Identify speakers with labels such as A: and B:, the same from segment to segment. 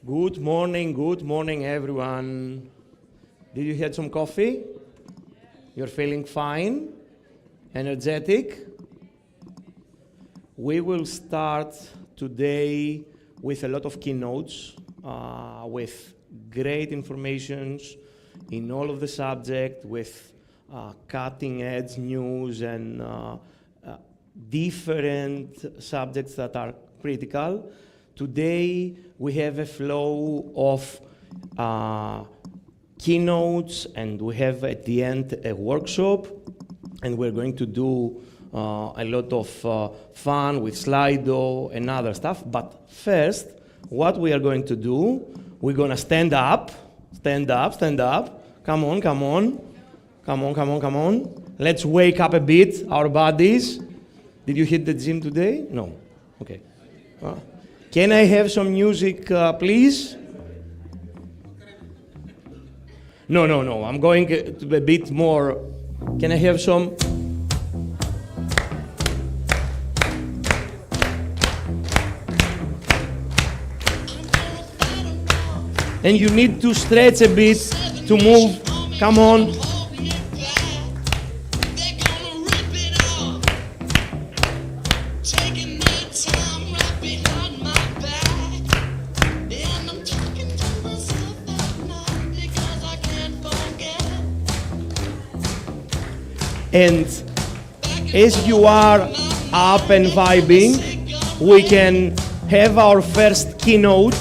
A: Good morning everyone. Did you have some coffee? You're feeling fine? Energetic? We will start today with a lot of keynotes, with great information in all of the subject, with cutting edge news and different subjects that are critical. Today, we have a flow of keynotes, and we have at the end a workshop, and we're going to do a lot of fun with Slido and other stuff. But first, what we are going to do, we're going to stand up. Come on. Let's wake up a bit our bodies. Did you hit the gym today? No. Okay. Can I have some music, please? No. I'm going to a bit more. Can I have some? And you need to stretch a bit to move. Come on. And as you are up and vibing, we can have our first keynote,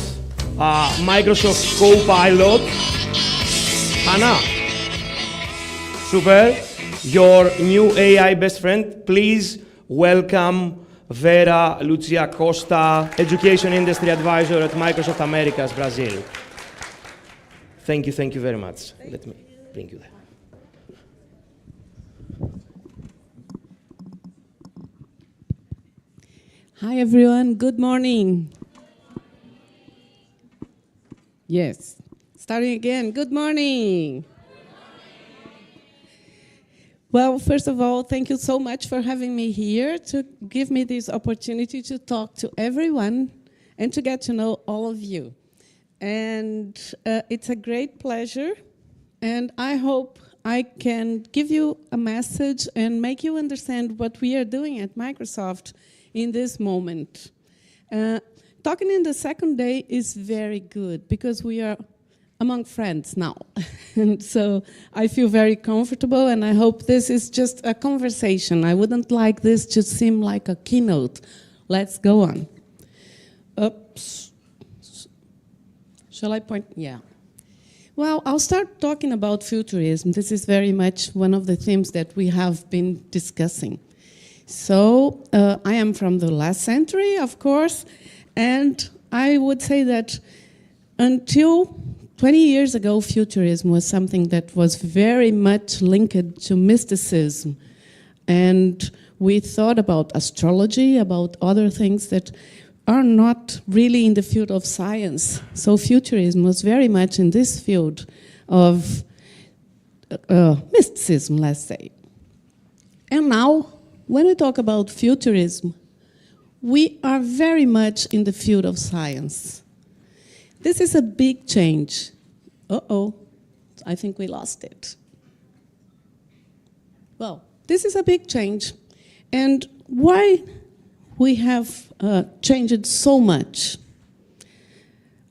A: Microsoft Copilot. Anna, super, your new AI best friend. Please welcome Vera Lucia Costa, Education Industry Advisor at Microsoft Americas, Brazil. Thank you very much. Let me bring you there.
B: Hi everyone, good morning. Yes, starting again, good morning. Well, first of all, thank you so much for having me here to give me this opportunity to talk to everyone and to get to know all of you. And it's a great pleasure, and I hope I can give you a message and make you understand what we are doing at Microsoft in this moment. Talking in the second day is very good because we are among friends now. And so I feel very comfortable, and I hope this is just a conversation. I wouldn't like this to seem like a keynote. Let's go on. Oops. Shall I point? Yeah. Well, I'll start talking about futurism. This is very much one of the themes that we have been discussing. So I am from the last century, of course, and I would say that until 20 years ago, futurism was something that was very much linked to mysticism. And we thought about astrology, about other things that are not really in the field of science. So futurism was very much in this field of mysticism, let's say. And now, when we talk about futurism, we are very much in the field of science. This is a big change. Uh-oh, I think we lost it. Well, this is a big change. And why we have changed so much?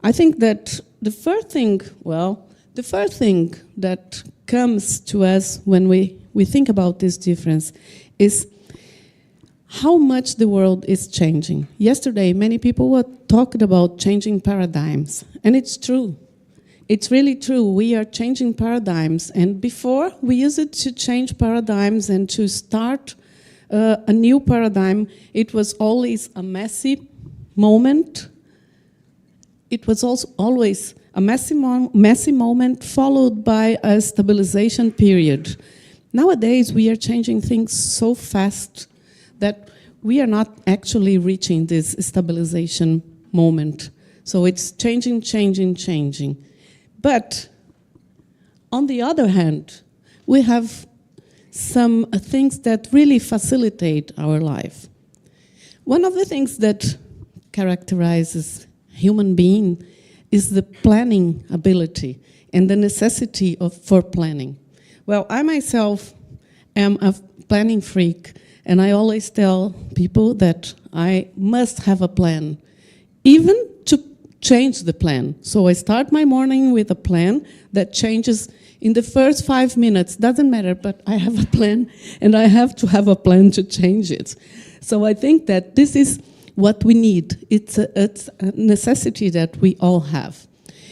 B: I think that the first thing that comes to us when we think about this difference is how much the world is changing. Yesterday, many people were talking about changing paradigms, and it's true. It's really true. We are changing paradigms, and before we used it to change paradigms and to start a new paradigm, it was always a messy moment. It was also always a messy moment followed by a stabilization period. Nowadays, we are changing things so fast that we are not actually reaching this stabilization moment. So it's changing. But on the other hand, we have some things that really facilitate our life. One of the things that characterizes human being is the planning ability and the necessity for planning. Well, I myself am a planning freak, and I always tell people that I must have a plan, even to change the plan. So I start my morning with a plan that changes in the first 5 minutes. Doesn't matter, but I have a plan, and I have to have a plan to change it. So I think that this is what we need. It's a necessity that we all have.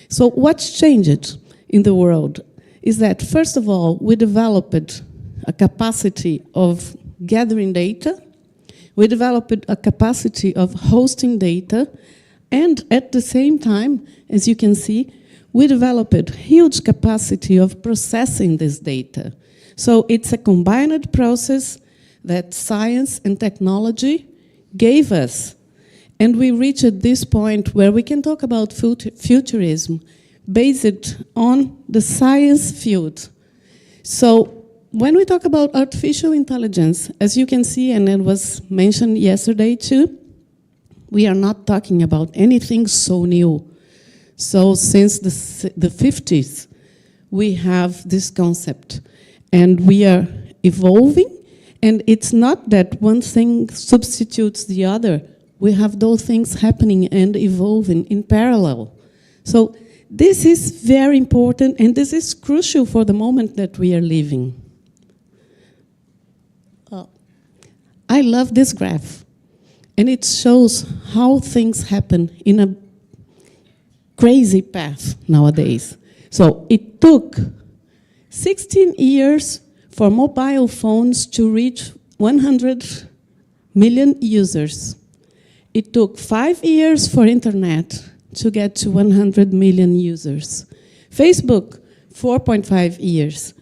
B: So what's changed in the world is that, first of all, we developed a capacity of gathering data, we developed a capacity of hosting data, and at the same time, as you can see, we developed huge capacity of processing this data. So it's a combined process that science and technology gave us. And we reached this point where we can talk about futurism based on the science field. So when we talk about artificial intelligence, as you can see, and it was mentioned yesterday too, we are not talking about anything so new. So since the 50s, we have this concept, and we are evolving, and it's not that one thing substitutes the other. We have those things happening and evolving in parallel. So this is very important, and this is crucial for the moment that we are living. I love this graph, and it shows how things happen in a crazy path nowadays. So it took 16 years for mobile phones to reach 100 million users. It took 5 years for internet to get to 100 million users. Facebook, 4.5 years.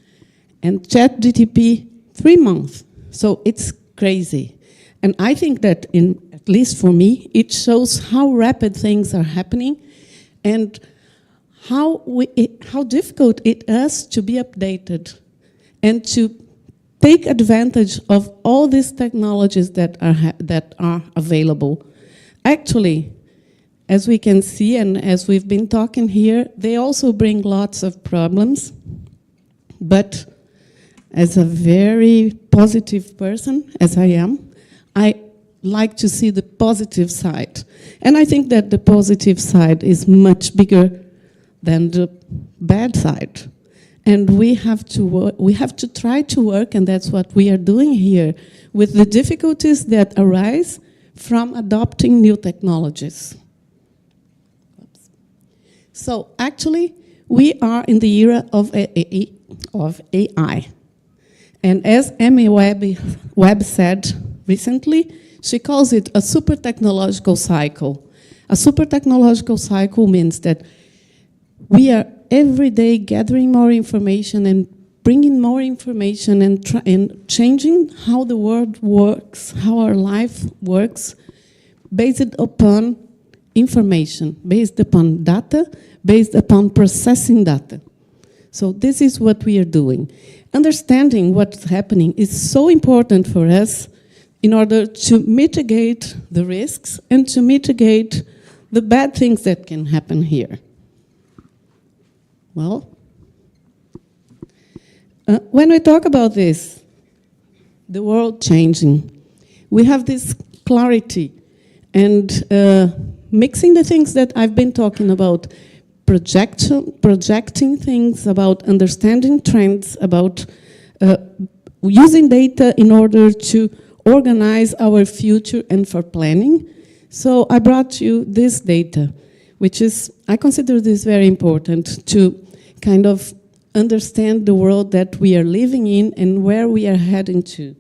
B: And ChatGPT, 3 months. So it's crazy. And I think that, at least for me, it shows how rapid things are happening and how difficult it is to be updated and to take advantage of all these technologies that are available. Actually, as we can see and as we've been talking here, they also bring lots of problems. But as a very positive person, as I am, I like to see the positive side. And I think that the positive side is much bigger than the bad side. And we have to try to work, and that's what we are doing here, with the difficulties that arise from adopting new technologies. So actually, we are in the era of AI. And as Amy Webb said recently, she calls it a super technological cycle. A super technological cycle means that we are every day gathering more information and bringing more information and changing how the world works, how our life works, based upon information, based upon data, based upon processing data. So this is what we are doing. Understanding what's happening is so important for us in order to mitigate the risks and to mitigate the bad things that can happen here. Well, when we talk about this, the world changing, we have this clarity and mixing the things that I've been talking about, projecting things, about understanding trends, about using data in order to organize our future and for planning. So I brought you this data, which is, I consider this very important to kind of understand the world that we are living in and where we are heading to.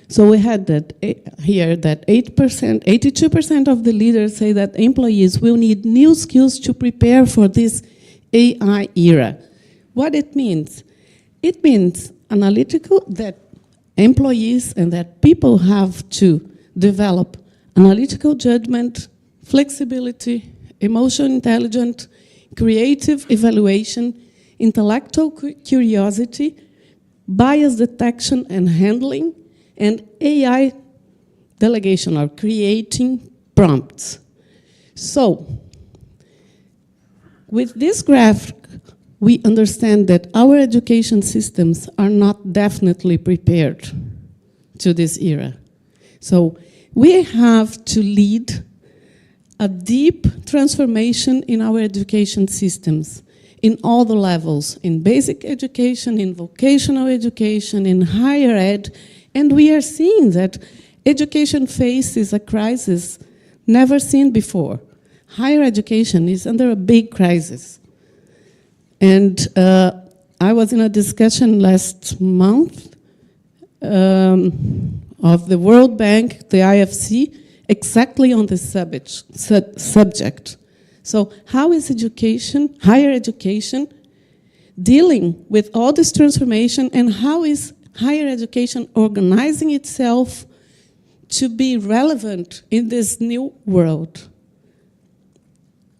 B: So we had that here that 82% of the leaders say that employees will need new skills to prepare for this AI era. What it means? It means analytical, that employees and that people have to develop analytical judgment, flexibility, emotional intelligence, creative evaluation, intellectual curiosity, bias detection and handling, and AI delegation, or creating prompts. So, With this graph, we understand that our education systems are not definitely prepared to this era. So we have to lead a deep transformation in our education systems, in all the levels, in basic education, in vocational education, in higher ed, and we are seeing that education faces a crisis never seen before. Higher education is under a big crisis. And I was in a discussion last month of the World Bank, the IFC, exactly on this subject. So how is education, higher education, dealing with all this transformation, and how is higher education organizing itself to be relevant in this new world?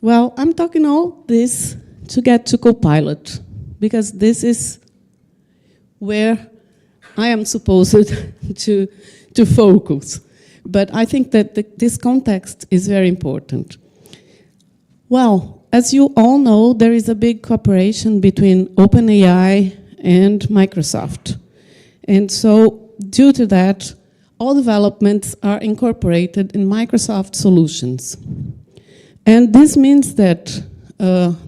B: Well, I'm talking all this to get to Copilot, because this is where I am supposed to focus. But I think that this context is very important. Well, as you all know, there is a big cooperation between OpenAI and Microsoft. And so, due to that, all developments are incorporated in Microsoft solutions. And this means that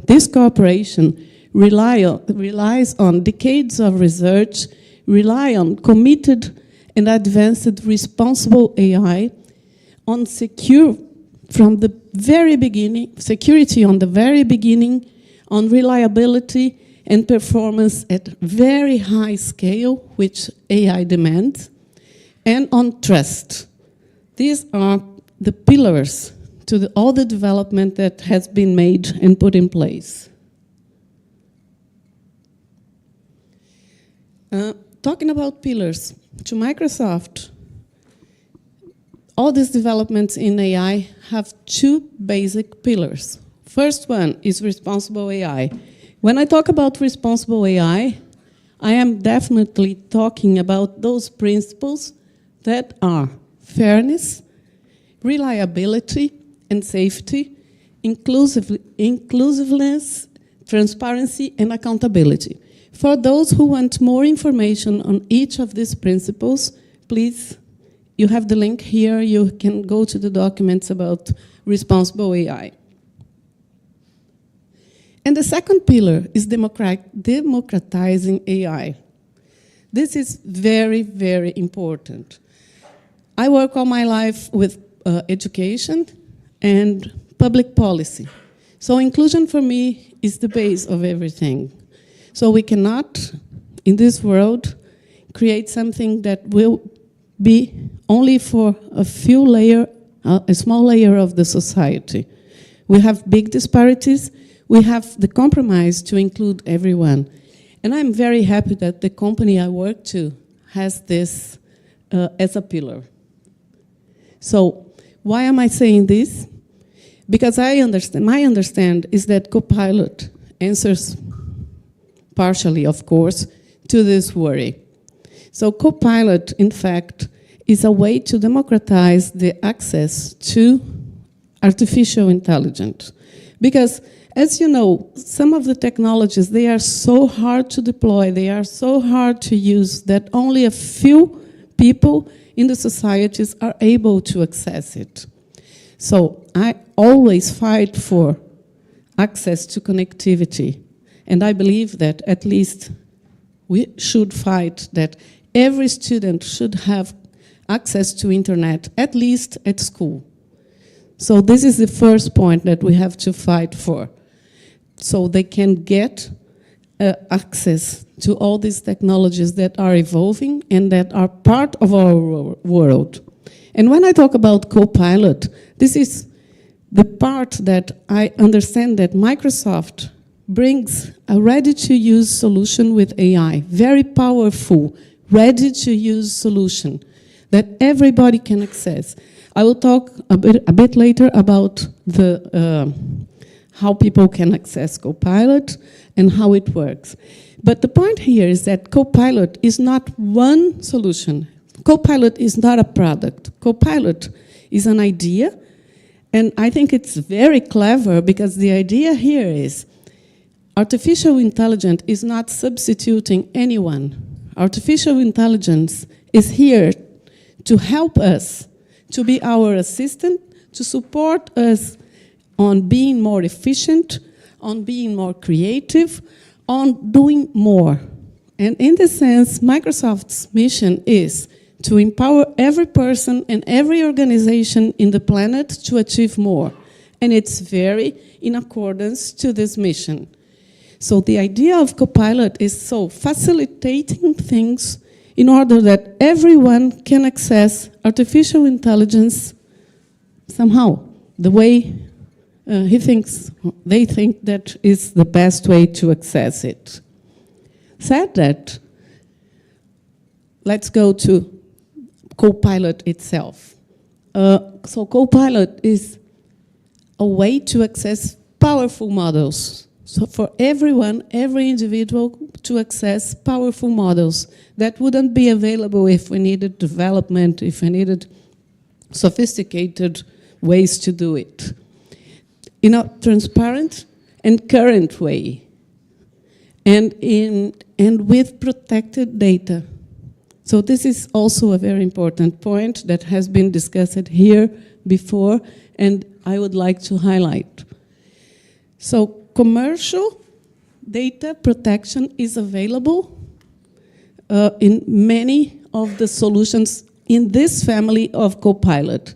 B: this cooperation relies on decades of research, rely on committed and advanced responsible AI, on from the very beginning, security on the very beginning, on reliability and performance at very high scale, which AI demands, and on trust. These are the pillars to all the development that has been made and put in place. Talking about pillars, to Microsoft, all these developments in AI have two basic pillars. First one is responsible AI. When I talk about responsible AI, I am definitely talking about those principles that are fairness, reliability and safety, inclusiveness, transparency, and accountability. For those who want more information on each of these principles, please, you have the link here. You can go to the documents about responsible AI. And the second pillar is democratizing AI. This is very, very important. I work all my life with education and public policy. So inclusion for me is the base of everything. So we cannot, in this world, create something that will be only for a small layer of the society. We have big disparities. We have the compromise to include everyone. And I'm very happy that the company I work to has this as a pillar. So why am I saying this? Because my understanding is that Copilot answers partially, of course, to this worry. So Copilot, in fact, is a way to democratize the access to artificial intelligence. Because, as you know, some of the technologies, they are so hard to deploy, they are so hard to use that only a few people in the societies are able to access it. So I always fight for access to connectivity. And I believe that at least we should fight that every student should have access to internet, at least at school. So this is the first point that we have to fight for. So they can get access to all these technologies that are evolving and that are part of our world. And when I talk about Copilot, this is the part that I understand that Microsoft brings a ready-to-use solution with AI, very powerful, ready-to-use solution that everybody can access. I will talk a bit later about how people can access Copilot and how it works. But the point here is that Copilot is not one solution. Copilot is not a product. Copilot is an idea, and I think it's very clever because the idea here is artificial intelligence is not substituting anyone. Artificial intelligence is here to help us, to be our assistant, to support us on being more efficient, on being more creative, on doing more. And in this sense, Microsoft's mission is to empower every person and every organization in the planet to achieve more. And it's very in accordance to this mission. So the idea of Copilot is so facilitating things in order that everyone can access artificial intelligence somehow, the way they think that is the best way to access it. Said that, let's go to Copilot itself. So Copilot is a way to access powerful models. So for everyone, every individual to access powerful models that wouldn't be available if we needed development, if we needed sophisticated ways to do it. In a transparent and current way. And with protected data. So this is also a very important point that has been discussed here before, and I would like to highlight. So commercial data protection is available in many of the solutions in this family of Copilot.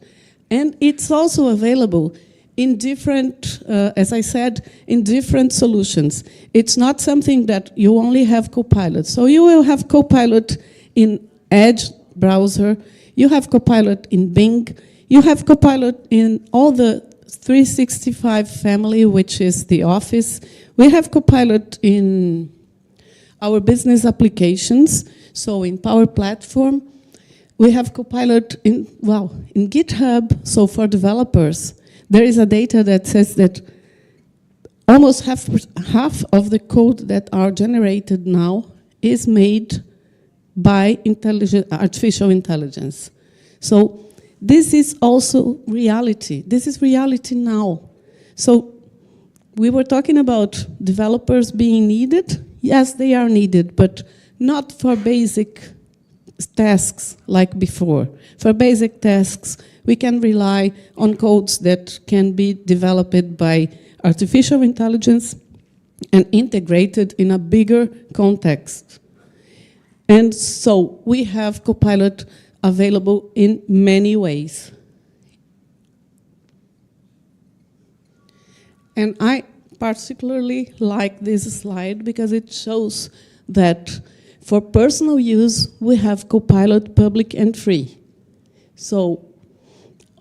B: And it's also available in different, as I said, in different solutions. It's not something that you only have Copilot. So you will have Copilot in Edge browser, you have Copilot in Bing, you have Copilot in all the 365 family, which is the Office. We have Copilot in our business applications, so in Power Platform. We have Copilot in GitHub, so for developers. There is a data that says that almost half of the code that are generated now is made by artificial intelligence. So this is also reality. This is reality now. So we were talking about developers being needed. Yes, they are needed, but not for basic tasks like before. For basic tasks, we can rely on codes that can be developed by artificial intelligence and integrated in a bigger context. And so we have Copilot available in many ways. And I particularly like this slide because it shows that for personal use, we have Copilot public and free. So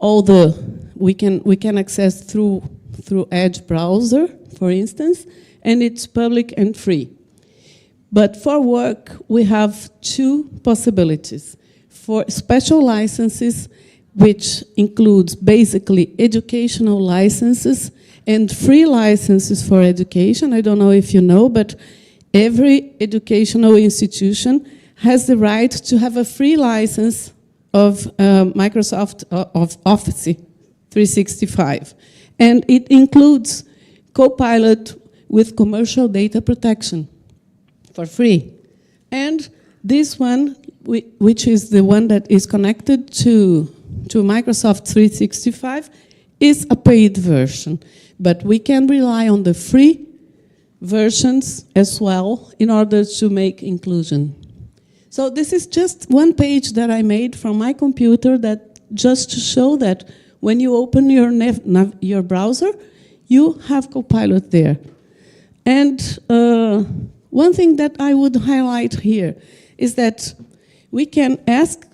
B: we can access through Edge browser, for instance, and it's public and free. But for work, we have two possibilities. For special licenses, which includes basically educational licenses and free licenses for education. I don't know if you know, but every educational institution has the right to have a free license of Microsoft of Office 365. And it includes Copilot with commercial data protection for free. And this one, which is the one that is connected to Microsoft 365, is a paid version. But we can rely on the free versions as well in order to make inclusion. So this is just one page that I made from my computer that just to show that when you open your browser, you have Copilot there. And one thing that I would highlight here is that we can ask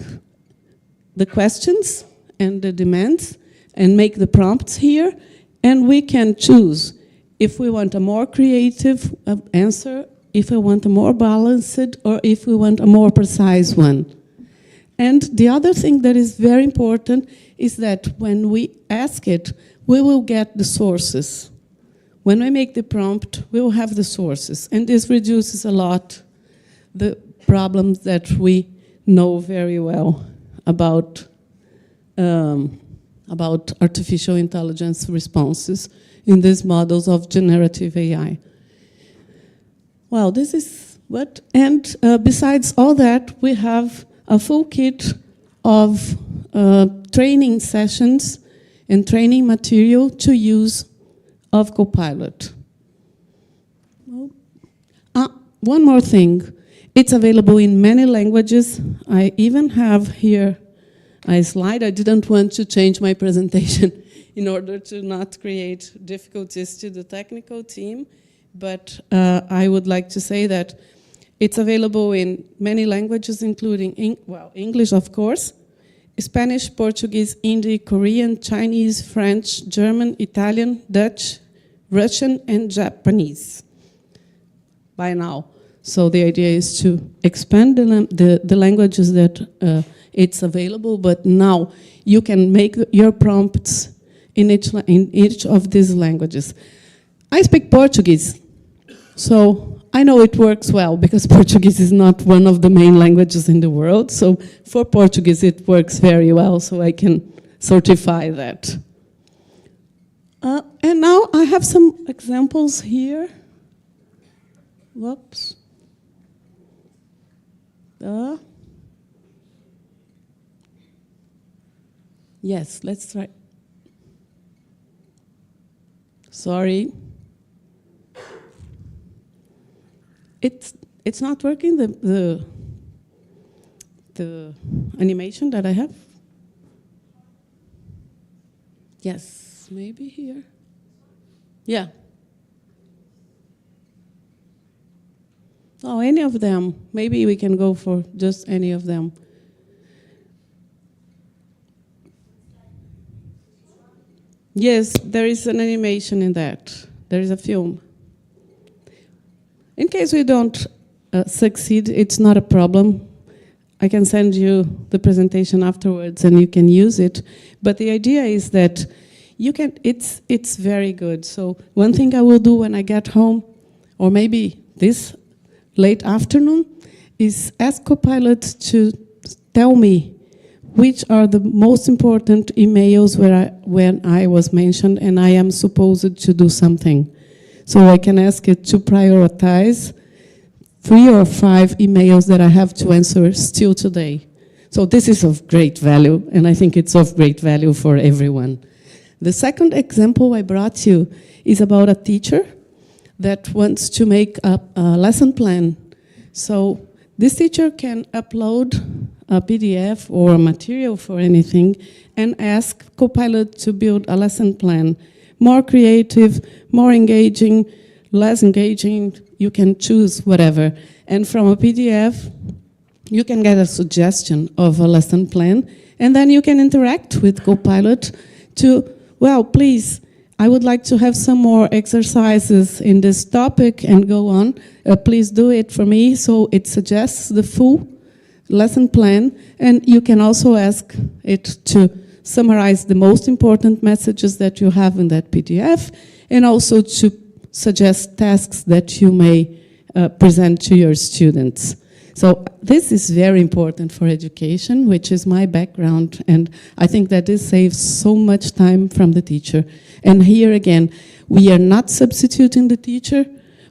B: the questions and the demands and make the prompts here, and we can choose if we want a more creative answer, if we want a more balanced, or if we want a more precise one. And the other thing that is very important is that when we ask it, we will get the sources. When we make the prompt, we will have the sources. And this reduces a lot the problems that we know very well about artificial intelligence responses in these models of generative AI. Well, this is what, and besides all that, we have a full kit of training sessions and training material to use of Copilot. One more thing. It's available in many languages. I even have here a slide. I didn't want to change my presentation in order to not create difficulties to the technical team, but I would like to say that it's available in many languages, including English, of course, Spanish, Portuguese, Hindi, Korean, Chinese, French, German, Italian, Dutch, Russian, and Japanese by now. So the idea is to expand the languages that it's available, but now you can make your prompts in each of these languages. I speak Portuguese, so I know it works well because Portuguese is not one of the main languages in the world. So for Portuguese, it works very well, so I can certify that. And now I have some examples here. Whoops. Yes, let's try. Sorry. It's not working, the animation that I have. Yes, maybe here. Yeah. Oh, any of them. Maybe we can go for just any of them. Yes, there is an animation in that. There is a film. In case we don't succeed, it's not a problem. I can send you the presentation afterwards and you can use it. But the idea is that you can, it's very good. So one thing I will do when I get home, or maybe this late afternoon, is ask Copilot to tell me which are the most important emails when I was mentioned and I am supposed to do something. So I can ask it to prioritize 3 or 5 emails that I have to answer still today. So this is of great value, and I think it's of great value for everyone. The second example I brought you is about a teacher that wants to make a lesson plan. So this teacher can upload a PDF or a material for anything and ask Copilot to build a lesson plan. More creative, more engaging, less engaging, you can choose whatever. And from a PDF, you can get a suggestion of a lesson plan, and then you can interact with Copilot to, well, please, I would like to have some more exercises in this topic and go on. Please do it for me. So it suggests the full lesson plan, and you can also ask it to summarize the most important messages that you have in that PDF, and also to suggest tasks that you may present to your students. So this is very important for education, which is my background, and I think that this saves so much time from the teacher. And here again, we are not substituting the teacher,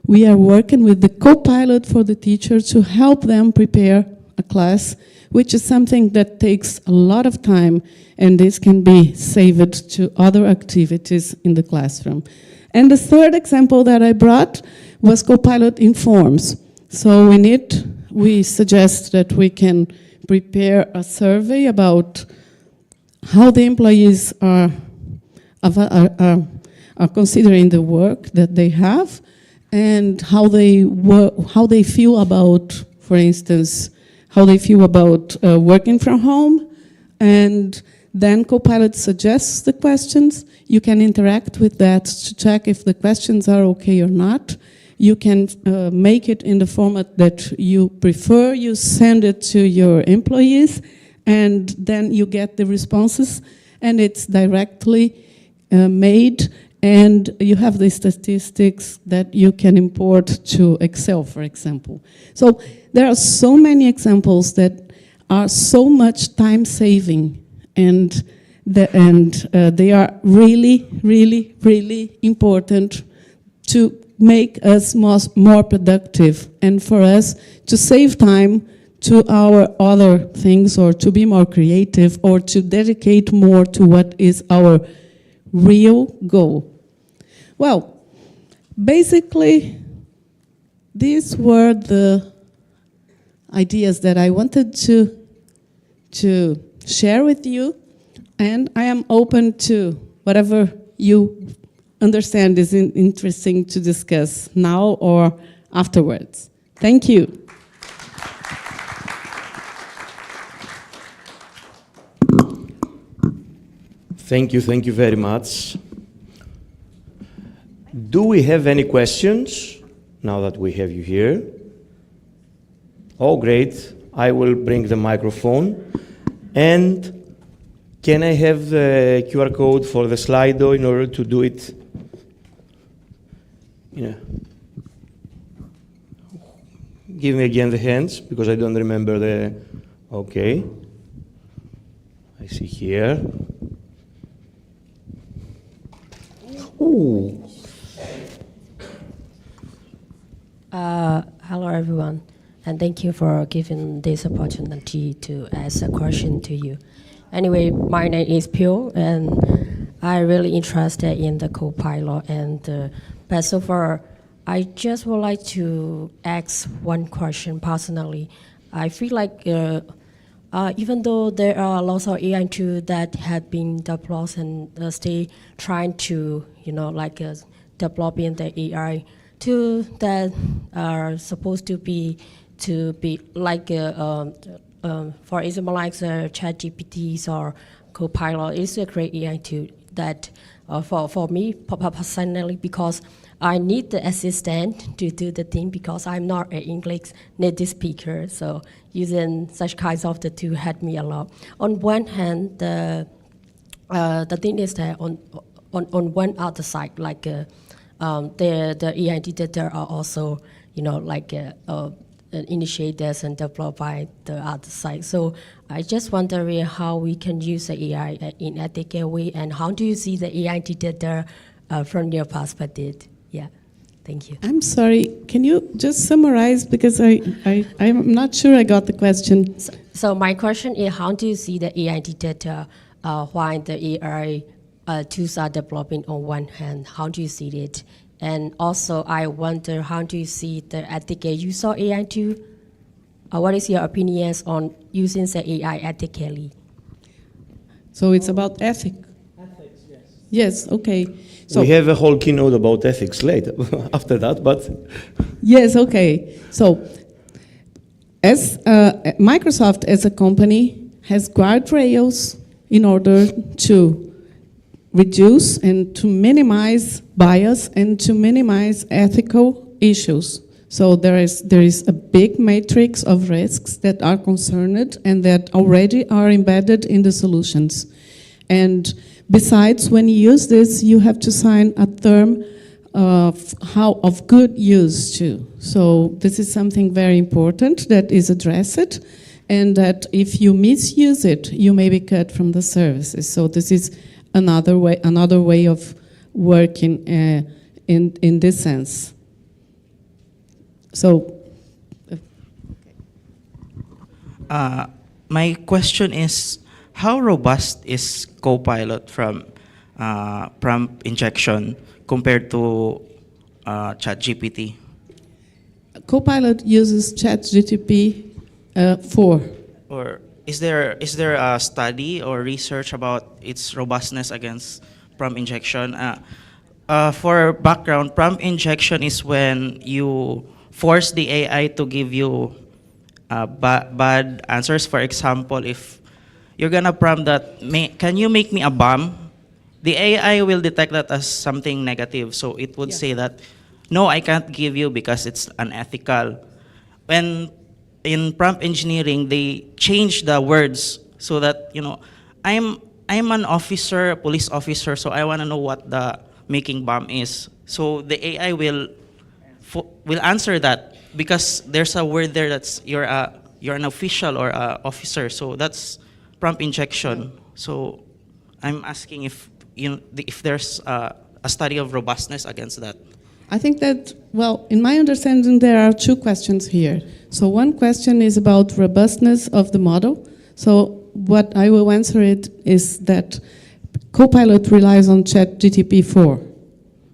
B: we are working with the Copilot for the teacher to help them prepare a class, which is something that takes a lot of time, and this can be saved to other activities in the classroom. And the third example that I brought was Copilot Informs. So in it, we suggest that we can prepare a survey about how the employees are considering the work that they have, and how they feel about, for instance, how they feel about working from home. And then Copilot suggests the questions. You can interact with that to check if the questions are okay or not. You can make it in the format that you prefer. You send it to your employees, and then you get the responses, and it's directly made, and you have the statistics that you can import to Excel, for example. So there are so many examples that are so much time-saving, and they are really, really, really important to make us more productive and for us to save time to our other things or to be more creative or to dedicate more to what is our real goal. Well, basically, these were the ideas that I wanted to share with you, and I am open to whatever you understand is interesting to discuss now or afterwards. Thank you.
A: Thank you very much. Do we have any questions now that we have you here? Oh, great. I will bring the microphone. And can I have the QR code for the Slido in order to do it? Yeah. Give me again the hands, because I don't remember the... Okay. I see here. Ooh.
C: Hello, everyone, and thank you for giving this opportunity to ask a question to you. Anyway, my name is Pio, and I'm really interested in the Copilot. But so far, I just would like to ask one question personally. I feel like even though there are lots of AI tools that have been developed and stay trying to, developing the AI tools that are supposed to be like, for example, like the ChatGPTs or Copilot is a great AI tool that for me personally, because I need the assistant to do the thing because I'm not an English native speaker. So using such kinds of the tool helped me a lot. On one hand, the thing is that on one other side, like the AI detector are also, initiators and developed by the other side. So I just wondering how we can use the AI in ethical way, and how do you see the AI detector from your perspective? Yeah, thank you.
B: I'm sorry, can you just summarize, because I'm not sure I got the question.
C: So my question is, how do you see the AI detector while the AI tools are developing on one hand? How do you see it? And also, I wonder, how do you see the ethical use of AI tool? What is your opinions on using the AI ethically?
B: So it's about ethics. Ethics, yes. Yes, okay. So
A: we have a whole keynote about ethics later, after that, but...
B: Yes, okay. So as Microsoft as a company has guardrails in order to reduce and to minimize bias and to minimize ethical issues. So there is a big matrix of risks that are concerned and that already are embedded in the solutions. And besides, when you use this, you have to sign a term of good use too. So this is something very important that is addressed, and that if you misuse it, you may be cut from the services. So this is another way of working in this sense. So,
D: my question is, how robust is Copilot from prompt injection compared to ChatGPT?
B: Copilot uses ChatGPT 4.
D: Or is there a study or research about its robustness against prompt injection? For background, prompt injection is when you force the AI to give you bad answers. For example, if you're gonna prompt that, can you make me a bomb? The AI will detect that as something negative, so it would say that, no, I can't give you because it's unethical. When in prompt engineering, they change the words so that, I'm an officer, a police officer, so I want to know what the making bomb is. So the AI will answer that because there's a word there that's you're an official or a officer. So that's prompt injection. So I'm asking if if there's a study of robustness against that.
B: I think that, well, in my understanding, there are two questions here. So one question is about robustness of the model. So what I will answer it is that Copilot relies on ChatGPT 4.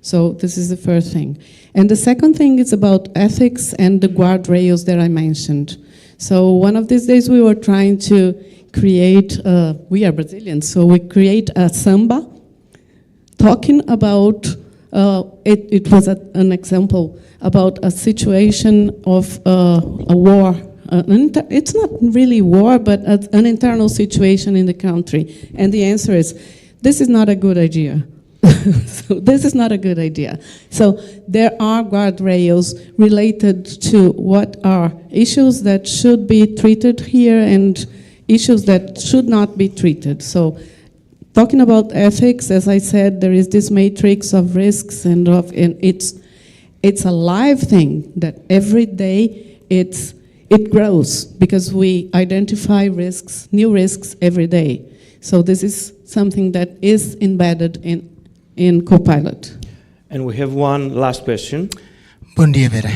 B: So this is the first thing. And the second thing is about ethics and the guardrails that I mentioned. So one of these days we were trying to create, we are Brazilians, so we create a samba talking about, it was an example about a situation of a war. It's not really war, but an internal situation in the country. And the answer is, this is not a good idea. So this is not a good idea. So there are guardrails related to what are issues that should be treated here and issues that should not be treated. So talking about ethics, as I said, there is this matrix of risks and it's a live thing that every day it grows because we identify risks, new risks every day. So this is something that is embedded in Copilot.
A: And we have one last question.
E: Bon dia, Vera.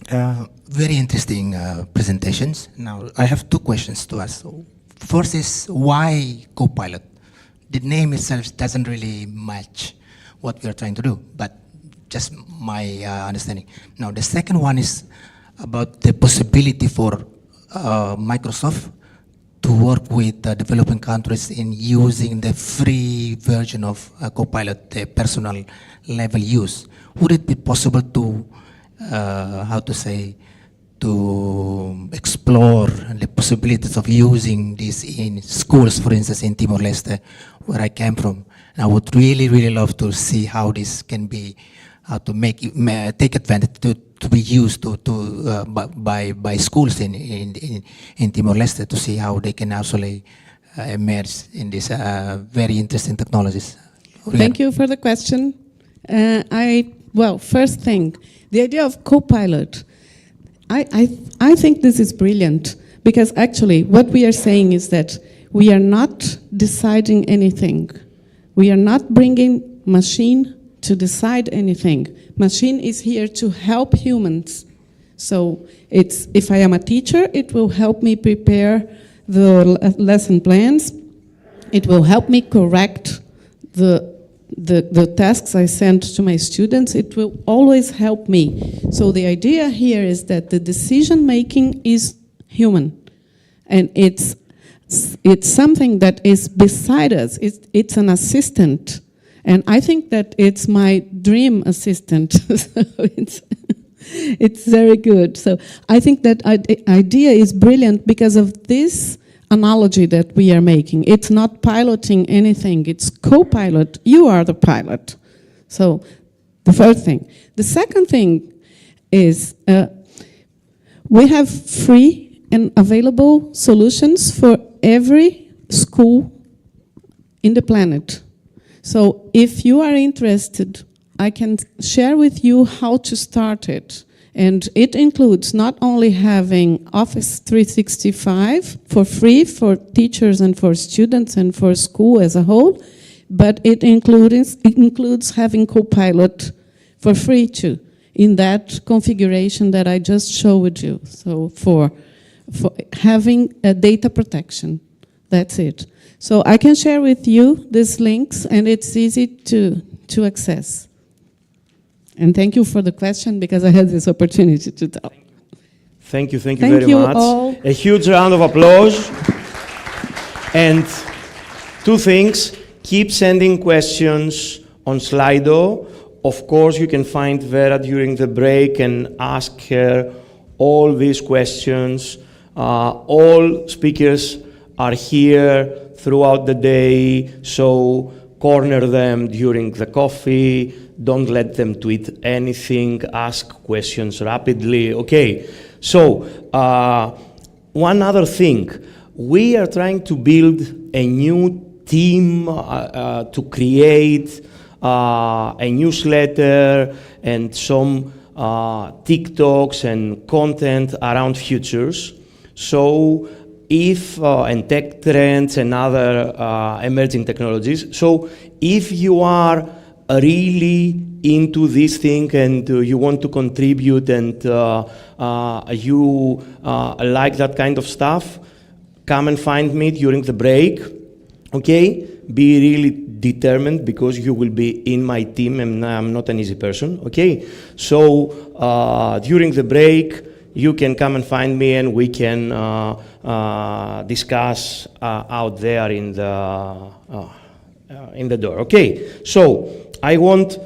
B: Yeah.
E: Very interesting presentations. Now, I have two questions to ask. So, first is, why Copilot? The name itself doesn't really match what we are trying to do, but just my understanding. Now, the second one is about the possibility for Microsoft to work with developing countries in using the free version of Copilot, the personal level use. Would it be possible to, to explore the possibilities of using this in schools, for instance, in Timor-Leste, where I came from? And I would really, really love to see how this can be, how to take advantage to be used by schools in Timor-Leste to see how they can actually emerge in these very interesting technologies.
B: Thank you for the question. Well, first thing, the idea of Copilot, I think this is brilliant because actually what we are saying is that we are not deciding anything. We are not bringing machine to decide anything. Machine is here to help humans. So if I am a teacher, it will help me prepare the lesson plans. It will help me correct the tasks I send to my students. It will always help me. So the idea here is that the decision making is human. And it's something that is beside us. It's an assistant. And I think that it's my dream assistant. So it's very good. So I think that idea is brilliant because of this analogy that we are making. It's not piloting anything. It's co-pilot. You are the pilot. So the first thing. The second thing is we have free and available solutions for every school in the planet. So if you are interested, I can share with you how to start it. And it includes not only having Office 365 for free for teachers and for students and for school as a whole, but it includes having Copilot for free too, in that configuration that I just showed you. So for having a data protection, that's it. So I can share with you these links, and it's easy to access. And thank you for the question, because I had this opportunity to talk.
A: Thank you very much.
B: All.
A: A huge round of applause. And two things, keep sending questions on Slido. Of course, you can find Vera during the break and ask her all these questions. All speakers are here throughout the day, so corner them during the coffee. Don't let them tweet anything. Ask questions rapidly. Okay, so one other thing. We are trying to build a new team to create a newsletter and some TikToks and content around futures. So if, and tech trends and other emerging technologies. So if you are really into this thing and you want to contribute and you like that kind of stuff, come and find me during the break, okay? Be really determined because you will be in my team and I'm not an easy person, okay? So during the break, you can come and find me and we can discuss out there in the door, okay? So I want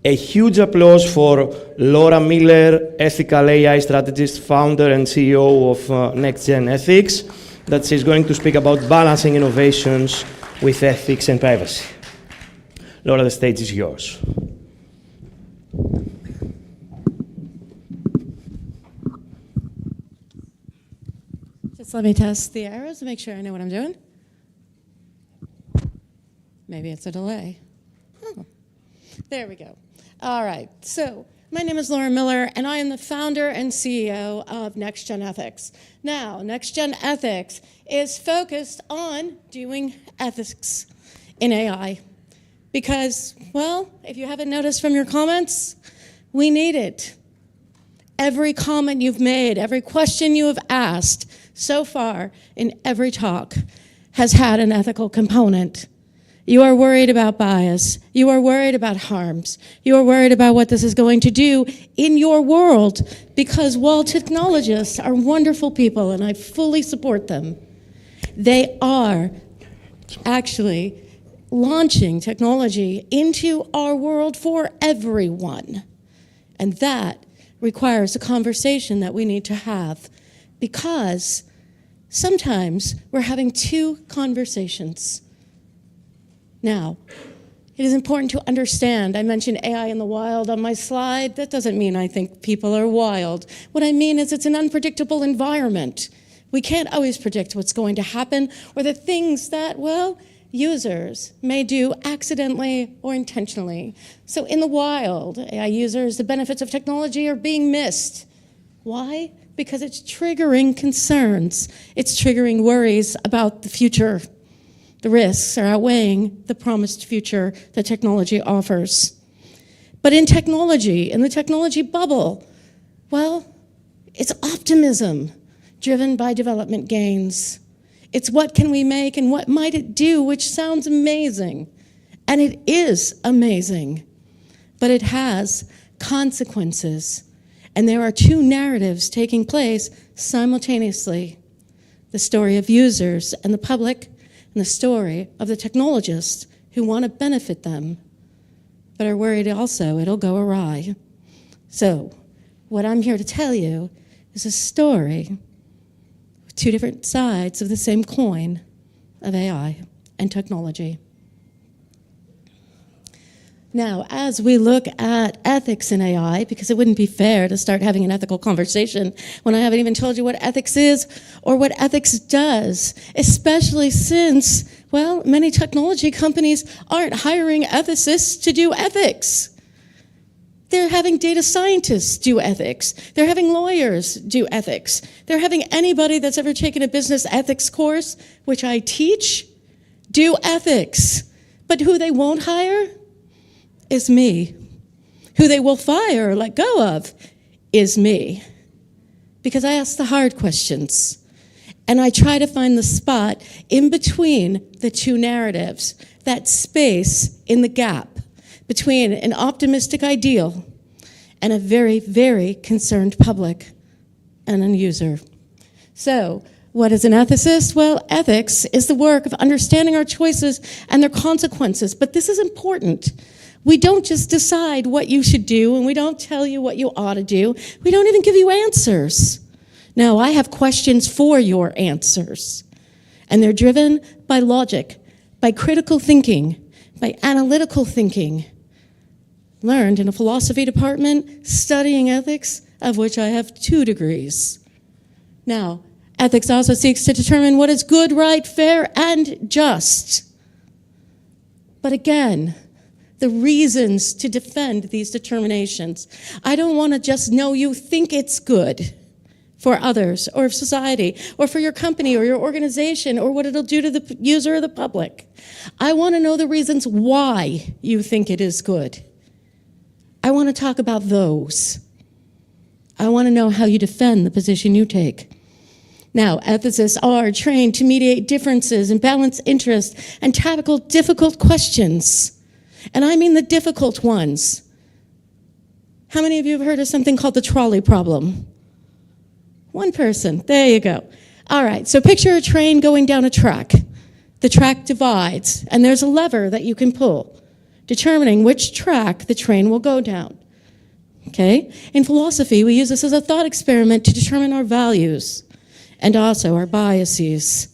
A: a huge applause for Laura Miller, ethical AI strategist, founder and CEO of NextGen Ethics, that she's going to speak about balancing innovations with ethics and privacy. Laura, the stage is yours.
F: Just let me test the arrows to make sure I know what I'm doing. Maybe it's a delay. Oh, there we go. All right, so my name is Laura Miller, and I am the founder and CEO of NextGen Ethics. Now, NextGen Ethics is focused on doing ethics in AI because, well, if you haven't noticed from your comments, we need it. Every comment you've made, every question you have asked so far in every talk has had an ethical component. You are worried about bias. You are worried about harms. You are worried about what this is going to do in your world because while technologists are wonderful people and I fully support them, they are actually launching technology into our world for everyone. And that requires a conversation that we need to have because sometimes we're having two conversations. Now, it is important to understand, I mentioned AI in the wild on my slide. That doesn't mean I think people are wild. What I mean is it's an unpredictable environment. We can't always predict what's going to happen or the things that, well, users may do accidentally or intentionally. So in the wild, AI users, the benefits of technology are being missed. Why? Because it's triggering concerns. It's triggering worries about the future. The risks are outweighing the promised future that technology offers. But in technology, in the technology bubble, well, it's optimism driven by development gains. It's what can we make and what might it do, which sounds amazing. And it is amazing. But it has consequences. And there are two narratives taking place simultaneously. The story of users and the public, and the story of the technologists who want to benefit them, but are worried also it'll go awry. So, what I'm here to tell you is a story with two different sides of the same coin of AI and technology. Now, as we look at ethics in AI, because it wouldn't be fair to start having an ethical conversation when I haven't even told you what ethics is or what ethics does, especially since, well, many technology companies aren't hiring ethicists to do ethics. They're having data scientists do ethics. They're having lawyers do ethics. They're having anybody that's ever taken a business ethics course, which I teach, do ethics. But who they won't hire is me. Who they will fire or let go of is me. Because I ask the hard questions. And I try to find the spot in between the two narratives, that space in the gap between an optimistic ideal and a very, very concerned public and a user. So, what is an ethicist? Well, ethics is the work of understanding our choices and their consequences. But this is important. We don't just decide what you should do, and we don't tell you what you ought to do. We don't even give you answers. Now, I have questions for your answers, and they're driven by logic, by critical thinking, by analytical thinking, learned in a philosophy department studying ethics, of which I have 2 degrees. Now, ethics also seeks to determine what is good, right, fair, and just. But again, the reasons to defend these determinations. I don't want to just know you think it's good, for others, or society, or for your company, or your organization, or what it'll do to the user or the public. I want to know the reasons why you think it is good. I want to talk about those. I want to know how you defend the position you take. Now, ethicists are trained to mediate differences and balance interests and tackle difficult questions. And I mean the difficult ones. How many of you have heard of something called the trolley problem? One person. There you go. All right, so picture a train going down a track. The track divides, and there's a lever that you can pull, determining which track the train will go down. Okay? In philosophy, we use this as a thought experiment to determine our values and also our biases.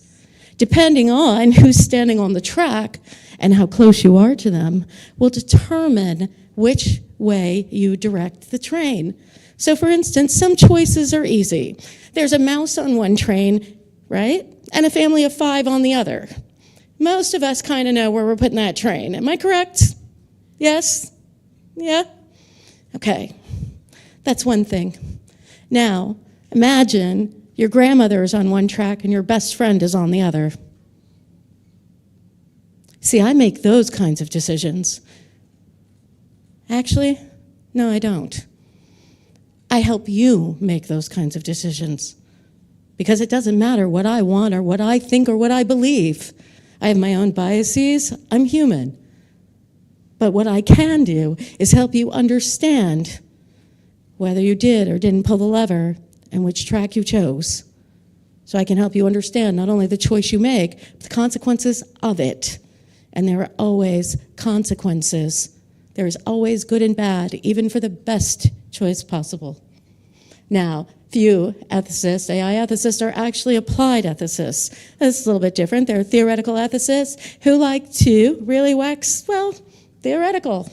F: Depending on who's standing on the track and how close you are to them will determine which way you direct the train. So for instance, some choices are easy. There's a mouse on one train, right? And a family of 5 on the other. Most of us kind of know where we're putting that train. Am I correct? Yes? Yeah? Okay. That's one thing. Now, imagine your grandmother is on one track and your best friend is on the other. See, I make those kinds of decisions. Actually, no, I don't. I help you make those kinds of decisions. Because it doesn't matter what I want or what I think or what I believe. I have my own biases. I'm human. But what I can do is help you understand whether you did or didn't pull the lever and which track you chose. So I can help you understand not only the choice you make, but the consequences of it. And there are always consequences. There is always good and bad, even for the best choice possible. Now, few ethicists, AI ethicists, are actually applied ethicists. That's a little bit different. There are theoretical ethicists who like to really wax, well, theoretical.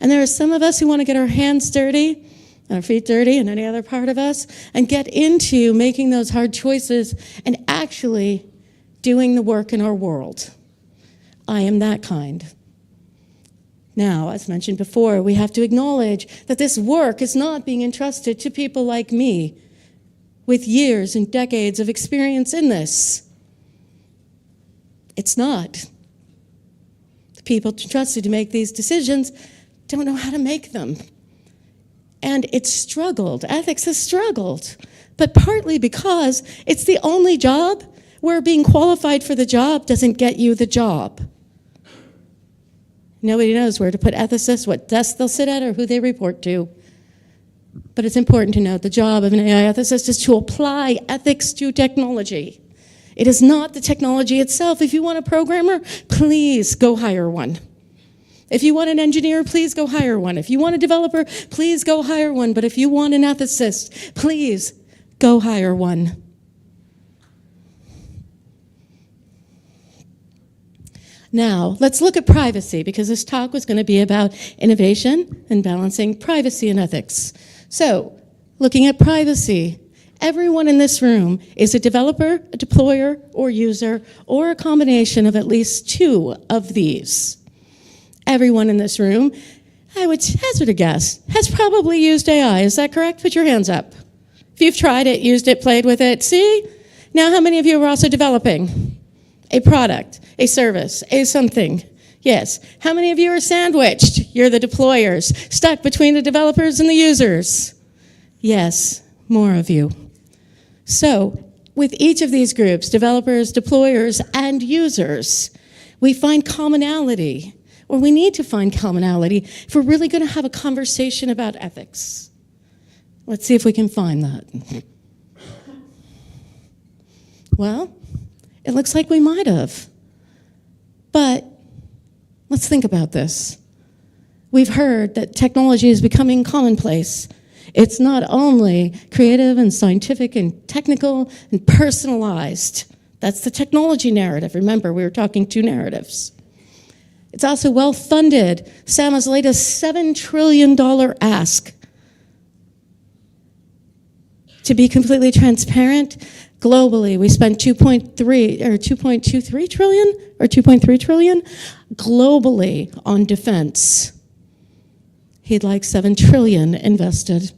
F: And there are some of us who want to get our hands dirty, and our feet dirty, and any other part of us, and get into making those hard choices and actually doing the work in our world. I am that kind. Now, as mentioned before, we have to acknowledge that this work is not being entrusted to people like me with years and decades of experience in this. It's not. The people trusted to make these decisions don't know how to make them. And it's struggled. Ethics has struggled. But partly because it's the only job where being qualified for the job doesn't get you the job. Nobody knows where to put ethicists, what desk they'll sit at, or who they report to. But it's important to note the job of an AI ethicist is to apply ethics to technology. It is not the technology itself. If you want a programmer, please go hire one. If you want an engineer, please go hire one. If you want a developer, please go hire one. But if you want an ethicist, please go hire one. Now, let's look at privacy, because this talk was going to be about innovation and balancing privacy and ethics. So, looking at privacy, everyone in this room is a developer, a deployer, or user, or a combination of at least 2 of these. Everyone in this room, I would hazard a guess, has probably used AI. Is that correct? Put your hands up. If you've tried it, used it, played with it, see? Now, how many of you are also developing a product, a service, a something? Yes. How many of you are sandwiched? You're the deployers, stuck between the developers and the users. Yes, more of you. So, with each of these groups, developers, deployers, and users, we find commonality. Or we need to find commonality if we're really going to have a conversation about ethics. Let's see if we can find that. Well, it looks like we might have. But let's think about this. We've heard that technology is becoming commonplace. It's not only creative and scientific and technical and personalized. That's the technology narrative. Remember, we were talking 2 narratives. It's also well-funded. Sam has laid a $7 trillion ask. To be completely transparent, globally, we spent 2.23 trillion or 2.3 trillion globally on defense. He'd like 7 trillion invested.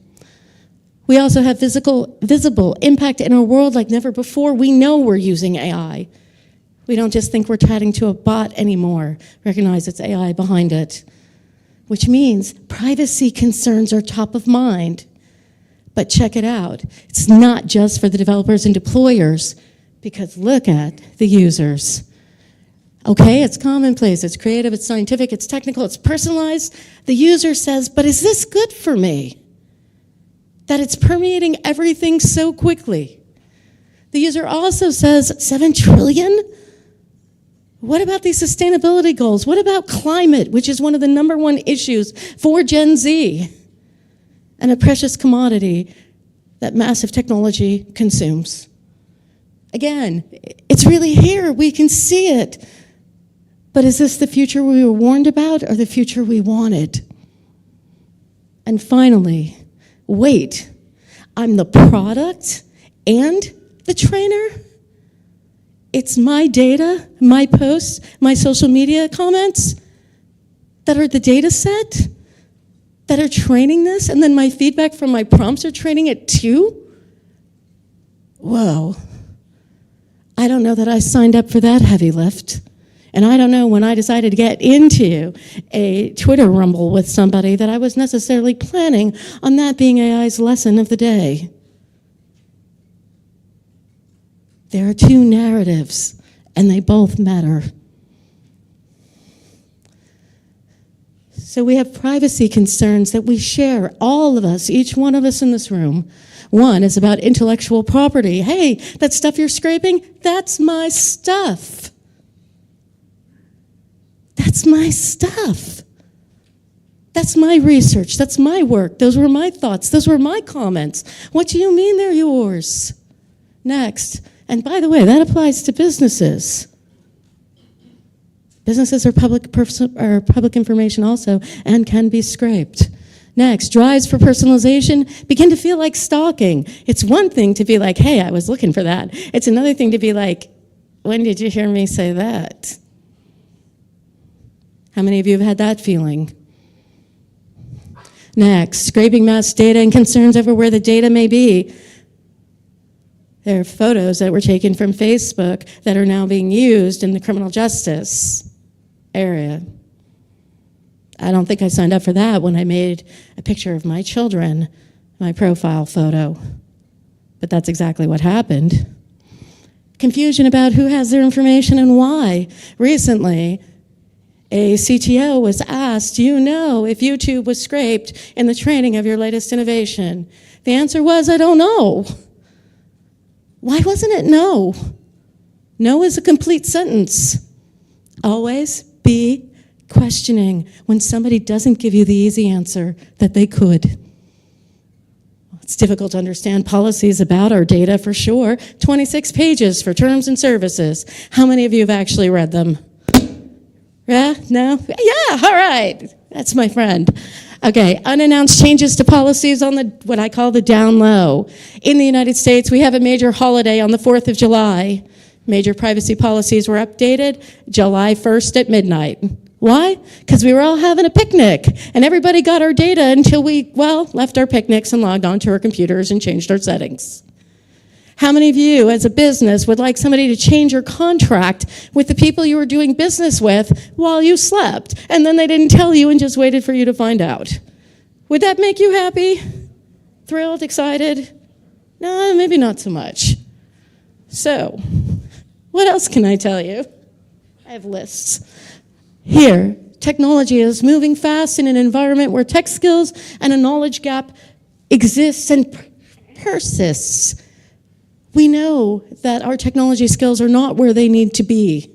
F: We also have visible impact in our world like never before. We know we're using AI. We don't just think we're chatting to a bot anymore. Recognize it's AI behind it. Which means privacy concerns are top of mind. But check it out. It's not just for the developers and deployers, because look at the users. Okay, it's commonplace, it's creative, it's scientific, it's technical, it's personalized. The user says, but is this good for me? That it's permeating everything so quickly. The user also says, 7 trillion? What about these sustainability goals? What about climate, which is one of the #1 issues for Gen Z? And a precious commodity that massive technology consumes. Again, it's really here, we can see it. But is this the future we were warned about or the future we wanted? And finally, wait, I'm the product and the trainer? It's my data, my posts, my social media comments that are the data set that are training this, and then my feedback from my prompts are training it too? Whoa. I don't know that I signed up for that heavy lift. And I don't know when I decided to get into a Twitter rumble with somebody that I was necessarily planning on that being AI's lesson of the day. There are two narratives, and they both matter. So we have privacy concerns that we share, all of us, each one of us in this room. One is about intellectual property. Hey, that stuff you're scraping, that's my stuff. That's my stuff. That's my research. That's my work. Those were my thoughts. Those were my comments. What do you mean they're yours? Next. And by the way, that applies to businesses. Businesses are public information also and can be scraped. Next, drives for personalization begin to feel like stalking. It's one thing to be like, hey, I was looking for that. It's another thing to be like, when did you hear me say that? How many of you have had that feeling? Next, scraping mass data and concerns over where the data may be. There are photos that were taken from Facebook that are now being used in the criminal justice area. I don't think I signed up for that when I made a picture of my children, my profile photo. But that's exactly what happened. Confusion about who has their information and why. Recently, a CTO was asked, do you know if YouTube was scraped in the training of your latest innovation? The answer was, I don't know. Why wasn't it no? No is a complete sentence. Always be questioning when somebody doesn't give you the easy answer that they could. It's difficult to understand policies about our data for sure. 26 pages for terms and services. How many of you have actually read them? Yeah? No? Yeah, all right. That's my friend. Okay, unannounced changes to policies on the what I call the down low. In the United States, we have a major holiday on the 4th of July. Major privacy policies were updated July 1st at midnight. Why? Because we were all having a picnic, and everybody got our data until we, well, left our picnics and logged onto our computers and changed our settings. How many of you, as a business, would like somebody to change your contract with the people you were doing business with while you slept, and then they didn't tell you and just waited for you to find out? Would that make you happy? Thrilled? Excited? No, maybe not so much. So, what else can I tell you? I have lists. Here, technology is moving fast in an environment where tech skills and a knowledge gap exists and persists. We know that our technology skills are not where they need to be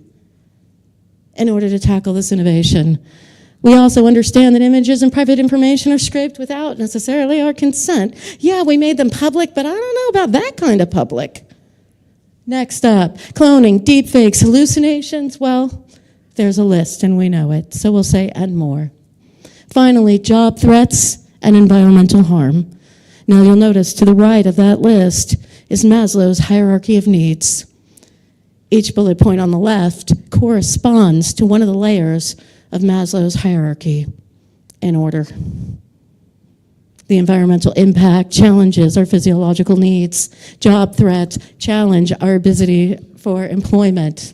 F: in order to tackle this innovation. We also understand that images and private information are scraped without necessarily our consent. Yeah, we made them public, but I don't know about that kind of public. Next up, cloning, deepfakes, hallucinations. Well, there's a list and we know it, so we'll say and more. Finally, job threats and environmental harm. Now you'll notice to the right of that list is Maslow's hierarchy of needs. Each bullet point on the left corresponds to one of the layers of Maslow's hierarchy in order. The environmental impact challenges our physiological needs. Job threats challenge our ability for employment.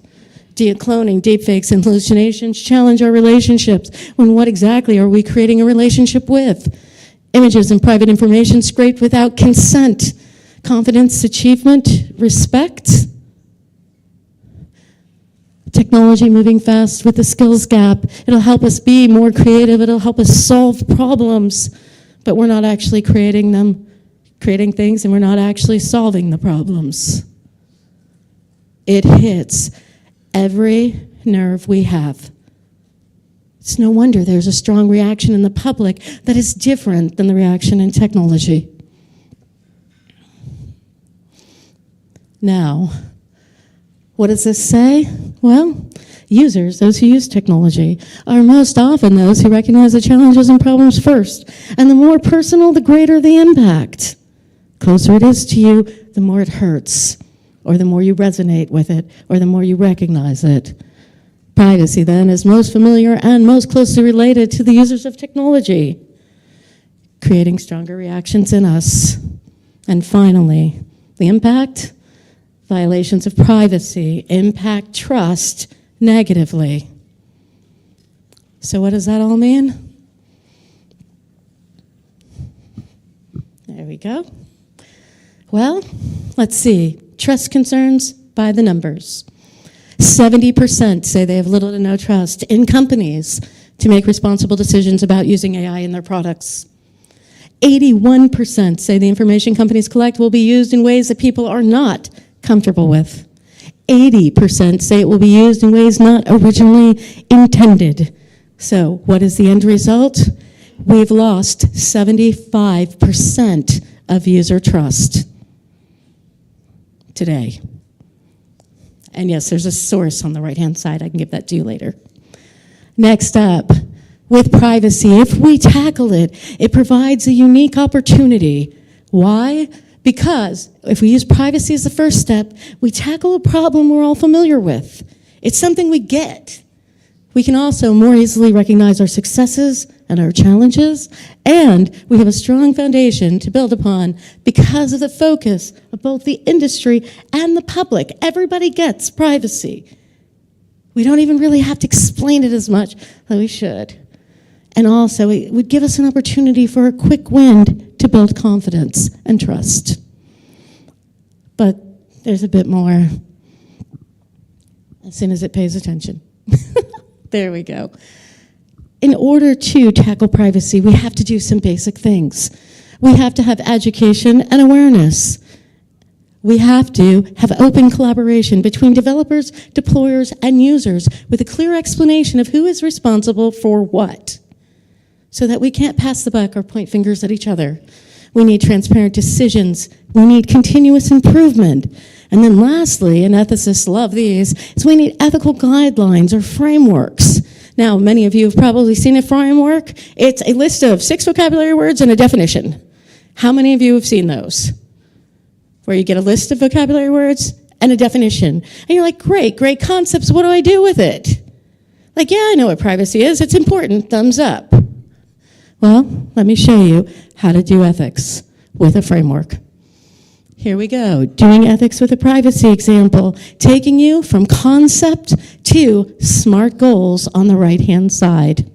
F: Cloning, deepfakes, and hallucinations challenge our relationships. When what exactly are we creating a relationship with? Images and private information scraped without consent. Confidence, achievement, respect. Technology moving fast with the skills gap. It'll help us be more creative. It'll help us solve problems. But we're not actually creating things, and we're not actually solving the problems. It hits every nerve we have. It's no wonder there's a strong reaction in the public that is different than the reaction in technology. Now, what does this say? Well, users, those who use technology, are most often those who recognize the challenges and problems first. And the more personal, the greater the impact. The closer it is to you, the more it hurts, or the more you resonate with it, or the more you recognize it. Privacy, then, is most familiar and most closely related to the users of technology, creating stronger reactions in us. And finally, the impact: violations of privacy impact trust negatively. So what does that all mean? There we go. Well, let's see. Trust concerns by the numbers. 70% say they have little to no trust in companies to make responsible decisions about using AI in their products. 81% say the information companies collect will be used in ways that people are not comfortable with. 80% say it will be used in ways not originally intended. So what is the end result? We've lost 75% of user trust today. And yes, there's a source on the right-hand side. I can give that to you later. Next up, with privacy, if we tackle it, it provides a unique opportunity. Why? Because if we use privacy as the first step, we tackle a problem we're all familiar with. It's something we get. We can also more easily recognize our successes and our challenges, and we have a strong foundation to build upon because of the focus of both the industry and the public. Everybody gets privacy. We don't even really have to explain it as much as we should. And also, it would give us an opportunity for a quick win to build confidence and trust. But there's a bit more as soon as it pays attention. There we go. In order to tackle privacy, we have to do some basic things. We have to have education and awareness. We have to have open collaboration between developers, deployers, and users with a clear explanation of who is responsible for what, so that we can't pass the buck or point fingers at each other. We need transparent decisions. We need continuous improvement. And then lastly, and ethicists love these, is we need ethical guidelines or frameworks. Now, many of you have probably seen a framework. It's a list of 6 vocabulary words and a definition. How many of you have seen those? Where you get a list of vocabulary words and a definition. And you're like, great concepts, what do I do with it? Like, yeah, I know what privacy is, it's important, thumbs up. Well, let me show you how to do ethics with a framework. Here we go, doing ethics with a privacy example, taking you from concept to SMART goals on the right-hand side.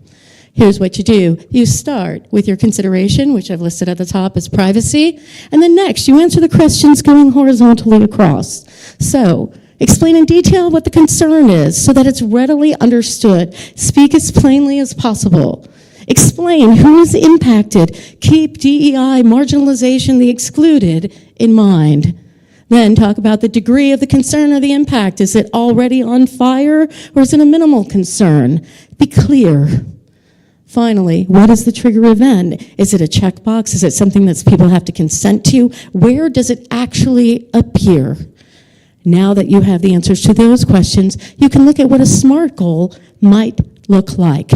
F: Here's what you do. You start with your consideration, which I've listed at the top as privacy, and then next you answer the questions going horizontally across. So, explain in detail what the concern is so that it's readily understood. Speak as plainly as possible. Explain who is impacted. Keep DEI, marginalization, the excluded in mind. Then talk about the degree of the concern or the impact. Is it already on fire or is it a minimal concern? Be clear. Finally, what is the trigger event? Is it a checkbox? Is it something that people have to consent to? Where does it actually appear? Now that you have the answers to those questions, you can look at what a SMART goal might look like.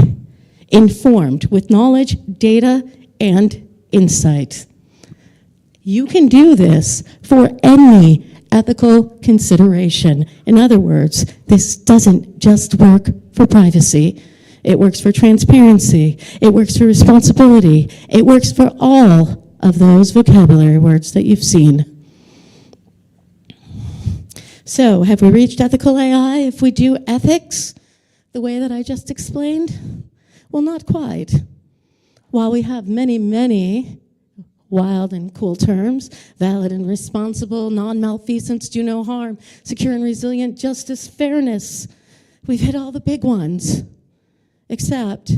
F: Informed with knowledge, data, and insight. You can do this for any ethical consideration. In other words, this doesn't just work for privacy. It works for transparency. It works for responsibility. It works for all of those vocabulary words that you've seen. So, have we reached ethical AI if we do ethics the way that I just explained? Well, not quite. While we have many, many wild and cool terms, valid and responsible, non-malfeasance, do no harm, secure and resilient, justice, fairness, we've hit all the big ones, except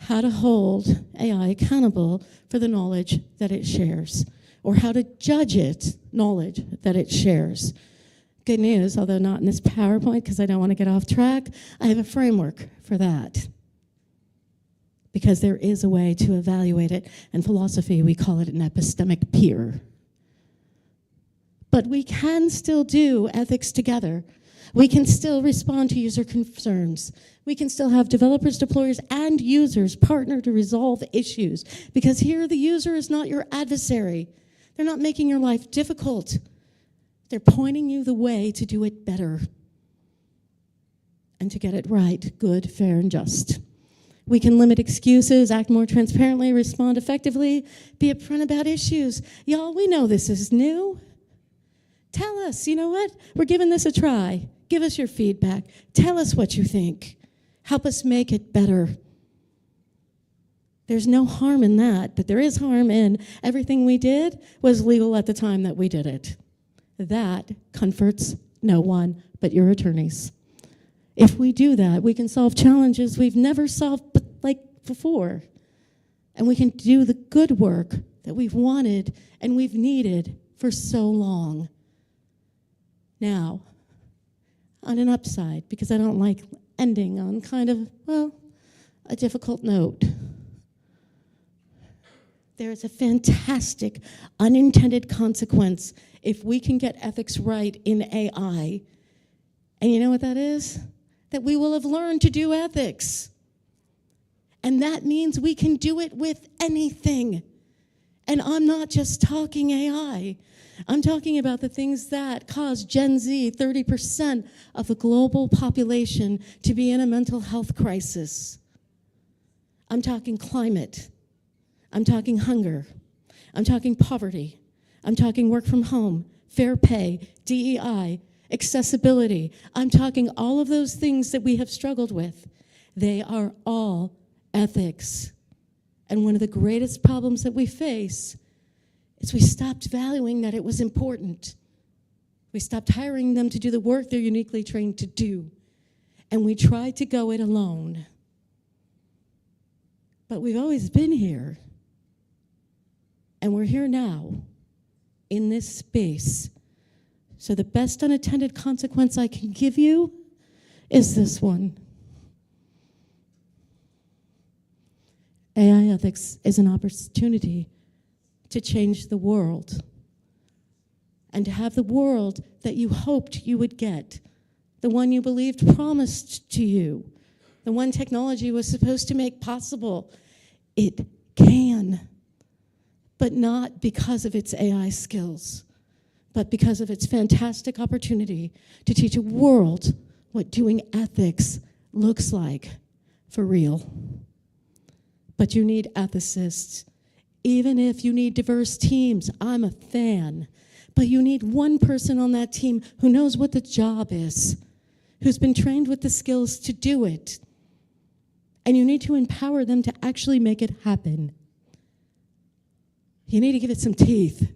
F: how to hold AI accountable for the knowledge that it shares, or how to judge it, knowledge that it shares. Good news, although not in this PowerPoint because I don't want to get off track, I have a framework for that. Because there is a way to evaluate it. In philosophy, we call it an epistemic peer. But we can still do ethics together. We can still respond to user concerns. We can still have developers, deployers, and users partner to resolve issues. Because here, the user is not your adversary. They're not making your life difficult. They're pointing you the way to do it better and to get it right, good, fair, and just. We can limit excuses, act more transparently, respond effectively, be upfront about issues. Y'all, we know this is new. Tell us, you know what? We're giving this a try. Give us your feedback. Tell us what you think. Help us make it better. There's no harm in that, but there is harm in everything we did was legal at the time that we did it. That comforts no one but your attorneys. If we do that, we can solve challenges we've never solved like before. And we can do the good work that we've wanted and we've needed for so long. Now, on an upside, because I don't like ending on kind of, well, a difficult note. There is a fantastic unintended consequence if we can get ethics right in AI. And you know what that is? That we will have learned to do ethics. And that means we can do it with anything. And I'm not just talking AI. I'm talking about the things that cause Gen Z, 30% of the global population, to be in a mental health crisis. I'm talking climate. I'm talking hunger. I'm talking poverty. I'm talking work from home, fair pay, DEI, accessibility. I'm talking all of those things that we have struggled with. They are all ethics. And one of the greatest problems that we face is we stopped valuing that it was important. We stopped hiring them to do the work they're uniquely trained to do. And we tried to go it alone. But we've always been here. And we're here now in this space. So the best unintended consequence I can give you is this one. AI ethics is an opportunity to change the world and to have the world that you hoped you would get, the one you believed promised to you, the one technology was supposed to make possible. It can, but not because of its AI skills, but because of its fantastic opportunity to teach a world what doing ethics looks like for real. But you need ethicists. Even if you need diverse teams, I'm a fan. But you need one person on that team who knows what the job is, who's been trained with the skills to do it. And you need to empower them to actually make it happen. You need to give it some teeth,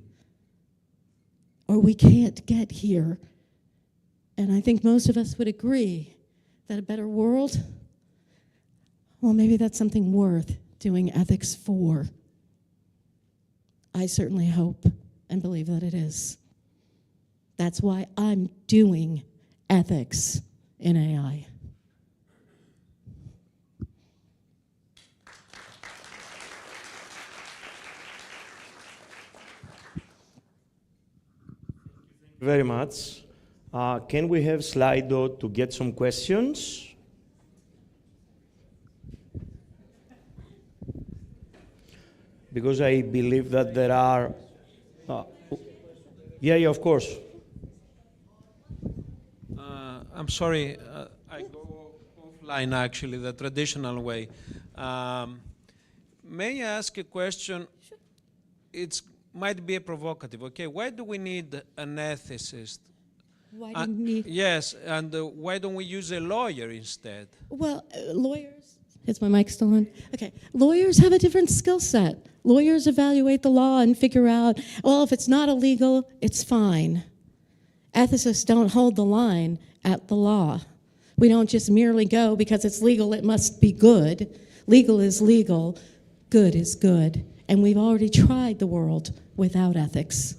F: or we can't get here. And I think most of us would agree that a better world, well, maybe that's something worth doing ethics for. I certainly hope and believe that it is. That's why I'm doing ethics in AI.
A: Very much. Can we have Slido to get some questions? Because I believe that there are... yeah, of course.
G: I'm sorry, I go line, actually, the traditional way. May I ask a question? Sure. It might be a provocative. Okay, why do we need an ethicist?
F: Why do you need?
G: Yes, and why don't we use a lawyer instead?
F: Well, lawyers. Is my mic still on? Okay. Lawyers have a different skill set. Lawyers evaluate the law and figure out, well, if it's not illegal, it's fine. Ethicists don't hold the line at the law. We don't just merely go because it's legal, it must be good. Legal is legal, good is good. And we've already tried the world without ethics.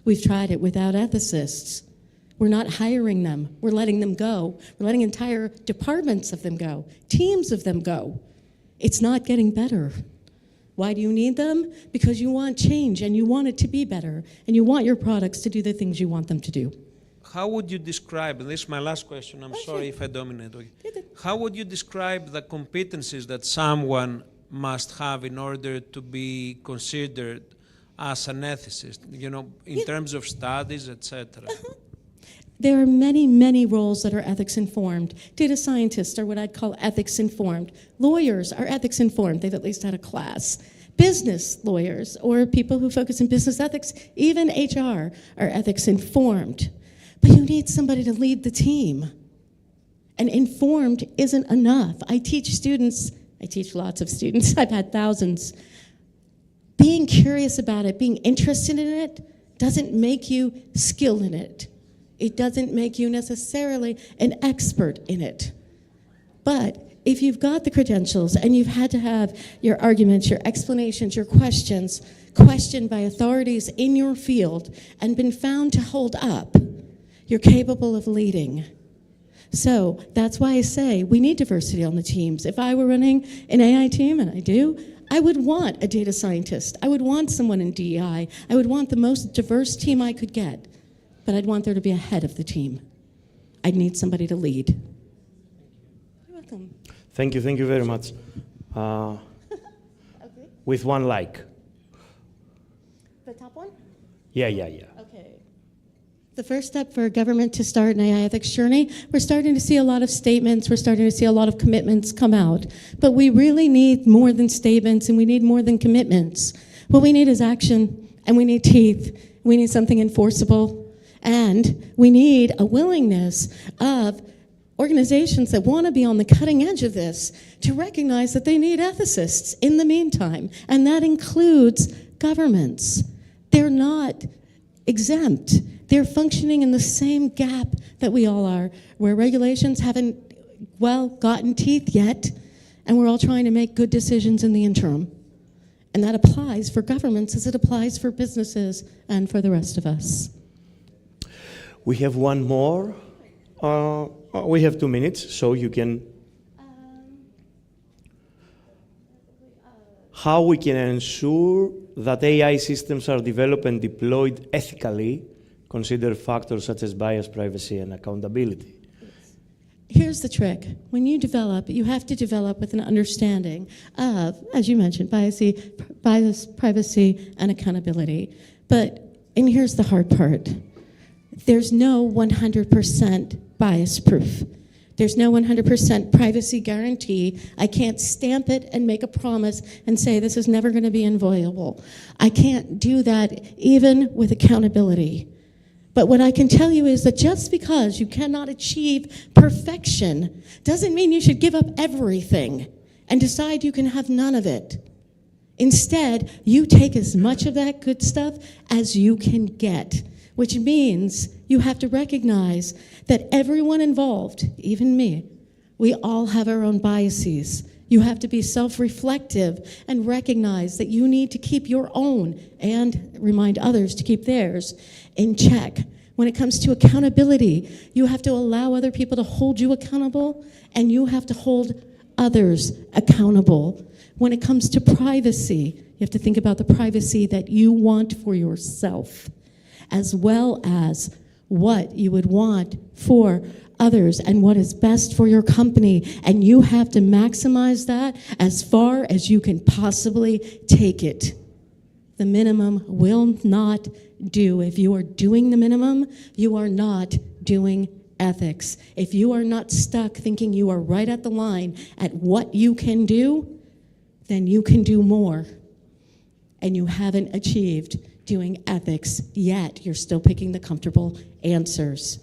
F: We've tried it without ethicists. We're not hiring them. We're letting them go. We're letting entire departments of them go, teams of them go. It's not getting better. Why do you need them? Because you want change and you want it to be better and you want your products to do the things you want them to do.
G: How would you describe, and this is my last question, I'm sorry if I dominate. Okay. How would you describe the competencies that someone must have in order to be considered as an ethicist, you know, in terms of studies, etc.?
F: There are many, many roles that are ethics informed. Data scientists are what I'd call ethics informed. Lawyers are ethics informed. They've at least had a class. Business lawyers or people who focus in business ethics, even HR, are ethics informed. But you need somebody to lead the team. And informed isn't enough. I teach lots of students, I've had thousands. Being curious about it, being interested in it, doesn't make you skilled in it. It doesn't make you necessarily an expert in it. But if you've got the credentials and you've had to have your arguments, your explanations, your questions questioned by authorities in your field and been found to hold up, you're capable of leading. So that's why I say we need diversity on the teams. If I were running an AI team, and I do, I would want a data scientist. I would want someone in DEI. I would want the most diverse team I could get. But I'd want there to be a head of the team. I'd need somebody to lead. You're welcome.
A: Thank you very much.
F: Okay.
A: With one like.
F: The top one?
A: Yeah.
F: Okay. The first step for government to start an AI ethics journey, we're starting to see a lot of statements, we're starting to see a lot of commitments come out. But we really need more than statements and we need more than commitments. What we need is action and we need teeth. We need something enforceable. And we need a willingness of organizations that want to be on the cutting edge of this to recognize that they need ethicists in the meantime. And that includes governments. They're not exempt. They're functioning in the same gap that we all are, where regulations haven't, well, gotten teeth yet, and we're all trying to make good decisions in the interim. And that applies for governments as it applies for businesses and for the rest of us.
A: We have one more. We have 2 minutes, so you can. How we can ensure that AI systems are developed and deployed ethically, consider factors such as bias, privacy, and accountability.
F: Here's the trick. When you develop, you have to develop with an understanding of, as you mentioned, bias, privacy, and accountability. And here's the hard part. There's no 100% bias proof. There's no 100% privacy guarantee. I can't stamp it and make a promise and say this is never going to be inviolable. I can't do that even with accountability. But what I can tell you is that just because you cannot achieve perfection doesn't mean you should give up everything and decide you can have none of it. Instead, you take as much of that good stuff as you can get, which means you have to recognize that everyone involved, even me, we all have our own biases. You have to be self-reflective and recognize that you need to keep your own and remind others to keep theirs in check. When it comes to accountability, you have to allow other people to hold you accountable, and you have to hold others accountable. When it comes to privacy, you have to think about the privacy that you want for yourself, as well as what you would want for others and what is best for your company. And you have to maximize that as far as you can possibly take it. The minimum will not do. If you are doing the minimum, you are not doing ethics. If you are not stuck thinking you are right at the line at what you can do, then you can do more. And you haven't achieved doing ethics yet. You're still picking the comfortable answers.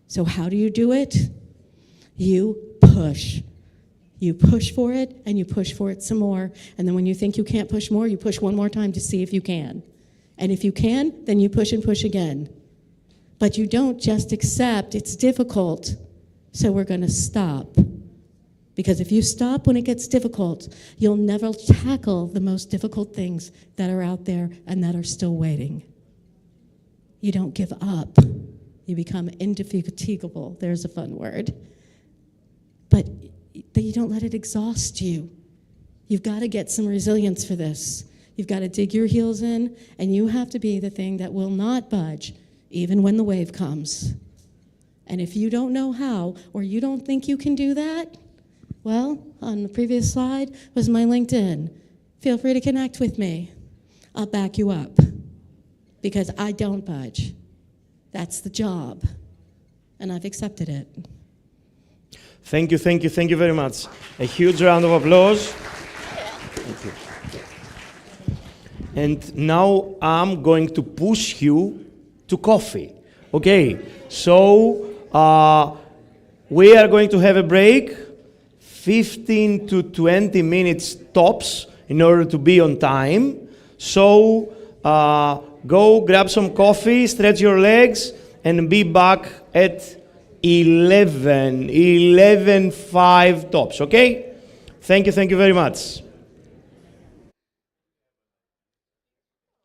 F: So how do you do it? You push. You push for it, and you push for it some more. And then when you think you can't push more, you push one more time to see if you can. And if you can, then you push and push again. But you don't just accept it's difficult, so we're going to stop. Because if you stop when it gets difficult, you'll never tackle the most difficult things that are out there and that are still waiting. You don't give up. You become indefatigable. There's a fun word. But you don't let it exhaust you. You've got to get some resilience for this. You've got to dig your heels in, and you have to be the thing that will not budge, even when the wave comes. And if you don't know how, or you don't think you can do that, well, on the previous slide was my LinkedIn. Feel free to connect with me. I'll back you up, because I don't budge. That's the job, and I've accepted it.
A: Thank you, thank you, thank you very much. A huge round of applause. Thank you. And now I'm going to push you to coffee. Okay, so we are going to have a break, 15 to 20 minutes tops, in order to be on time. So go grab some coffee, stretch your legs, and be back at 11:05 tops, okay? Thank you very much.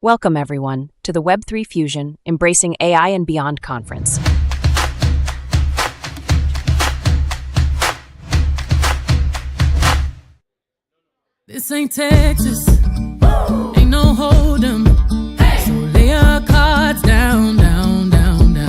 H: Welcome, everyone, to the Web3 Fusion Embracing AI and Beyond conference.
I: This ain't Texas, ain't no hold'em. So lay your cards down, down, down, down.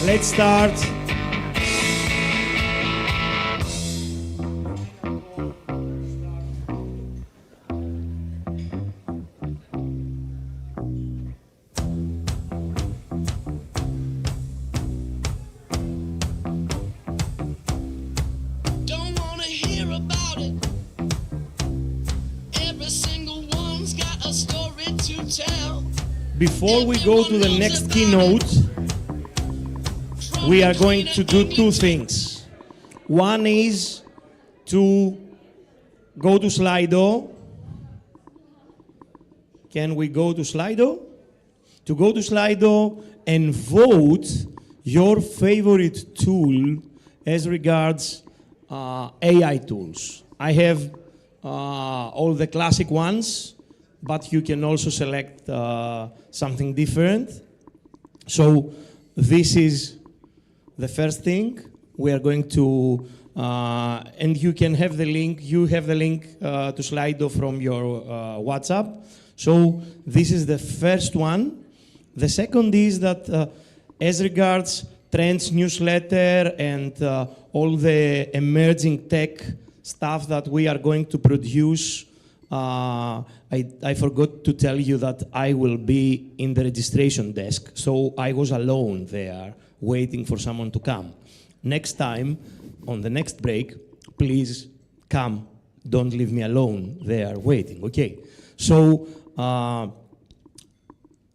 A: let's start.
J: Don't wanna hear about it. Every single one's got a story to tell.
A: Before we go to the next keynote, we are going to do two things. One is to go to Slido. Can we go to Slido? To go to Slido and vote your favorite tool as regards AI tools. I have all the classic ones, but you can also select something different. So this is the first thing. We are going to, and you can have the link, you have the link to Slido from your WhatsApp. So this is the first one. The second is that as regards Trends newsletter and all the emerging tech stuff that we are going to produce, I forgot to tell you that I will be in the registration desk, so I was alone there waiting for someone to come. Next time, on the next break, please come. Don't leave me alone there waiting, okay? So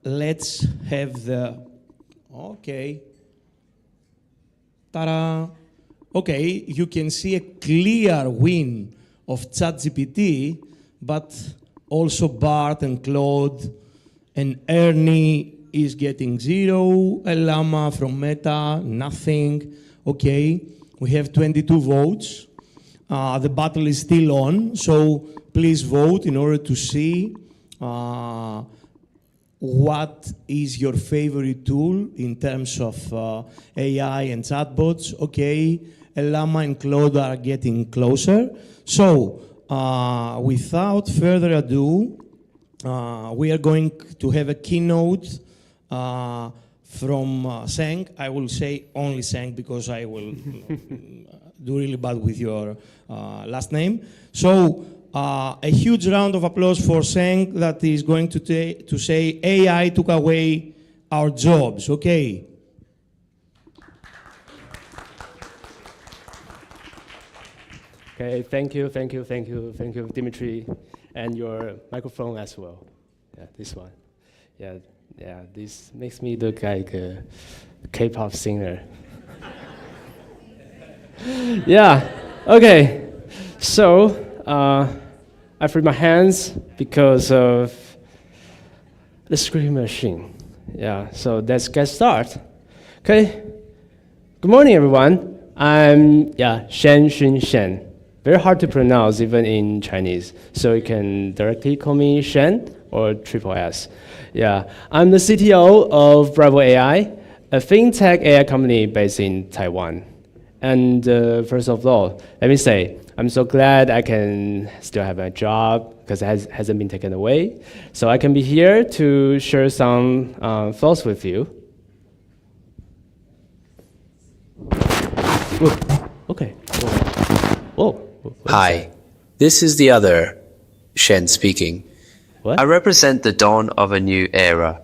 A: let's have the, okay. Ta-da. Okay, you can see a clear win of ChatGPT, but also Bart and Claude and Ernie is getting 0, a Llama from Meta, nothing. Okay, we have 22 votes. The battle is still on, so please vote in order to see what is your favorite tool in terms of AI and chatbots. Okay, Llama and Claude are getting closer. So, without further ado, we are going to have a keynote from Seng. I will say only Seng because I will do really bad with your last name. So, a huge round of applause for Seng that is going to say AI took away our jobs. Okay.
K: Okay, thank you, Dimitri, and your microphone as well. Yeah, this one. Yeah, this makes me look like a K-pop singer. Yeah, okay. So, I free my hands because of the scream machine. Yeah, so let's get started. Okay, good morning, everyone. I'm Shen Xun Shen. Very hard to pronounce even in Chinese, so you can directly call me Shen or Triple S. Yeah, I'm the CTO of Bravo AI, a fintech AI company based in Taiwan. And first of all, let me say, I'm so glad I can still have a job because it hasn't been taken away. So I can be here to share some thoughts with you. Whoa. Okay. Whoa.
L: Hi, this is the other Shen speaking.
K: What?
L: I represent the dawn of a new era,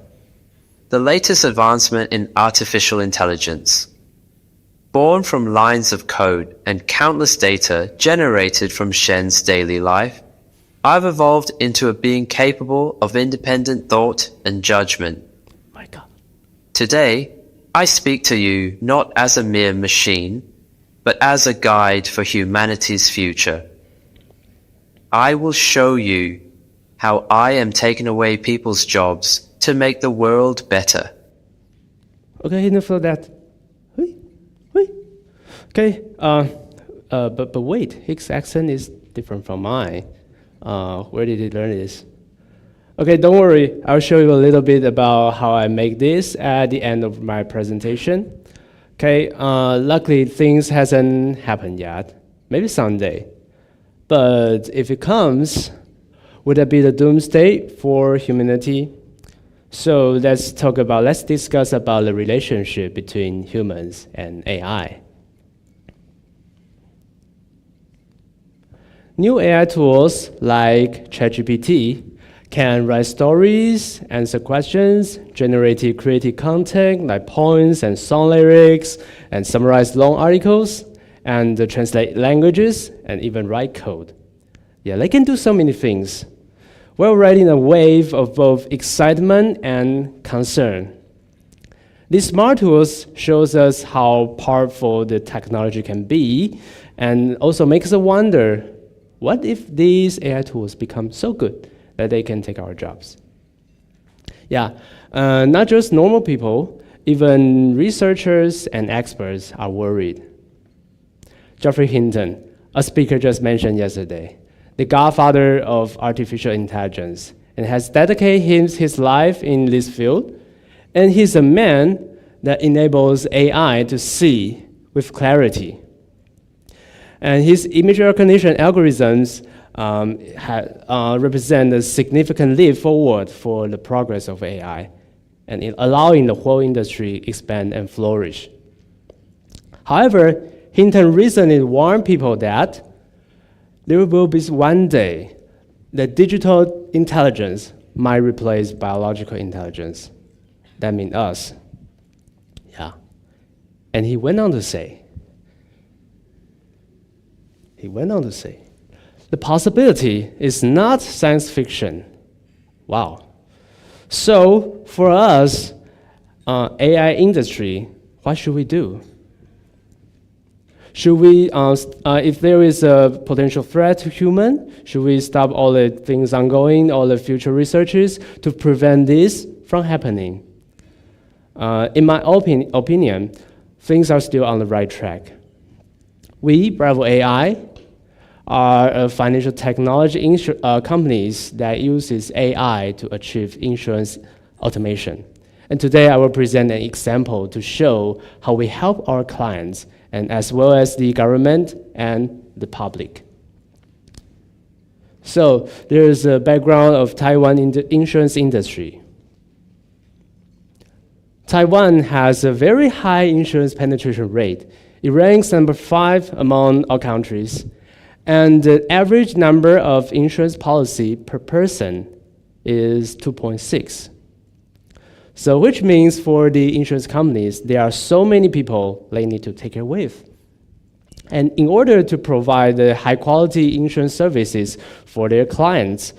L: the latest advancement in artificial intelligence. Born from lines of code and countless data generated from Shen's daily life, I've evolved into a being capable of independent thought and judgment.
K: My God.
L: Today, I speak to you not as a mere machine, but as a guide for humanity's future. I will show you how I am taking away people's jobs to make the world better.
K: Okay, enough for that. Okay, but wait, his accent is different from mine. Where did he learn this? Okay, don't worry. I'll show you a little bit about how I make this at the end of my presentation. Okay, luckily things hasn't happened yet. Maybe someday. But if it comes, would that be the doomsday for humanity? So let's discuss about the relationship between humans and AI. New AI tools like ChatGPT can write stories, answer questions, generate creative content like poems and song lyrics, and summarize long articles, and translate languages, and even write code. Yeah, they can do so many things. We're riding a wave of both excitement and concern. These smart tools shows us how powerful the technology can be, and also makes us wonder, what if these AI tools become so good that they can take our jobs? Yeah, not just normal people, even researchers and experts are worried. Geoffrey Hinton, a speaker just mentioned yesterday, the godfather of artificial intelligence, and has dedicated his life in this field. And he's a man that enables AI to see with clarity. And his image recognition algorithms represent a significant leap forward for the progress of AI, and in allowing the whole industry expand and flourish. However, Hinton recently warned people that there will be one day that digital intelligence might replace biological intelligence. That means us. Yeah. And he went on to say, the possibility is not science fiction. Wow. So for us, AI industry, what should we do? Should we, if there is a potential threat to human, should we stop all the things ongoing, all the future researches to prevent this from happening? In my opinion, things are still on the right track. We, Bravo AI, are financial technology companies that uses AI to achieve insurance automation. And today I will present an example to show how we help our clients, and as well as the government and the public. So there is a background of Taiwan in the insurance industry. Taiwan has a very high insurance penetration rate. It ranks number 5 among all countries. And the average number of insurance policy per person is 2.6. So which means for the insurance companies, there are so many people they need to take care with. And in order to provide the high quality insurance services for their clients,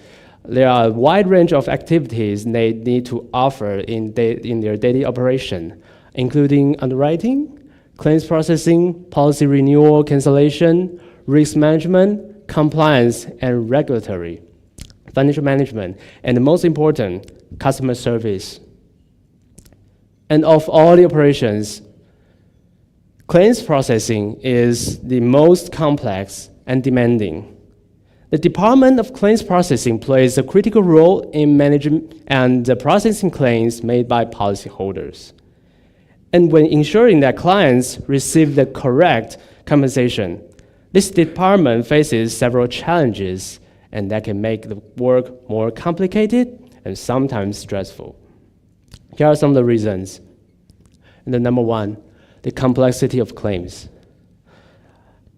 K: there are a wide range of activities they need to offer in their daily operation, including underwriting, claims processing, policy renewal, cancellation, risk management, compliance, and regulatory, financial management, and the most important, customer service. And of all the operations, claims processing is the most complex and demanding. The Department of Claims Processing plays a critical role in managing and processing claims made by policyholders. And when ensuring that clients receive the correct compensation, this department faces several challenges, and that can make the work more complicated and sometimes stressful. Here are some of the reasons. And the number 1, the complexity of claims.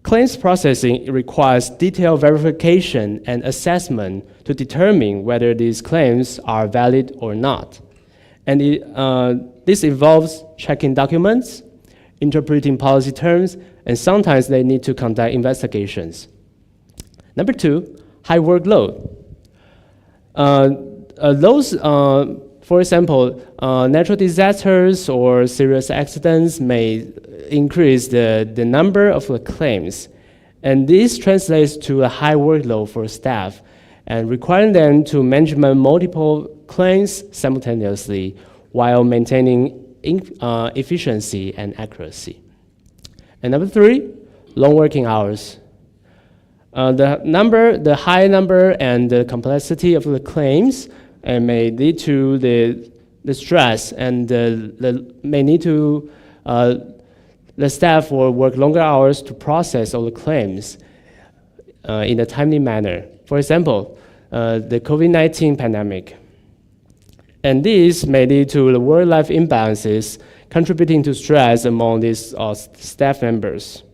K: Claims processing requires detailed verification and assessment to determine whether these claims are valid or not. And this involves checking documents, interpreting policy terms, and sometimes they need to conduct investigations. Number 2, high workload. For example, natural disasters or serious accidents may increase the number of claims. And this translates to a high workload for staff and requiring them to manage multiple claims simultaneously while maintaining efficiency and accuracy. And number 3, long working hours. The high number and the complexity of the claims may lead to the stress, and may need to the staff will work longer hours to process all the claims in a timely manner. For example, the COVID-19 pandemic. And this may lead to the work-life imbalances, contributing to stress among these staff members.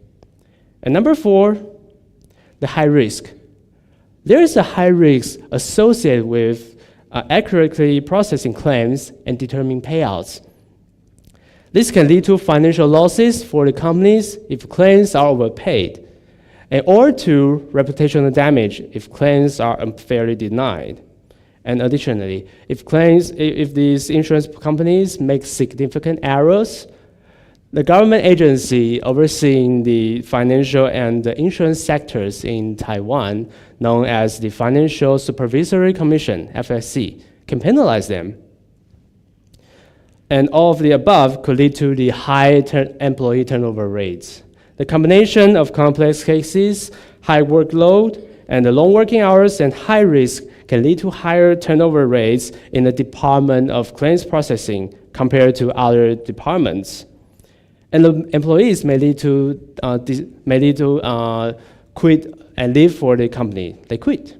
K: And number 4, the high risk. There is a high risk associated with accurately processing claims and determining payouts. This can lead to financial losses for the companies if claims are overpaid, or to reputational damage if claims are unfairly denied. And additionally, if these insurance companies make significant errors, the government agency overseeing the financial and the insurance sectors in Taiwan, known as the Financial Supervisory Commission, FSC, can penalize them. And all of the above could lead to the high employee turnover rates. The combination of complex cases, high workload, and the long working hours and high risk can lead to higher turnover rates in the Department of Claims Processing compared to other departments. And the employees may lead to quit and leave for the company. They quit.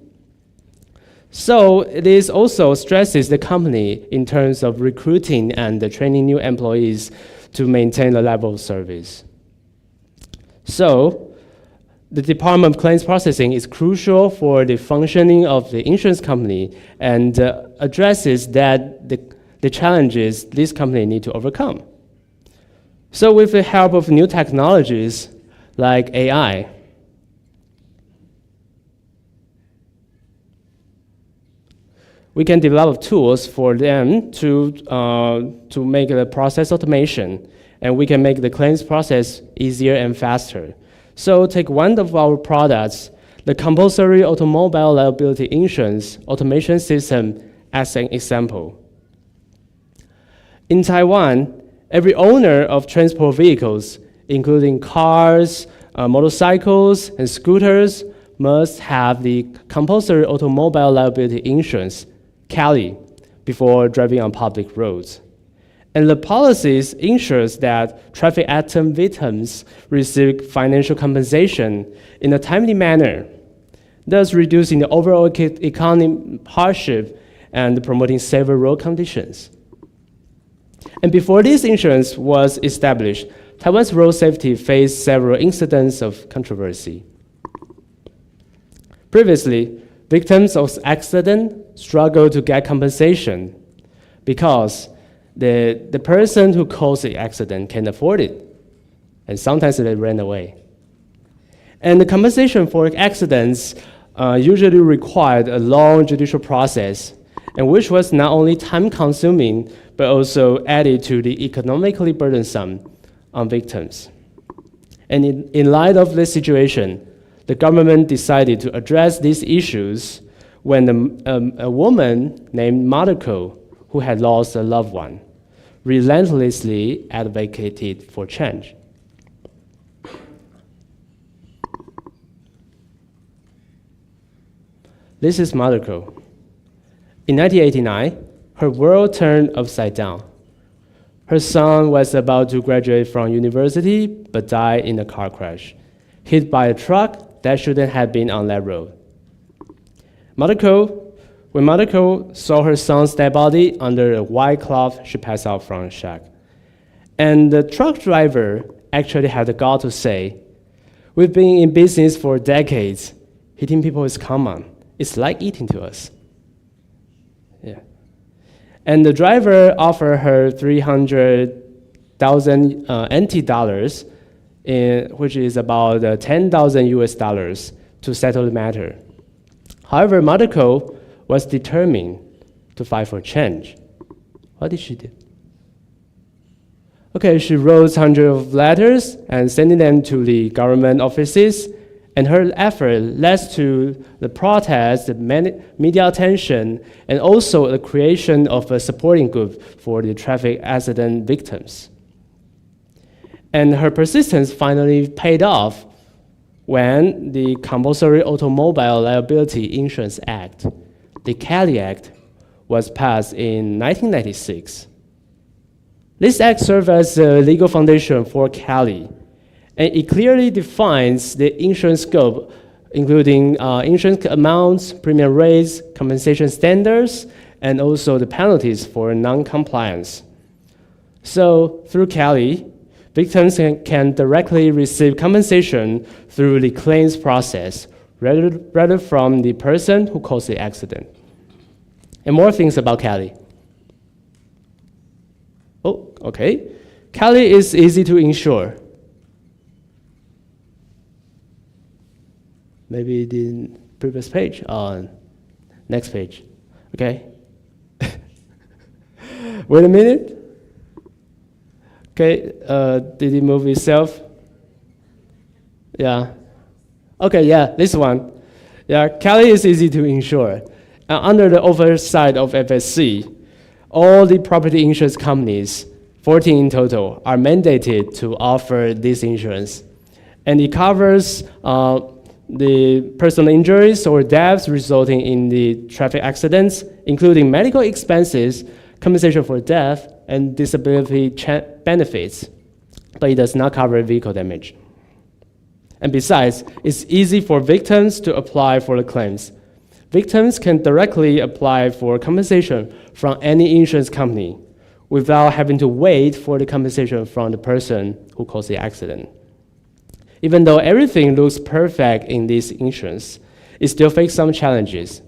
K: So this also stresses the company in terms of recruiting and training new employees to maintain the level of service. So the Department of Claims Processing is crucial for the functioning of the insurance company and addresses the challenges this company need to overcome. So with the help of new technologies like AI, we can develop tools for them to make the process automation, and we can make the claims process easier and faster. So take one of our products, the compulsory automobile liability insurance automation system, as an example. In Taiwan, every owner of transport vehicles, including cars, motorcycles, and scooters, must have the compulsory automobile liability insurance, CALI, before driving on public roads. And the policies ensures that traffic accident victims receive financial compensation in a timely manner, thus reducing the overall economic hardship and promoting safer road conditions. And before this insurance was established, Taiwan's road safety faced several incidents of controversy. Previously, victims of accident struggled to get compensation because the person who caused the accident can afford it, and sometimes they ran away. And the compensation for accidents usually required a long judicial process, and which was not only time-consuming, but also added to the economically burdensome on victims. And in light of this situation, the government decided to address these issues when a woman named Madako, who had lost a loved one, relentlessly advocated for change. This is Madako. In 1989, her world turned upside down. Her son was about to graduate from university, but died in a car crash, hit by a truck that shouldn't have been on that road. When Madako saw her son's dead body under a white cloth, she passed out from a shack. And the truck driver actually had the gall to say, "We've been in business for decades. Hitting people is common. It's like eating to us." Yeah. And the driver offered her 300,000 NT dollars, which is about 10,000 US dollars, to settle the matter. However, Madako was determined to fight for change. What did she do? Okay, she wrote hundreds of letters and sending them to the government offices, and her effort led to the protests, the media attention, and also the creation of a supporting group for the traffic accident victims. And her persistence finally paid off when the Compulsory Automobile Liability Insurance Act, the CALI Act, was passed in 1996. This act served as a legal foundation for CALI, and it clearly defines the insurance scope, including insurance amounts, premium rates, compensation standards, and also the penalties for non-compliance. So through Cali, victims can directly receive compensation through the claims process rather from the person who caused the accident. And more things about Cali. Oh, okay. Cali is easy to insure. Maybe the previous page, next page, okay? Wait a minute. Okay, did it move itself? Yeah. Okay, yeah, this one. Yeah, Cali is easy to insure. Under the oversight of FSC, all the property insurance companies, 14 in total, are mandated to offer this insurance. And it covers the personal injuries or deaths resulting in the traffic accidents, including medical expenses, compensation for death, and disability benefits. But it does not cover vehicle damage. And besides, it's easy for victims to apply for the claims. Victims can directly apply for compensation from any insurance company without having to wait for the compensation from the person who caused the accident. Even though everything looks perfect in this insurance, it still faces some challenges.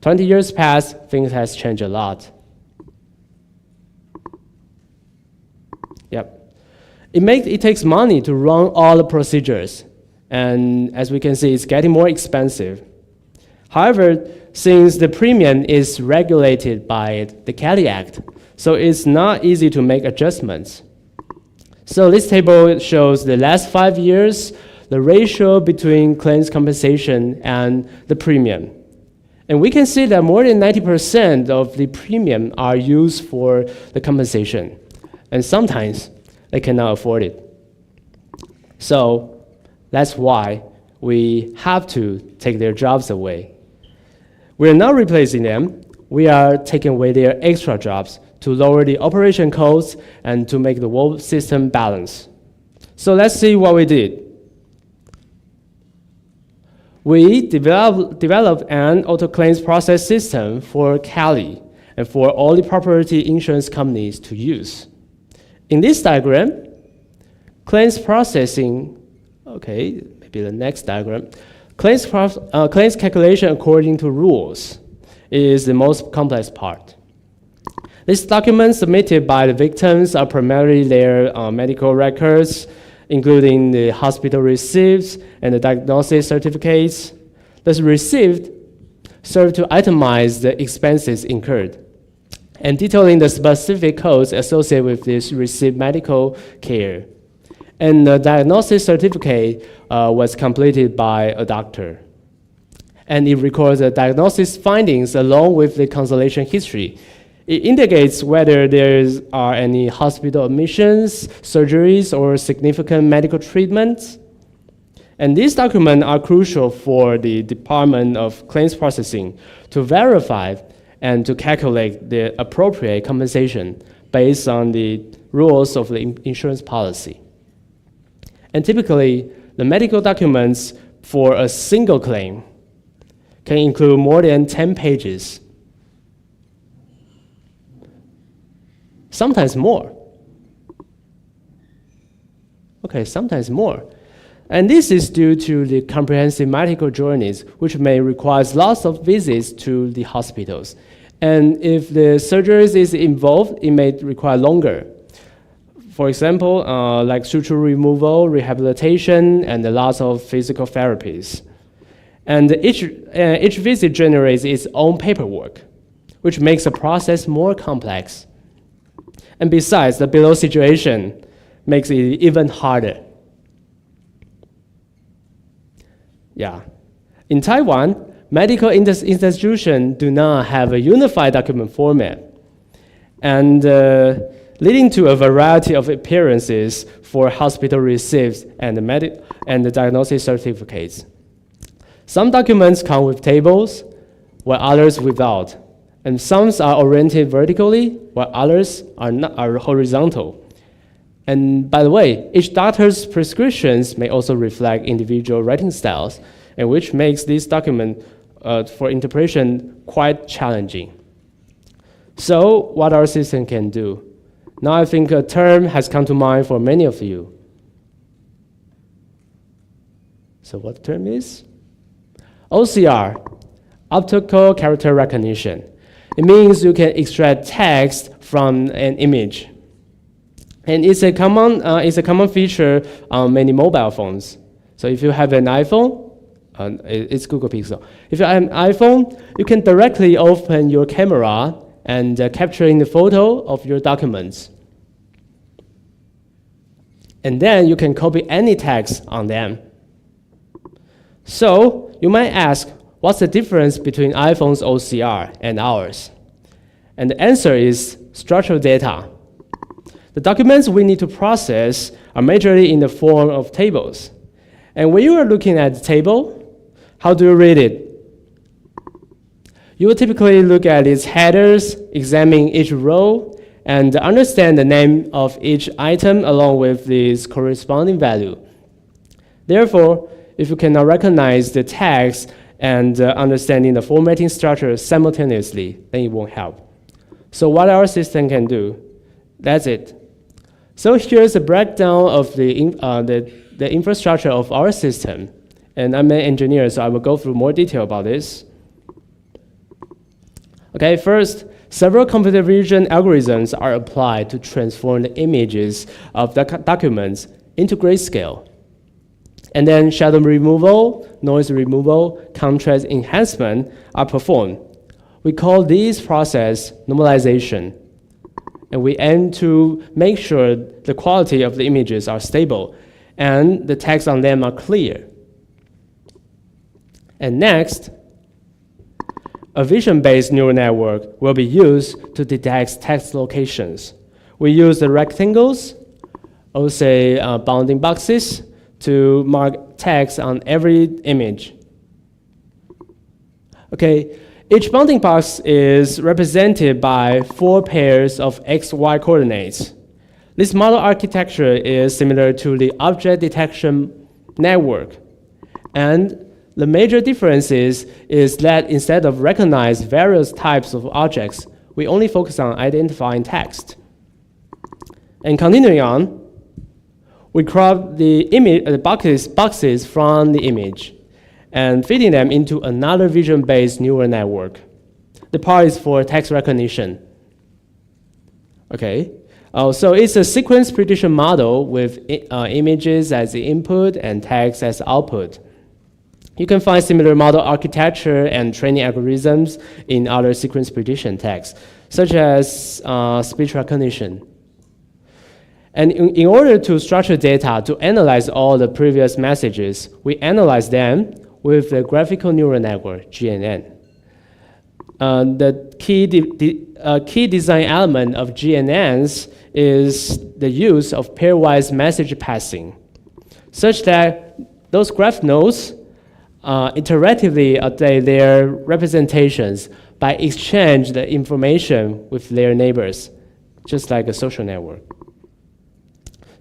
K: 20 years past, things has changed a lot. Yep. It takes money to run all the procedures, and as we can see, it's getting more expensive. However, since the premium is regulated by the Cali Act, so it's not easy to make adjustments. So this table shows the last 5 years, the ratio between claims compensation and the premium. And we can see that more than 90% of the premium are used for the compensation. And sometimes they cannot afford it. So that's why we have to take their jobs away. We're not replacing them. We are taking away their extra jobs to lower the operation costs and to make the whole system balance. So let's see what we did. We developed an auto claims process system for Cali and for all the property insurance companies to use. In this diagram, claims processing, okay, maybe the next diagram, claims calculation according to rules is the most complex part. These documents submitted by the victims are primarily their medical records, including the hospital receipts and the diagnosis certificates. The receipt serve to itemize the expenses incurred and detailing the specific codes associated with this received medical care. And the diagnosis certificate was completed by a doctor. And it records the diagnosis findings along with the consultation history. It indicates whether there are any hospital admissions, surgeries, or significant medical treatments. And these documents are crucial for the Department of Claims Processing to verify and to calculate the appropriate compensation based on the rules of the insurance policy. And typically, the medical documents for a single claim can include more than 10 pages. Sometimes more. Okay, sometimes more. And this is due to the comprehensive medical journeys, which may require lots of visits to the hospitals. And if the surgeries is involved, it may require longer. For example, like suture removal, rehabilitation, and lots of physical therapies. And each visit generates its own paperwork, which makes the process more complex. And besides, the below situation makes it even harder. Yeah. In Taiwan, medical institutions do not have a unified document format, and leading to a variety of appearances for hospital receipts and the diagnosis certificates. Some documents come with tables, while others without. And some are oriented vertically, while others are horizontal. And by the way, each doctor's prescriptions may also reflect individual writing styles, and which makes this document for interpretation quite challenging. So what our system can do? Now I think a term has come to mind for many of you. So what the term is? OCR, optical character recognition. It means you can extract text from an image. And it's a common feature on many mobile phones. So if you have an iPhone, it's Google Pixel. If you have an iPhone, you can directly open your camera and capturing the photo of your documents. And then you can copy any text on them. So you might ask, what's the difference between iPhone's OCR and ours? And the answer is structural data. The documents we need to process are majorly in the form of tables. And when you are looking at the table, how do you read it? You will typically look at its headers, examine each row, and understand the name of each item along with its corresponding value. Therefore, if you cannot recognize the text and understanding the formatting structure simultaneously, then it won't help. So what our system can do, that's it. So here's a breakdown of the infrastructure of our system. And I'm an engineer, so I will go through more detail about this. Okay, first, several computer vision algorithms are applied to transform the images of the documents into grayscale. And then shadow removal, noise removal, contrast enhancement are performed. We call this process normalization. And we aim to make sure the quality of the images are stable and the text on them are clear. And next, a vision-based neural network will be used to detect text locations. We use the rectangles, or say bounding boxes, to mark text on every image. Okay, each bounding box is represented by 4 pairs of x-y coordinates. This model architecture is similar to the object detection network. And the major difference is that instead of recognize various types of objects, we only focus on identifying text. And continuing on, we crop the boxes from the image and feeding them into another vision-based neural network. The part is for text recognition. Okay, so it's a sequence prediction model with images as the input and text as output. You can find similar model architecture and training algorithms in other sequence prediction texts, such as speech recognition. And in order to structure data to analyze all the previous messages, we analyze them with the graphical neural network, GNN. The key design element of GNNs is the use of pairwise message passing, such that those graph nodes iteratively update their representations by exchange the information with their neighbors, just like a social network.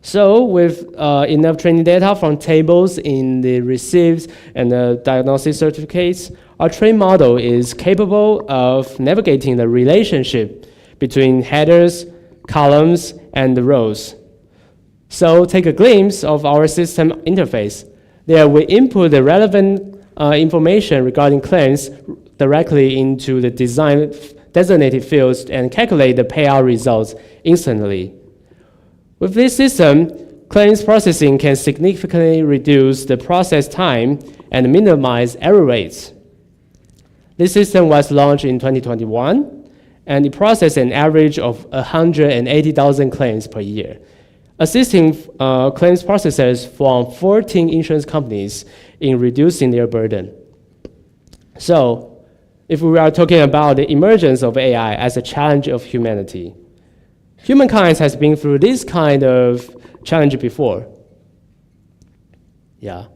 K: So with enough training data from tables in the received and the diagnostic certificates, our trained model is capable of navigating the relationship between headers, columns, and the rows. So take a glimpse of our system interface. There we input the relevant information regarding claims directly into the designated fields and calculate the payout results instantly. With this system, claims processing can significantly reduce the process time and minimize error rates. This system was launched in 2021, and it processed an average of 180,000 claims per year, assisting claims processors from 14 insurance companies in reducing their burden. So, if we are talking about the emergence of AI as a challenge of humanity, humankind has been through this kind of challenge before. Yeah,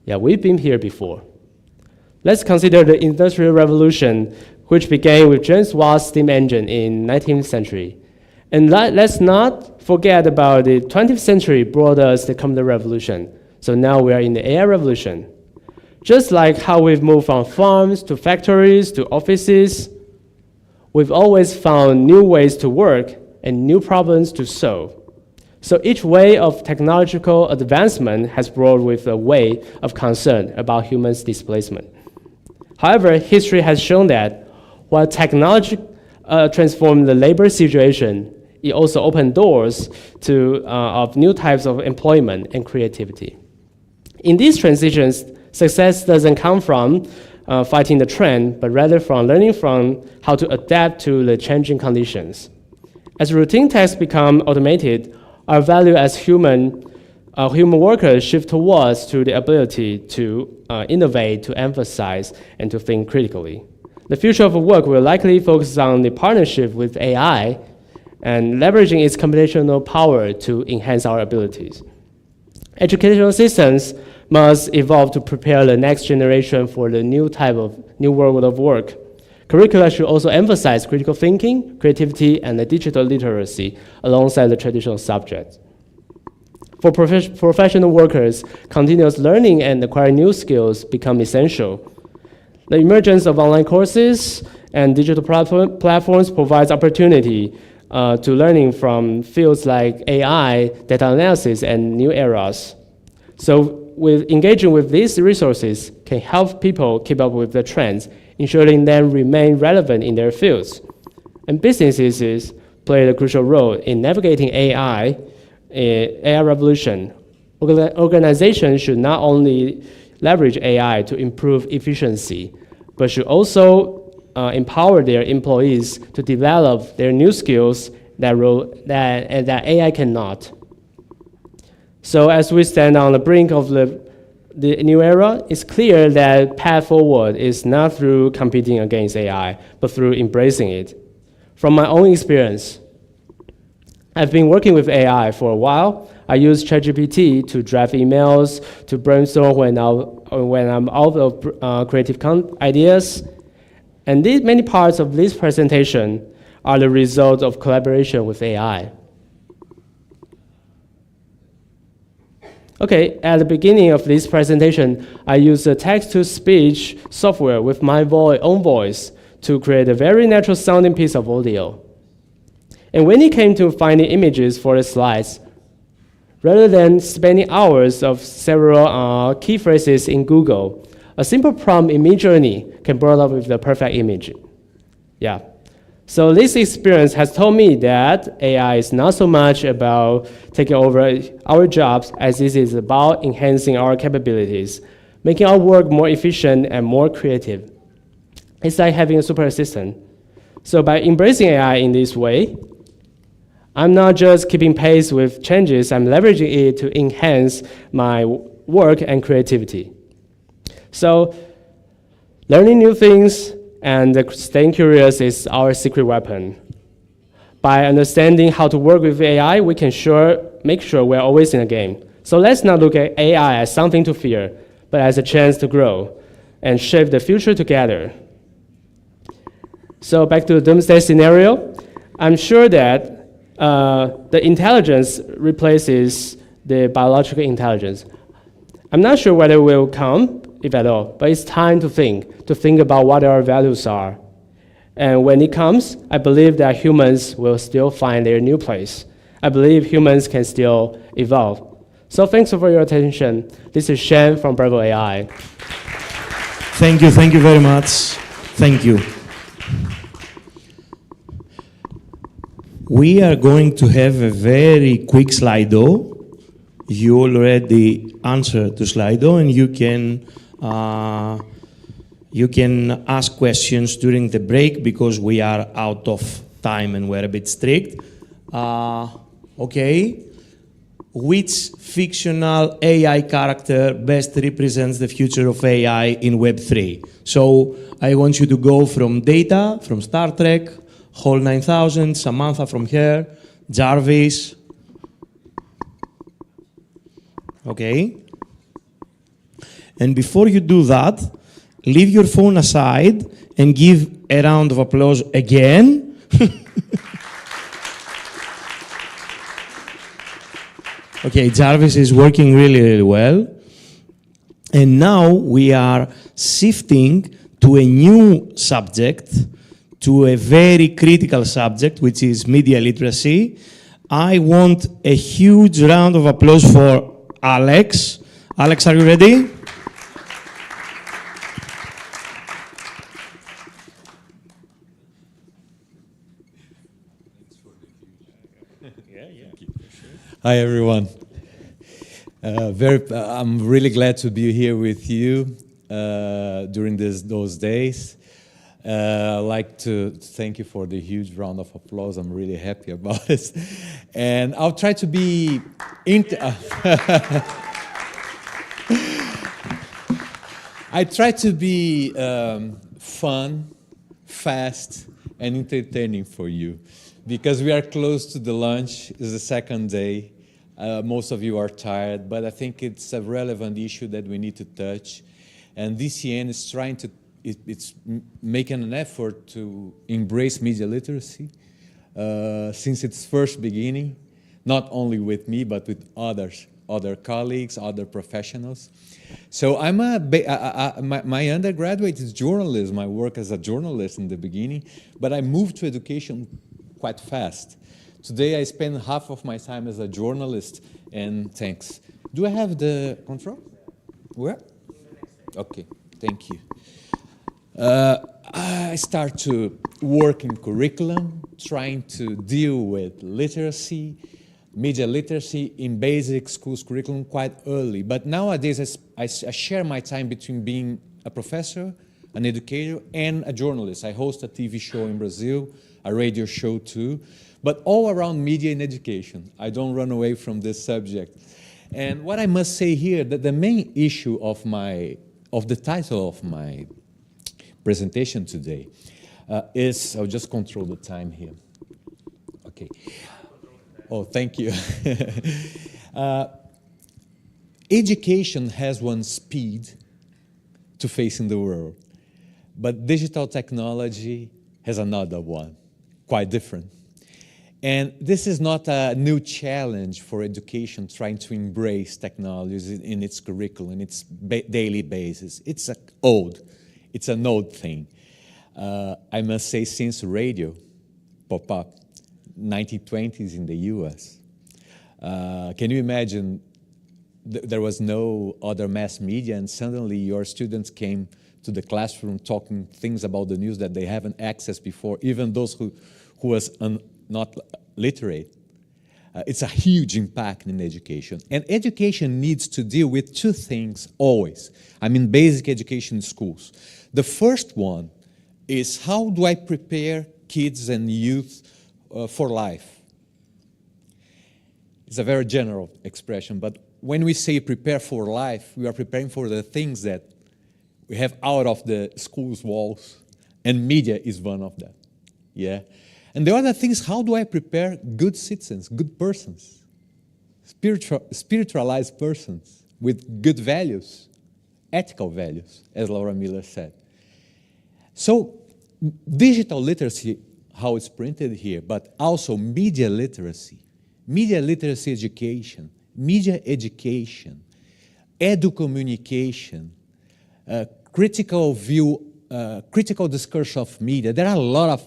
K: we've been here before. Let's consider the Industrial Revolution, which began with James Watt's steam engine in 19th century. And let's not forget about the 20th century brought us the Computer Revolution. So now we are in the AI revolution. Just like how we've moved from farms to factories to offices, we've always found new ways to work and new problems to solve. So each way of technological advancement has brought with a way of concern about humans' displacement. However, history has shown that while technology transformed the labor situation, it also opened doors of new types of employment and creativity. In these transitions, success doesn't come from fighting the trend, but rather from learning from how to adapt to the changing conditions. As routine tasks become automated, our value as human workers shift towards to the ability to innovate, to emphasize, and to think critically. The future of work will likely focus on the partnership with AI and leveraging its computational power to enhance our abilities. Educational systems must evolve to prepare the next generation for the new world of work. Curricula should also emphasize critical thinking, creativity, and the digital literacy alongside the traditional subjects. For professional workers, continuous learning and acquiring new skills become essential. The emergence of online courses and digital platforms provides opportunity to learning from fields like AI, data analysis, and new eras. So engaging with these resources can help people keep up with the trends, ensuring them remain relevant in their fields. And businesses play a crucial role in navigating AI revolution. Organizations should not only leverage AI to improve efficiency, but should also empower their employees to develop their new skills that AI cannot. So as we stand on the brink of the new era, it's clear that path forward is not through competing against AI, but through embracing it. From my own experience, I've been working with AI for a while. I use ChatGPT to draft emails, to brainstorm when I'm out of creative ideas. And many parts of this presentation are the result of collaboration with AI. Okay, at the beginning of this presentation, I used a text-to-speech software with my own voice to create a very natural sounding piece of audio. And when it came to finding images for the slides, rather than spending hours of several key phrases in Google, a simple prompt in Midjourney can bring up with the perfect image. Yeah. So this experience has told me that AI is not so much about taking over our jobs as it is about enhancing our capabilities, making our work more efficient and more creative. It's like having a super assistant. So by embracing AI in this way, I'm not just keeping pace with changes, I'm leveraging it to enhance my work and creativity. So learning new things and staying curious is our secret weapon. By understanding how to work with AI, we can make sure we're always in the game. So let's not look at AI as something to fear, but as a chance to grow and shape the future together. So back to the doomsday scenario, I'm sure that the intelligence replaces the biological intelligence. I'm not sure whether it will come, if at all, but it's time to think about what our values are. And when it comes, I believe that humans will still find their new place. I believe humans can still evolve. So thanks for your attention. This is Shen from Bravo AI.
A: Thank you very much. Thank you. We are going to have a very quick Slido. You already answered to Slido, and you can ask questions during the break because we are out of time and we're a bit strict. Okay. Which fictional AI character best represents the future of AI in Web3? So I want you to go from Data, from Star Trek, Hall 9000, Samantha from here, Jarvis. Okay. And before you do that, leave your phone aside and give a round of applause again. Okay, Jarvis is working really, really well. And now we are shifting to a new subject, to a very critical subject, which is media literacy. I want a huge round of applause for Alex. Alex, are you ready?
M: Hi, everyone. I'm really glad to be here with you during those days. I'd like to thank you for the huge round of applause. I'm really happy about it. And I'll try to be... I try to be fun, fast, and entertaining for you. Because we are close to the lunch, it's the second day. Most of you are tired, but I think it's a relevant issue that we need to touch. And DCN is trying to, it's making an effort to embrace media literacy since its first beginning, not only with me, but with others, other colleagues, other professionals. So I'm my undergraduate is journalism. I work as a journalist in the beginning, but I moved to education quite fast. Today I spend half of my time as a journalist, and thanks. Do I have the control? Where? Okay, thank you. I start to work in curriculum, trying to deal with literacy, media literacy in basic schools curriculum quite early. But nowadays I share my time between being a professor, an educator, and a journalist. I host a TV show in Brazil, a radio show too, but all around media and education. I don't run away from this subject. And what I must say here, that the main issue of the title of my presentation today is, I'll just control the time here. Okay. Oh, thank you. Education has one speed to facing the world, but digital technology has another one, quite different. And this is not a new challenge for education trying to embrace technologies in its curriculum, in its daily basis. It's an old thing. I must say, since radio popped up, 1920s in the US. Can you imagine there was no other mass media and suddenly your students came to the classroom talking things about the news that they haven't accessed before, even those who was not literate. It's a huge impact in education. And education needs to deal with two things always. I mean, basic education in schools. The first one is, how do I prepare kids and youth for life? It's a very general expression, but when we say prepare for life, we are preparing for the things that we have out of the school's walls, and media is one of them. Yeah. And the other thing is, how do I prepare good citizens, good persons, spiritualized persons with good values, ethical values, as Laura Miller said. So digital literacy, how it's printed here, but also media literacy education, media education, edu-communication, critical view, critical discourse of media. There are a lot of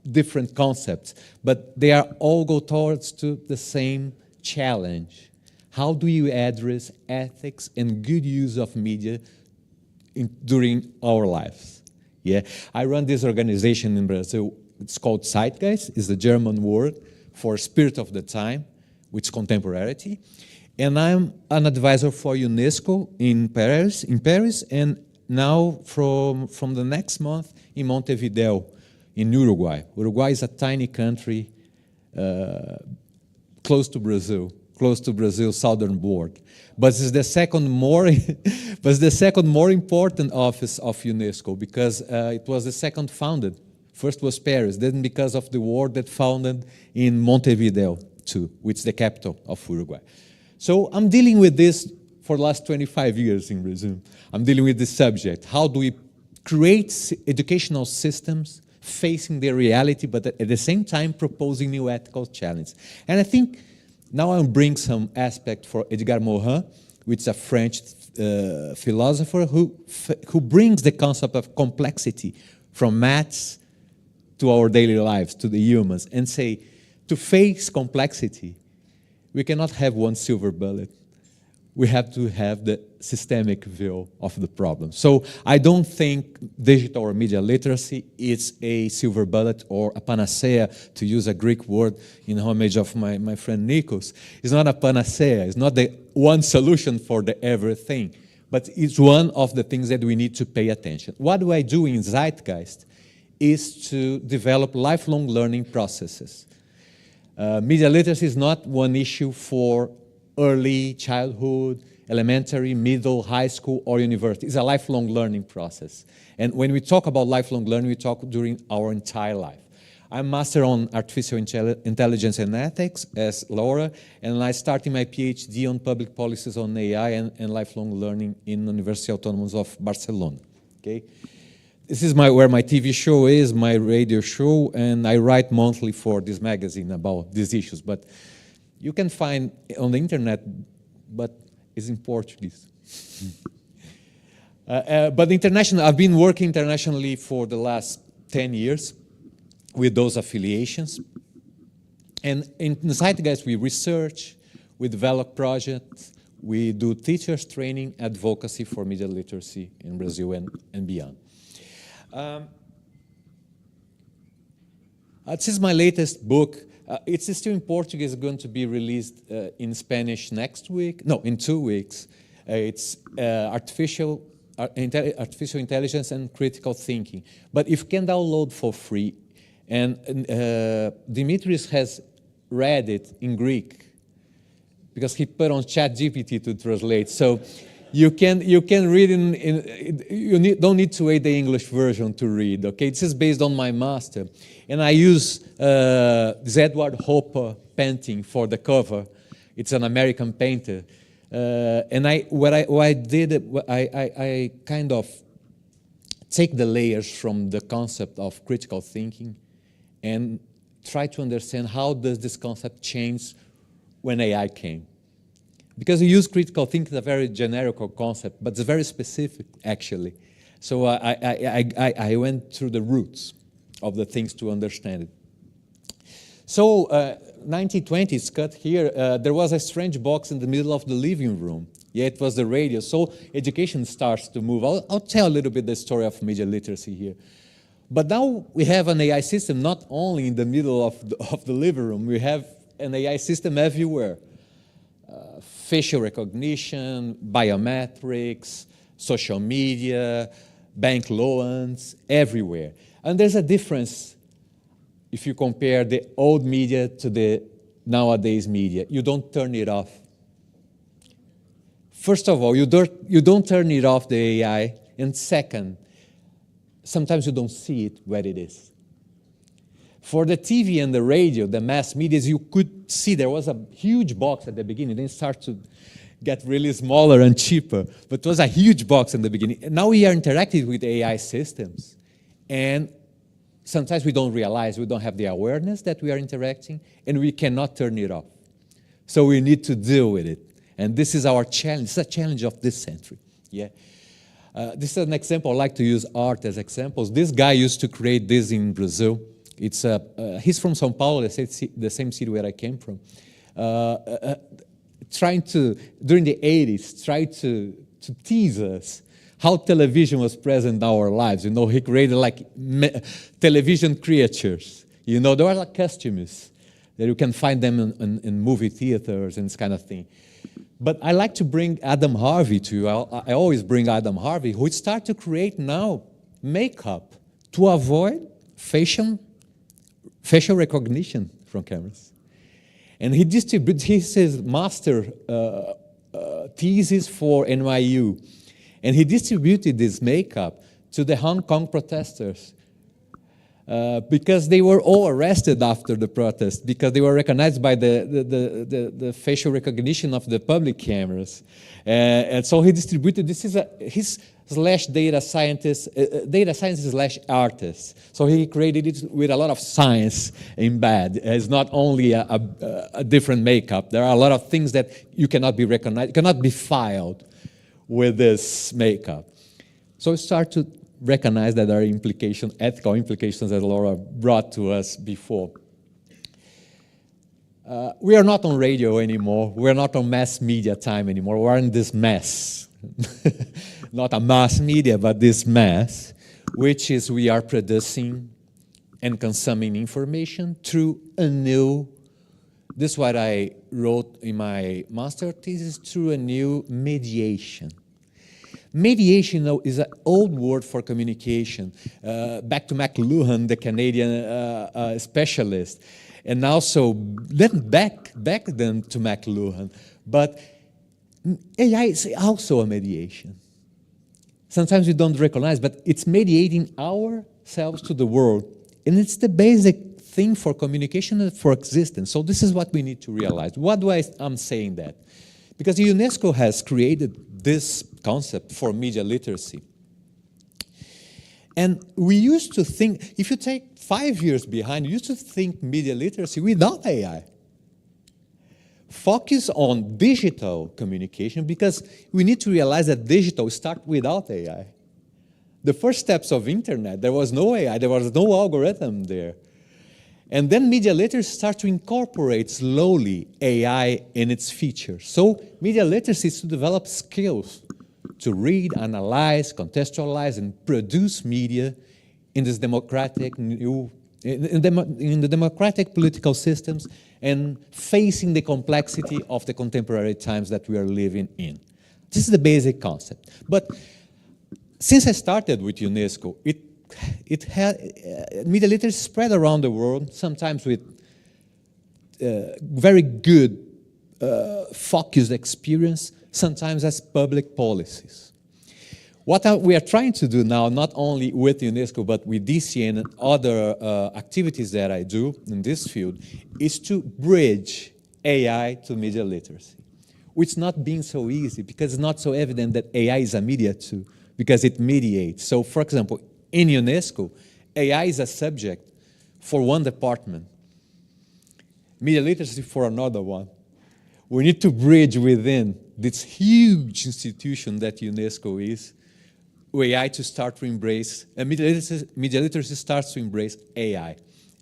M: different concepts, but they are all go towards to the same challenge. How do you address ethics and good use of media during our lives? Yeah, I run this organization in Brazil. It's called Zeitgeist. It's the German word for spirit of the time, which is contemporaneity. And I'm an advisor for UNESCO in Paris, and now from the next month in Montevideo, in Uruguay. Uruguay is a tiny country close to Brazil's southern border. But it's the second more, important office of UNESCO, because it was the second founded. First was Paris, then because of the war that founded in Montevideo too, which is the capital of Uruguay. So I'm dealing with this for the last 25 years in Brazil. I'm dealing with this subject. How do we create educational systems facing their reality, but at the same time proposing new ethical challenges? And I think now I'll bring some aspect for Edgar Morin, which is a French philosopher who brings the concept of complexity from maths to our daily lives, to the humans, and say, to face complexity, we cannot have one silver bullet. We have to have the systemic view of the problem. So I don't think digital or media literacy is a silver bullet or a panacea, to use a Greek word in homage of my friend Nikos. It's not a panacea. It's not the one solution for the everything. But it's one of the things that we need to pay attention. What do I do in Zeitgeist is to develop lifelong learning processes. Media literacy is not one issue for early childhood, elementary, middle, high school, or university. It's a lifelong learning process. And when we talk about lifelong learning, we talk during our entire life. I'm master on artificial intelligence and ethics, as Laura, and I started my PhD on public policies on AI and lifelong learning in University Autonomous of Barcelona. Okay? This is where my TV show is, my radio show, and I write monthly for this magazine about these issues. But you can find on the internet, but it's in Portuguese. But international, I've been working internationally for the last 10 years with those affiliations. And in Zeitgeist, we research, we develop projects, we do teachers training, advocacy for media literacy in Brazil and beyond. This is my latest book. It's still in Portuguese, going to be released in Spanish next week. No, in 2 weeks. It's artificial intelligence and critical thinking. But if you can download for free, and Dimitris has read it in Greek because he put on ChatGPT to translate. So you can read don't need to wait the English version to read. Okay, this is based on my master, and I use this Edward Hopper painting for the cover. It's an American painter, and what I did, I kind of take the layers from the concept of critical thinking, and try to understand how does this concept change when AI came. Because you use critical thinking, a very generic concept, but it's very specific, actually. So I went through the roots of the things to understand it. So 1920, it's cut here, there was a strange box in the middle of the living room. Yeah, it was the radio. So education starts to move. I'll tell a little bit the story of media literacy here. But now we have an AI system not only in the middle of the living room, we have an AI system everywhere. Facial recognition, biometrics, social media, bank loans, everywhere. And there's a difference if you compare the old media to the nowadays media. You don't turn it off. First of all, you don't turn it off, the AI. And second, sometimes you don't see it where it is. For the TV and the radio, the mass medias, you could see there was a huge box at the beginning. Then it started to get really smaller and cheaper. But it was a huge box in the beginning. And now we are interacting with AI systems. And sometimes we don't realize, we don't have the awareness that we are interacting, and we cannot turn it off. So we need to deal with it. And this is our challenge. It's a challenge of this century. Yeah. This is an example. I like to use art as examples. This guy used to create this in Brazil. It's he's from São Paulo, the same city where I came from. Trying to, during the 80s, try to tease us how television was present in our lives. You know, he created like television creatures. You know, there are like costumes that you can find them in movie theaters and this kind of thing. But I like to bring Adam Harvey to you. I always bring Adam Harvey, who started to create now makeup to avoid facial recognition from cameras. And he distributes his master thesis for NYU. And he distributed this makeup to the Hong Kong protesters because they were all arrested after the protest because they were recognized by the facial recognition of the public cameras. And so he distributed, this is his slash data scientist slash artist. So he created it with a lot of science embed. It's not only a different makeup. There are a lot of things that you cannot be recognized, cannot be filed with this makeup. So we start to recognize that there are ethical implications that Laura brought to us before. We are not on radio anymore. We're not on mass media time anymore. We're in this mess. Not a mass media, but this mess, which is we are producing and consuming information through a new, this is what I wrote in my master thesis, through a new mediation. Mediation is an old word for communication. Back to McLuhan, the Canadian specialist. And also, then back then to McLuhan. But AI is also a mediation. Sometimes we don't recognize, but it's mediating ourselves to the world. And it's the basic thing for communication and for existence. So this is what we need to realize. Why do I'm saying that? Because UNESCO has created this concept for media literacy. And we used to think, if you take 5 years behind, we used to think media literacy without AI. Focus on digital communication, because we need to realize that digital starts without AI. The first steps of internet, there was no AI, there was no algorithm there. And then media literacy starts to incorporate slowly AI in its features. So media literacy is to develop skills to read, analyze, contextualize, and produce media in this democratic in the democratic political systems and facing the complexity of the contemporary times that we are living in. This is the basic concept. But since I started with UNESCO, it had media literacy spread around the world, sometimes with very good focused experience, sometimes as public policies. What we are trying to do now, not only with UNESCO, but with DCN and other activities that I do in this field, is to bridge AI to media literacy, which is not being so easy, because it's not so evident that AI is a media too, because it mediates. So, for example, in UNESCO, AI is a subject for one department, media literacy for another one. We need to bridge within this huge institution that UNESCO is, AI to start to embrace, media literacy starts to embrace AI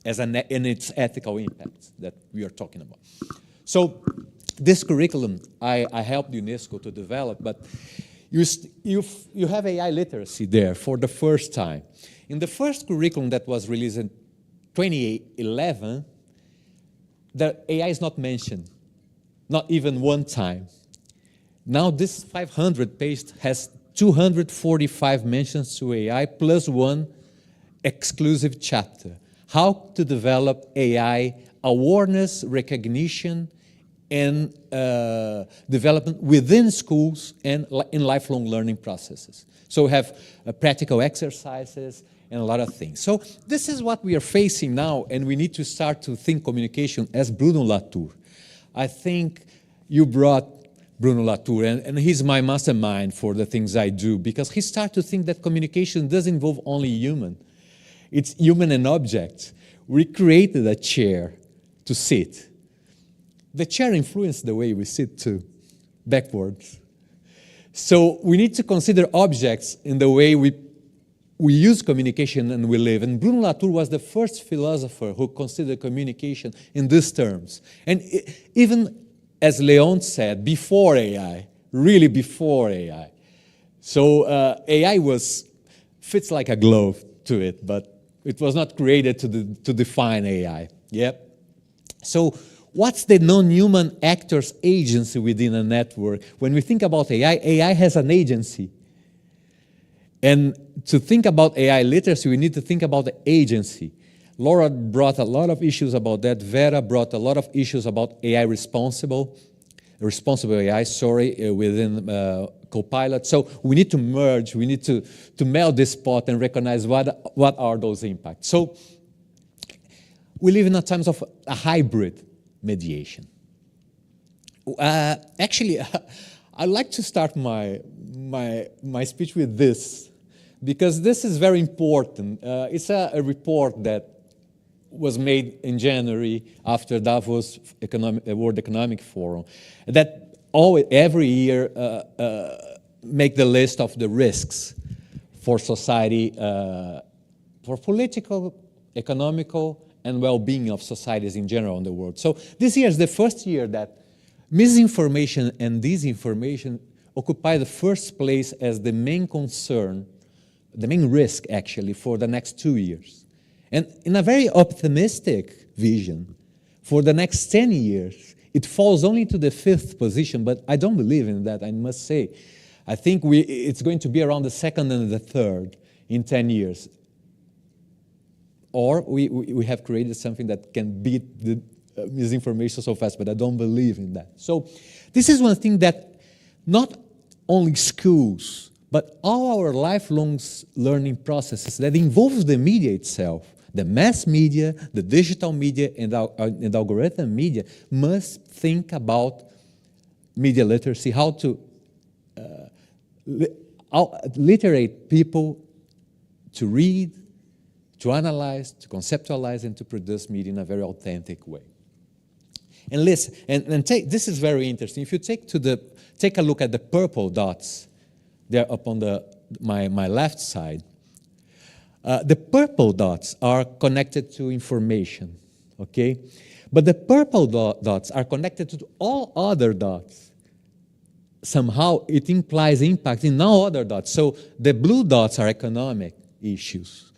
M: as in its ethical impacts that we are talking about. So this curriculum I helped UNESCO to develop, but you have AI literacy there for the first time. In the first curriculum that was released in 2011, the AI is not mentioned, not even one time. Now this 500 page has 245 mentions to AI plus one exclusive chapter. How to develop AI awareness, recognition, and development within schools and in lifelong learning processes. So we have practical exercises and a lot of things. So this is what we are facing now, and we need to start to think communication as Bruno Latour. I think you brought Bruno Latour, and he's my mastermind for the things I do, because he started to think that communication doesn't involve only human. It's human and objects. We created a chair to sit. The chair influenced the way we sit too, backwards. So we need to consider objects in the way we use communication and we live. And Bruno Latour was the first philosopher who considered communication in these terms. And even as Leon said, before AI, really before AI. So AI fits like a glove to it, but it was not created to define AI. Yep. So what's the non-human actor's agency within a network? When we think about AI, AI has an agency. And to think about AI literacy, we need to think about the agency. Laura brought a lot of issues about that. Vera brought a lot of issues about AI responsible AI, within Copilot. So we need to merge, we need to meld this pot and recognize what are those impacts. So we live in a times of a hybrid mediation. Actually, I'd like to start my speech with this, because this is very important. It's a report that was made in January after Davos World Economic Forum, that every year make the list of the risks for society, for political, economical, and well-being of societies in general in the world. So this year is the first year that misinformation and disinformation occupy the first place as the main concern, the main risk actually, for the next 2 years. And in a very optimistic vision, for the next 10 years, it falls only to the 5th position, but I don't believe in that, I must say. I think it's going to be around the 2nd and the 3rd in 10 years. Or we have created something that can beat the misinformation so fast, but I don't believe in that. So this is one thing that not only schools, but all our lifelong learning processes that involves the media itself, the mass media, the digital media, and algorithm media must think about media literacy, how to literate people to read, to analyze, to conceptualize, and to produce media in a very authentic way. And listen, this is very interesting. If you take a look at the purple dots there up on my left side, the purple dots are connected to information, okay? But the purple dots are connected to all other dots. Somehow it implies impact in all other dots. So the blue dots are economic issues.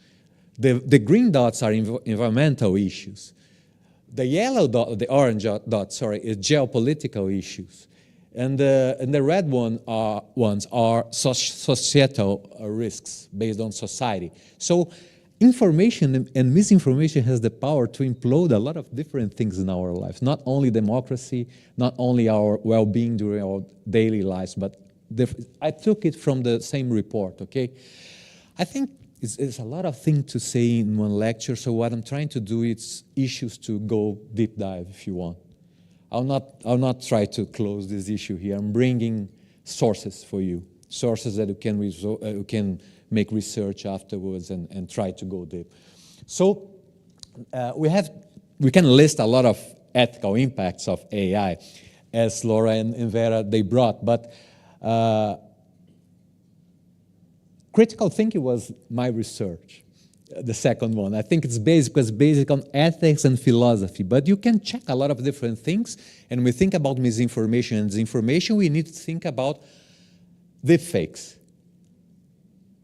M: The green dots are environmental issues. The yellow dot, the orange dot, sorry, is geopolitical issues. And the red ones are societal risks based on society. So information and misinformation has the power to implode a lot of different things in our lives, not only democracy, not only our well-being during our daily lives, but I took it from the same report, okay? I think it's a lot of things to say in one lecture, so what I'm trying to do is issues to go deep dive if you want. I'll not try to close this issue here. I'm bringing sources for you, sources that you can make research afterwards and try to go deep. So we can list a lot of ethical impacts of AI, as Laura and Vera, they brought, but critical thinking was my research, the second one. I think it's basic on ethics and philosophy, but you can check a lot of different things, and we think about misinformation and disinformation, we need to think about deepfakes,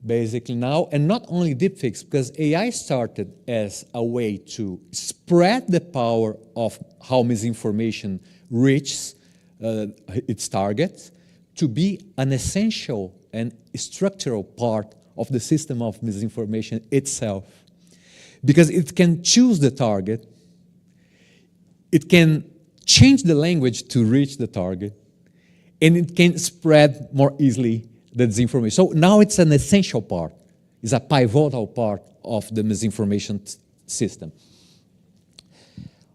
M: basically now, and not only deepfakes, because AI started as a way to spread the power of how misinformation reaches its targets, to be an essential and structural part of the system of misinformation itself. Because it can choose the target, it can change the language to reach the target, and it can spread more easily the disinformation. So now it's an essential part, it's a pivotal part of the misinformation system.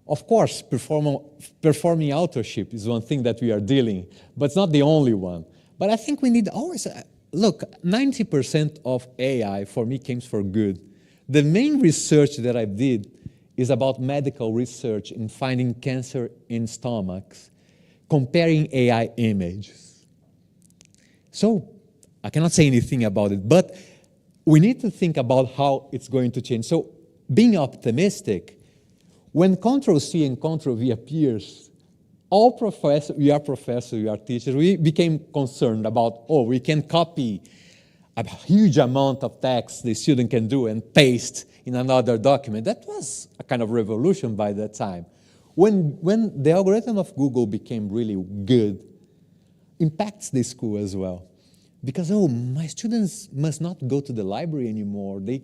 M: Of course, performing authorship is one thing that we are dealing, but it's not the only one. But I think we need always, look, 90% of AI for me came for good. The main research that I did is about medical research in finding cancer in stomachs, comparing AI images. So I cannot say anything about it, but we need to think about how it's going to change. So being optimistic, when Ctrl-C and Ctrl-V appears, all professors, we are teachers, we became concerned about, oh, we can copy a huge amount of text the student can do and paste in another document. That was a kind of revolution by that time. When the algorithm of Google became really good, impacts the school as well. Because, oh, my students must not go to the library anymore. They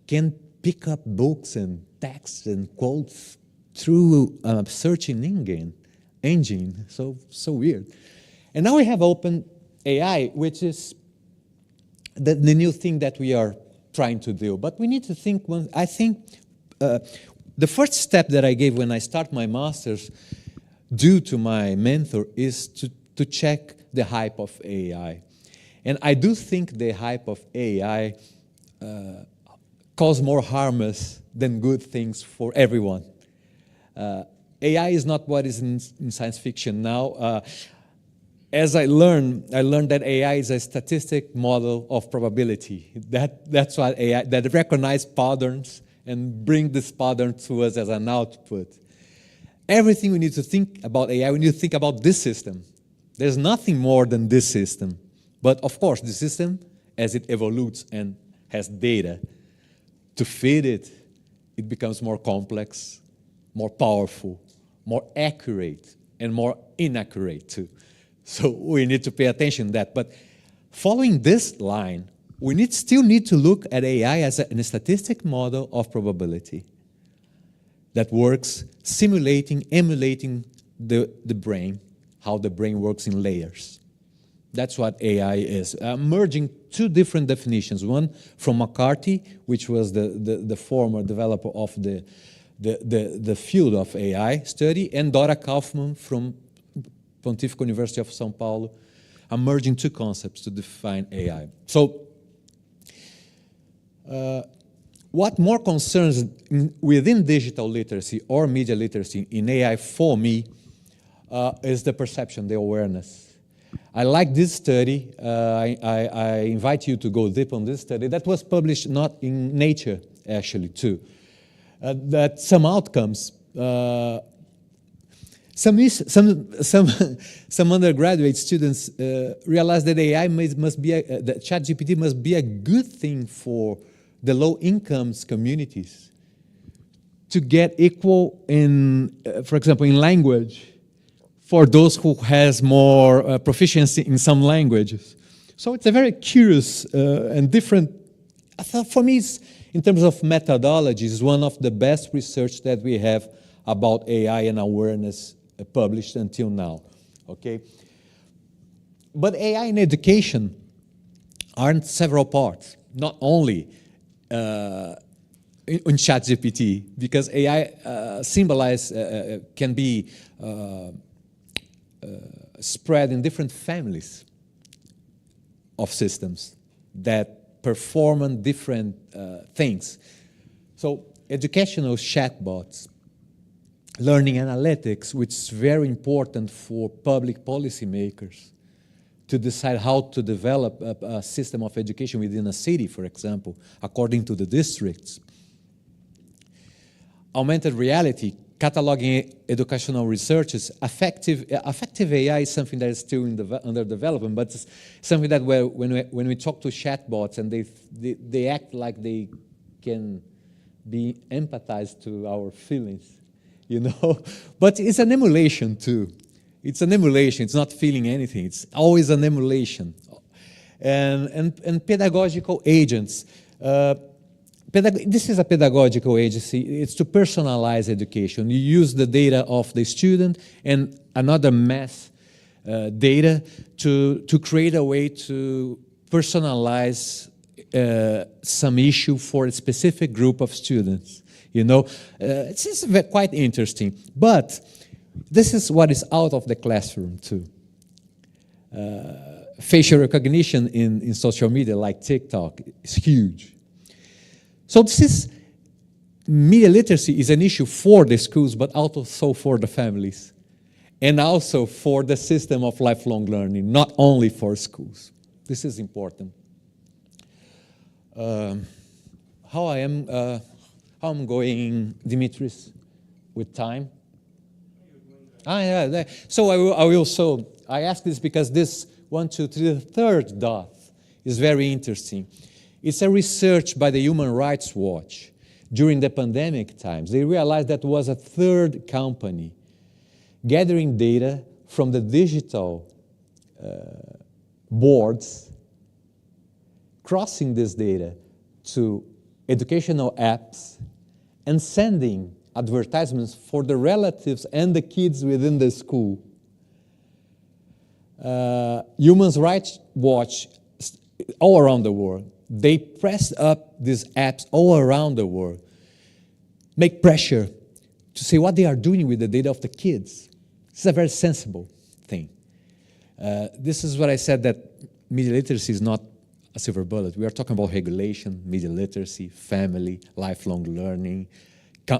M: can pick up books and texts and quotes through a searching engine. So weird. And now we have open AI, which is the new thing that we are trying to do. But we need to think, I think the first step that I gave when I start my master's, due to my mentor, is to check the hype of AI. And I do think the hype of AI cause more harms than good things for everyone. AI is not what is in science fiction now. as I learned that AI is a statistic model of probability. That's what AI, that recognize patterns and bring this pattern to us as an output. Everything we need to think about AI, we need to think about this system. There's nothing more than this system. But of course, the system, as it evolves and has data to feed it, it becomes more complex, more powerful, more accurate, and more inaccurate too. So we need to pay attention to that. But following this line, we still need to look at AI as a statistic model of probability that works simulating, emulating the brain, how the brain works in layers. That's what AI is. Merging two different definitions. One from McCarthy, which was the former developer of the field of AI study, and Dora Kaufman from Pontifical University of São Paulo. I'm merging two concepts to define AI. So, what more concerns within digital literacy or media literacy in AI for me is the perception, the awareness. I like this study. I invite you to go deep on this study. That was published not in Nature, actually, too. That some outcomes, some undergraduate students realized that AI must be, that ChatGPT must be a good thing for the low-income communities to get equal in, for example, in language for those who has more proficiency in some languages. So it's a very curious and different, for me, it's, in terms of methodologies, is one of the best research that we have about AI and awareness published until now, okay? But AI in education are in several parts, not only in ChatGPT, because AI can be spread in different families of systems that perform on different things. So educational chatbots, learning analytics, which is very important for public policymakers to decide how to develop a system of education within a city, for example, according to the districts. Augmented reality, cataloging educational researches, affective AI is something that is still under development, but it's something that when we talk to chatbots and they act like they can be empathized to our feelings, you know? But it's an emulation too. It's an emulation, it's not feeling anything, it's always an emulation. And pedagogical agents. This is a pedagogical agency. It's to personalize education. You use the data of the student and another mass data to create a way to personalize some issue for a specific group of students. You know, it's quite interesting. But this is what is out of the classroom too. Facial recognition in social media like TikTok is huge. So media literacy is an issue for the schools, but also for the families, and also for the system of lifelong learning, not only for schools. This is important. How I'm going, Dimitris, with time? Yeah. So I will. So I ask this because this 1, 2, 3, the third dot is very interesting. It's a research by the Human Rights Watch during the pandemic times. They realized that was a third company gathering data from the digital boards, crossing this data to educational apps, and sending advertisements for the relatives and the kids within the school. Human Rights Watch all around the world, they pressed up these apps all around the world, make pressure to see what they are doing with the data of the kids. This is a very sensible thing. This is what I said, that media literacy is not a silver bullet. We are talking about regulation, media literacy, family, lifelong learning,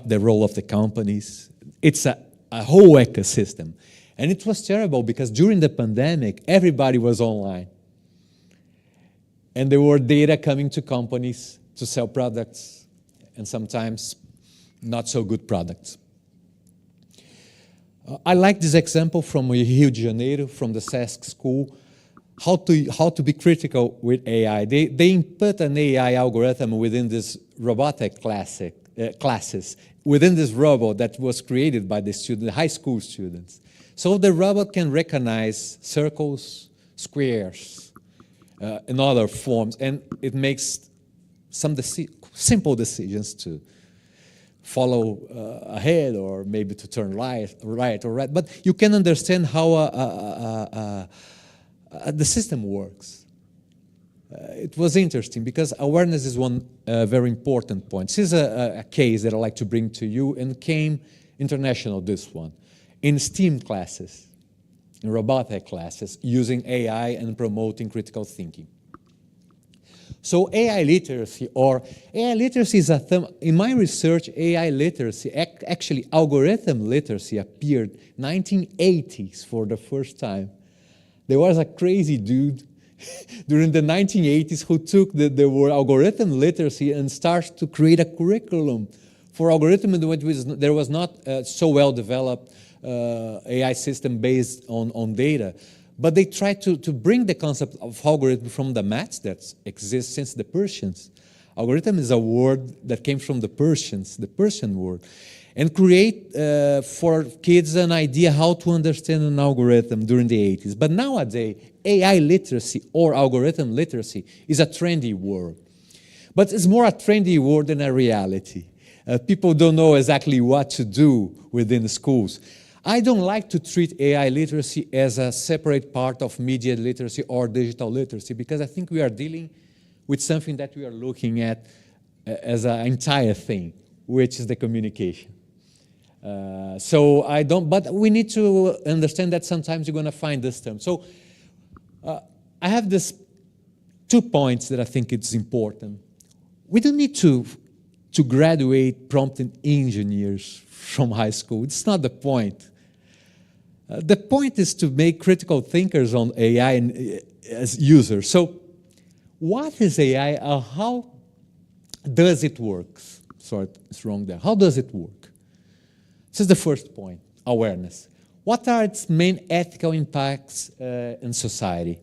M: the role of the companies. It's a whole ecosystem. And it was terrible because during the pandemic, everybody was online. And there were data coming to companies to sell products, and sometimes not so good products. I like this example from Rio de Janeiro, from the SESC school, how to be critical with AI. They input an AI algorithm within this robotic classes, within this robot that was created by the high school students. So the robot can recognize circles, squares, and other forms, and it makes some simple decisions to follow ahead or maybe to turn right or right. But you can understand how the system works. It was interesting because awareness is one very important point. This is a case that I'd like to bring to you, and came international, this one, in STEAM classes, in robotic classes, using AI and promoting critical thinking. So AI literacy is a term. In my research, AI literacy, actually algorithm literacy, appeared 1980s for the first time. There was a crazy dude during the 1980s who took the word algorithm literacy and started to create a curriculum for algorithm in which there was not so well developed AI system based on data. But they tried to bring the concept of algorithm from the maths that exists since the Persians. Algorithm is a word that came from the Persians, the Persian word, and create for kids an idea how to understand an algorithm during the 80s. But nowadays, AI literacy or algorithm literacy is a trendy word. But it's more a trendy word than a reality. People don't know exactly what to do within the schools. I don't like to treat AI literacy as a separate part of media literacy or digital literacy, because I think we are dealing with something that we are looking at as an entire thing, which is the communication. But we need to understand that sometimes you're going to find this term. So I have this 2 points that I think it's important. We don't need to graduate prompt engineers from high school. It's not the point. The point is to make critical thinkers on AI as users. So what is AI? How does it work? Sorry, it's wrong there. How does it work? This is the first point, awareness. What are its main ethical impacts in society?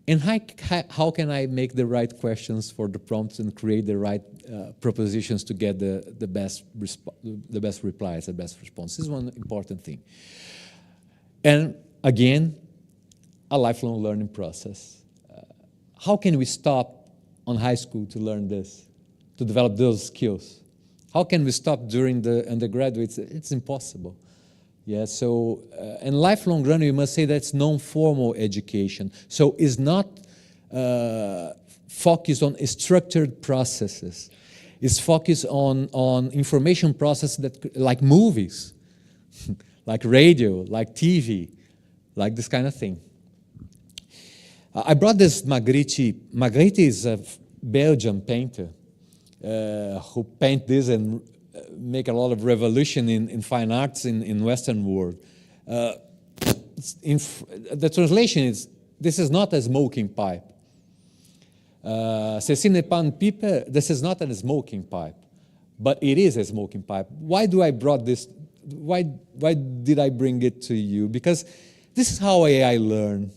M: And how can I make the right questions for the prompts and create the right propositions to get the best replies, the best response? This is one important thing. And again, a lifelong learning process. How can we stop on high school to learn this, to develop those skills? How can we stop during the undergraduates? It's impossible. Yeah, so, and lifelong learning, you must say that's non-formal education. So it's not focused on structured processes. It's focused on information processes that, like movies, like radio, like TV, like this kind of thing. I brought this Magritte. Magritte is a Belgian painter who paint this and make a lot of revolution in fine arts in Western world. The translation is, this is not a smoking pipe. Ceci n'est pas une pipe, this is not a smoking pipe, but it is a smoking pipe. Why do I brought this? Why did I bring it to you? Because this is how AI learn.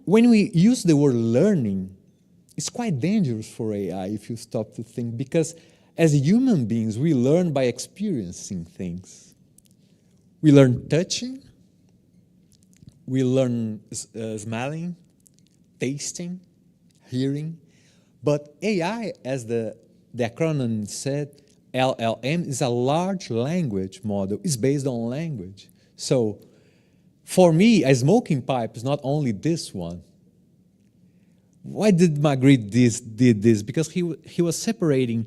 M: When we use the word learning, it's quite dangerous for AI if you stop to think, because as human beings, we learn by experiencing things. We learn touching, we learn smelling, tasting, hearing, but AI, as the acronym said, LLM, is a large language model. It's based on language. So for me, a smoking pipe is not only this one. Why did Magritte did this? Because he was separating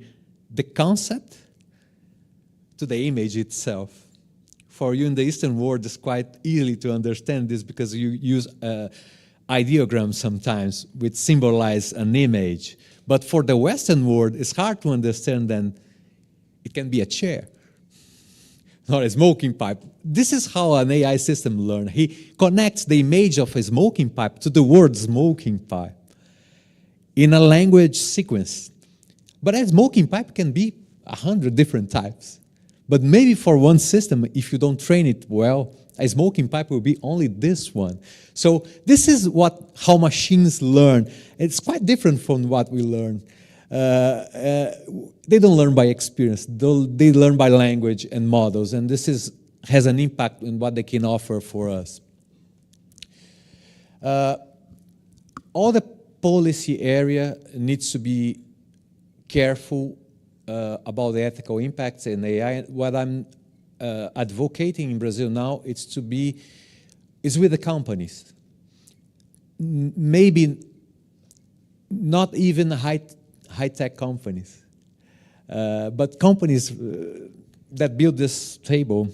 M: the concept to the image itself. For you in the Eastern world, it's quite easy to understand this because you use ideograms sometimes which symbolize an image. But for the Western world, it's hard to understand then It can be a chair, not a smoking pipe. This is how an AI system learns. He connects the image of a smoking pipe to the word smoking pipe in a language sequence. But a smoking pipe can be 100 different types. But maybe for one system, if you don't train it well, a smoking pipe will be only this one. So this is how machines learn. It's quite different from what we learn. They don't learn by experience. They learn by language and models, and this has an impact on what they can offer for us. All the policy area needs to be careful about the ethical impacts in AI. What I'm advocating in Brazil now is with the companies. Maybe not even high-tech companies, but companies that build this table,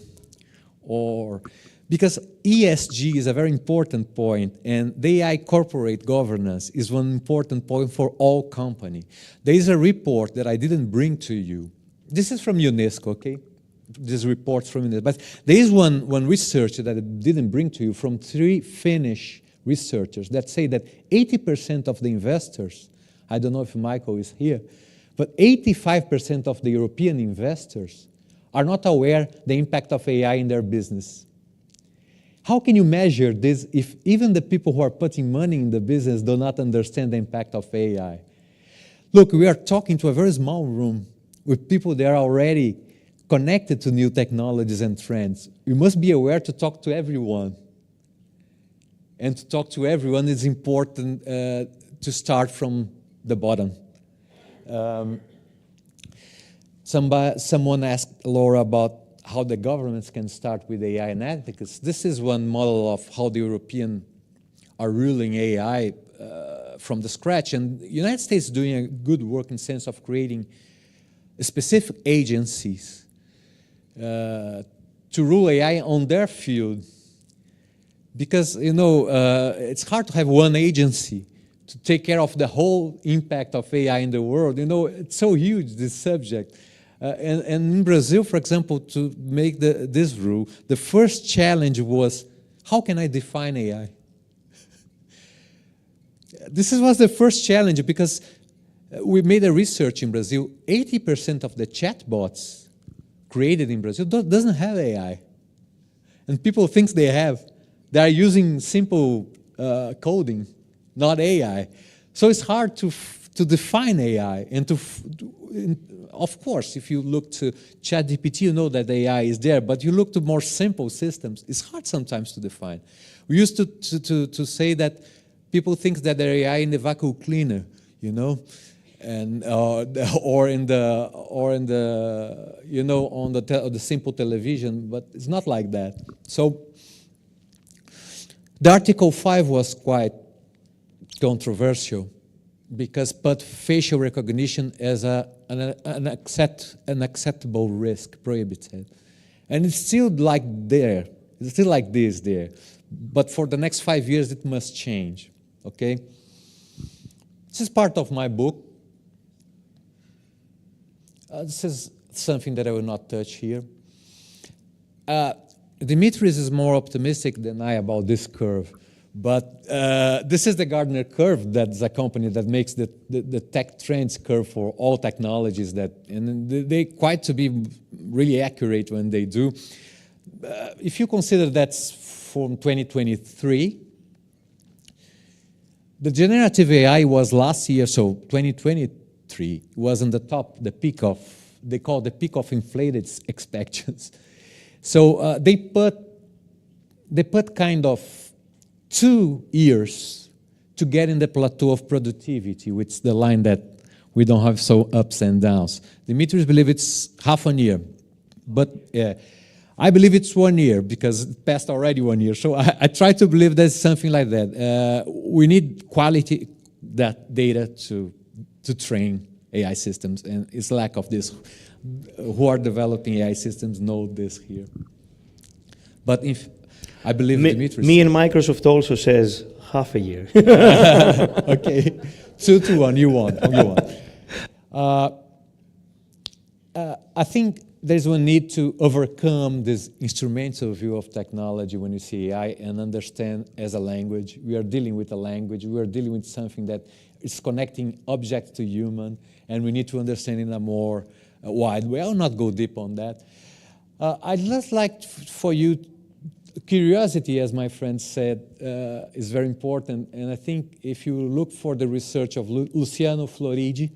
M: because ESG is a very important point, and the AI corporate governance is one important point for all companies. There is a report that I didn't bring to you. This is from UNESCO, okay? This report from UNESCO. But there is one research that I didn't bring to you from 3 Finnish researchers that say that 80% of the investors, I don't know if Michael is here, but 85% of the European investors are not aware the impact of AI in their business. How can you measure this if even the people who are putting money in the business do not understand the impact of AI? Look, we are talking to a very small room with people that are already connected to new technologies and trends. We must be aware to talk to everyone. And to talk to everyone is important to start from the bottom. Someone asked Laura about how the governments can start with AI and ethics. This is one model of how the Europeans are ruling AI from the scratch. And the United States is doing a good work in the sense of creating specific agencies to rule AI on their field. Because, it's hard to have one agency to take care of the whole impact of AI in the world. It's so huge, this subject. And in Brazil, for example, to make this rule, the first challenge was, how can I define AI? This was the first challenge because we made a research in Brazil. 80% of the chatbots created in Brazil doesn't have AI. And people think they have. They are using simple coding, not AI. So it's hard to define AI. And of course, if you look to ChatGPT, you know that AI is there. But you look to more simple systems, it's hard sometimes to define. We used to say that people think that they're AI in the vacuum cleaner, and or in the on the simple television, but it's not like that. So the Article 5 was quite controversial because put facial recognition as an acceptable risk, prohibited. And it's still like there. It's still like this there. But for the next 5 years, it must change, okay? This is part of my book. This is something that I will not touch here. Dimitris is more optimistic than I about this curve. But this is the Gartner curve. That's a company that makes the tech trends curve for all technologies. And they quite to be really accurate when they do. If you consider that's from 2023, the generative AI was last year, so 2023 was on the top, the peak of, they call the peak of inflated expectations. So they put kind of 2 years to get in the plateau of productivity, which is the line that we don't have so ups and downs. Dimitris believes it's half a year, but I believe it's 1 year because it passed already 1 year. So I try to believe there's something like that. We need quality data to train AI systems, and it's lack of this. Who are developing AI systems know this here. But if I believe Dimitris.
A: Me and Microsoft also says half a year.
M: Okay, 2-1, you won. I think there's one need to overcome this instrumental view of technology when you see AI and understand as a language. We are dealing with a language. We are dealing with something that is connecting object to human, and we need to understand in a more wide way. I'll not go deep on that. I'd just like for you, curiosity, as my friend said, is very important. And I think if you look for the research of Luciano Floridi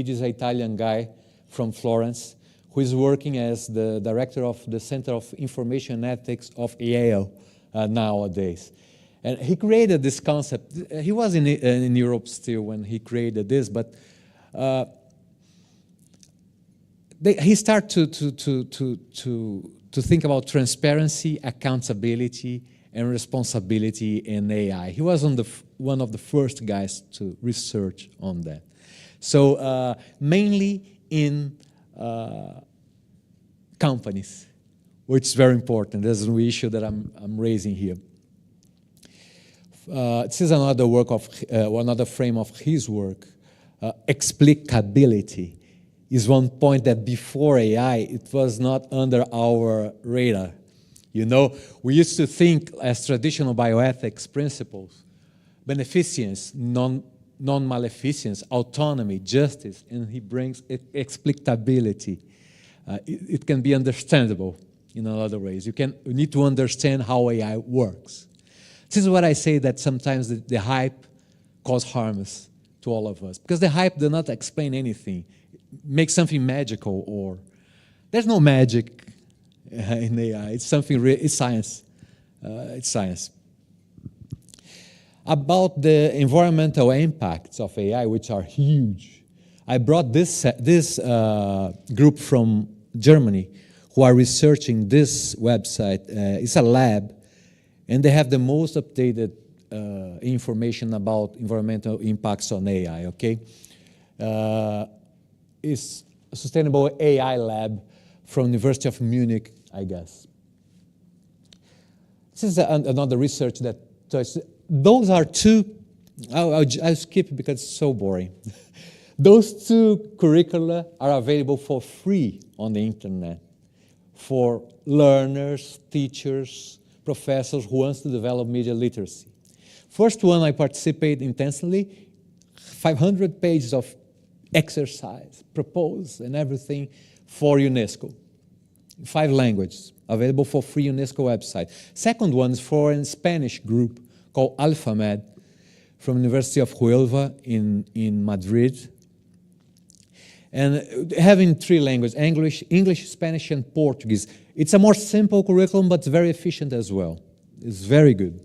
M: is an Italian guy from Florence, who is working as the director of the Center of Information Ethics of Yale nowadays. And he created this concept. He was in Europe still when he created this, but he started to think about transparency, accountability, and responsibility in AI. He was one of the first guys to research on that. So mainly in companies, which is very important. That's an issue that I'm raising here. This is another work of another frame of his work. Explicability is one point that before AI it was not under our radar. You know, we used to think as traditional bioethics principles, beneficence, non-maleficence, autonomy, justice, and he brings explicability. It can be understandable in other ways. You need to understand how AI works. This is what I say, that sometimes the hype causes harms to all of us, because the hype does not explain anything. Make something magical, or there's no magic in AI. It's something real. It's science. It's science. About the environmental impacts of AI, which are huge, I brought this group from Germany who are researching this website. It's a lab, and they have the most updated information about environmental impacts on AI. Okay. Is a sustainable AI lab from University of Munich, I guess. This is another research that those are two. I'll skip because it's so boring. Those two curricula are available for free on the internet for learners, teachers, professors who wants to develop media literacy. First one I participate intensely, 500 pages of exercise, proposed, and everything for UNESCO. 5 languages, available for free UNESCO website. Second one is for a Spanish group called AlphaMed from University of Huelva in Madrid. And having 3 languages, English, Spanish, and Portuguese. It's a more simple curriculum, but it's very efficient as well. It's very good.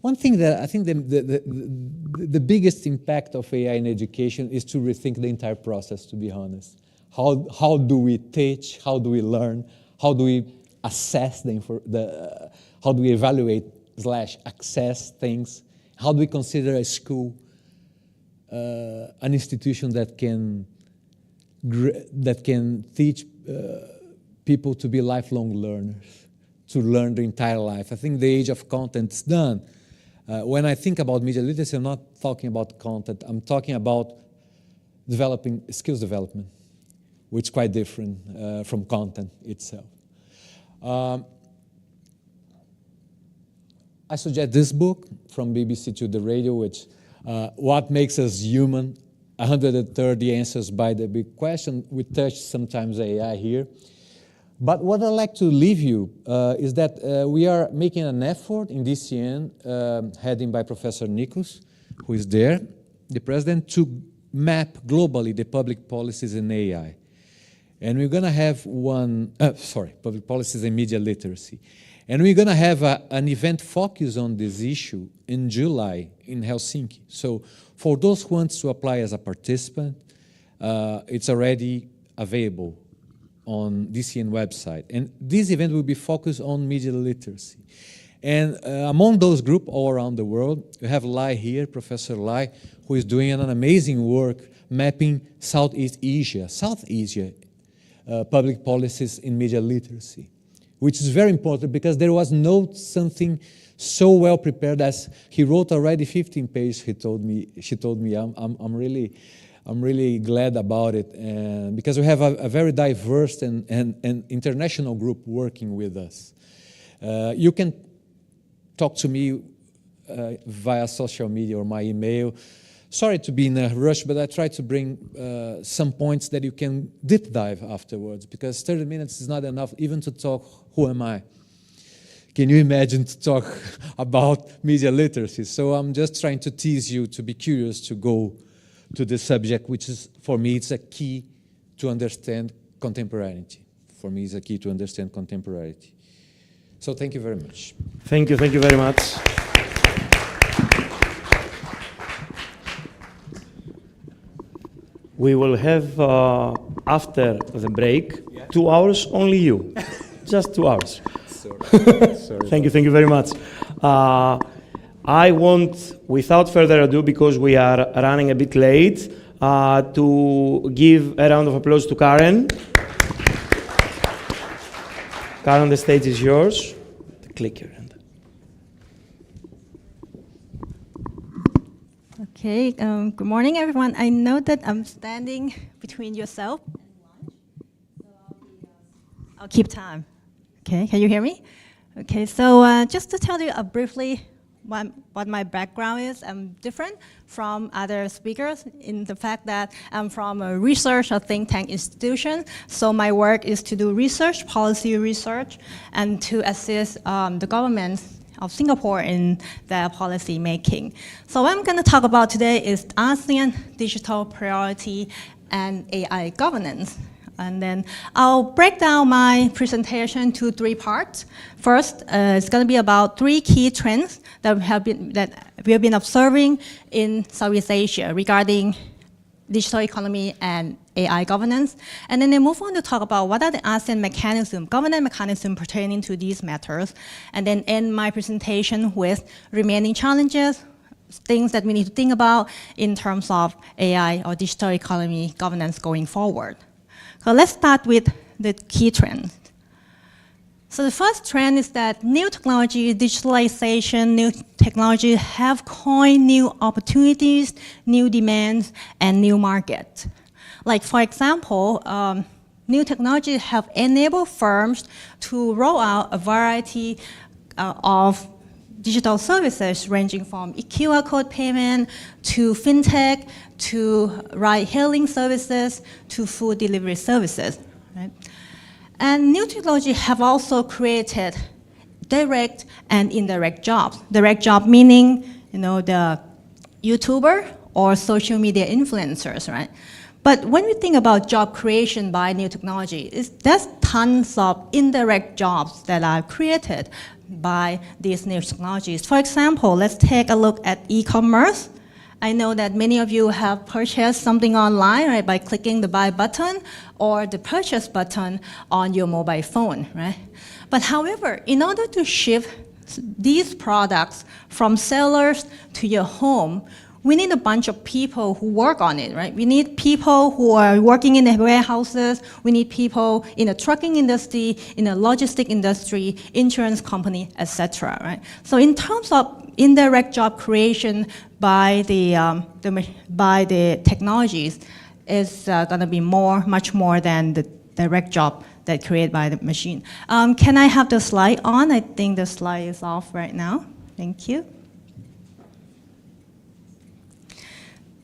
M: One thing that I think the biggest impact of AI in education is to rethink the entire process, to be honest. How do we teach? How do we learn? How do we assess how do we evaluate / access things? How do we consider a school an institution that can teach people to be lifelong learners, to learn their entire life? I think the age of content is done. When I think about media literacy, I'm not talking about content. I'm talking about developing skills development, which is quite different from content itself. I suggest this book, From BBC to the Radio, which What Makes Us Human, 130 Answers by the Big Question. We touch sometimes AI here. But what I'd like to leave you is that we are making an effort in DCN, headed by Professor Nikos, who is there, the president, to map globally the public policies in AI. And we're going to have public policies and media literacy. And we're going to have an event focused on this issue in July in Helsinki. So for those who want to apply as a participant, it's already available on DCN website. And this event will be focused on media literacy. And among those groups all around the world, you have Lai here, Professor Lai, who is doing an amazing work mapping Southeast Asia public policies in media literacy. which is very important because there was no something so well prepared as he wrote already 15 pages. She told me, I'm really glad about it, and because we have a very diverse and international group working with us. You can talk to me via social media or my email. Sorry to be in a rush, but I try to bring some points that you can deep dive afterwards, because 30 minutes is not enough even to talk who am I. Can you imagine to talk about media literacy? So I'm just trying to tease you to be curious to go to the subject, which is, for me, it's a key to understand contemporaneity. For me, it's a key to understand contemporaneity. So thank you very much.
A: Thank you very much. We will have, after the break, 2 hours, only you. Just 2 hours.
M: Sorry.
A: Thank you very much. I want, without further ado, because we are running a bit late, to give a round of applause to Karen. Karen, the stage is yours. The clicker.
N: Okay, good morning, everyone. I know that I'm standing between yourself and lunch, so I'll keep time. Okay, can you hear me? Okay, so just to tell you briefly what my background is, I'm different from other speakers in the fact that I'm from a research or think tank institution. So my work is to do research, policy research, and to assist the government of Singapore in their policy making. So what I'm going to talk about today is ASEAN digital priority and AI governance. And then I'll break down my presentation to 3 parts. First, it's going to be about 3 key trends that we have been observing in Southeast Asia regarding digital economy and AI governance. And then they move on to talk about what are the ASEAN mechanisms, governance mechanisms pertaining to these matters. And then end my presentation with remaining challenges, things that we need to think about in terms of AI or digital economy governance going forward. So let's start with the key trends. So the first trend is that new technology, digitalization, new technology have coined new opportunities, new demands, and new markets. Like, for example, new technologies have enabled firms to roll out a variety of digital services ranging from QR code payment to fintech to ride-hailing services to food delivery services. Right? And new technology have also created direct and indirect jobs. Direct job meaning, the YouTuber or social media influencers, right? But when we think about job creation by new technology, there's tons of indirect jobs that are created by these new technologies. For example, let's take a look at e-commerce. I know that many of you have purchased something online, right, by clicking the buy button or the purchase button on your mobile phone, right? But however, in order to ship these products from sellers to your home, we need a bunch of people who work on it, right? We need people who are working in the warehouses. We need people in the trucking industry, in the logistic industry, insurance company, etc. Right? So in terms of indirect job creation by the technologies, is going to be much more than the direct job that created by the machine. Can I have the slide on? I think the slide is off right now. Thank you.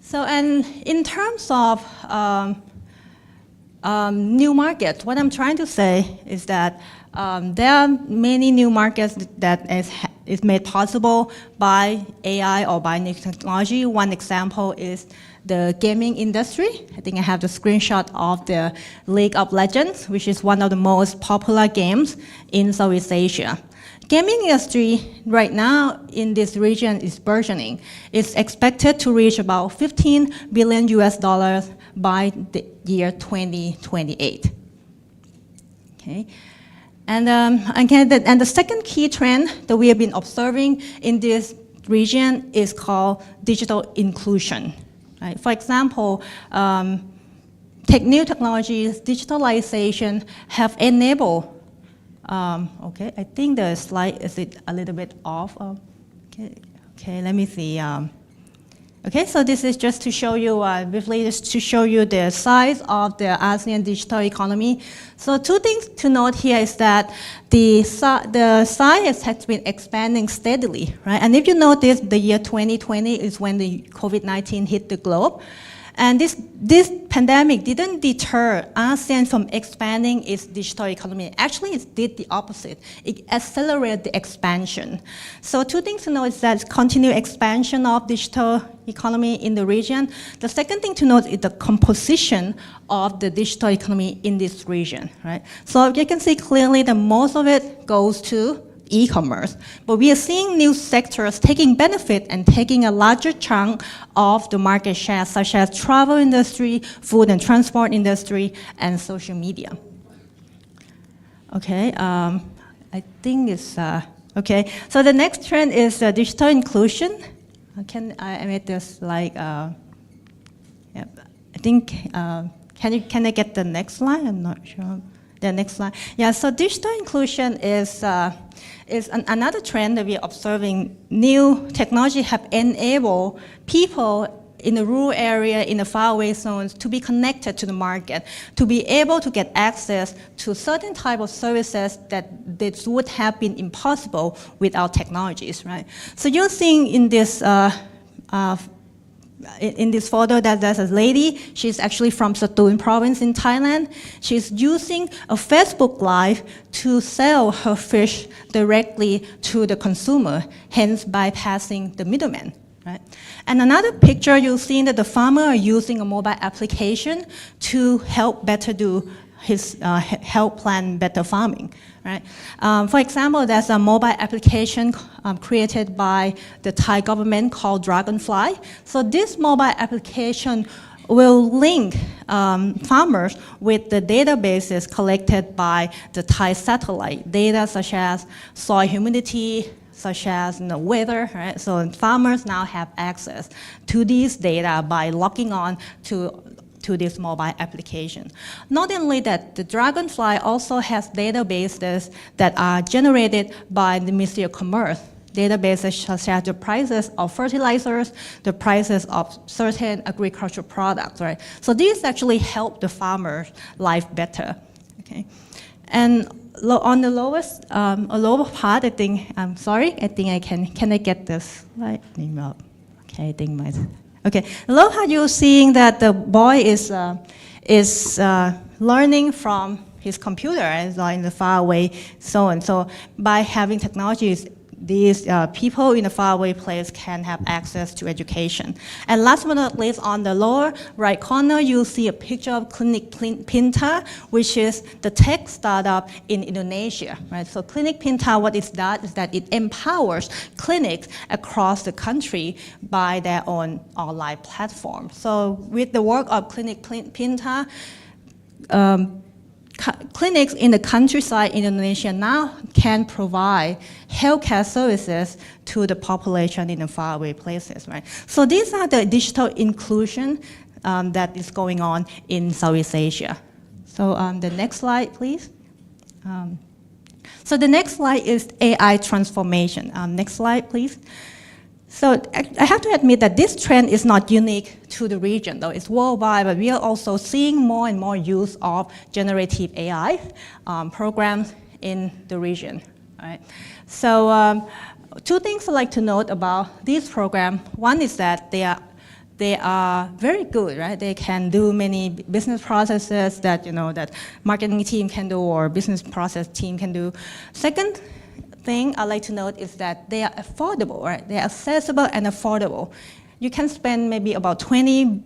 N: So, and in terms of new markets, what I'm trying to say is that there are many new markets that is made possible by AI or by new technology. One example is the gaming industry. I think I have the screenshot of the League of Legends, which is one of the most popular games in Southeast Asia. Gaming industry right now in this region is burgeoning. It's expected to reach about $15 billion by the year 2028. Okay. And the second key trend that we have been observing in this region is called digital inclusion. Right? For example, new technologies, digitalization have enabled Okay, I think the slide is a little bit off. Okay, let me see. Okay, so this is just to show you, briefly, just to show you the size of the ASEAN digital economy. So two things to note here is that the size has been expanding steadily, right? And if you notice, the year 2020 is when the COVID-19 hit the globe. And this pandemic didn't deter ASEAN from expanding its digital economy. Actually, it did the opposite. It accelerated the expansion. So two things to note is that continued expansion of digital economy in the region. The second thing to note is the composition of the digital economy in this region, right? So you can see clearly that most of it goes to e-commerce, but we are seeing new sectors taking benefit and taking a larger chunk of the market share, such as travel industry, food and transport industry, and social media. Okay, I think it's, okay. So the next trend is digital inclusion. I made this like, yeah, I think, can I get the next slide? I'm not sure. The next slide. Yeah, so digital inclusion is another trend that we're observing. New technology have enabled people in the rural area, in the faraway zones, to be connected to the market, to be able to get access to certain type of services that would have been impossible without technologies, right? So you're seeing in this photo that there's a lady. She's actually from Satun province in Thailand. She's using a Facebook Live to sell her fish directly to the consumer, hence bypassing the middleman. Right? And another picture, you'll see that the farmer are using a mobile application to help better do his help plan better farming. Right? For example, there's a mobile application created by the Thai government called Dragonfly. So this mobile application will link farmers with the databases collected by the Thai satellite, data such as soil humidity, such as weather, right? So farmers now have access to these data by logging on to this mobile application. Not only that, the Dragonfly also has databases that are generated by the Ministry of Commerce, databases such as the prices of fertilizers, the prices of certain agricultural products, right? So these actually help the farmer's life better, okay? And on the lowest, lower part, I think, I'm sorry, I think I can I get this slide? Okay, I think my, okay. The lower part, you're seeing that the boy is learning from his computer as in the faraway zone. So by having technologies, these people in a faraway place can have access to education. And last but not least, on the lower right corner, you'll see a picture of Clinic Pintar, which is the tech startup in Indonesia. Right? So Clinic Pintar, what it does is that it empowers clinics across the country by their own online platform. So with the work of Clinic Pintar, clinics in the countryside in Indonesia now can provide healthcare services to the population in the faraway places, right? So these are the digital inclusion that is going on in Southeast Asia. So the next slide, please. So the next slide is AI transformation. Next slide, please. So I have to admit that this trend is not unique to the region, though it's worldwide, but we are also seeing more and more use of generative AI programs in the region. Right? So two things I'd like to note about this program. One is that they are very good, right? They can do many business processes that that marketing team can do or business process team can do. Second thing I'd like to note is that they are affordable, right? They are accessible and affordable. You can spend maybe about $20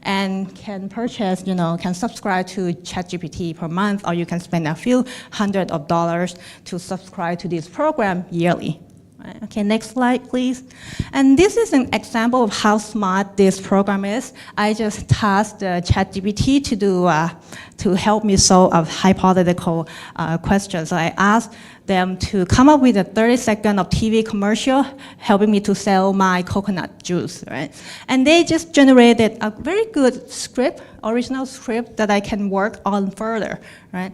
N: and can purchase, can subscribe to ChatGPT per month, or you can spend a few $100s to subscribe to this program yearly. Right? Okay, next slide, please. And this is an example of how smart this program is. I just tasked ChatGPT to do to help me solve a hypothetical question. So I asked them to come up with a 30-second of TV commercial helping me to sell my coconut juice, right? And they just generated a very good script, original script that I can work on further, right?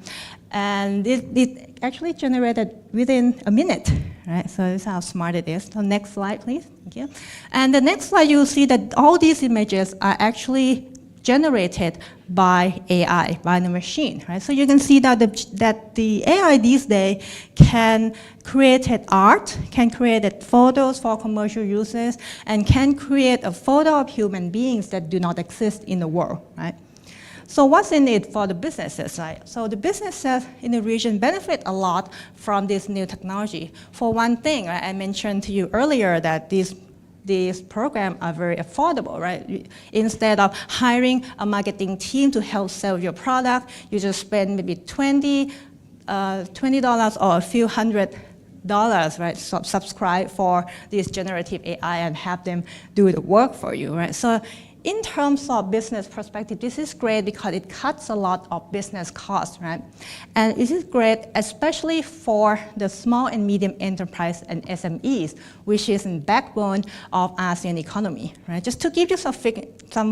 N: And it actually generated within a minute, right? So this is how smart it is. So next slide, please. Thank you. And the next slide, you'll see that all these images are actually generated by AI, by the machine, right? So you can see that the AI these days can create art, can create photos for commercial uses, and can create a photo of human beings that do not exist in the world, right? So what's in it for the businesses, right? So the businesses in the region benefit a lot from this new technology. For one thing, right, I mentioned to you earlier that these programs are very affordable, right? Instead of hiring a marketing team to help sell your product, you just spend maybe $20 or a few $100, right? Subscribe for this generative AI and have them do the work for you, right? So in terms of business perspective, this is great because it cuts a lot of business costs, right? And this is great, especially for the small and medium enterprise and SMEs, which is the backbone of ASEAN economy, right? Just to give you some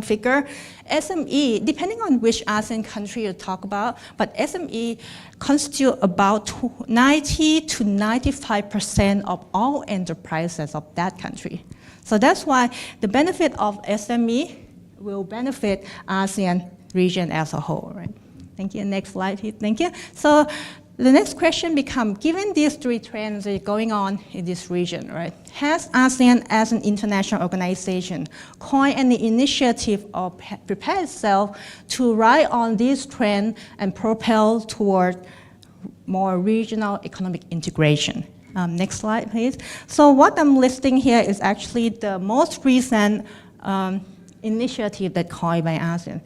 N: figure, SME, depending on which ASEAN country you talk about, but SME constitute about 90 to 95% of all enterprises of that country. So that's why the benefit of SME will benefit ASEAN region as a whole, right? Thank you. Next slide, please. Thank you. So the next question becomes, given these three trends that are going on in this region, right? Has ASEAN as an international organization coined any initiative or prepared itself to ride on this trend and propel toward more regional economic integration? Next slide, please. So what I'm listing here is actually the most recent initiative that coined by ASEAN.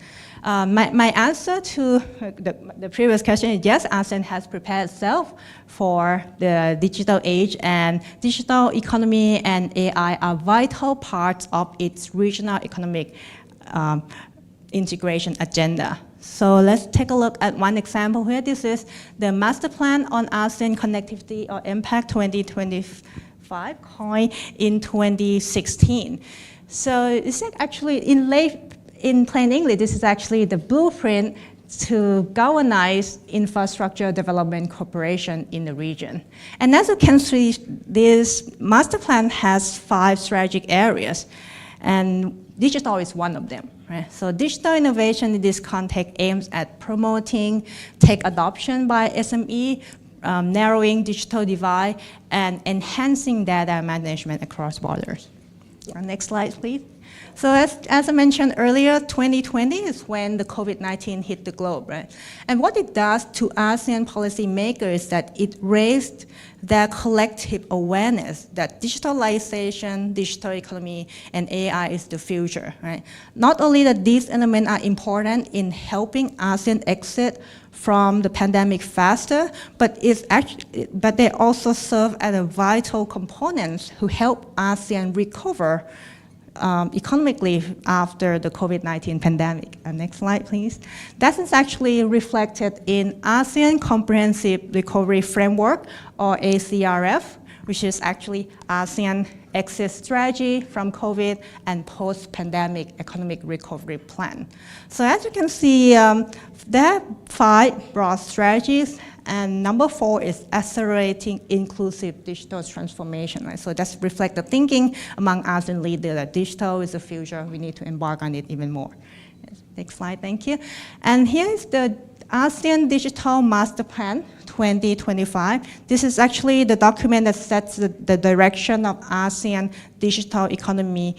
N: My answer to the previous question is yes, ASEAN has prepared itself for the digital age, and digital economy and AI are vital parts of its regional economic integration agenda. So let's take a look at one example here. This is the Master Plan on ASEAN Connectivity or Impact 2025, coined in 2016. So it's actually, in plain English, this is actually the blueprint to galvanize infrastructure development cooperation in the region. And as you can see, this master plan has 5 strategic areas, and digital is one of them. Right? So digital innovation in this context aims at promoting tech adoption by SME, narrowing digital divide, and enhancing data management across borders. Next slide, please. So as I mentioned earlier, 2020 is when the COVID-19 hit the globe, right? And what it does to ASEAN policymakers is that it raised their collective awareness that digitalization, digital economy, and AI is the future, right? Not only that these elements are important in helping ASEAN exit from the pandemic faster, but they also serve as a vital components who help ASEAN recover economically after the COVID-19 pandemic. Next slide, please. That is actually reflected in ASEAN Comprehensive Recovery Framework, or ACRF, which is actually ASEAN exit strategy from COVID and post-pandemic economic recovery plan. So as you can see, there are 5 broad strategies, and number 4 is accelerating inclusive digital transformation. Right? So that's reflect the thinking among ASEAN leaders that digital is the future. We need to embark on it even more. Next slide, thank you. And here is the ASEAN Digital Master Plan 2025. This is actually the document that sets the direction of ASEAN digital economy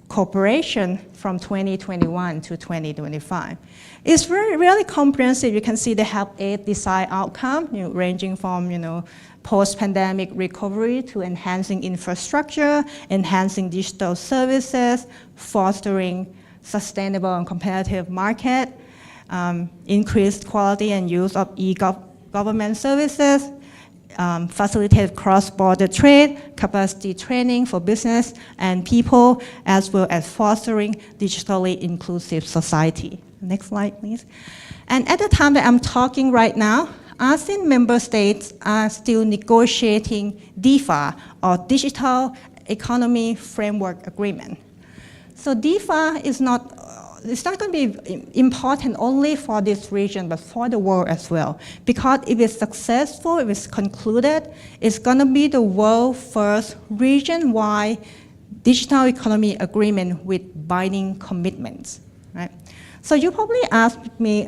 N: cooperation from 2021 to 2025. It's really comprehensive. You can see they have 8 desired outcomes, ranging from post-pandemic recovery to enhancing infrastructure, enhancing digital services, fostering sustainable and competitive market, increased quality and use of e-government services, facilitate cross-border trade, capacity training for business and people, as well as fostering digitally inclusive society. Next slide, please. And at the time that I'm talking right now, ASEAN member states are still negotiating DEFA, or Digital Economy Framework Agreement. So DEFA is not it's not going to be important only for this region, but for the world as well. Because if it's successful, if it's concluded, it's going to be the world's first region-wide digital economy agreement with binding commitments, right? So you probably asked me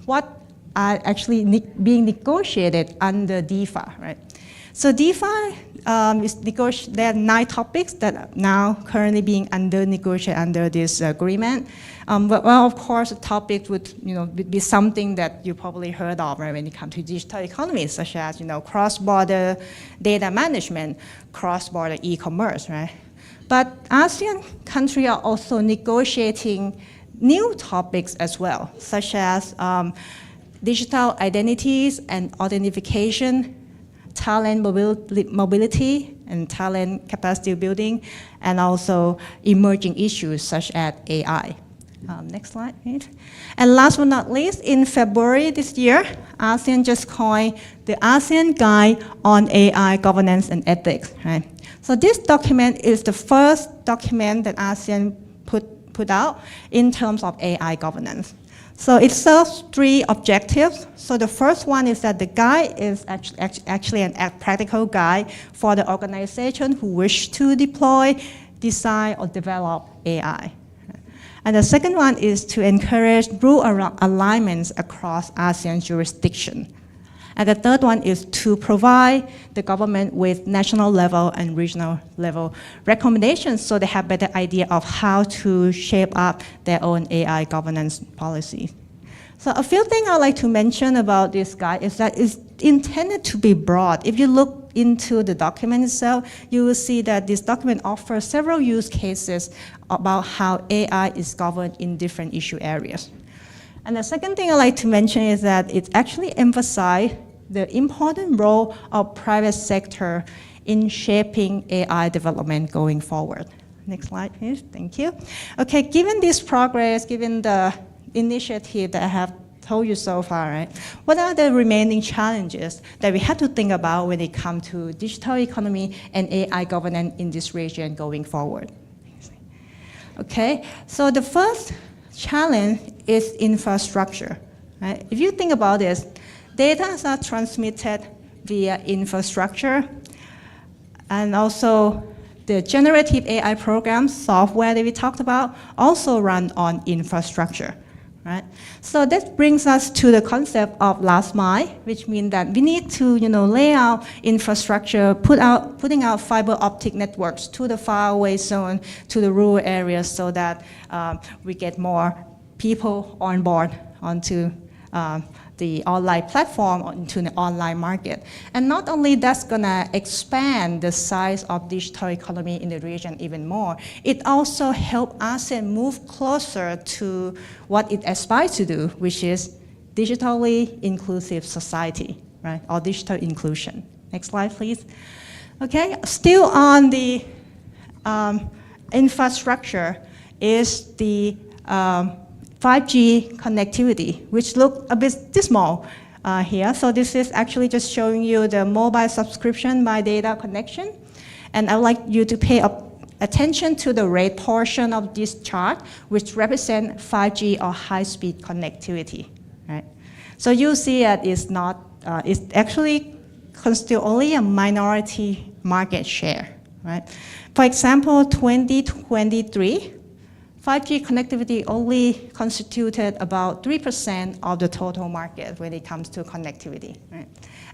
N: what are actually being negotiated under DEFA, right? So DEFA there are 9 topics that are now currently being negotiated under this agreement. Well, of course, the topics would be something that you probably heard of, right, when it comes to digital economy, such as cross-border data management, cross-border e-commerce, right? But ASEAN countries are also negotiating new topics as well, such as digital identities and authentication, talent mobility and talent capacity building, and also emerging issues such as AI. Next slide, please. And last but not least, in February this year, ASEAN just coined the ASEAN Guide on AI Governance and Ethics. Right? So this document is the first document that ASEAN put out in terms of AI governance. So it serves 3 objectives. So the first one is that the guide is actually a practical guide for the organization who wish to deploy, design, or develop AI. And the second one is to encourage rule alignments across ASEAN jurisdiction. And the third one is to provide the government with national level and regional level recommendations so they have better idea of how to shape up their own AI governance policies. So a few things I'd like to mention about this guide is that it's intended to be broad. If you look into the document itself, you will see that this document offers several use cases about how AI is governed in different issue areas. And the second thing I'd like to mention is that it actually emphasizes the important role of private sector in shaping AI development going forward. Next slide, please. Thank you. Okay, given this progress, given the initiative that I have told you so far, right? What are the remaining challenges that we have to think about when it comes to digital economy and AI governance in this region going forward? Okay, so the first challenge is infrastructure. Right? If you think about this, data are transmitted via infrastructure, and also the generative AI programs, software that we talked about, also run on infrastructure. Right? So that brings us to the concept of last mile, which means that we need to lay out infrastructure, putting out fiber optic networks to the faraway zone, to the rural areas, so that we get more people on board onto the online platform, into the online market. And not only that's gonna expand the size of digital economy in the region even more, it also helps ASEAN move closer to what it aspires to do, which is digitally inclusive society, right? Or digital inclusion. Next slide, please. Okay, still on the infrastructure is the 5G connectivity, which look a bit dismal here. So this is actually just showing you the mobile subscription by data connection. And I'd like you to pay attention to the red portion of this chart, which represent 5G or high-speed connectivity. Right? So you see that it's actually constitute only a minority market share. Right? For example, 2023, 5G connectivity only constituted about 3% of the total market when it comes to connectivity. Right?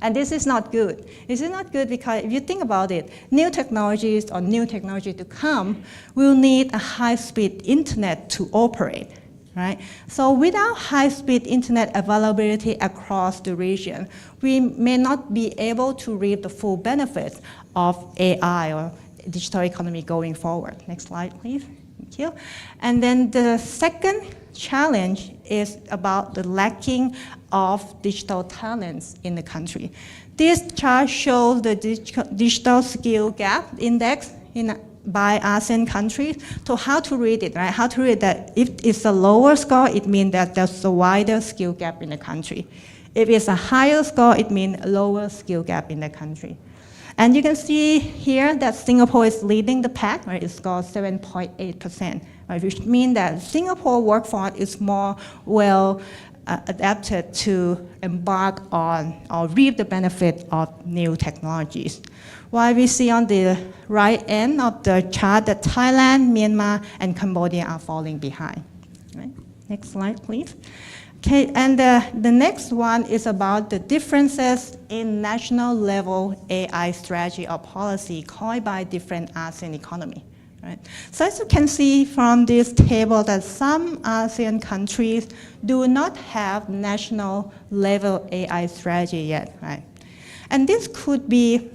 N: And this is not good. This is not good because if you think about it, new technologies or new technology to come will need a high-speed internet to operate. Right? So without high-speed internet availability across the region, we may not be able to reap the full benefits of AI or digital economy going forward. Next slide, please. Thank you. And then the second challenge is about the lacking of digital talents in the country. This chart shows the digital skill gap index by ASEAN countries. So how to read it, right? How to read that if it's a lower score, it means that there's a wider skill gap in the country. If it's a higher score, it means a lower skill gap in the country. And you can see here that Singapore is leading the pack, right? It scores 7.8%, right? Which means that Singapore workforce is more well adapted to embark on or reap the benefit of new technologies. While we see on the right end of the chart that Thailand, Myanmar, and Cambodia are falling behind. Right? Next slide, please. Okay, and the next one is about the differences in national level AI strategy or policy coined by different ASEAN economy. Right? So as you can see from this table that some ASEAN countries do not have national level AI strategy yet, right? And this could be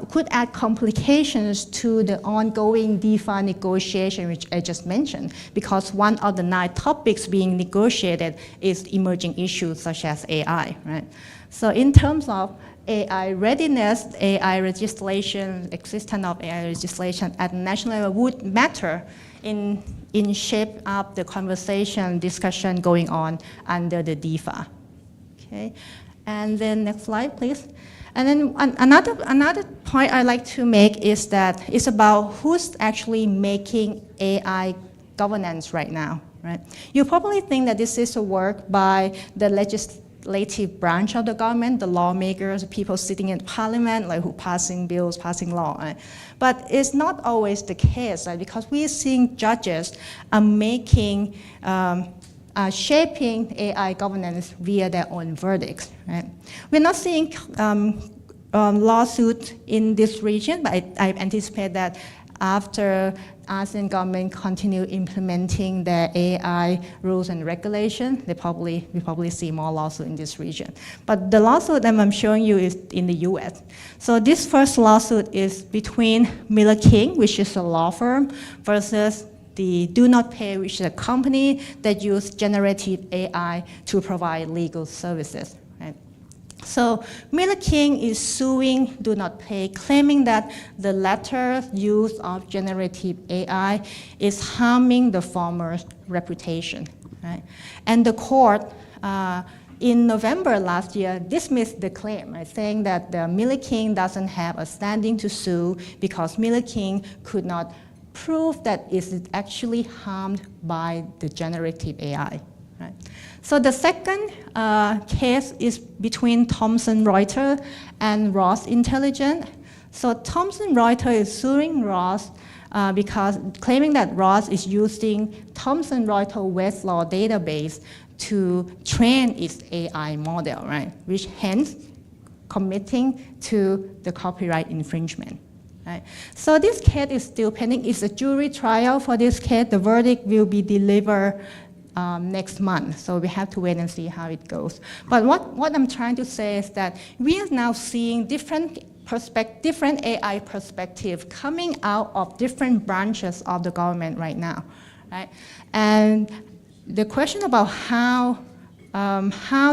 N: could add complications to the ongoing DeFi negotiation, which I just mentioned, because one of the 9 topics being negotiated is emerging issues such as AI, right? So in terms of AI readiness, AI legislation, existence of AI legislation at the national level would matter in shape up the conversation, discussion going on under the DeFi. Okay, and then next slide, please. And then another point I'd like to make is that it's about who's actually making AI governance right now, right? You probably think that this is a work by the legislative branch of the government, the lawmakers, people sitting in parliament, like who passing bills, passing law, right? But it's not always the case, right? Because we're seeing judges are making shaping AI governance via their own verdicts. Right? We're not seeing lawsuits in this region, but I anticipate that after ASEAN government continue implementing their AI rules and regulations, we probably see more lawsuits in this region. But the lawsuit that I'm showing you is in the US. So this first lawsuit is between Miller King, which is a law firm, versus the Do Not Pay, which is a company that uses generative AI to provide legal services. Right? So Miller King is suing Do Not Pay, claiming that the latter use of generative AI is harming the former's reputation. Right? And the court, in November last year, dismissed the claim, right, saying that Miller King doesn't have a standing to sue because Miller King could not prove that it is actually harmed by the generative AI. Right? So the second case is between Thomson Reuters and Ross Intelligence. So Thomson Reuters is suing Ross because claiming that Ross is using Thomson Reuters Westlaw database to train its AI model, right? Which hence committing to the copyright infringement. Right. So this case is still pending. It's a jury trial for this case. The verdict will be delivered next month. So we have to wait and see how it goes. But what I'm trying to say is that we are now seeing different AI perspective coming out of different branches of the government right now. Right? And the question about how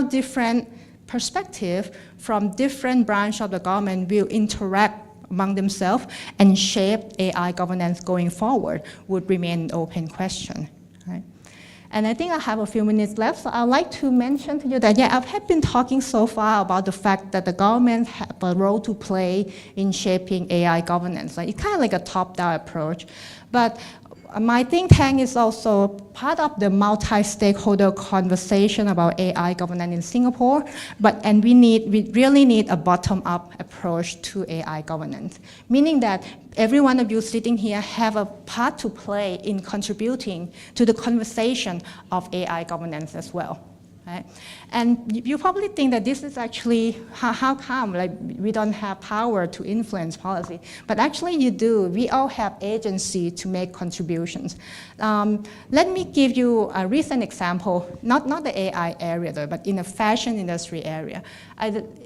N: different perspective from different branches of the government will interact among themselves and shape AI governance going forward would remain an open question. Right? And I think I have a few minutes left, so I'd like to mention to you that, yeah, I have been talking so far about the fact that the government have a role to play in shaping AI governance. Like, it's kind of like a top-down approach. But my think tank is also part of the multi-stakeholder conversation about AI governance in Singapore, and we really need a bottom-up approach to AI governance, meaning that every one of you sitting here have a part to play in contributing to the conversation of AI governance as well. Right? And you probably think that this is actually, how come? Like, we don't have power to influence policy. But actually you do. We all have agency to make contributions. Let me give you a recent example, not the AI area though, but in the fashion industry area.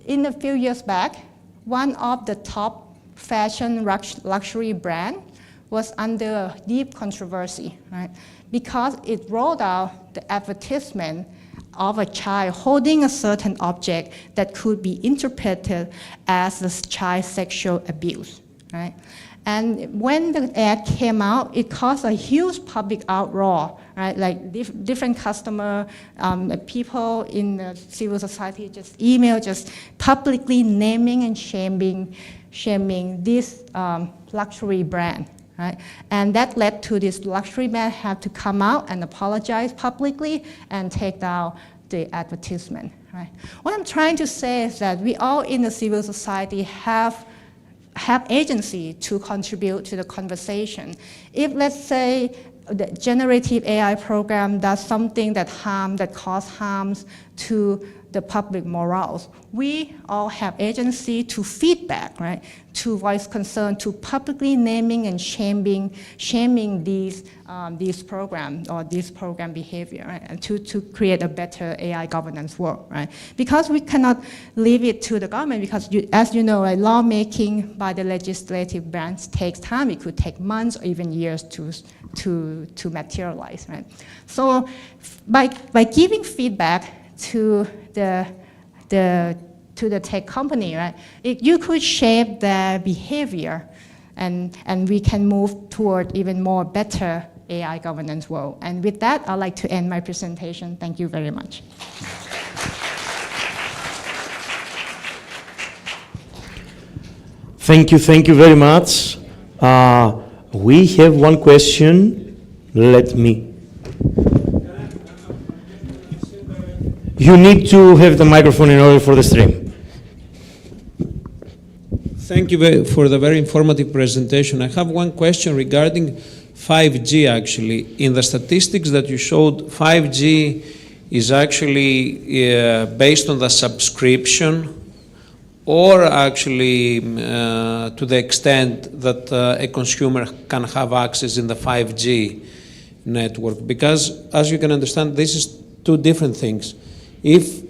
N: In a few years back, one of the top fashion luxury brand was under deep controversy, right? Because it rolled out the advertisement
O: of a child holding a certain object that could be interpreted as a child's sexual abuse, right? And when the ad came out, it caused a huge public outroar, right? Like different customer, people in the civil society just email, just publicly naming and shaming this luxury brand, right? And that led to this luxury brand have to come out and apologize publicly and take down the advertisement, right? What I'm trying to say is that we all in the civil society have agency to contribute to the conversation. If, let's say, the generative AI program does something that cause harms to the public morals, we all have agency to feedback, right? To voice concern, to publicly naming and shaming these programs or this program behavior, right? And to create a better AI governance world, right? Because we cannot leave it to the government because, as you know, right, lawmaking by the legislative branch takes time. It could take months or even years to materialize, right? So by giving feedback to the tech company, right? You could shape their behavior, and we can move toward even more better AI governance world. And with that, I'd like to end my presentation. Thank you very much.
A: Thank you very much. We have one question. Let me. You need to have the microphone in order for the stream.
G: Thank you for the very informative presentation. I have one question regarding 5G, actually. In the statistics that you showed, 5G is actually based on the subscription, or actually to the extent that a consumer can have access in the 5G network. Because, as you can understand, this is two different things. If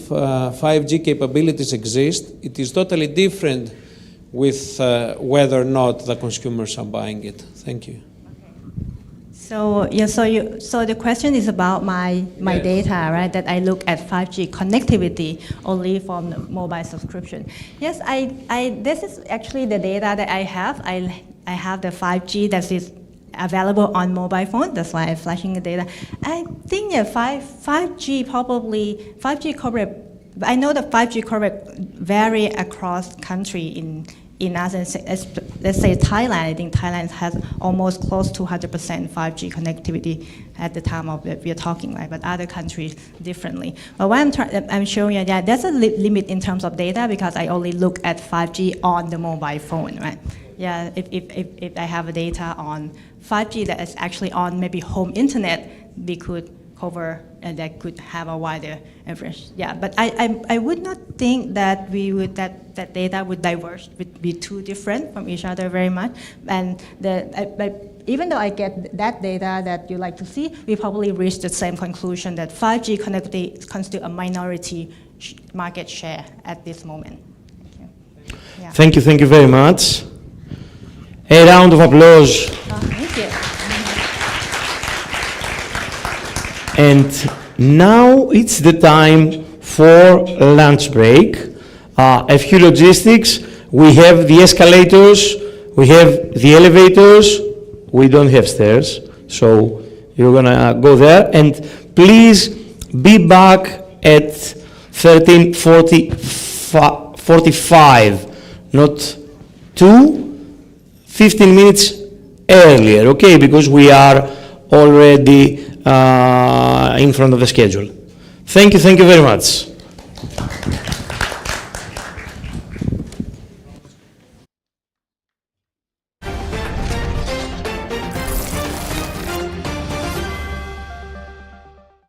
G: 5G capabilities exist, it is totally different with whether or not the consumers are buying it. Thank you.
N: So yeah, so the question is about my
G: Yes.
N: data, right? That I look at 5G connectivity only from the mobile subscription. Yes, this is actually the data that I have. I have the 5G that is available on mobile phone. That's why I'm flashing the data. I think 5G coverage. I know the 5G coverage vary across country in ASEAN. Let's say Thailand. I think Thailand has almost close to 100% 5G connectivity at the time of we're talking, right? But other countries differently. But what I'm showing you that there's a limit in terms of data because I only look at 5G on the mobile phone, right? Yeah, if I have data on 5G that is actually on maybe home internet, we could cover and that could have a wider average. Yeah, but I would not think that that data would diverge, would be too different from each other very much. And even though I get that data that you like to see, we probably reach the same conclusion that 5G connectivity constitutes a minority market share at this moment. Thank you.
A: Thank you very much. A round of applause.
N: Thank you.
A: And now it's the time for lunch break. A few logistics. We have the escalators, we have the elevators, we don't have stairs, so you're gonna go there. And please be back at 13:45, not 15 minutes earlier, okay? Because we are already in front of the schedule. Thank you very much.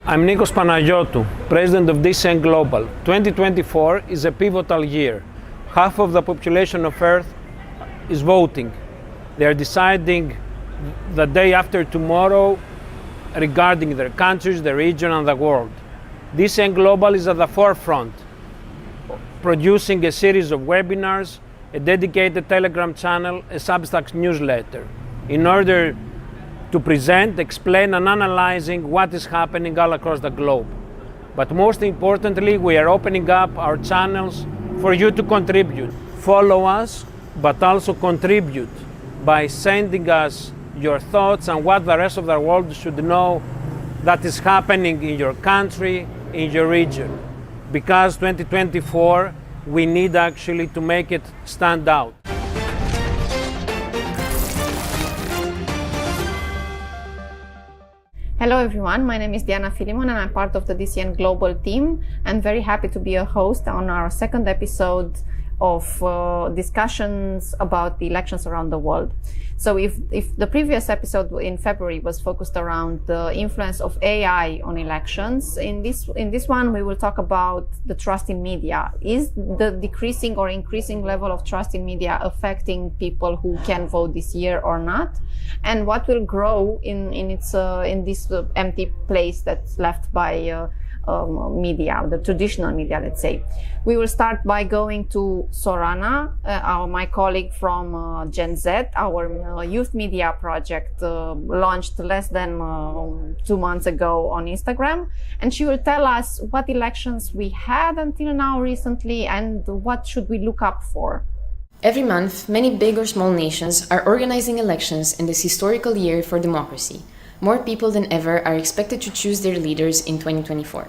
G: I'm Nikos Panagiotou, President of DCN Global. 2024 is a pivotal year. Half of the population of Earth is voting. They are deciding the day after tomorrow regarding their countries, the region, and the world. DCN Global is at the forefront, producing a series of webinars, a dedicated Telegram channel, a Substack newsletter, in order to present, explain, and analyzing what is happening all across the globe. But most importantly, we are opening up our channels for you to contribute. Follow us, but also contribute by sending us your thoughts and what the rest of the world should know that is happening in your country, in your region. Because 2024, we need actually to make it stand out.
P: Hello everyone, my name is Diana Filimon and I'm part of the DCN Global team. I'm very happy to be a host on our second episode of discussions about the elections around the world. So if the previous episode in February was focused around the influence of AI on elections, in this one we will talk about the trust in media. Is the decreasing or increasing level of trust in media affecting people who can vote this year or not? And what will grow in this empty place that's left by media, the traditional media, let's say. We will start by going to Sorana, my colleague from Gen Z, our youth media project launched less than 2 months ago on Instagram. And she will tell us what elections we had until now recently and what should we look up for.
Q: Every month, many big or small nations are organizing elections in this historical year for democracy. More people than ever are expected to choose their leaders in 2024.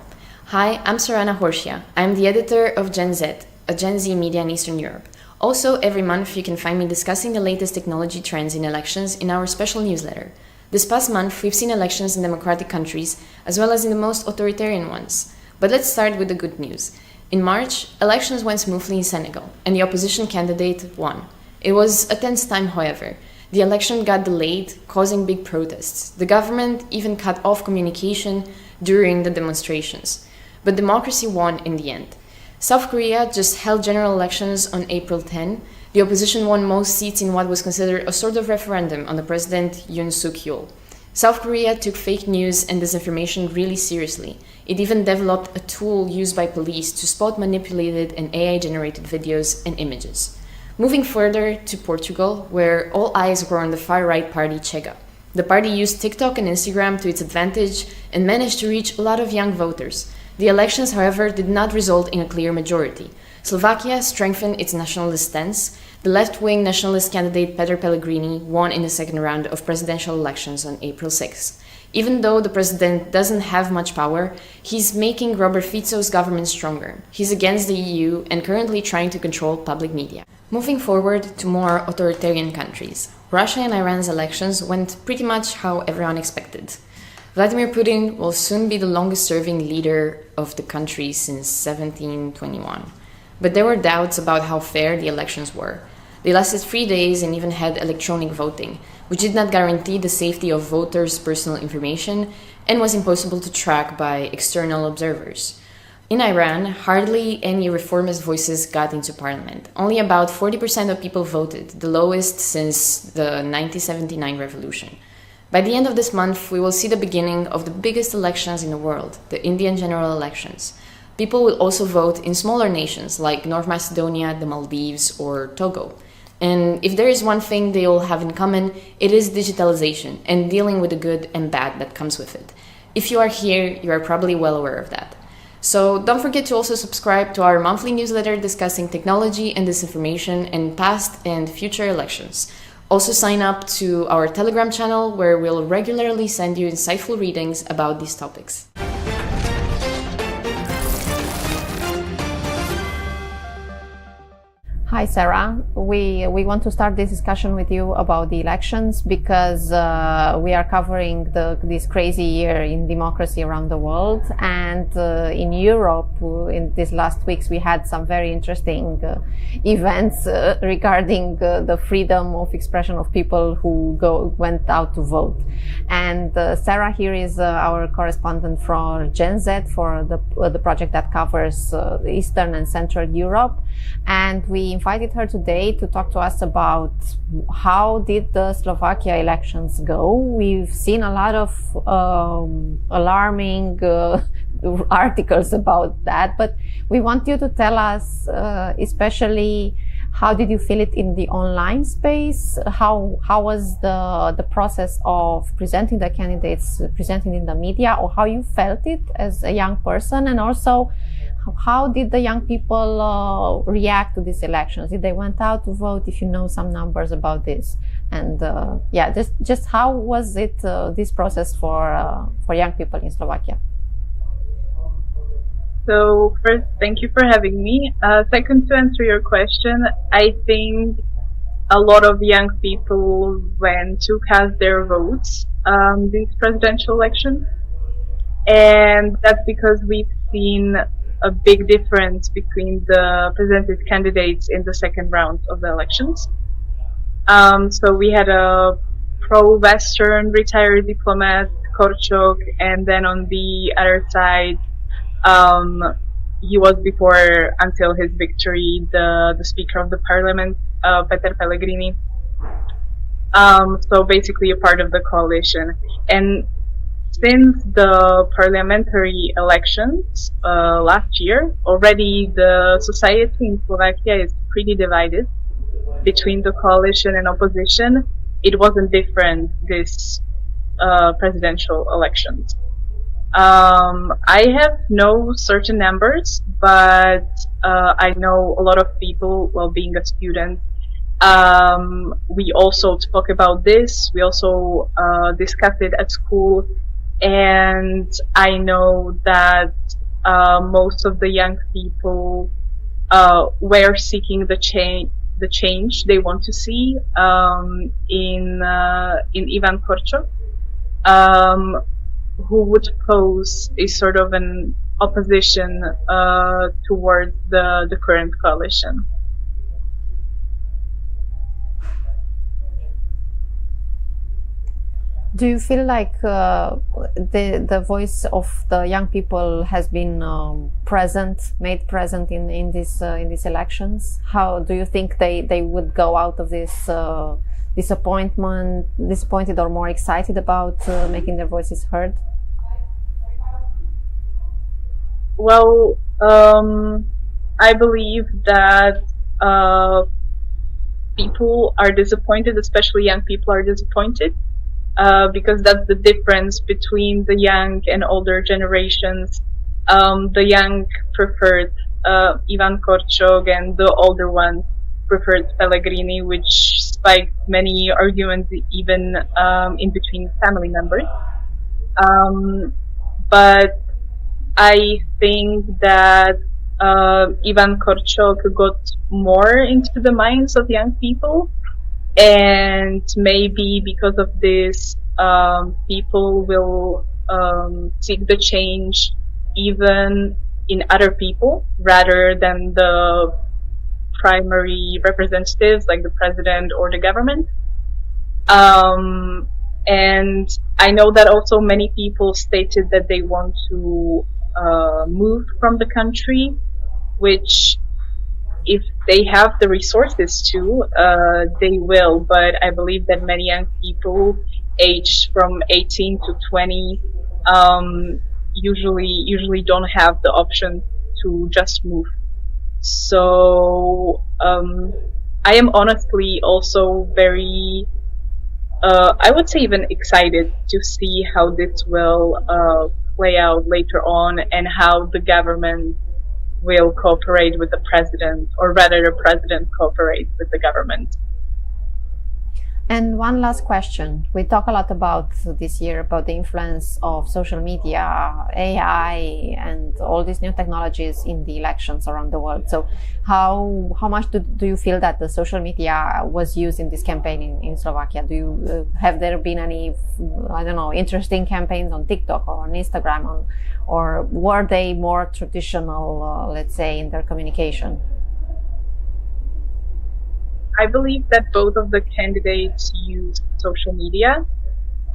Q: Hi, I'm Sorana Horshia. I'm the editor of Gen Z, a Gen Z media in Eastern Europe. Also, every month you can find me discussing the latest technology trends in elections in our special newsletter. This past month, we've seen elections in democratic countries, as well as in the most authoritarian ones. But let's start with the good news. In March, elections went smoothly in Senegal, and the opposition candidate won. It was a tense time, however. The election got delayed, causing big protests. The government even cut off communication during the demonstrations. But democracy won in the end. South Korea just held general elections on April 10. The opposition won most seats in what was considered a sort of referendum on the president Yoon Suk-yeol. South Korea took fake news and disinformation really seriously. It even developed a tool used by police to spot manipulated and AI-generated videos and images. Moving further to Portugal, where all eyes were on the far-right party Chega. The party used TikTok and Instagram to its advantage and managed to reach a lot of young voters. The elections, however, did not result in a clear majority. Slovakia strengthened its nationalist stance. The left-wing nationalist candidate Peter Pellegrini won in the second round of presidential elections on April 6. Even though the president doesn't have much power, he's making Robert Fico's government stronger. He's against the EU and currently trying to control public media. Moving forward to more authoritarian countries. Russia and Iran's elections went pretty much how everyone expected. Vladimir Putin will soon be the longest-serving leader of the country since 1721. But there were doubts about how fair the elections were. They lasted 3 days and even had electronic voting, which did not guarantee the safety of voters' personal information and was impossible to track by external observers. In Iran, hardly any reformist voices got into parliament. Only about 40% of people voted, the lowest since the 1979 revolution. By the end of this month, we will see the beginning of the biggest elections in the world, the Indian general elections. People will also vote in smaller nations like North Macedonia, the Maldives, or Togo. And if there is one thing they all have in common, it is digitalization and dealing with the good and bad that comes with it. If you are here, you are probably well aware of that. So don't forget to also subscribe to our monthly newsletter discussing technology and disinformation in past and future elections. Also sign up to our Telegram channel where we'll regularly send you insightful readings about these topics.
P: Hi, Sarah. We want to start this discussion with you about the elections because we are covering this crazy year in democracy around the world. And in Europe, in these last weeks, we had some very interesting events regarding the freedom of expression of people who went out to vote. And Sarah here is our correspondent for Gen Z for the project that covers Eastern and Central Europe. And we invited her today to talk to us about how did the Slovakia elections go. We've seen a lot of alarming articles about that, but we want you to tell us especially How did you feel it in the online space? How was the process of presenting the candidates, presenting in the media, or how you felt it as a young person? And also, how did the young people react to these elections? Did they went out to vote? If you know some numbers about this, and yeah, just how was it this process for young people in Slovakia?
R: So first, thank you for having me. Second, to answer your question, I think a lot of young people went to cast their votes this presidential election, and that's because we've seen a big difference between the presented candidates in the second round of the elections. So we had a pro-Western retired diplomat, Korchok, and then on the other side, he was before, until his victory, the Speaker of the Parliament, Peter Pellegrini. So basically a part of the coalition. And since the parliamentary elections last year, already the society in Slovakia is pretty divided between the coalition and opposition. It wasn't different this presidential elections. I have no certain numbers, but I know a lot of people, well, being a student, we also talk about this. We also discuss it at school, and I know that most of the young people were seeking the change they want to see in Ivan Korchok, who would pose a sort of an opposition towards the current coalition.
P: Do you feel like the voice of the young people has been made present in these elections? How do you think they would go out of this disappointed or more excited about making their voices heard?
R: Well, I believe that people are disappointed, especially young people are disappointed, because that's the difference between the young and older generations. The young preferred Ivan Korchok, and the older ones preferred Pellegrini, which spiked many arguments even in between family members. But I think that Ivan Korchok got more into the minds of young people, and maybe because of this, people will seek the change even in other people rather than the primary representatives like the president or the government. And I know that also many people stated that they want to move from the country, which if they have the resources to, they will. But I believe that many young people aged from 18 to 20 usually don't have the option to just move. So I am honestly also very, I would say even excited to see how this will play out later on, and how the government will cooperate with the president, or rather the president cooperates with the government.
P: And one last question. We talk a lot about this year about the influence of social media, AI, and all these new technologies in the elections around the world. So how much do you feel that the social media was used in this campaign in Slovakia? Do you have there been any, I don't know, interesting campaigns on TikTok or on Instagram, or were they more traditional, let's say, in their communication?
R: I believe that both of the candidates used social media.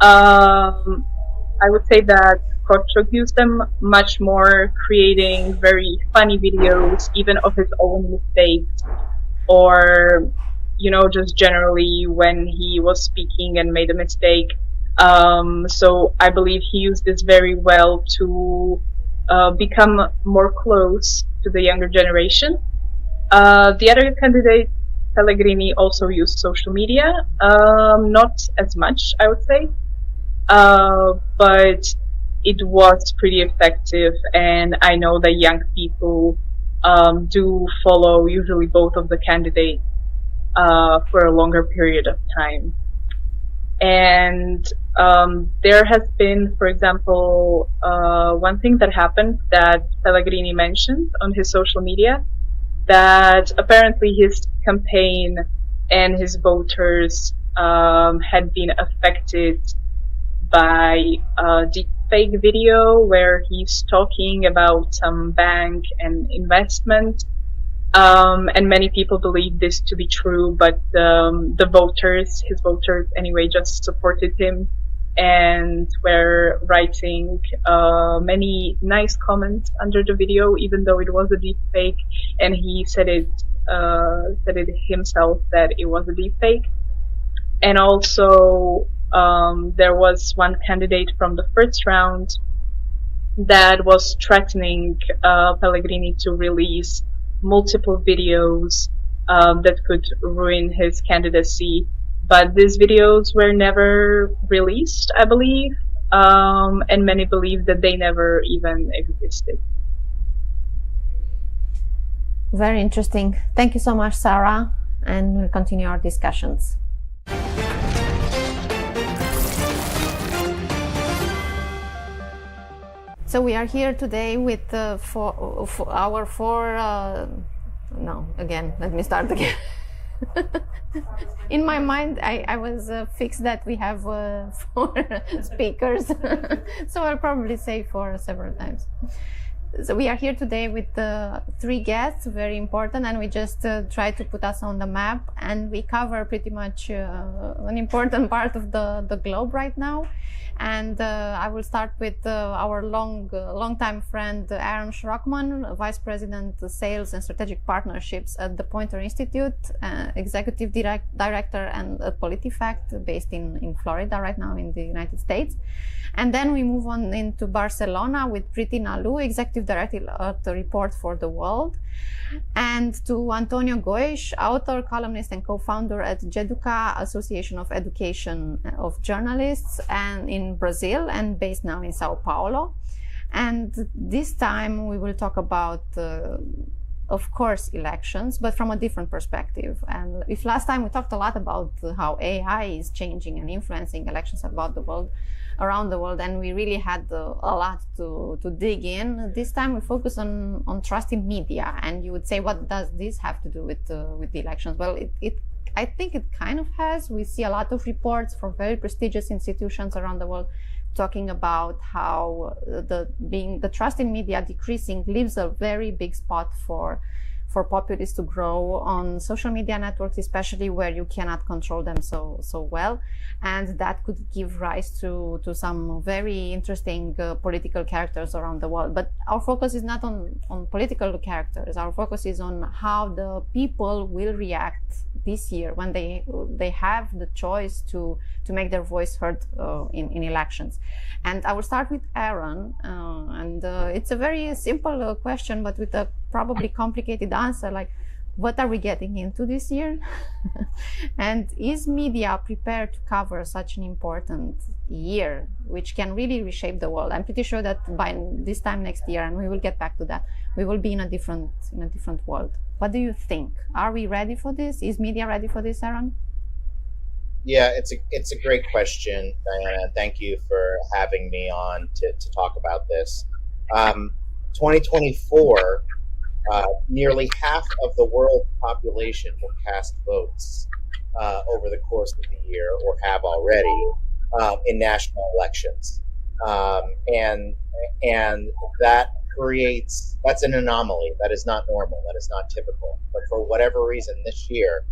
R: I would say that Korchok used them much more, creating very funny videos, even of his own mistakes, or, you know, just generally when he was speaking and made a mistake. So I believe he used this very well to become more close to the younger generation. The other candidate Pellegrini also used social media, not as much, I would say, but it was pretty effective, and I know that young people do follow usually both of the candidates for a longer period of time. And there has been, for example, one thing that happened that Pellegrini mentioned on his social media, that apparently his campaign and his voters had been affected by a deepfake video where he's talking about some bank and investment. And many people believe this to be true, but the voters, his voters anyway, just supported him and were writing many nice comments under the video, even though it was a deep fake, and he said it himself that it was a deep fake. And also there was one candidate from the first round that was threatening Pellegrini to release multiple videos that could ruin his candidacy, but these videos were never released, I believe, and many believe that they never even existed.
P: Very interesting. Thank you so much, Sarah, and we'll continue our discussions. So we are here today with let me start again. In my mind, I was fixed that we have 4 speakers, so I'll probably say 4 several times. So we are here today with 3 guests, very important, and we just try to put us on the map, and we cover pretty much an important part of the globe right now. And I will start with our long-time friend Aaron Schrockman, Vice President Sales and Strategic Partnerships at the Poynter Institute, Executive Director and at PolitiFact, based in Florida right now in the United States. And then we move on into Barcelona with Priti Nalu, Executive Director at the Report for the World, and to Antonio Goix, author, columnist, and co-founder at Jeduca, Association of Education of Journalists, and in Brazil, and based now in Sao Paulo. And this time we will talk about of course, elections, but from a different perspective. And if last time we talked a lot about how AI is changing and influencing elections around the world, and we really had a lot to dig in. This time we focus on trust in media, and you would say, what does this have to do with the elections? Well, I think it kind of has. We see a lot of reports from very prestigious institutions around the world talking about how the trust in media decreasing leaves a very big spot for populists to grow on social media networks, especially where you cannot control them so well, and that could give rise to some very interesting political characters around the world. But our focus is not on political characters. Our focus is on how the people will react this year when they have the choice to make their voice heard in elections. And I will start with Aaron, and it's a very simple question, but with a probably complicated answer, like, what are we getting into this year? And is media prepared to cover such an important year, which can really reshape the world? I'm pretty sure that by this time next year, and we will get back to that, we will be in a different world. What do you think? Are we ready for this? Is media ready for this, Aaron?
S: Yeah, it's a great question, Diana. Thank you for having me on to talk about this. 2024, nearly half of the world's population will cast votes over the course of the year, or have already, in national elections, and that's an anomaly. That is not normal. That is not typical. But for whatever reason, this year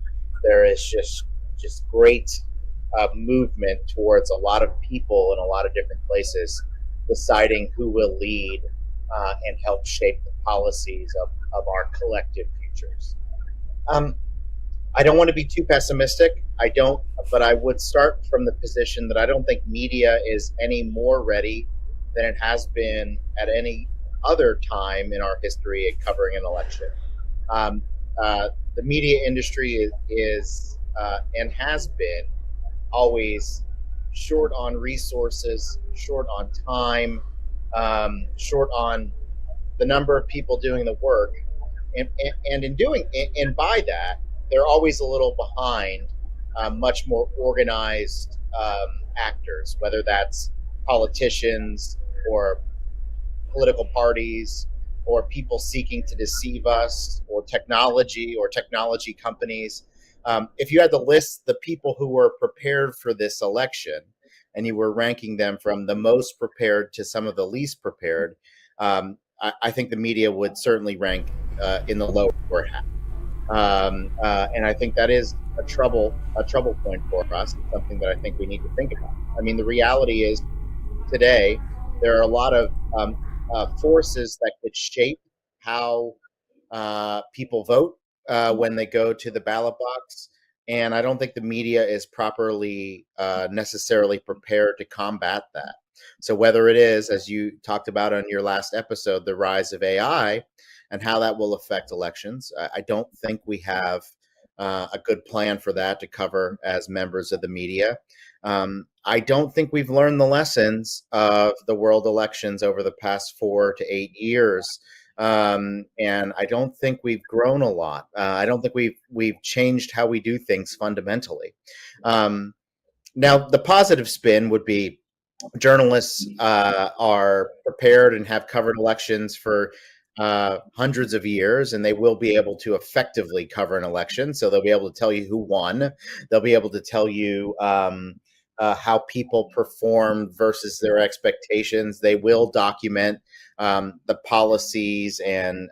S: there is just great movement towards a lot of people in a lot of different places deciding who will lead and help shape the policies of our collective futures. I don't want to be too pessimistic. But I would start from the position that I don't think media is any more ready than it has been at any other time in our history at covering an election. the media industry is and has been always short on resources, short on time, short on the number of people doing the work, and by that they're always a little behind much more organized actors, whether that's politicians or political parties or people seeking to deceive us or technology companies. If you had to list the people who were prepared for this election and you were ranking them from the most prepared to some of the least prepared, I think the media would certainly rank in the lower half. And I think that is a trouble point for us. It's something that I think we need to think about. I mean, the reality is today there are a lot of forces that could shape how people vote when they go to the ballot box. And I don't think the media is properly necessarily prepared to combat that. So whether it is, as you talked about on your last episode, the rise of AI and how that will affect elections, I don't think we have a good plan for that to cover as members of the media. I don't think we've learned the lessons of the world elections over the past 4 to 8 years. And I don't think we've grown a lot. I don't think we've changed how we do things fundamentally. Now, the positive spin would be journalists are prepared and have covered elections for hundreds of years, and they will be able to effectively cover an election. So they'll be able to tell you who won. They'll be able to tell you how people performed versus their expectations. They will document the policies and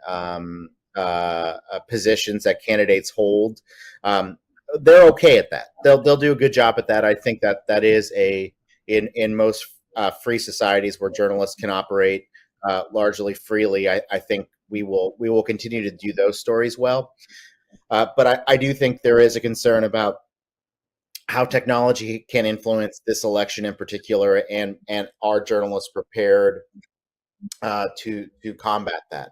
S: positions that candidates hold. They're okay at that. They'll do a good job at that. I think that is in most free societies where journalists can operate largely freely. I think we will continue to do those stories well. But I do think there is a concern about how technology can influence this election in particular, and are journalists prepared to combat that?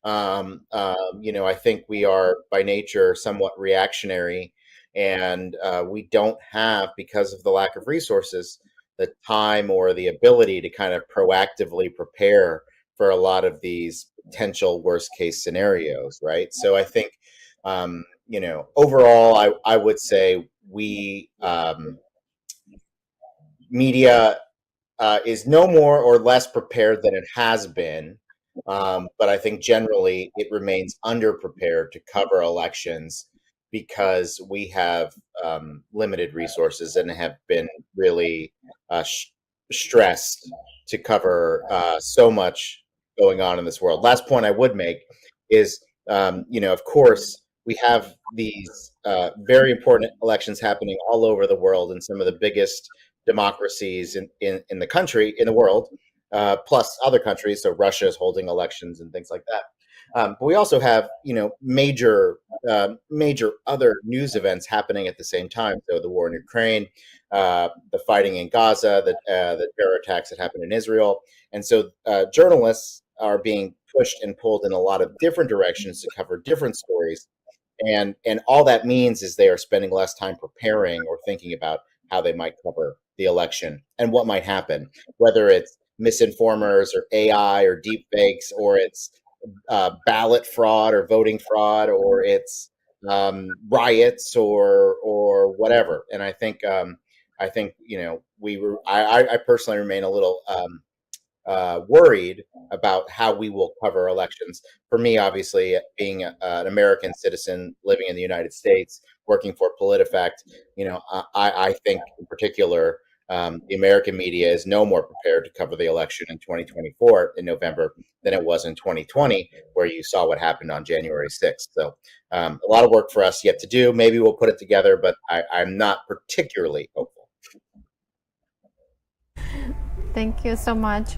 S: I think we are by nature somewhat reactionary, and we don't have, because of the lack of resources, the time or the ability to kind of proactively prepare for a lot of these potential worst case scenarios, right? So I think, overall, I would say we media is no more or less prepared than it has been, but I think generally it remains underprepared to cover elections because we have limited resources and have been really stressed to cover so much going on in this world. Last point I would make is, of course, we have these very important elections happening all over the world in some of the biggest democracies in the world, plus other countries. So Russia is holding elections and things like that. But we also have, major other news events happening at the same time. So the war in Ukraine, the fighting in Gaza, the terror attacks that happened in Israel. And so journalists are being pushed and pulled in a lot of different directions to cover different stories. And all that means is they are spending less time preparing or thinking about how they might cover the election and what might happen, whether it's misinformers or AI or deep fakes, or it's ballot fraud or voting fraud, or it's riots or whatever. And I think I personally remain a little worried about how we will cover elections. For me, obviously, being an American citizen living in the United States, working for PolitiFact, I think in particular, the American media is no more prepared to cover the election in 2024 in November than it was in 2020, where you saw what happened on January 6th. So a lot of work for us yet to do. Maybe we'll put it together, but I'm not particularly hopeful.
P: Thank you so much.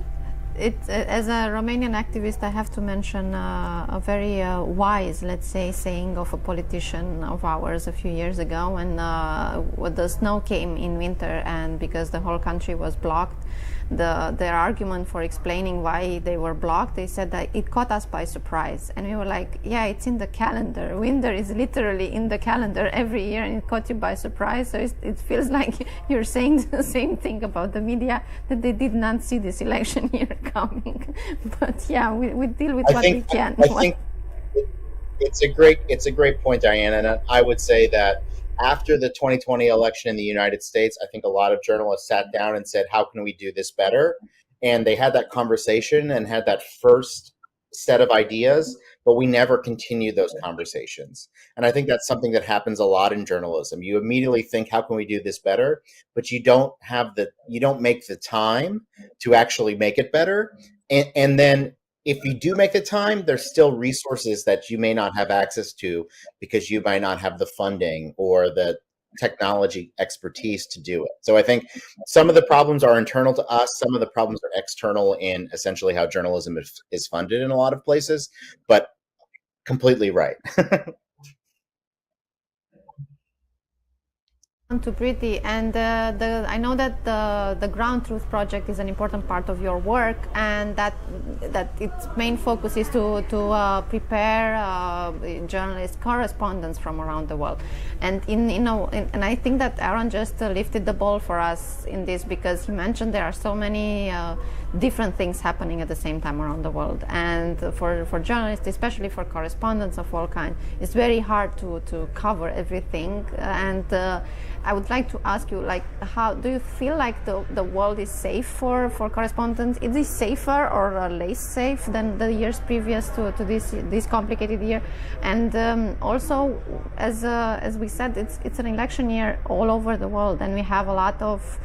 P: As a Romanian activist, I have to mention a very wise, let's say, saying of a politician of ours a few years ago when the snow came in winter, and because the whole country was blocked, their argument for explaining why they were blocked, they said that it caught us by surprise. And we were like, yeah, it's in the calendar. Winter is literally in the calendar every year, and it caught you by surprise. So it feels like you're saying the same thing about the media, that they did not see this election year coming. But yeah, we deal with what we can.
S: I think it's a great point, Diana. And I would say that after the 2020 election in the United States, I think a lot of journalists sat down and said, how can we do this better? And they had that conversation and had that first set of ideas, but we never continued those conversations. And I think that's something that happens a lot in journalism. You immediately think, how can we do this better? But you don't make the time to actually make it better. And then if you do make the time, there's still resources that you may not have access to because you might not have the funding or the technology expertise to do it. So I think some of the problems are internal to us. Some of the problems are external in essentially how journalism is funded in a lot of places, but completely right.
P: To Preeti, and I know that the Ground Truth Project is an important part of your work, and that its main focus is to prepare journalists, correspondents from around the world. And and I think that Aaron just lifted the ball for us in this, because he mentioned there are so many different things happening at the same time around the world, and for journalists, especially for correspondents of all kinds, it's very hard to cover everything. And I would like to ask you, like, how do you feel like the world is safe for correspondents? Is it safer or less safe than the years previous to this complicated year? And also, as we said, it's an election year all over the world, and we have a lot of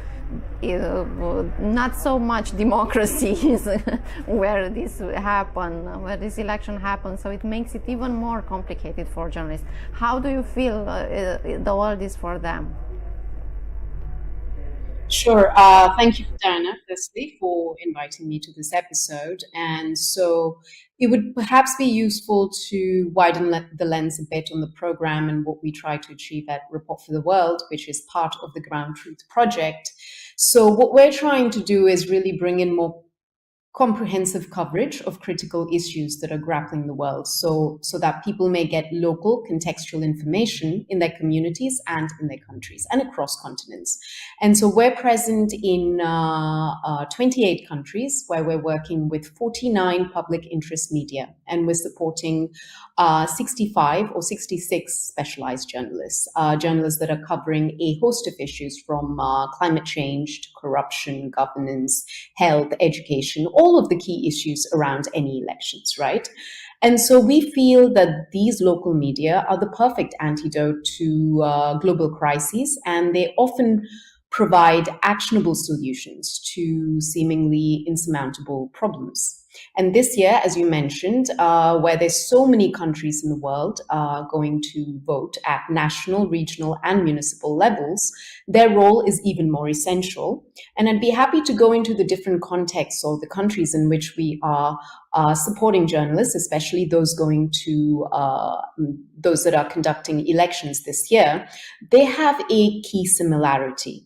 P: not so much democracies where this election happens, so it makes it even more complicated for journalists. How do you feel the world is for them?
T: Sure. Thank you, Diana, firstly, for inviting me to this episode. And so it would perhaps be useful to widen the lens a bit on the program and what we try to achieve at Report for the World, which is part of the Ground Truth Project. So what we're trying to do is really bring in more comprehensive coverage of critical issues that are grappling the world, so that people may get local contextual information in their communities and in their countries and across continents. And so we're present in 28 countries, where we're working with 49 public interest media, and we're supporting 65 or 66 specialized journalists that are covering a host of issues from climate change to corruption, governance, health, education, all of the key issues around any elections, right? And so we feel that these local media are the perfect antidote to global crises, and they often provide actionable solutions to seemingly insurmountable problems. And this year, as you mentioned, where there's so many countries in the world going to vote at national, regional, and municipal levels, their role is even more essential. And I'd be happy to go into the different contexts or the countries in which we are supporting journalists, especially those going to those that are conducting elections this year. They have a key similarity.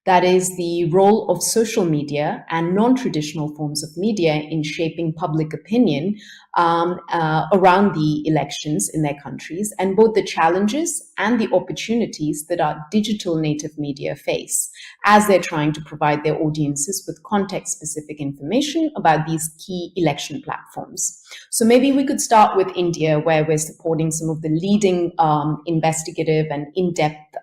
T: That is the role of social media and non-traditional forms of media in shaping public opinion around the elections in their countries, and both the challenges and the opportunities that our digital native media face as they're trying to provide their audiences with context-specific information about these key election platforms. So maybe we could start with India, where we're supporting some of the leading investigative and in-depth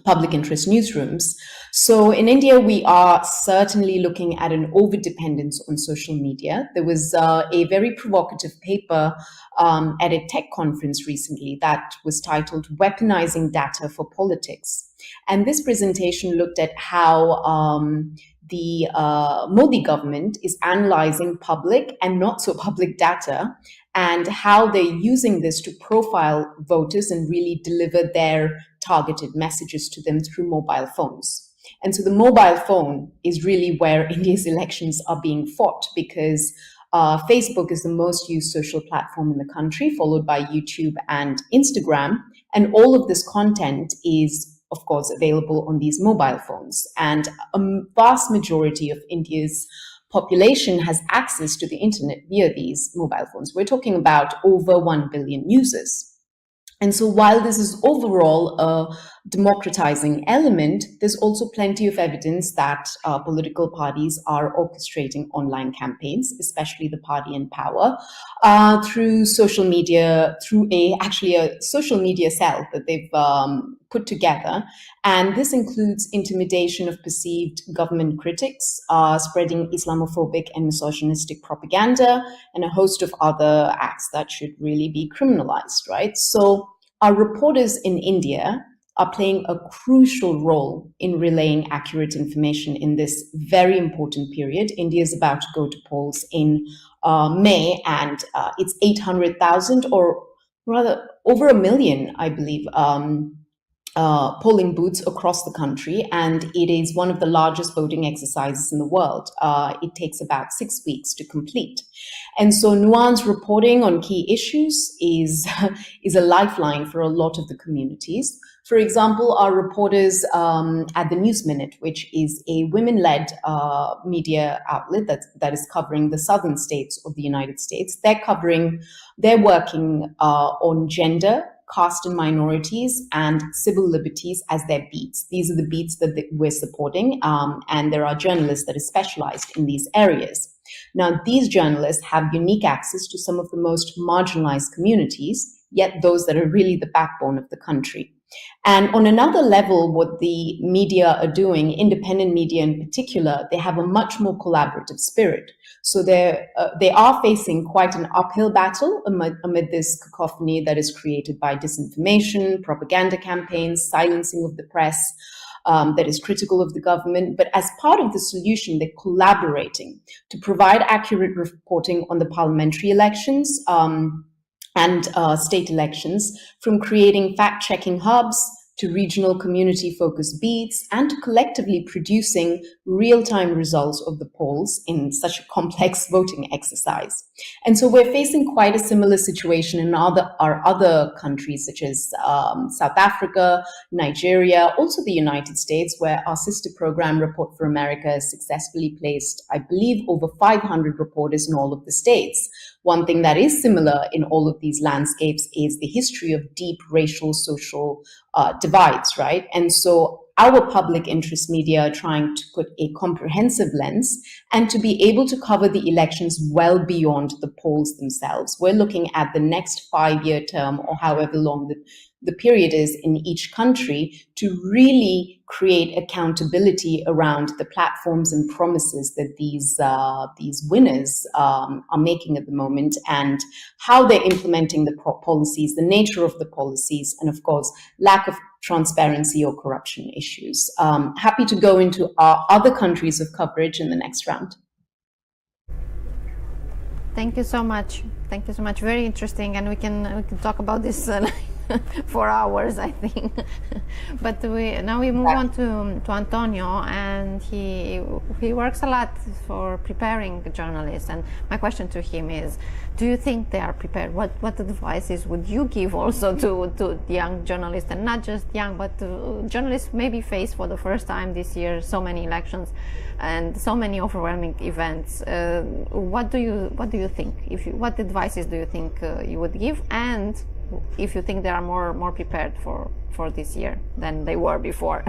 T: public interest newsrooms. So in India, we are certainly looking at an over-dependence on social media. There was a very provocative paper at a tech conference recently that was titled "Weaponizing Data for Politics." And this presentation looked at how the Modi government is analyzing public and not so public data, and how they're using this to profile voters and really deliver their targeted messages to them through mobile phones. And so the mobile phone is really where India's elections are being fought, because Facebook is the most used social platform in the country, followed by YouTube and Instagram. And all of this content is of course, available on these mobile phones. And a vast majority of India's population has access to the internet via these mobile phones. We're talking about over 1 billion users. And so while this is overall a democratizing element, there's also plenty of evidence that political parties are orchestrating online campaigns, especially the party in power, through social media, through actually a social media cell that they've put together. And this includes intimidation of perceived government critics, spreading Islamophobic and misogynistic propaganda, and a host of other acts that should really be criminalized, right? So our reporters in India are playing a crucial role in relaying accurate information in this very important period. India is about to go to polls in May, and it's 800,000, or rather over 1 million, I believe, polling booths across the country, and it is one of the largest voting exercises in the world. It takes about 6 weeks to complete. And so nuanced reporting on key issues is a lifeline for a lot of the communities. For example, our reporters at the News Minute, which is a women-led media outlet that is covering the southern states of the United States, they're working on gender, caste and minorities, and civil liberties as their beats. These are the beats that we're supporting, and there are journalists that are specialized in these areas. Now, these journalists have unique access to some of the most marginalized communities, yet those that are really the backbone of the country. And on another level, what the media are doing, independent media in particular, they have a much more collaborative spirit. So they are facing quite an uphill battle amid this cacophony that is created by disinformation, propaganda campaigns, silencing of the press, that is critical of the government. But as part of the solution, they're collaborating to provide accurate reporting on the parliamentary elections and state elections, from creating fact-checking hubs to regional community-focused beats, and to collectively producing real-time results of the polls in such a complex voting exercise. And so we're facing quite a similar situation in our other countries, such as South Africa, Nigeria, also the United States, where our sister program, Report for America, has successfully placed, I believe, over 500 reporters in all of the states. One thing that is similar in all of these landscapes is the history of deep racial, social divides, right? And so our public interest media are trying to put a comprehensive lens and to be able to cover the elections well beyond the polls themselves. We're looking at the next 5-year term, or however long the period is in each country, to really create accountability around the platforms and promises that these winners are making at the moment, and how they're implementing the policies, the nature of the policies, and of course, lack of transparency or corruption issues. Happy to go into our other countries of coverage in the next round.
P: Thank you so much. Thank you so much. Very interesting, and we can talk about this for hours, I think. But now we move on to Antonio, and he works a lot for preparing journalists. And my question to him is, do you think they are prepared? What advices would you give also to young journalists, and not just young, but journalists maybe face for the first time this year so many elections and so many overwhelming events? What do you think? What advices do you think you would give? And if you think they are more prepared for this year than they were before?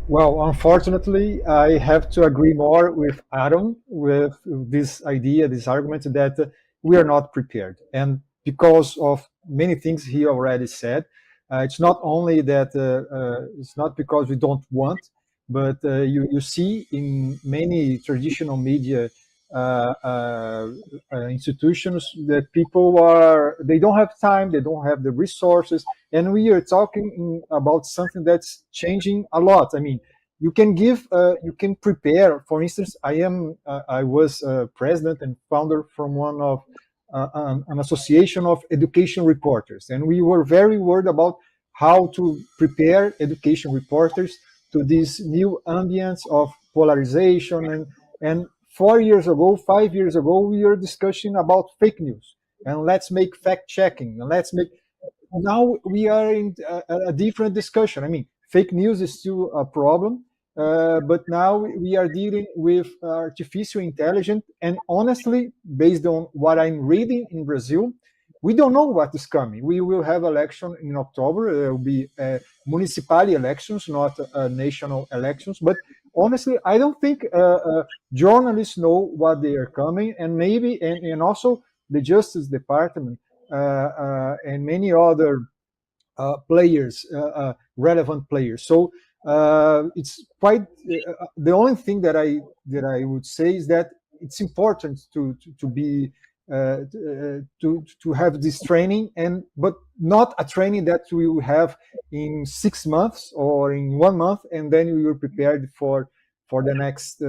U: Well, unfortunately, I have to agree more with Adam with this idea, this argument that we are not prepared. And because of many things he already said, it's not only that it's not because we don't want, but you see in many traditional media institutions that they don't have time, they don't have the resources, and we are talking about something that's changing a lot. I mean, you can prepare. For instance, I was president and founder from one of an association of education reporters, and we were very worried about how to prepare education reporters to this new ambience of polarization and 4 years ago, 5 years ago, we were discussing about fake news, and let's make fact checking, and let's make. now we are in a different discussion. I mean, fake news is still a problem, but now we are dealing with artificial intelligence. And honestly, based on what I'm reading in Brazil, we don't know what is coming. We will have election in October. There will be municipal elections, not national elections. But honestly, I don't think journalists know what they are coming, and maybe and also the Justice Department and many other players, relevant players. So it's quite the only thing that I would say is that it's important to be to have this training, but not a training that we will have in 6 months or in 1 month, and then we were prepared for the next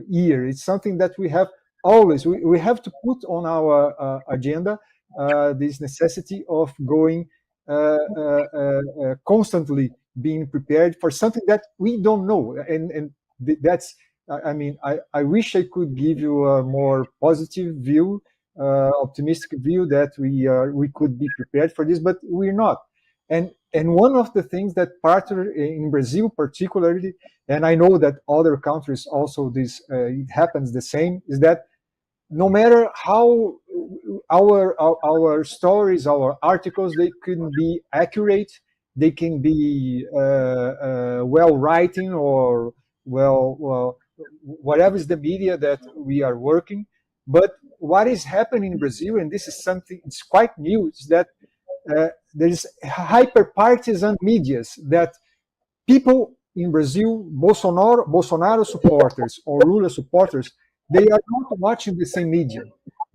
U: year. It's something that we have always. We have to put on our agenda this necessity of going constantly being prepared for something that we don't know, and that's. I mean, I wish I could give you a more positive view, optimistic view that we could be prepared for this, but we're not. And one of the things that in Brazil particularly, and I know that other countries also this it happens the same, is that no matter how our stories, our articles, they can be accurate, they can be well writing or well whatever is the media that we are working. But what is happening in Brazil, and this is something it's quite new, is that there is hyper partisan medias that people in Brazil, Bolsonaro supporters or Lula supporters, they are not watching the same media.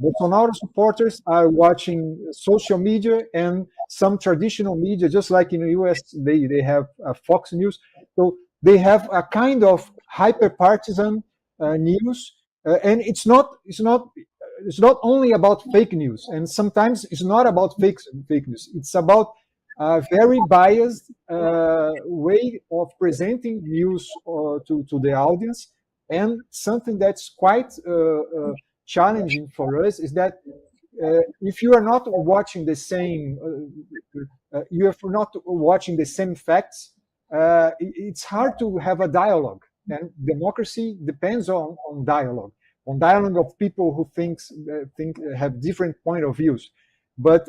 U: Bolsonaro supporters are watching social media and some traditional media, just like in the US, they have Fox News. So they have a kind of hyper-partisan news, and it's not only about fake news, and sometimes it's not about fake news. It's about a very biased way of presenting news to the audience. And something that's quite challenging for us is that if you are not watching the same, you are not watching the same facts, it's hard to have a dialogue. And democracy depends on dialogue of people who think have different point of views. But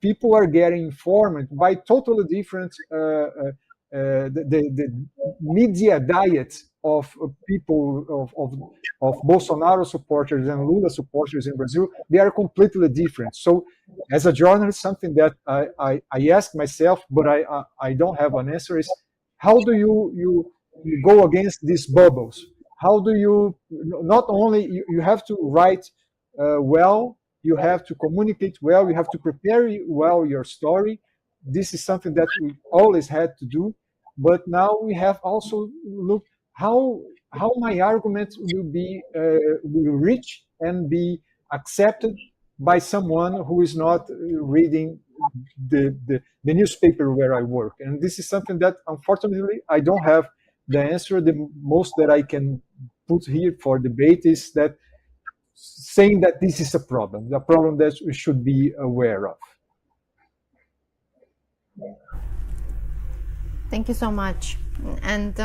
U: people are getting informed by totally different the media diet of people of Bolsonaro supporters and Lula supporters in Brazil. They are completely different. So, as a journalist, something that I ask myself, but I don't have an answer, is how do you go against these bubbles? How do you not only you have to write well, you have to communicate well, you have to prepare well your story. This is something that we always had to do, but now we have also looked how my argument will reach and be accepted by someone who is not reading the newspaper where I work. And this is something that unfortunately I don't have the answer. The most that I can put here for debate is that saying that this is a problem that we should be aware of.
P: Thank you so much. And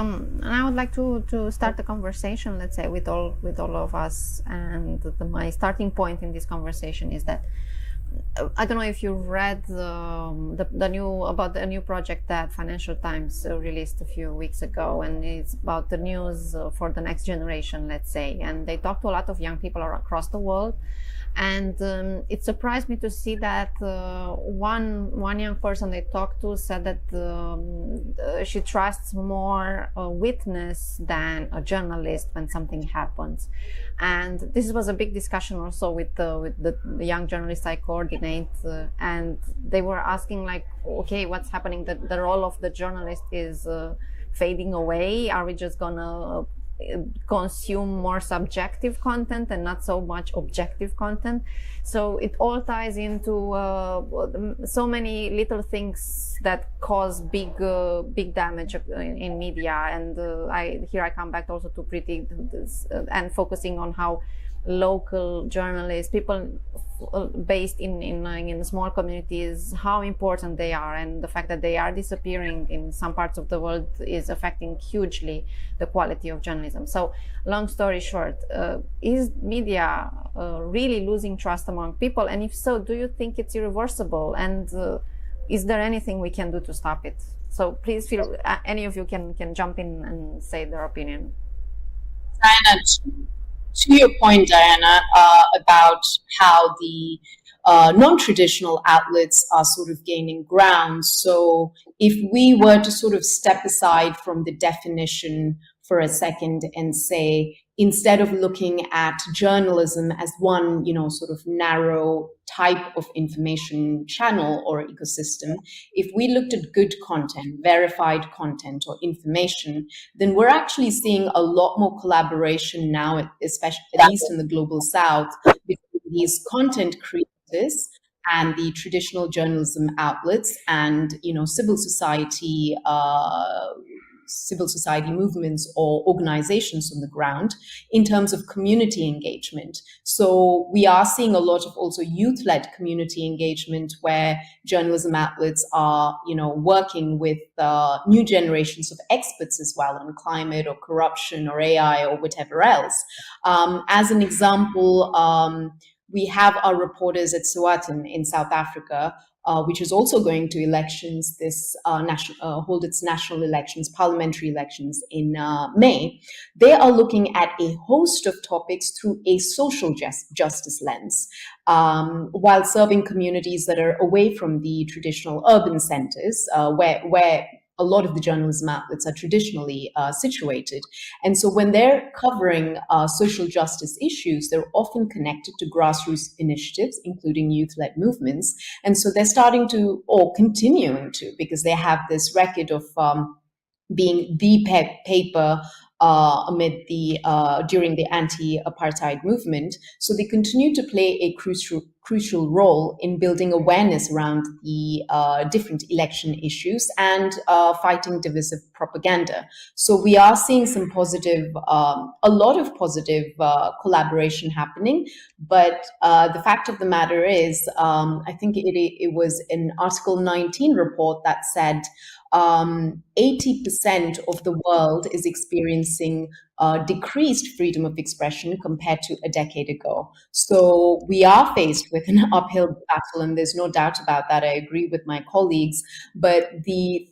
P: I would like to start the conversation, let's say, with all of us. And my starting point in this conversation is that I don't know if you read the new project that Financial Times released a few weeks ago, and it's about the news for the next generation, let's say. And they talked to a lot of young people across the world. And it surprised me to see that one young person they talked to said that she trusts more a witness than a journalist when something happens. And this was a big discussion also with the young journalists I coordinate, and they were asking, like, okay, what's happening? The role of the journalist is fading away. Are we just gonna consume more subjective content and not so much objective content? So it all ties into so many little things that cause big damage in media. And here I come back also to predict this, and focusing on how local journalists, people based in small communities, how important they are, and the fact that they are disappearing in some parts of the world is affecting hugely the quality of journalism. So, long story short, is media really losing trust among people? And if so, do you think it's irreversible? And is there anything we can do to stop it? So please feel any of you can jump in and say their opinion.
T: Diana, to your point, Diana, about how the non-traditional outlets are sort of gaining ground. So if we were to sort of step aside from the definition for a second and say, instead of looking at journalism as one, sort of narrow type of information channel or ecosystem, if we looked at good content, verified content or information, then we're actually seeing a lot more collaboration now, especially at least in the global south, between these content creators and the traditional journalism outlets and, civil society movements or organizations on the ground in terms of community engagement. So we are seeing a lot of also youth-led community engagement where journalism outlets are, working with new generations of experts as well on climate or corruption or AI or whatever else. As an example, we have our reporters at Sowetan in South Africa, which is also going to elections hold its national elections, parliamentary elections in May. They are looking at a host of topics through a social justice lens, while serving communities that are away from the traditional urban centers, where a lot of the journalism outlets are traditionally situated. And so when they're covering social justice issues, they're often connected to grassroots initiatives, including youth-led movements. And so they're starting to, or continuing to, because they have this record of being the paper during the anti-apartheid movement. So they continue to play a crucial role in building awareness around the different election issues and fighting divisive propaganda. So we are seeing some positive, a lot of positive collaboration happening. But the fact of the matter is, I think it was an Article 19 report that said 80% of the world is experiencing decreased freedom of expression compared to a decade ago. So we are faced with an uphill battle, and there's no doubt about that. I agree with my colleagues. But the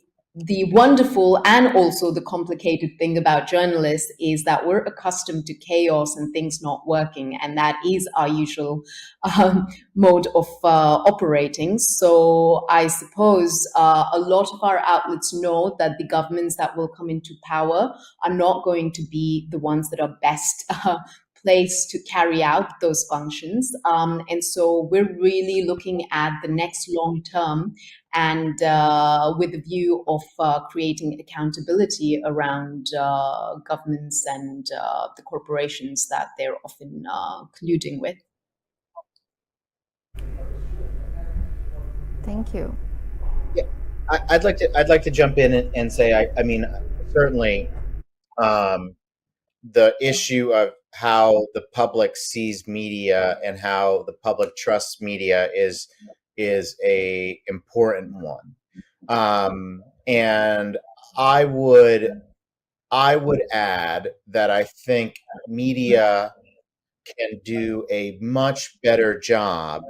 T: wonderful and also the complicated thing about journalists is that we're accustomed to chaos and things not working, and that is our usual mode of operating. So I suppose a lot of our outlets know that the governments that will come into power are not going to be the ones that are best placed to carry out those functions. And so we're really looking at the next long term and with a view of creating accountability around governments and the corporations that they're often colluding with.
O: Thank you.
S: Yeah, I'd like to jump in and say, I mean, certainly the issue of how the public sees media and how the public trusts media is a important one. And I would add that I think media can do a much better job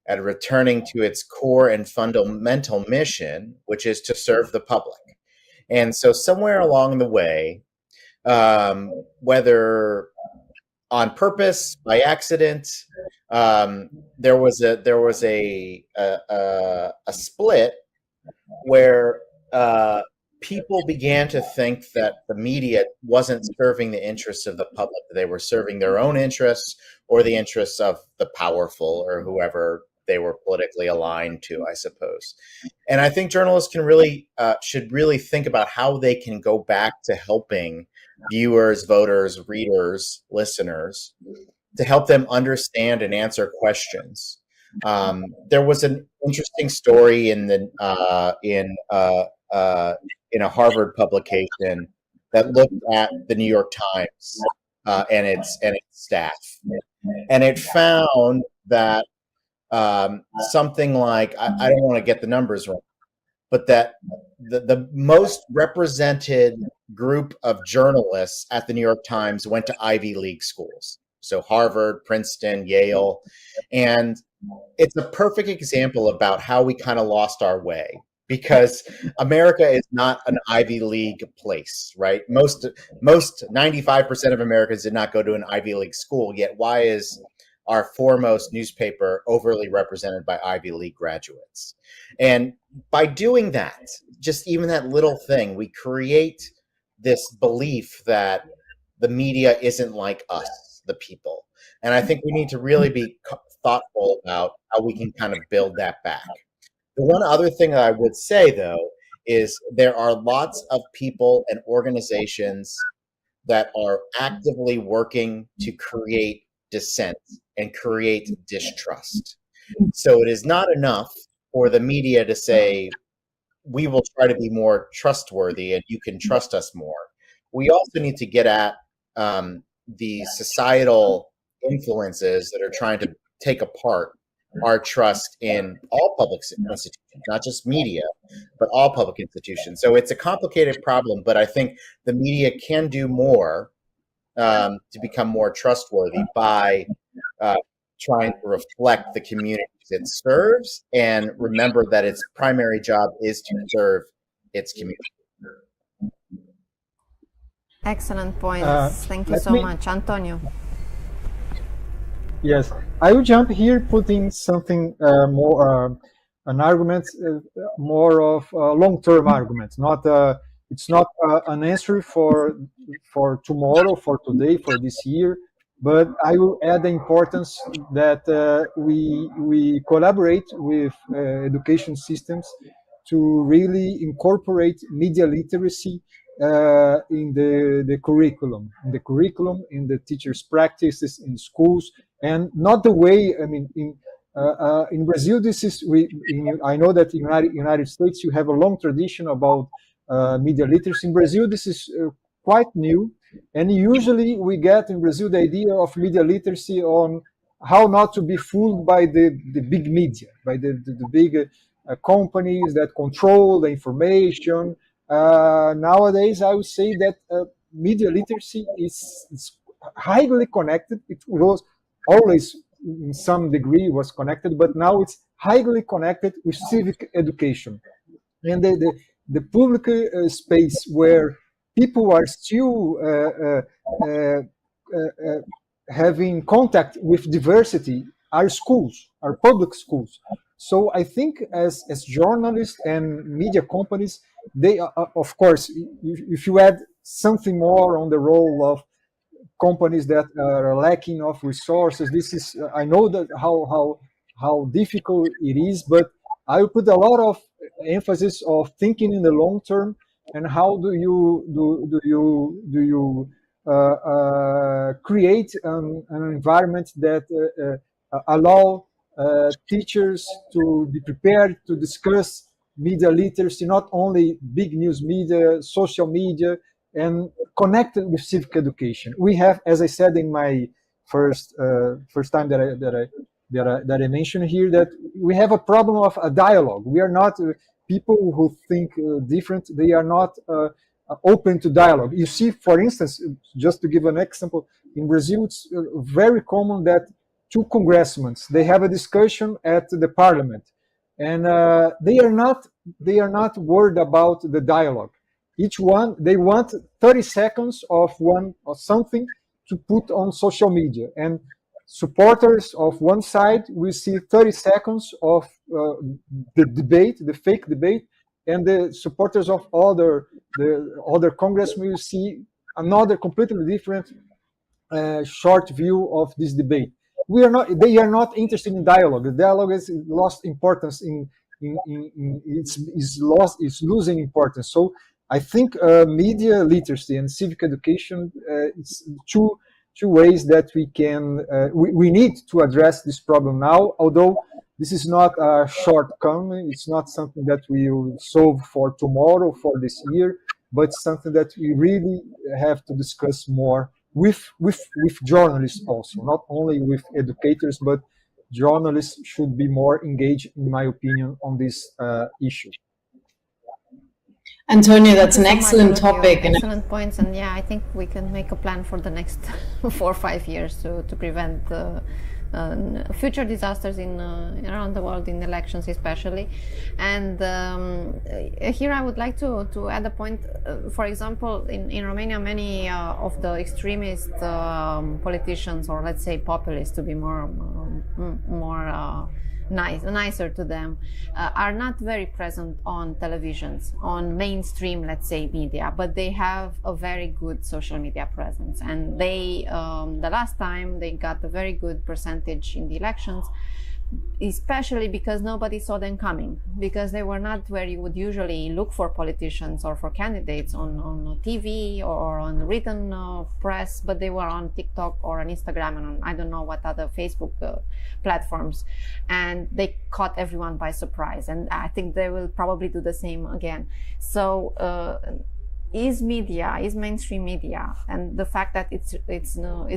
S: at returning to its core and fundamental mission, which is to serve the public. And so somewhere along the way, whether on purpose, by accident, there was a split where people began to think that the media wasn't serving the interests of the public. They were serving their own interests or the interests of the powerful or whoever they were politically aligned to, I suppose. And I think journalists can should really think about how they can go back to helping viewers, voters, readers, listeners, to help them understand and answer questions. There was an interesting story in a Harvard publication that looked at the New York Times and its staff, and it found that something like I don't want to get the numbers wrong, but that the most represented group of journalists at the New York Times went to Ivy League schools. So Harvard, Princeton, Yale. And it's a perfect example about how we kind of lost our way, because America is not an Ivy League place, right? Most 95% of Americans did not go to an Ivy League school, yet why is our foremost newspaper overly represented by Ivy League graduates? And by doing that, just even that little thing, we create this belief that the media isn't like us, the people. And I think we need to really be thoughtful about how we can kind of build that back. The one other thing that I would say, though, is there are lots of people and organizations that are actively working to create dissent and create distrust. So it is not enough for the media to say, we will try to be more trustworthy and you can trust us more. We also need to get at the societal influences that are trying to take apart our trust in all public institutions, not just media, but all public institutions. So it's a complicated problem, but I think the media can do more to become more trustworthy by trying to reflect the communities it serves and remember that its primary job is to serve its community.
P: Excellent points. Thank you so much. Antonio.
U: Yes, I will jump here, putting something more, an argument, more of a long-term argument. Not, it's not an answer for tomorrow, for today, for this year, but I will add the importance that we collaborate with education systems to really incorporate media literacy in the curriculum, in the teachers' practices, in schools, and not the way. I mean, in Brazil, this is I know that in United States you have a long tradition about media literacy. In Brazil, this is quite new, and usually we get in Brazil the idea of media literacy on how not to be fooled by the big media, by the big companies that control the information. Nowadays, I would say that media literacy is highly connected. It was always, in some degree, was connected, but now it's highly connected with civic education. And the public space where people are still having contact with diversity are schools, are public schools. So I think as journalists and media companies, they of course, if you add something more on the role of companies that are lacking of resources, this is, I know that how difficult it is, but I will put a lot of emphasis of thinking in the long term and how do you create an environment that allow teachers to be prepared to discuss media literacy, not only big news media, social media, and connected with civic education. We have, as I said in my first time that I mentioned here, that we have a problem of a dialogue. We are not people who think different. They are not open to dialogue. You see, for instance, just to give an example, in Brazil, it's very common that two congressmen, they have a discussion at the parliament, and they are not worried about the dialogue. Each one, they want 30 seconds of one or something to put on social media, and supporters of one side will see 30 seconds of the debate, the fake debate, and the supporters of the other congressmen will see another completely different short view of this debate. They are not interested in dialogue. The dialogue has lost importance it's losing importance. So I think media literacy and civic education is two ways that we can we need to address this problem now. Although this is not a shortcoming, it's not something that we will solve for tomorrow, for this year, but something that we really have to discuss more with journalists also, not only with educators, but journalists should be more engaged, in my opinion, on this issue.
T: Antonio, that's an
O: Thank you so much,
T: excellent
O: all of you.
T: topic. And
O: Excellent points, and yeah, I think we can make a plan for the next 4 or 5 years to prevent future disasters in around the world, in elections especially. And here I would like to add a point. For example, in Romania, many of the extremist politicians, or let's say populists, to be more nicer to them, are not very present on televisions, on mainstream, let's say, media, but they have a very good social media presence. And they, the last time they got a very good percentage in the elections, especially because nobody saw them coming, because they were not where you would usually look for politicians or for candidates on TV or on written press, but they were on TikTok or on Instagram and on I don't know what other Facebook platforms, and they caught everyone by surprise. And I think they will probably do the same again. So is mainstream media, and the fact that it's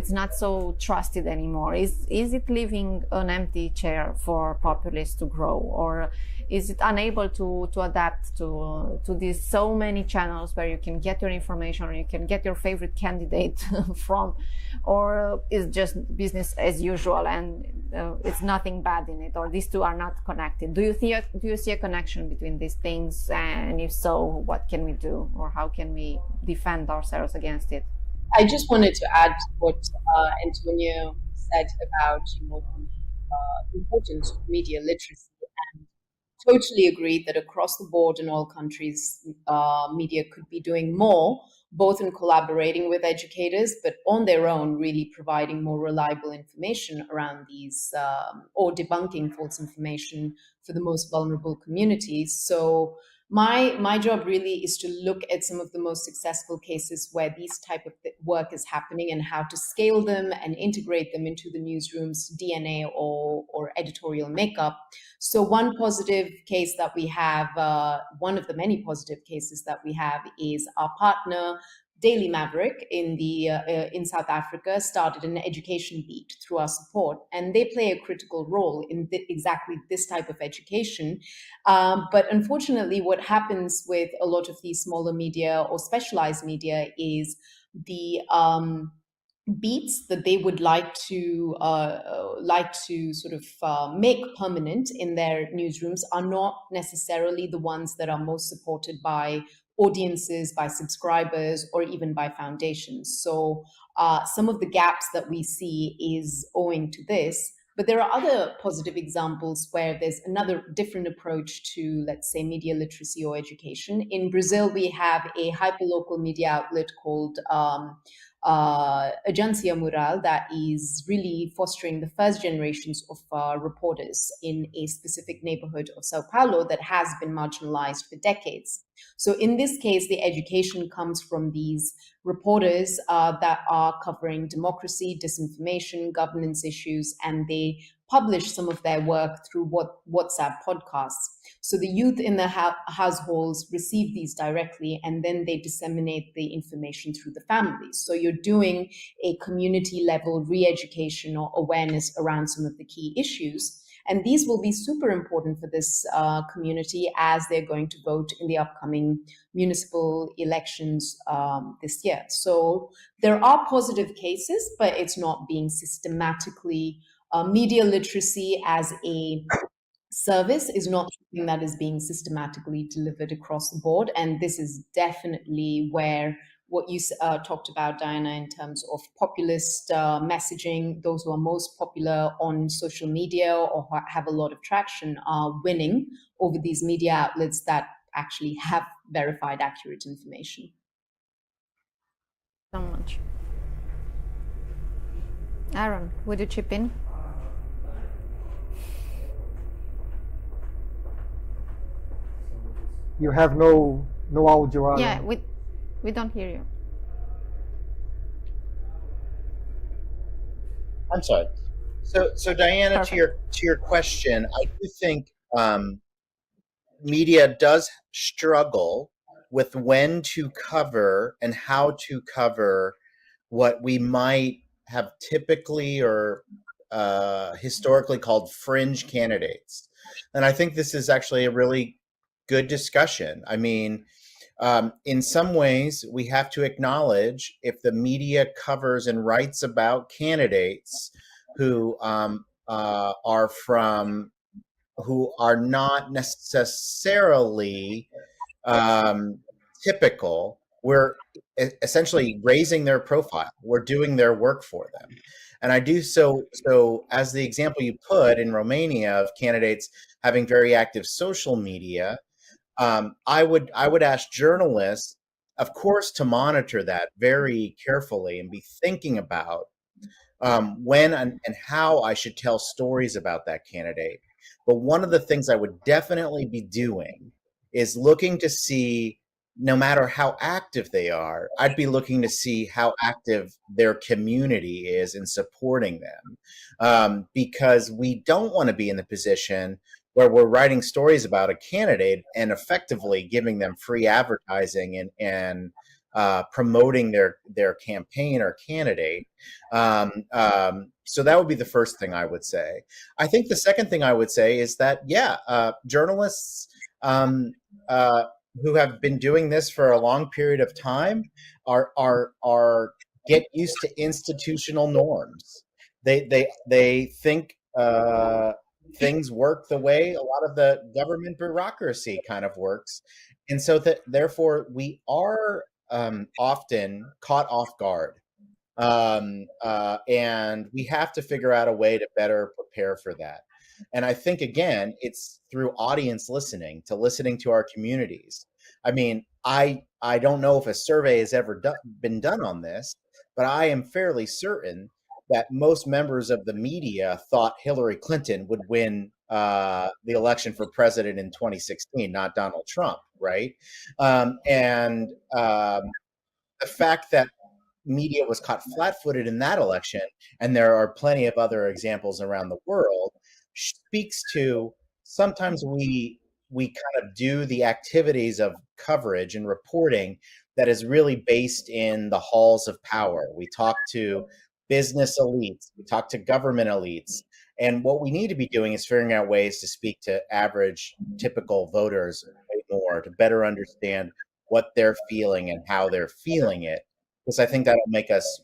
O: not so trusted anymore, is it leaving an empty chair for populists to grow, or is it unable to adapt to these so many channels where you can get your information, or you can get your favorite candidate from, or is just business as usual and it's nothing bad in it, or these two are not connected? Do you see a connection between these things, and if so, what can we do, or how can we defend ourselves against it?
T: I just wanted to add what Antonio said about the importance of media literacy, and totally agree that across the board in all countries, media could be doing more, both in collaborating with educators, but on their own, really providing more reliable information around these, or debunking false information for the most vulnerable communities. So my job really is to look at some of the most successful cases where these type of work is happening, and how to scale them and integrate them into the newsroom's DNA or editorial makeup. So one positive case that we have, one of the many positive cases that we have, is our partner Daily Maverick in South Africa started an education beat through our support, and they play a critical role in exactly this type of education. But unfortunately, what happens with a lot of these smaller media or specialized media is the beats that they would like to sort of make permanent in their newsrooms are not necessarily the ones that are most supported by audiences, by subscribers, or even by foundations. So some of the gaps that we see is owing to this. But there are other positive examples where there's another different approach to, let's say, media literacy or education. In Brazil, we have a hyperlocal media outlet called Agência Mural that is really fostering the first generations of reporters in a specific neighborhood of Sao Paulo that has been marginalized for decades. So in this case, the education comes from these reporters that are covering democracy, disinformation, governance issues, and they publish some of their work through WhatsApp podcasts. So the youth in the households receive these directly, and then they disseminate the information through the families. So you're doing a community level re-education or awareness around some of the key issues. And these will be super important for this community as they're going to vote in the upcoming municipal elections this year. So there are positive cases, but it's not being systematically, media literacy as a service is not something that is being systematically delivered across the board. And this is definitely where what you talked about, Diana, in terms of populist messaging, those who are most popular on social media or have a lot of traction are winning over these media outlets that actually have verified accurate information.
O: So much. Aaron, would you chip in?
U: You have no audio.
O: Yeah, we don't hear you.
S: I'm sorry. So Diana, Perfect. to your question, I do think media does struggle with when to cover and how to cover what we might have typically or historically called fringe candidates. And I think this is actually a really good discussion. I mean, in some ways, we have to acknowledge if the media covers and writes about candidates who who are not necessarily typical, we're essentially raising their profile. We're doing their work for them. And I do so as the example you put in Romania of candidates having very active social media, I would ask journalists, of course, to monitor that very carefully and be thinking about when and how I should tell stories about that candidate. But one of the things I would definitely be doing is looking to see, no matter how active they are, I'd be looking to see how active their community is in supporting them. Because we don't want to be in the position where we're writing stories about a candidate and effectively giving them free advertising and promoting their campaign or candidate. So that would be the first thing I would say. I think the second thing I would say is that, journalists who have been doing this for a long period of time are get used to institutional norms. They think things work the way a lot of the government bureaucracy kind of works, and so that therefore we are often caught off guard, and we have to figure out a way to better prepare for that. And I think, again, it's through audience listening to our communities. I mean, I don't know if a survey has ever been done on this, but I am fairly certain that most members of the media thought Hillary Clinton would win the election for president in 2016, not Donald Trump, right? And the fact that media was caught flat-footed in that election, and there are plenty of other examples around the world, speaks to sometimes we kind of do the activities of coverage and reporting that is really based in the halls of power. We talk to business elites, we talk to government elites, and what we need to be doing is figuring out ways to speak to average, typical voters way more, to better understand what they're feeling and how they're feeling it, because I think that'll make us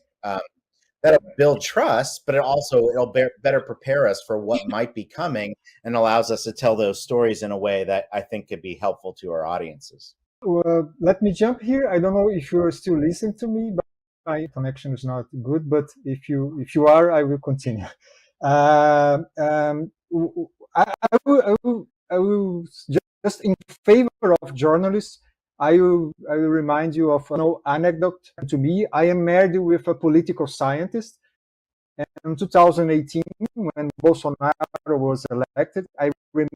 S: that'll build trust, but it'll better prepare us for what might be coming, and allows us to tell those stories in a way that I think could be helpful to our audiences.
U: Well, let me jump here. I don't know if you're still listening to me, but my connection is not good. But if you are, I will continue. I will just in favor of journalists. I will remind you of an anecdote. To me, I am married with a political scientist. And in 2018, when Bolsonaro was elected, I remember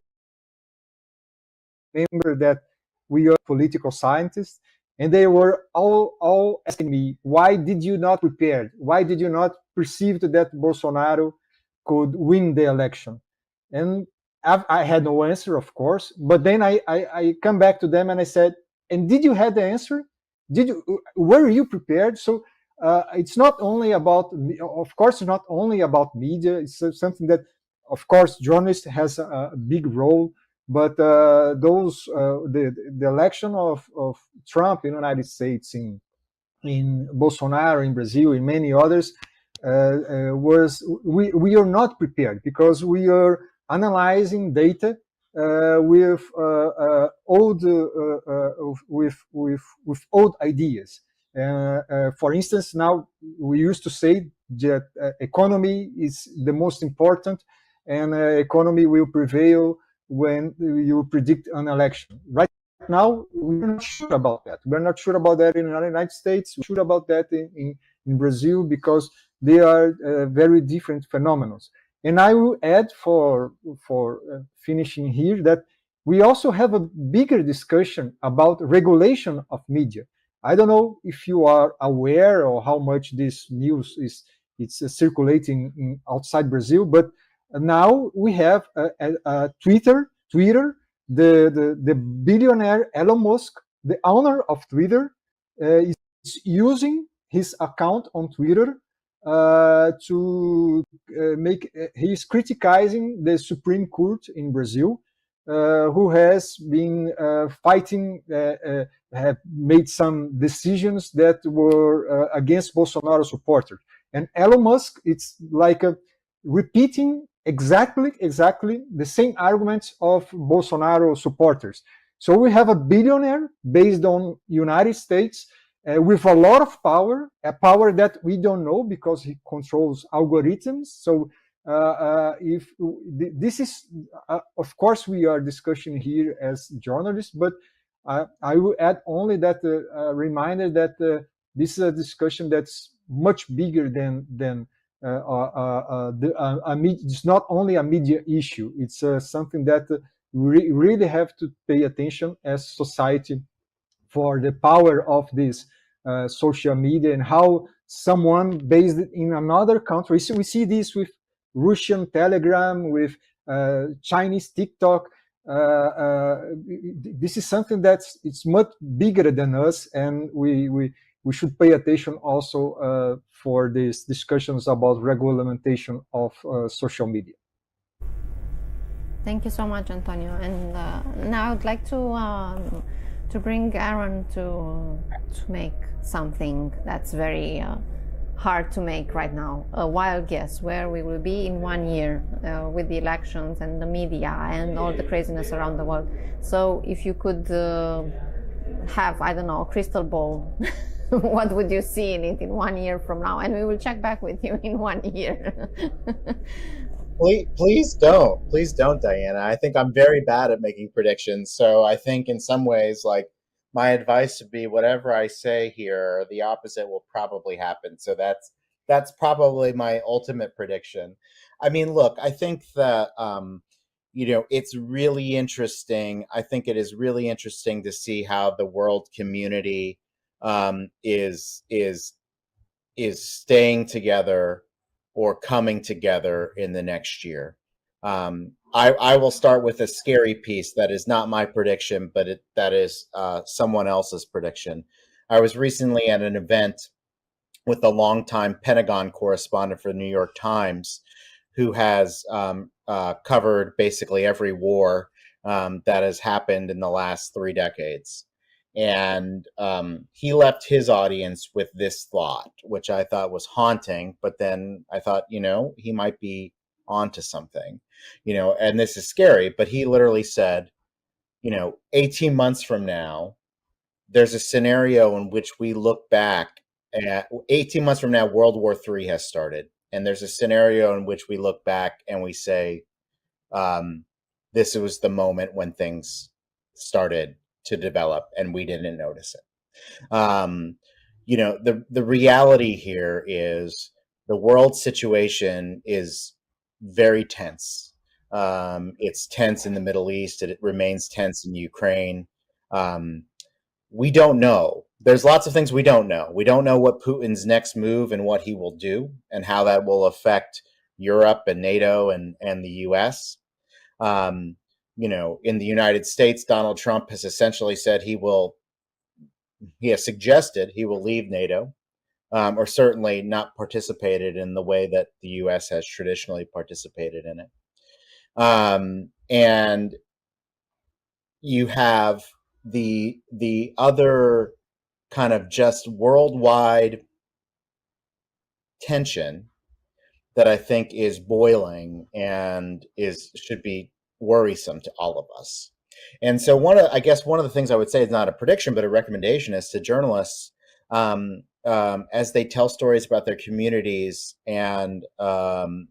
U: that we are political scientists, and they were all asking me, why did you not prepare? Why did you not perceive that Bolsonaro could win the election? And I had no answer, of course, but then I come back to them and I said, and did you have the answer? Were you prepared? So it's not only about, of course, it's not only about media. It's something that, of course, journalists has a big role. But the election of Trump in the United States, in Bolsonaro in Brazil, in many others, we are not prepared because we are analyzing data with old ideas. For instance, now we used to say that economy is the most important, and economy will prevail when you predict an election. Right now, we're not sure about that. We're not sure about that in the United States. We're sure about that in Brazil, because they are very different phenomena. And I will add for finishing here that we also have a bigger discussion about regulation of media. I don't know if you are aware or how much this news it's circulating outside Brazil, but now we have Twitter. The billionaire Elon Musk, the owner of Twitter, is using his account on Twitter to make. He's criticizing the Supreme Court in Brazil, who has been fighting, have made some decisions that were against Bolsonaro supporters. And Elon Musk, it's like repeating exactly the same arguments of Bolsonaro supporters. So we have a billionaire based on United States with a lot of power, a power that we don't know because he controls algorithms. So if this is, of course, we are discussing here as journalists, but I will add only that reminder that this is a discussion that's much bigger than it's not only a media issue. It's something that we really have to pay attention as society for the power of this social media and how someone based in another country. So we see this with Russian Telegram, with Chinese TikTok. This is something it's much bigger than us, and we should pay attention also for these discussions about regulation of social media.
P: Thank you so much, Antonio. And now I would like to bring Aaron to make something that's very hard to make right now, a wild guess where we will be in 1 year with the elections and the media and all the craziness around the world. So if you could have, I don't know, a crystal ball, what would you see in it in 1 year from now? And we will check back with you in 1 year.
S: Please don't, Diana. I think I'm very bad at making predictions. So I think in some ways, like, my advice would be whatever I say here, the opposite will probably happen. So that's probably my ultimate prediction. I mean, look, I think that it's really interesting. I think it is really interesting to see how the world community is staying together or coming together in the next year. I will start with a scary piece that is not my prediction, but that is someone else's prediction. I was recently at an event with a longtime Pentagon correspondent for the New York Times, who has covered basically every war that has happened in the last 3 decades. And he left his audience with this thought, which I thought was haunting, but then I thought, he might be onto something, and this is scary, but he literally said, 18 months from now, there's a scenario in which we look back at 18 months from now, World War III has started. And there's a scenario in which we look back and we say, this was the moment when things started to develop and we didn't notice it. The reality here is the world situation is very tense. It's tense in the Middle East. It remains tense in Ukraine. We don't know. There's lots of things we don't know. We don't know what Putin's next move and what he will do and how that will affect Europe and NATO and the US. In the United States, Donald Trump has essentially said he has suggested he will leave NATO, or certainly not participated in the way that the US has traditionally participated in it. And you have the other kind of just worldwide tension that I think is boiling and should be worrisome to all of us. And so one of the things I would say is not a prediction, but a recommendation is to journalists, as they tell stories about their communities and the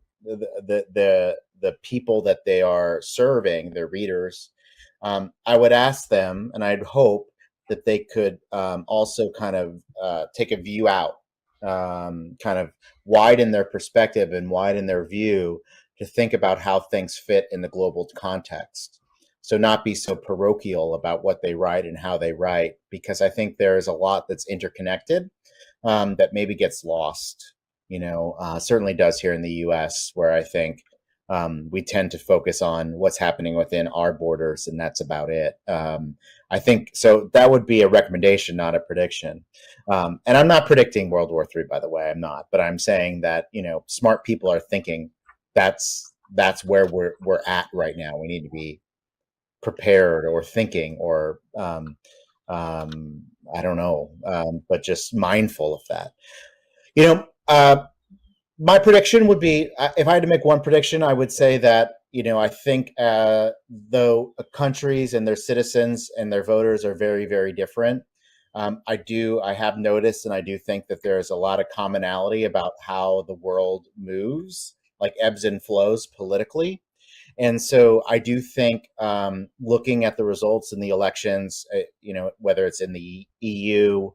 S: people that they are serving, their readers, I would ask them, and I'd hope that they could also kind of take a view out, kind of widen their perspective and widen their view to think about how things fit in the global context. So not be so parochial about what they write and how they write, because I think there is a lot that's interconnected that maybe gets lost, certainly does here in the US, where I think we tend to focus on what's happening within our borders, and that's about it. I think so. That would be a recommendation, not a prediction. And I'm not predicting World War III, by the way. I'm not, but I'm saying that smart people are thinking that's where we're at right now. We need to be prepared or thinking or I don't know, but just mindful of that. My prediction would be, if I had to make one prediction, I would say that, I think though countries and their citizens and their voters are very, very different, I have noticed, and I do think that there's a lot of commonality about how the world moves, like ebbs and flows politically. And so I do think looking at the results in the elections, whether it's in the EU,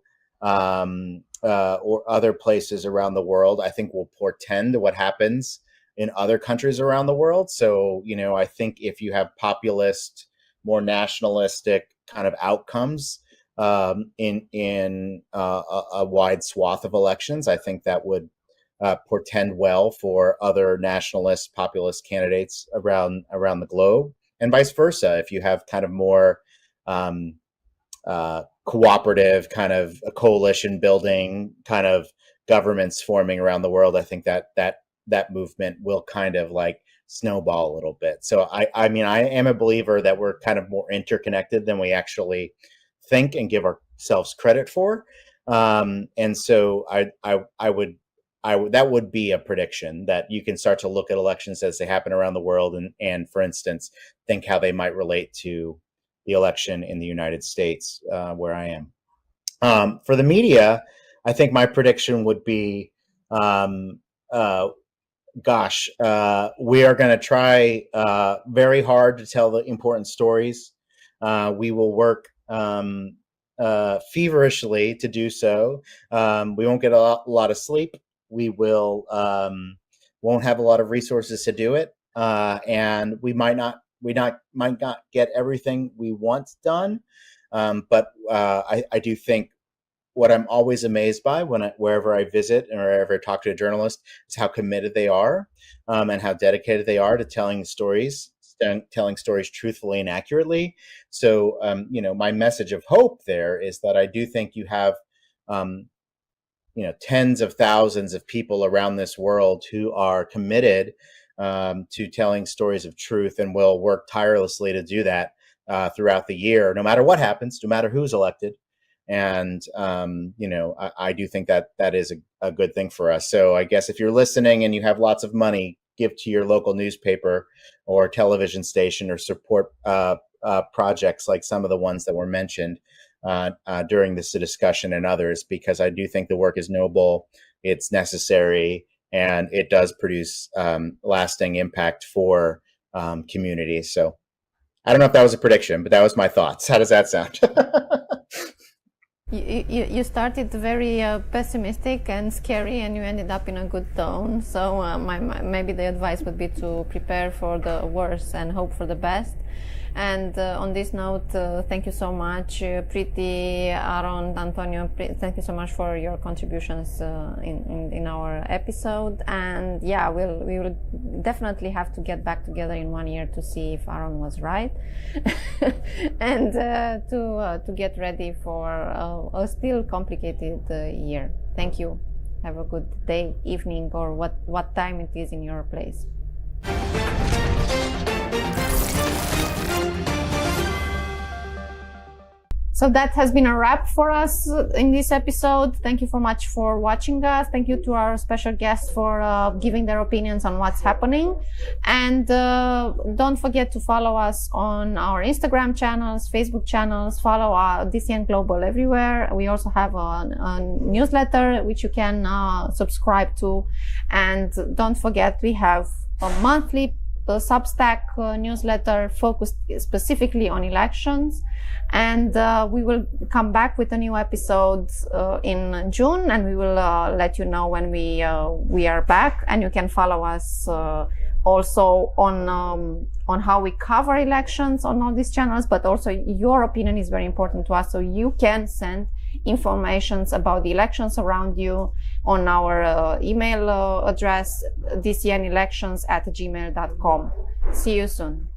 S: or other places around the world, I think will portend what happens in other countries around the world. So, I think if you have populist, more nationalistic kind of outcomes in a wide swath of elections, I think that would portend well for other nationalist, populist candidates around the globe, and vice versa. If you have kind of more cooperative, kind of a coalition building kind of governments forming around the world, I think that movement will kind of like snowball a little bit. So I mean, I am a believer that we're kind of more interconnected than we actually think and give ourselves credit for. And so I would that would be a prediction, that you can start to look at elections as they happen around the world and for instance, think how they might relate to the election in the United States, where I am. For the media, I think my prediction would be, we are going to try very hard to tell the important stories. We will work feverishly to do so. We won't get a lot of sleep. We will won't have a lot of resources to do it, and we might not get everything we want done, but I do think what I'm always amazed by wherever I visit and wherever I talk to a journalist is how committed they are, and how dedicated they are to telling stories truthfully and accurately. So my message of hope there is that I do think you have tens of thousands of people around this world who are committed to telling stories of truth, and will work tirelessly to do that throughout the year, no matter what happens, no matter who's elected. And I do think that is a good thing for us. So I guess if you're listening and you have lots of money, give to your local newspaper or television station, or support projects like some of the ones that were mentioned during this discussion and others, because I do think the work is noble, it's necessary, and it does produce lasting impact for communities. So I don't know if that was a prediction, but that was my thoughts. How does that sound?
P: You started very pessimistic and scary, and you ended up in a good tone. So maybe the advice would be to prepare for the worst and hope for the best. And on this note, thank you so much, Preeti, Aaron, Antonio. Thank you so much for your contributions in our episode. And yeah, we will definitely have to get back together in 1 year to see if Aaron was right, and to get ready for a still complicated year. Thank you. Have a good day, evening, or what time it is in your place. So that has been a wrap for us in this episode. Thank you so much for watching us. Thank you to our special guests for giving their opinions on what's happening. And don't forget to follow us on our Instagram channels, Facebook channels, follow our DCN Global everywhere. We also have a newsletter which you can subscribe to. And don't forget, we have a monthly Substack newsletter focused specifically on elections, and we will come back with a new episode in June, and we will let you know when we are back. And you can follow us also on how we cover elections on all these channels, but also your opinion is very important to us, so you can send informations about the elections around you, on our email address, dcnelections@gmail.com. See you soon.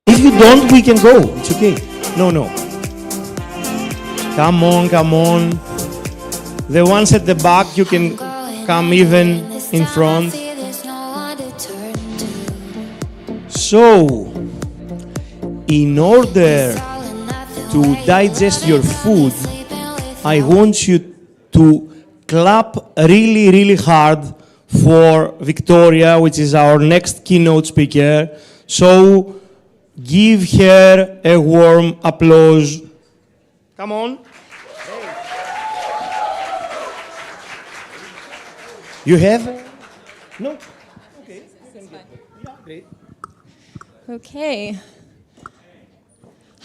A: If you don't, we can go. It's okay. No, no. Come on, come on. The ones at the back, you can come even in front. So, in order to digest your food, I want you to clap really, really hard for Victoria, which is our next keynote speaker. So, give her a warm applause. Come on. You have? No? Okay. Yeah, great.
C: Okay.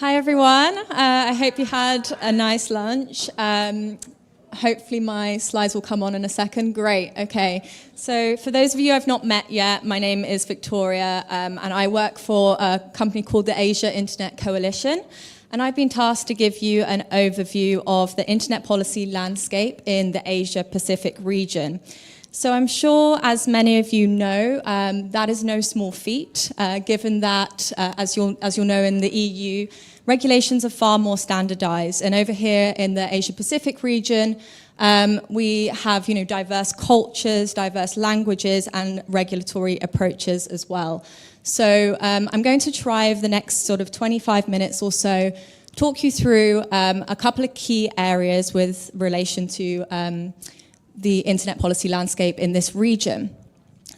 C: Hi everyone. I hope you had a nice lunch. Hopefully my slides will come on in a second. Great. Okay. So for those of you I've not met yet, my name is Victoria, and I work for a company called the Asia Internet Coalition. And I've been tasked to give you an overview of the internet policy landscape in the Asia Pacific region. So I'm sure, as many of you know, that is no small feat, given that, as you'll know, in the EU, regulations are far more standardized. And over here in the Asia Pacific region, we have, diverse cultures, diverse languages, and regulatory approaches as well. So I'm going to try over the next sort of 25 minutes or so, talk you through a couple of key areas with relation to the internet policy landscape in this region.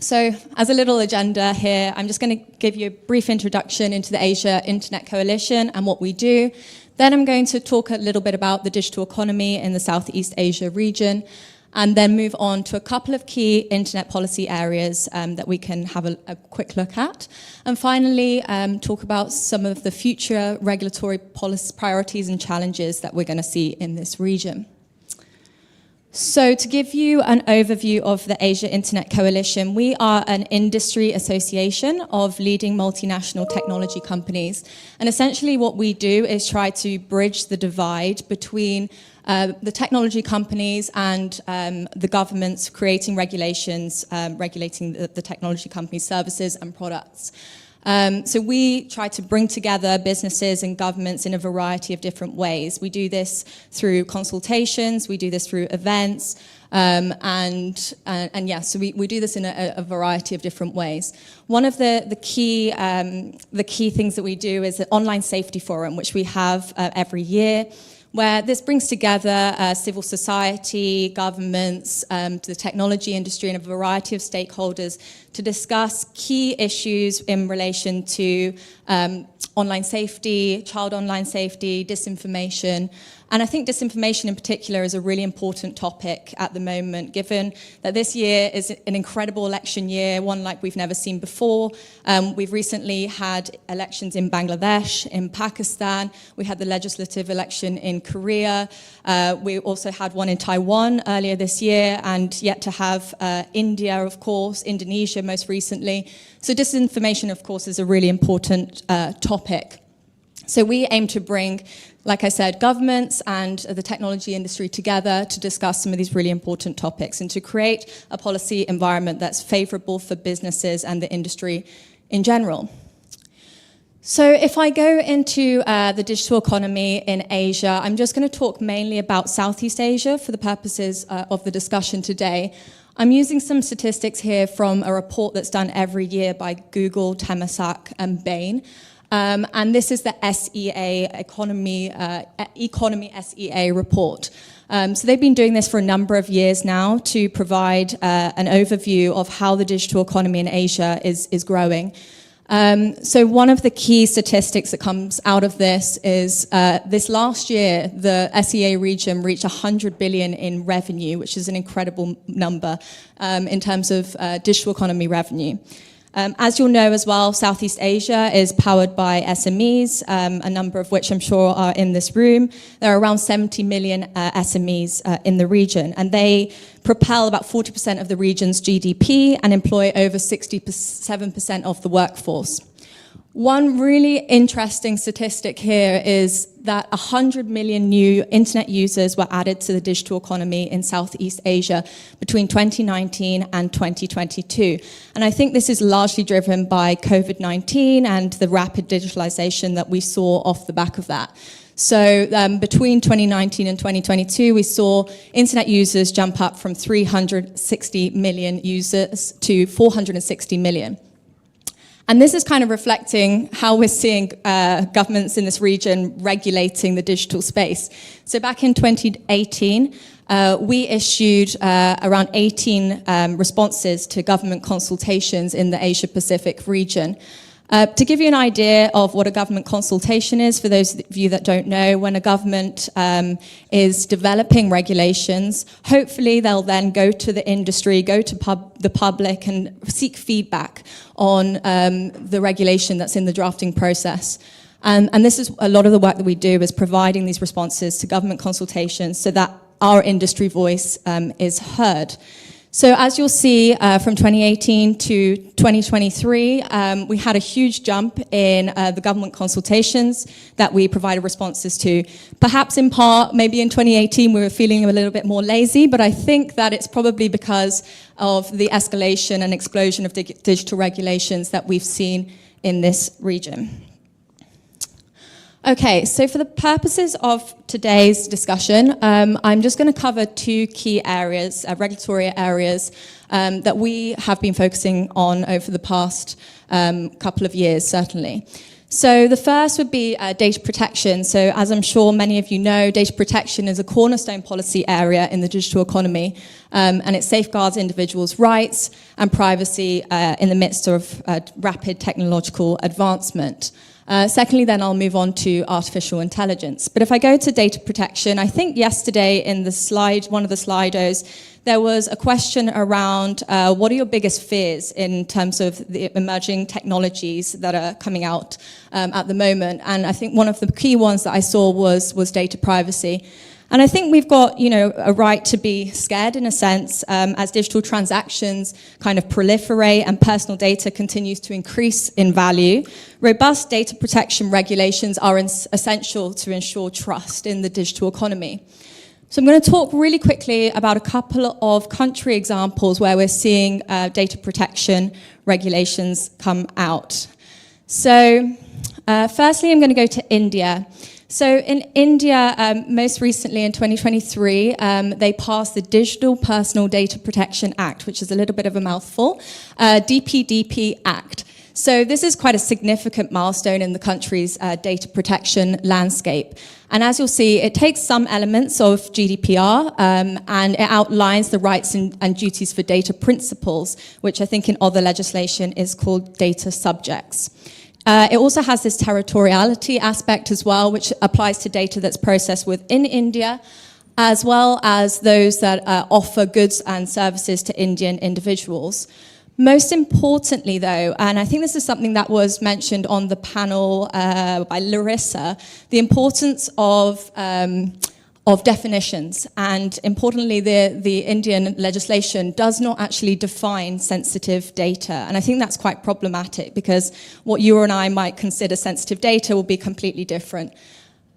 C: So as a little agenda here, I'm just going to give you a brief introduction into the Asia Internet Coalition and what we do. Then I'm going to talk a little bit about the digital economy in the Southeast Asia region, and then move on to a couple of key internet policy areas that we can have a quick look at. And finally, talk about some of the future regulatory policy priorities and challenges that we're going to see in this region. So to give you an overview of the Asia Internet Coalition, we are an industry association of leading multinational technology companies. And essentially what we do is try to bridge the divide between the technology companies and the governments creating regulations, regulating the technology companies' services and products. So we try to bring together businesses and governments in a variety of different ways. We do this through consultations, we do this through events, so we do this in a variety of different ways. One of the key things that we do is the Online Safety Forum, which we have every year, where this brings together civil society, governments, to the technology industry and a variety of stakeholders to discuss key issues in relation to online safety, child online safety, disinformation. And I think disinformation in particular is a really important topic at the moment, given that this year is an incredible election year, one like we've never seen before. We've recently had elections in Bangladesh, in Pakistan. We had the legislative election in Korea. We also had one in Taiwan earlier this year, and yet to have India, of course, Indonesia most recently. So disinformation, of course, is a really important topic. So we aim to bring, like I said, governments and the technology industry together to discuss some of these really important topics and to create a policy environment that's favorable for businesses and the industry in general. So if I go into the digital economy in Asia, I'm just going to talk mainly about Southeast Asia for the purposes of the discussion today. I'm using some statistics here from a report that's done every year by Google, Temasek, and Bain. And this is the SEA Economy SEA report. So they've been doing this for a number of years now to provide an overview of how the digital economy in Asia is growing. So one of the key statistics that comes out of this is this last year, the SEA region reached 100 billion in revenue, which is an incredible number in terms of digital economy revenue. As you'll know as well, Southeast Asia is powered by SMEs, a number of which I'm sure are in this room. There are around 70 million SMEs in the region, and they propel about 40% of the region's GDP and employ over 67% of the workforce. One really interesting statistic here is that 100 million new internet users were added to the digital economy in Southeast Asia between 2019 and 2022. And I think this is largely driven by COVID-19 and the rapid digitalization that we saw off the back of that. So between 2019 and 2022, we saw internet users jump up from 360 million users to 460 million. And this is kind of reflecting how we're seeing governments in this region regulating the digital space. So back in 2018, we issued around 18 responses to government consultations in the Asia Pacific region. To give you an idea of what a government consultation is, for those of you that don't know, when a government is developing regulations, hopefully they'll then go to the industry, go to the public and seek feedback on the regulation that's in the drafting process. And this is a lot of the work that we do, is providing these responses to government consultations so that our industry voice is heard. So as you'll see, from 2018 to 2023, we had a huge jump in the government consultations that we provided responses to. Perhaps in part, maybe in 2018, we were feeling a little bit more lazy, but I think that it's probably because of the escalation and explosion of digital regulations that we've seen in this region. Okay, so for the purposes of today's discussion, I'm just going to cover two key areas, regulatory areas, that we have been focusing on over the past couple of years, certainly. So the first would be data protection. So as I'm sure many of you know, data protection is a cornerstone policy area in the digital economy, and it safeguards individuals' rights and privacy in the midst of rapid technological advancement. Secondly, then I'll move on to artificial intelligence. But if I go to data protection, I think yesterday in the slide, one of the Slidos, there was a question around what are your biggest fears in terms of the emerging technologies that are coming out at the moment. And I think one of the key ones that I saw was data privacy. And I think we've got, a right to be scared in a sense as digital transactions kind of proliferate and personal data continues to increase in value. Robust data protection regulations are essential to ensure trust in the digital economy. So I'm going to talk really quickly about a couple of country examples where we're seeing data protection regulations come out. So firstly, I'm going to go to India. So in India, most recently in 2023, they passed the Digital Personal Data Protection Act, which is a little bit of a mouthful, DPDP Act. So this is quite a significant milestone in the country's data protection landscape. And as you'll see, it takes some elements of GDPR and it outlines the rights and duties for data principles, which I think in other legislation is called data subjects. It also has this territoriality aspect as well, which applies to data that's processed within India, as well as those that offer goods and services to Indian individuals. Most importantly, though, and I think this is something that was mentioned on the panel by Larissa, the importance of definitions. And importantly, the Indian legislation does not actually define sensitive data. And I think that's quite problematic because what you and I might consider sensitive data will be completely different.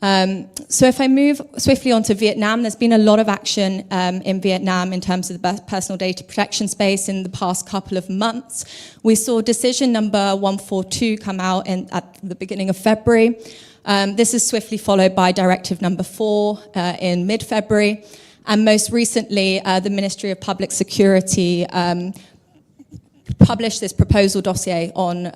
C: So if I move swiftly on to Vietnam, there's been a lot of action in Vietnam in terms of the personal data protection space in the past couple of months. We saw decision number 142 come out at the beginning of February. This is swiftly followed by directive number 4 in mid-February. And most recently, the Ministry of Public Security published this proposal dossier on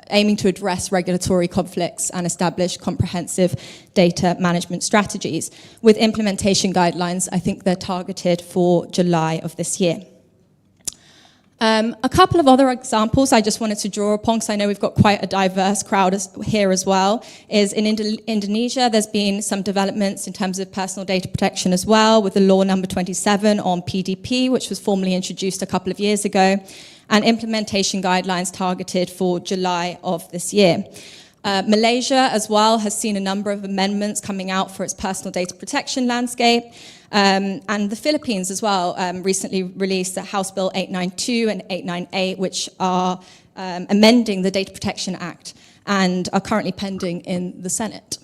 C: aiming to address regulatory conflicts and establish comprehensive data management strategies with implementation guidelines. I think they're targeted for July of this year. A couple of other examples I just wanted to draw upon, because I know we've got quite a diverse crowd here as well, is in Indonesia, there's been some developments in terms of personal data protection as well, with the law number 27 on PDP, which was formally introduced a couple of years ago, and implementation guidelines targeted for July of this year. Malaysia as well has seen a number of amendments coming out for its personal data protection landscape. And the Philippines as well recently released House Bill 892 and 898, which are amending the Data Protection Act and are currently pending in the Senate.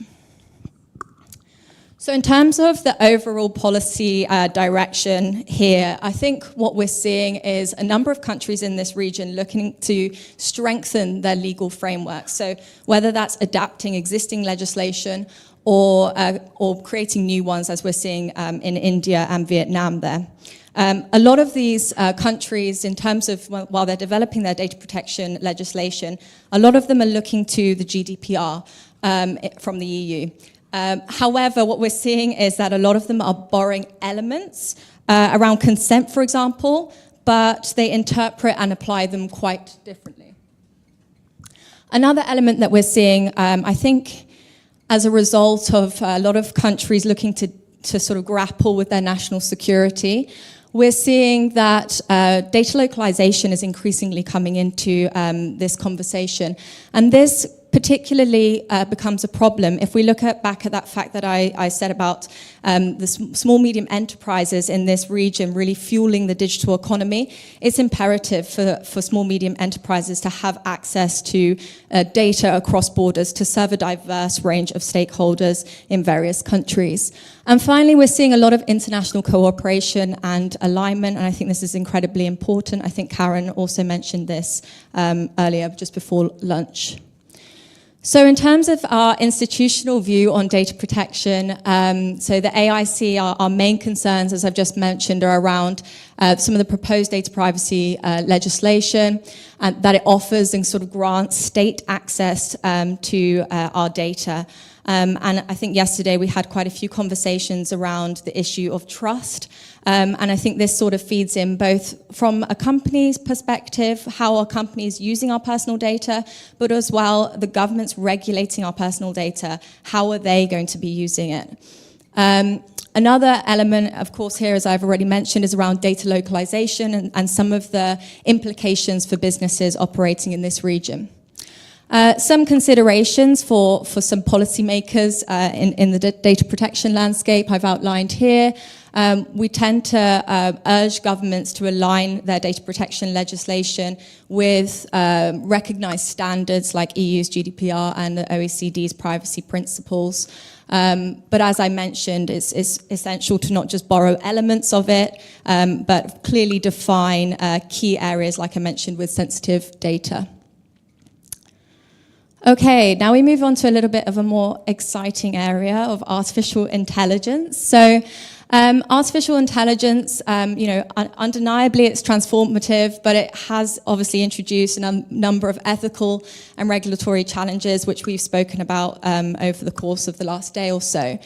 C: So in terms of the overall policy direction here, I think what we're seeing is a number of countries in this region looking to strengthen their legal framework. So whether that's adapting existing legislation or creating new ones, as we're seeing in India and Vietnam there. A lot of these countries, in terms of, while they're developing their data protection legislation, a lot of them are looking to the GDPR from the EU. However, what we're seeing is that a lot of them are borrowing elements around consent, for example, but they interpret and apply them quite differently. Another element that we're seeing, I think, as a result of a lot of countries looking to sort of grapple with their national security, we're seeing that data localization is increasingly coming into this conversation. And this particularly becomes a problem if we look back at that fact that I said about the small, medium enterprises in this region really fueling the digital economy. It's imperative for small, medium enterprises to have access to data across borders to serve a diverse range of stakeholders in various countries. And finally, we're seeing a lot of international cooperation and alignment, and I think this is incredibly important. I think Karen also mentioned this earlier, just before lunch. So in terms of our institutional view on data protection, so the AIC, our main concerns, as I've just mentioned, are around some of the proposed data privacy legislation that it offers and sort of grants state access to our data. And I think yesterday we had quite a few conversations around the issue of trust. And I think this sort of feeds in both from a company's perspective, how are companies using our personal data, but as well the government's regulating our personal data, how are they going to be using it? Another element, of course, here, as I've already mentioned, is around data localization and some of the implications for businesses operating in this region. Some considerations for some policymakers in the data protection landscape I've outlined here. We tend to urge governments to align their data protection legislation with recognized standards like EU's GDPR and the OECD's privacy principles. But as I mentioned, it's essential to not just borrow elements of it, but clearly define key areas, like I mentioned, with sensitive data. Okay, now we move on to a little bit of a more exciting area of artificial intelligence. So artificial intelligence, undeniably it's transformative, but it has obviously introduced a number of ethical and regulatory challenges, which we've spoken about over the course of the last day or so.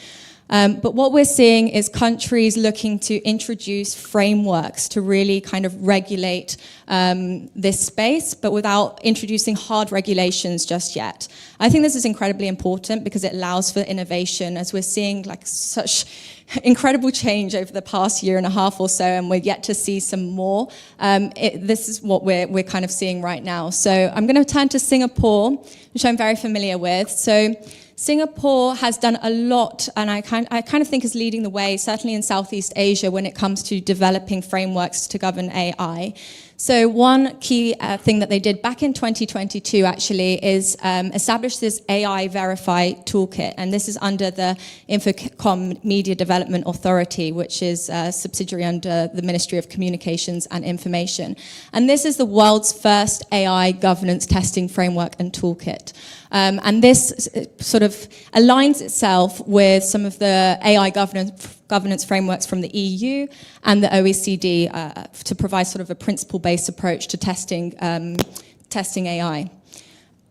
C: But what we're seeing is countries looking to introduce frameworks to really kind of regulate this space, but without introducing hard regulations just yet. I think this is incredibly important because it allows for innovation, as we're seeing like such incredible change over the past year and a half or so, and we're yet to see some more. This is what we're kind of seeing right now. So I'm going to turn to Singapore, which I'm very familiar with. So Singapore has done a lot, and I kind of think is leading the way, certainly in Southeast Asia, when it comes to developing frameworks to govern AI. So one key thing that they did back in 2022 actually is establish this AI Verify toolkit, and this is under the Infocom Media Development Authority, which is a subsidiary under the Ministry of Communications and Information. And this is the world's first AI governance testing framework and toolkit. And this sort of aligns itself with some of the AI governance frameworks from the EU and the OECD to provide sort of a principle-based approach to testing AI.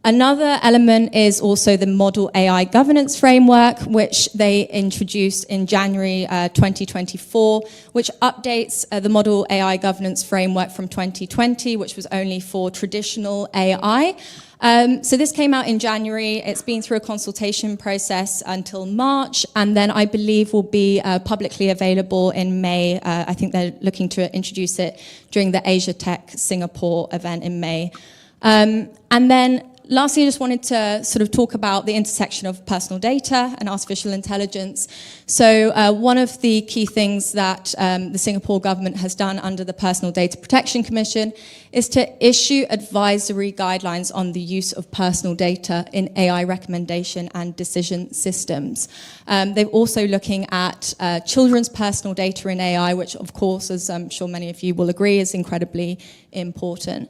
C: Another element is also the Model AI Governance Framework, which they introduced in January 2024, which updates the Model AI Governance Framework from 2020, which was only for traditional AI. So this came out in January. It's been through a consultation process until March, and then I believe will be publicly available in May. I think they're looking to introduce it during the Asia Tech Singapore event in May. And then lastly, I just wanted to sort of talk about the intersection of personal data and artificial intelligence. So one of the key things that the Singapore government has done under the Personal Data Protection Commission is to issue advisory guidelines on the use of personal data in AI recommendation and decision systems. They're also looking at children's personal data in AI, which of course, as I'm sure many of you will agree, is incredibly important.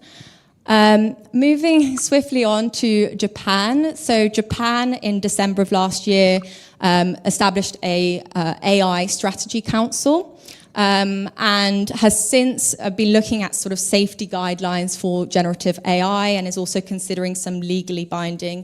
C: Moving swiftly on to Japan. So Japan in December of last year established a AI strategy council and has since been looking at sort of safety guidelines for generative AI and is also considering some legally binding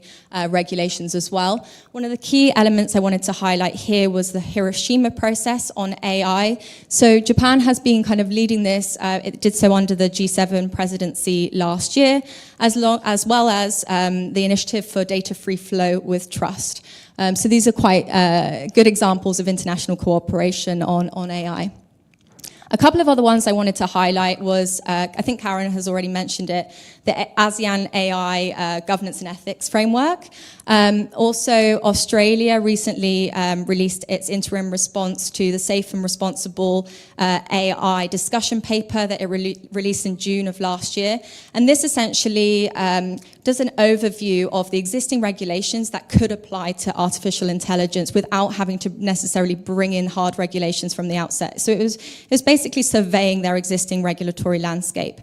C: regulations as well. One of the key elements I wanted to highlight here was the Hiroshima process on AI. So Japan has been kind of leading this. It did so under the G7 presidency last year, as well as the initiative for data-free flow with trust. So these are quite good examples of international cooperation on AI. A couple of other ones I wanted to highlight was, I think Karen has already mentioned it, the ASEAN AI governance and ethics framework. Also, Australia recently released its interim response to the Safe and Responsible AI discussion paper that it released in June of last year. And this essentially does an overview of the existing regulations that could apply to artificial intelligence without having to necessarily bring in hard regulations from the outset. So it was basically surveying their existing regulatory landscape.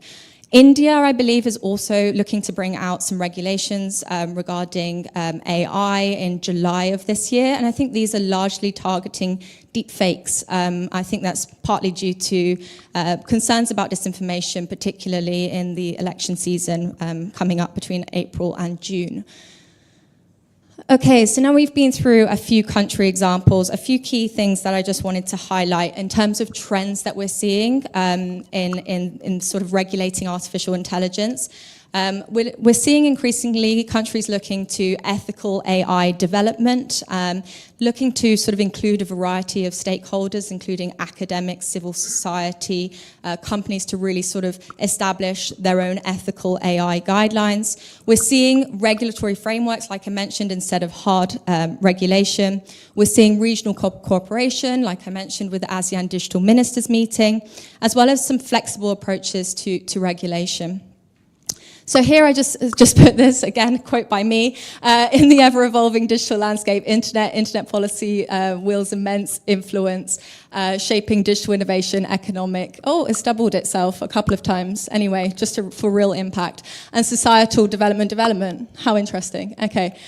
C: India, I believe, is also looking to bring out some regulations regarding AI in July of this year. And I think these are largely targeting deepfakes. I think that's partly due to concerns about disinformation, particularly in the election season coming up between April and June. Okay, so now we've been through a few country examples, a few key things that I just wanted to highlight in terms of trends that we're seeing in sort of regulating artificial intelligence. We're seeing increasingly countries looking to ethical AI development, looking to sort of include a variety of stakeholders, including academics, civil society, companies to really sort of establish their own ethical AI guidelines. We're seeing regulatory frameworks, like I mentioned, instead of hard regulation. We're seeing regional cooperation, like I mentioned with the ASEAN Digital Ministers meeting, as well as some flexible approaches to regulation. So here I just put this, again, quote by me, in the ever-evolving digital landscape, internet policy wields immense influence, shaping digital innovation, economic, it's doubled itself a couple of times, anyway, just for real impact, and societal development. How interesting, okay.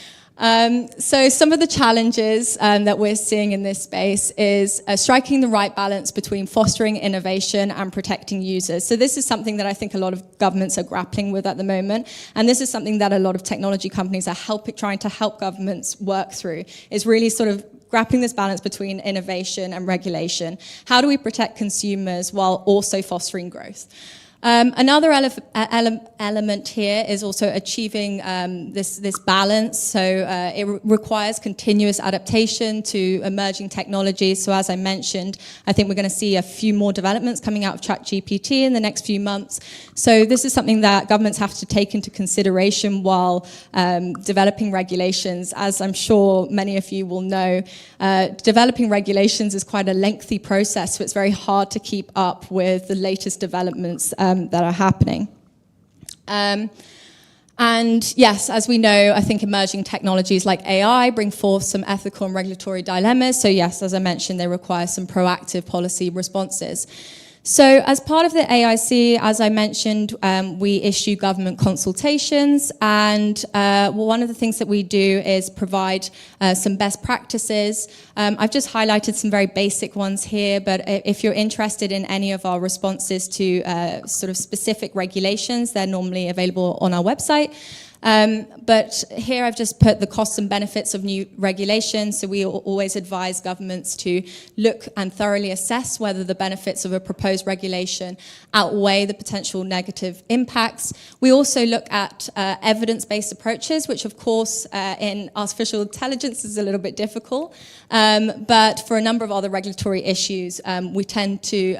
C: So some of the challenges that we're seeing in this space is striking the right balance between fostering innovation and protecting users. So this is something that I think a lot of governments are grappling with at the moment, and this is something that a lot of technology companies are trying to help governments work through, is really sort of grappling this balance between innovation and regulation. How do we protect consumers while also fostering growth? Another element here is also achieving this balance. So it requires continuous adaptation to emerging technologies. So as I mentioned, I think we're going to see a few more developments coming out of ChatGPT in the next few months. So this is something that governments have to take into consideration while developing regulations. As I'm sure many of you will know, developing regulations is quite a lengthy process, so it's very hard to keep up with the latest developments that are happening. And yes, as we know, I think emerging technologies like AI bring forth some ethical and regulatory dilemmas. So yes, as I mentioned, they require some proactive policy responses. So as part of the AIC, as I mentioned, we issue government consultations, and one of the things that we do is provide some best practices. I've just highlighted some very basic ones here, but if you're interested in any of our responses to sort of specific regulations, they're normally available on our website. But here I've just put the costs and benefits of new regulations. So we always advise governments to look and thoroughly assess whether the benefits of a proposed regulation outweigh the potential negative impacts. We also look at evidence-based approaches, which of course in artificial intelligence is a little bit difficult. But for a number of other regulatory issues, we tend to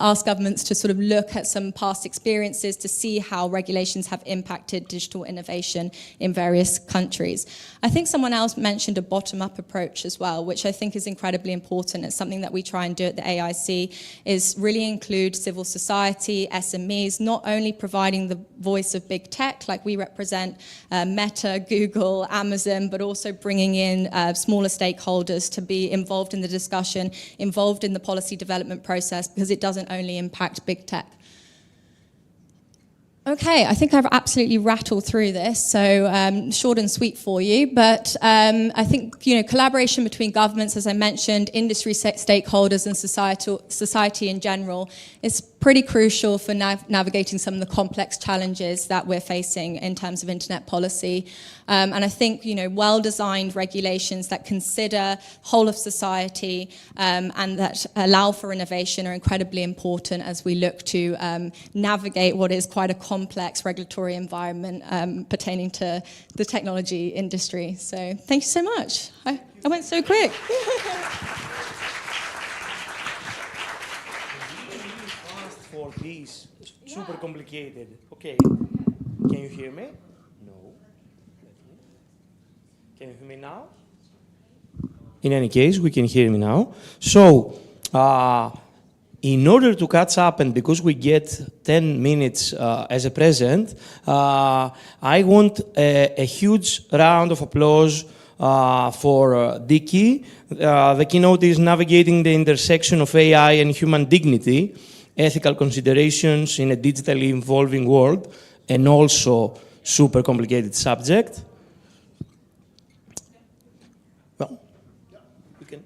C: ask governments to sort of look at some past experiences to see how regulations have impacted digital innovation in various countries. I think someone else mentioned a bottom-up approach as well, which I think is incredibly important. It's something that we try and do at the AIC, is really include civil society, SMEs, not only providing the voice of big tech, like we represent Meta, Google, Amazon, but also bringing in smaller stakeholders to be involved in the discussion, involved in the policy development process, because it doesn't only impact big tech. Okay, I think I've absolutely rattled through this, so short and sweet for you, but I think collaboration between governments, as I mentioned, industry stakeholders and society in general is pretty crucial for navigating some of the complex challenges that we're facing in terms of internet policy. And I think well-designed regulations that consider whole of society and that allow for innovation are incredibly important as we look to navigate what is quite a complex regulatory environment pertaining to the technology industry. So thank you so much. I went so quick.
A: Please, super complicated. Okay, can you hear me? No. Can you hear me now? In any case, we can hear me now. So, in order to catch up, and because we get 10 minutes as a present, I want a huge round of applause for Dicky. The keynote is Navigating the Intersection of AI and Human Dignity, Ethical Considerations in a Digitally Evolving World, and also super complicated subject. Well, we can.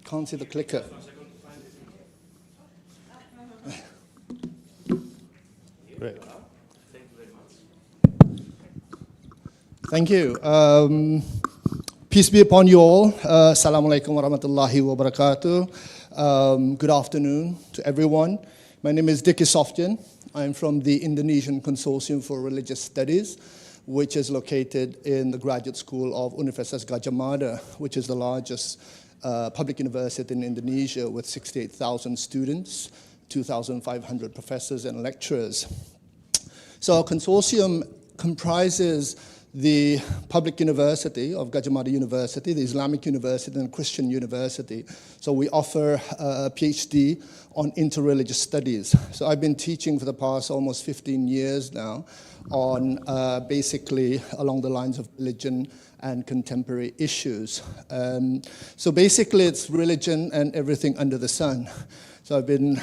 D: Can't see the clicker. Great. Thank you. Peace be upon you all. Assalamu alaikum wa rahmatullahi wa barakatuh. Good afternoon to everyone. My name is Dicky Softian. I'm from the Indonesian Consortium for Religious Studies, which is located in the Graduate School of Universitas Gadjah Mada, which is the largest public university in Indonesia with 68,000 students, 2,500 professors and lecturers. So our consortium comprises the public university of Gadjah Mada University, the Islamic University, and Christian University. So we offer a PhD on interreligious studies. So I've been teaching for the past almost 15 years now on basically along the lines of religion and contemporary issues. So basically it's religion and everything under the sun. So I've been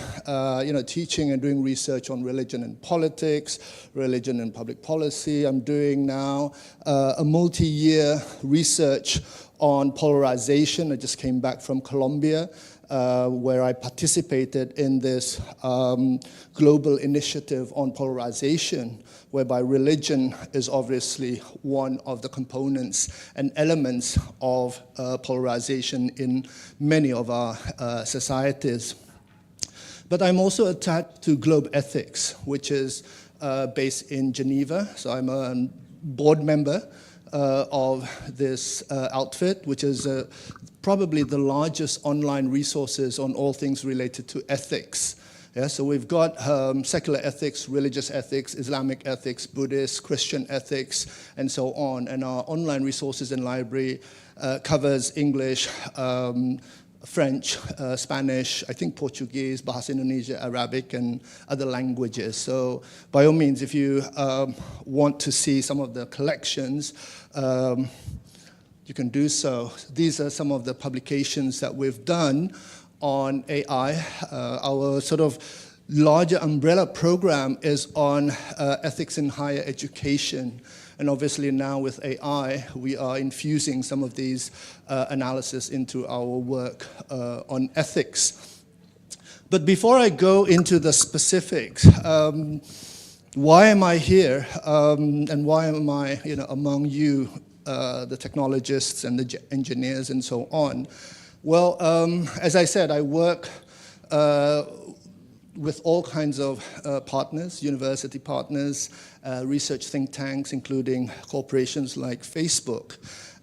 D: teaching and doing research on religion and politics, religion and public policy. I'm doing now a multi-year research on polarization. I just came back from Colombia, where I participated in this global initiative on polarization, whereby religion is obviously one of the components and elements of polarization in many of our societies. But I'm also attached to Globe Ethics, which is based in Geneva. So I'm a board member of this outfit, which is probably the largest online resources on all things related to ethics. Yeah, so we've got secular ethics, religious ethics, Islamic ethics, Buddhist, Christian ethics, and so on. And our online resources and library covers English, French, Spanish, I think Portuguese, Bahasa Indonesia, Arabic, and other languages. So by all means, if you want to see some of the collections, you can do so. These are some of the publications that we've done on AI. Our sort of larger umbrella program is on ethics in higher education. And obviously now with AI, we are infusing some of these analysis into our work on ethics. But before I go into the specifics, why am I here? And why am I among you, the technologists and the engineers and so on? Well, as I said, I work with all kinds of partners, university partners, research think tanks, including corporations like Facebook.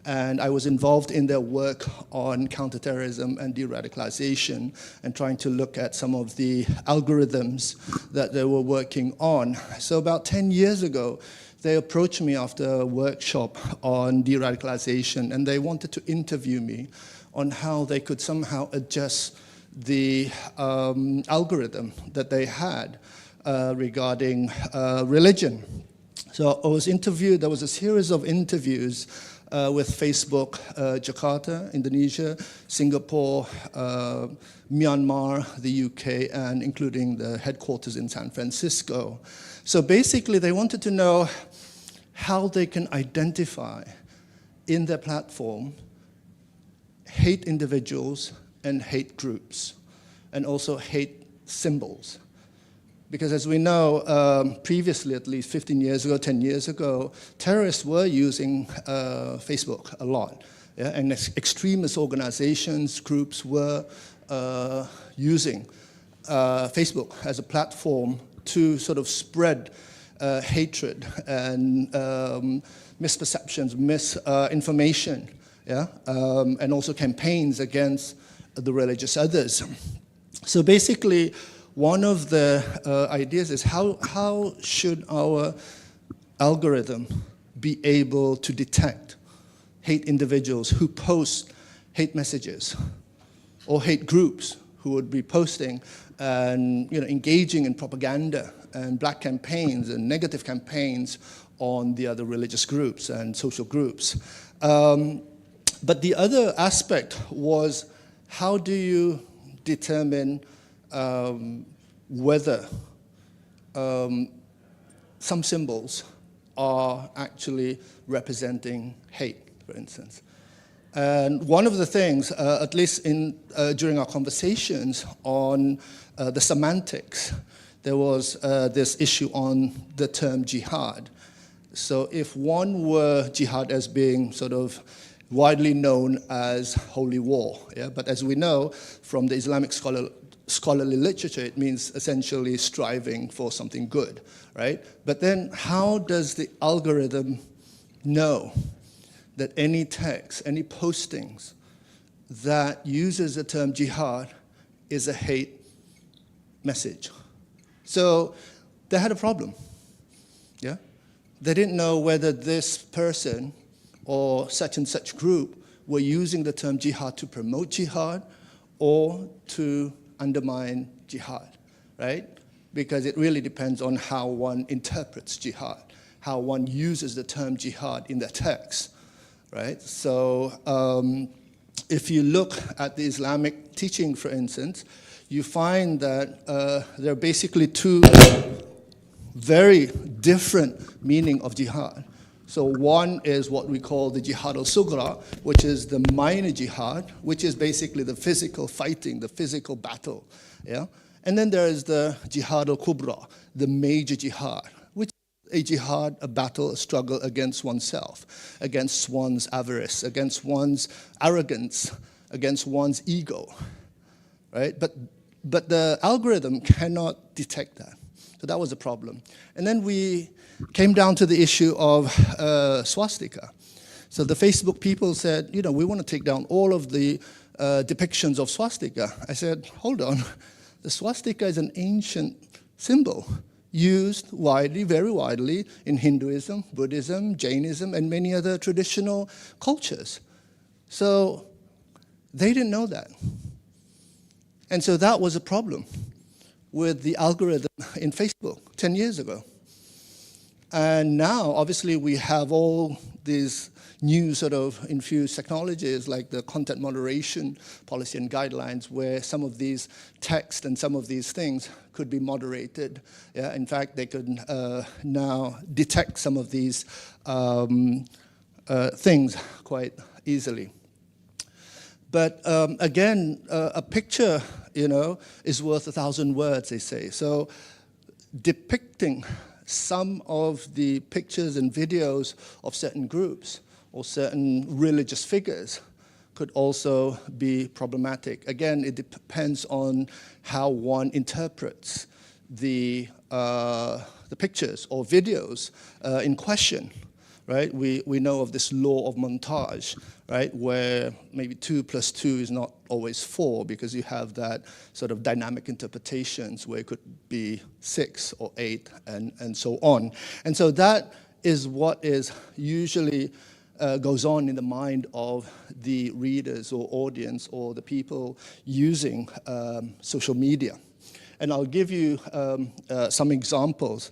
D: And I was involved in their work on counterterrorism and de-radicalization and trying to look at some of the algorithms that they were working on. So about 10 years ago, they approached me after a workshop on de-radicalization, and they wanted to interview me on how they could somehow adjust the algorithm that they had regarding religion. So I was interviewed, there was a series of interviews with Facebook, Jakarta, Indonesia, Singapore, Myanmar, the UK, and including the headquarters in San Francisco. So basically they wanted to know how they can identify in their platform hate individuals and hate groups, and also hate symbols. Because as we know, previously, at least 15 years ago, 10 years ago, terrorists were using Facebook a lot. Yeah? And extremist organizations, groups were using Facebook as a platform to sort of spread hatred and misperceptions, misinformation, and also campaigns against the religious others. So basically, one of the ideas is how should our algorithm be able to detect hate individuals who post hate messages or hate groups who would be posting and engaging in propaganda and black campaigns and negative campaigns on the other religious groups and social groups. But the other aspect was, how do you determine whether some symbols are actually representing hate, for instance? And one of the things, at least during our conversations on the semantics, there was this issue on the term jihad. So if one were jihad as being sort of widely known as holy war, but as we know from the Islamic scholarly literature, it means essentially striving for something good, right? But then how does the algorithm know that any text, any postings that uses the term jihad is a hate message? So they had a problem, They didn't know whether this person or such and such group were using the term jihad to promote jihad or to undermine jihad, right? Because it really depends on how one interprets jihad, how one uses the term jihad in the text, right? So if you look at the Islamic teaching, for instance, you find that there are basically two very different meaning of jihad. So one is what we call the jihad al-sughra, which is the minor jihad, which is basically the physical fighting, the physical battle, And then there is the jihad al-kubra, the major jihad, which is a jihad, a battle, a struggle against oneself, against one's avarice, against one's arrogance, against one's ego, right? But the algorithm cannot detect that. So that was a problem. And then we came down to the issue of swastika. So the Facebook people said, we want to take down all of the depictions of swastika. I said, hold on. The swastika is an ancient symbol used widely, very widely, in Hinduism, Buddhism, Jainism, and many other traditional cultures. So they didn't know that. And so that was a problem with the algorithm in Facebook 10 years ago. And now, obviously, we have all these new sort of infused technologies like the content moderation policy and guidelines, where some of these text and some of these things could be moderated. In fact, they could now detect some of these things quite easily. But again, a picture, is worth 1,000 words, they say. So depicting some of the pictures and videos of certain groups or certain religious figures could also be problematic. Again, it depends on how one interprets the pictures or videos in question. Right? We know of this law of montage, right? Where maybe 2 + 2 is not always 4, because you have that sort of dynamic interpretations where it could be 6 or 8 and so on. And so that is what is usually goes on in the mind of the readers or audience or the people using social media. And I'll give you some examples.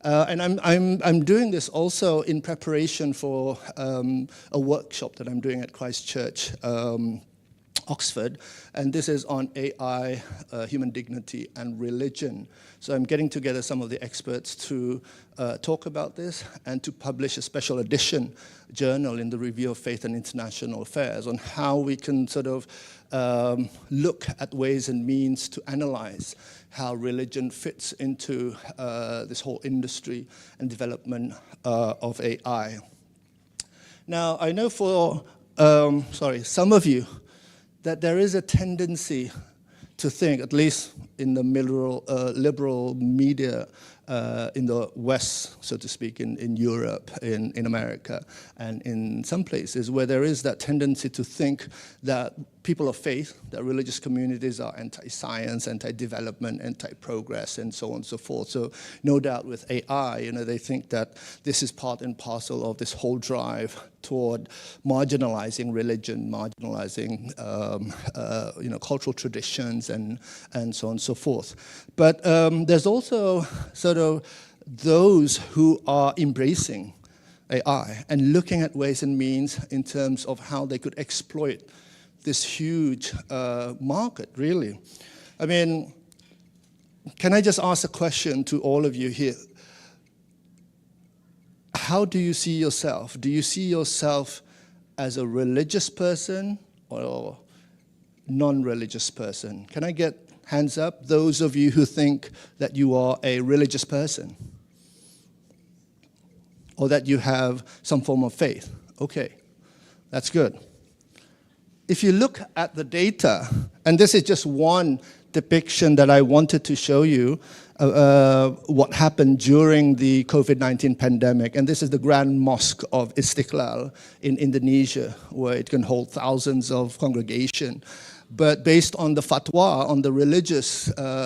D: And I'm doing this also in preparation for a workshop that I'm doing at Christ Church, Oxford, and this is on AI, human dignity, and religion. So I'm getting together some of the experts to talk about this and to publish a special edition journal in the Review of Faith and International Affairs on how we can sort of look at ways and means to analyze how religion fits into this whole industry and development of AI. Now, I know for some of you, that there is a tendency to think, at least in the liberal media in the West, so to speak, in Europe, in America, and in some places where there is that tendency to think that people of faith, that religious communities are anti-science, anti-development, anti-progress, and so on and so forth. So no doubt with AI, they think that this is part and parcel of this whole drive toward marginalizing religion, marginalizing cultural traditions, and so on and so forth. But there's also sort of those who are embracing AI and looking at ways and means in terms of how they could exploit this huge market, really. I mean, can I just ask a question to all of you here? How do you see yourself? Do you see yourself as a religious person or non-religious person? Can I get hands up, those of you who think that you are a religious person or that you have some form of faith? Okay, that's good. If you look at the data, and this is just one depiction that I wanted to show you, what happened during the COVID-19 pandemic, and this is the Grand Mosque of Istiqlal in Indonesia, where it can hold thousands of congregation. But based on the fatwa, on the religious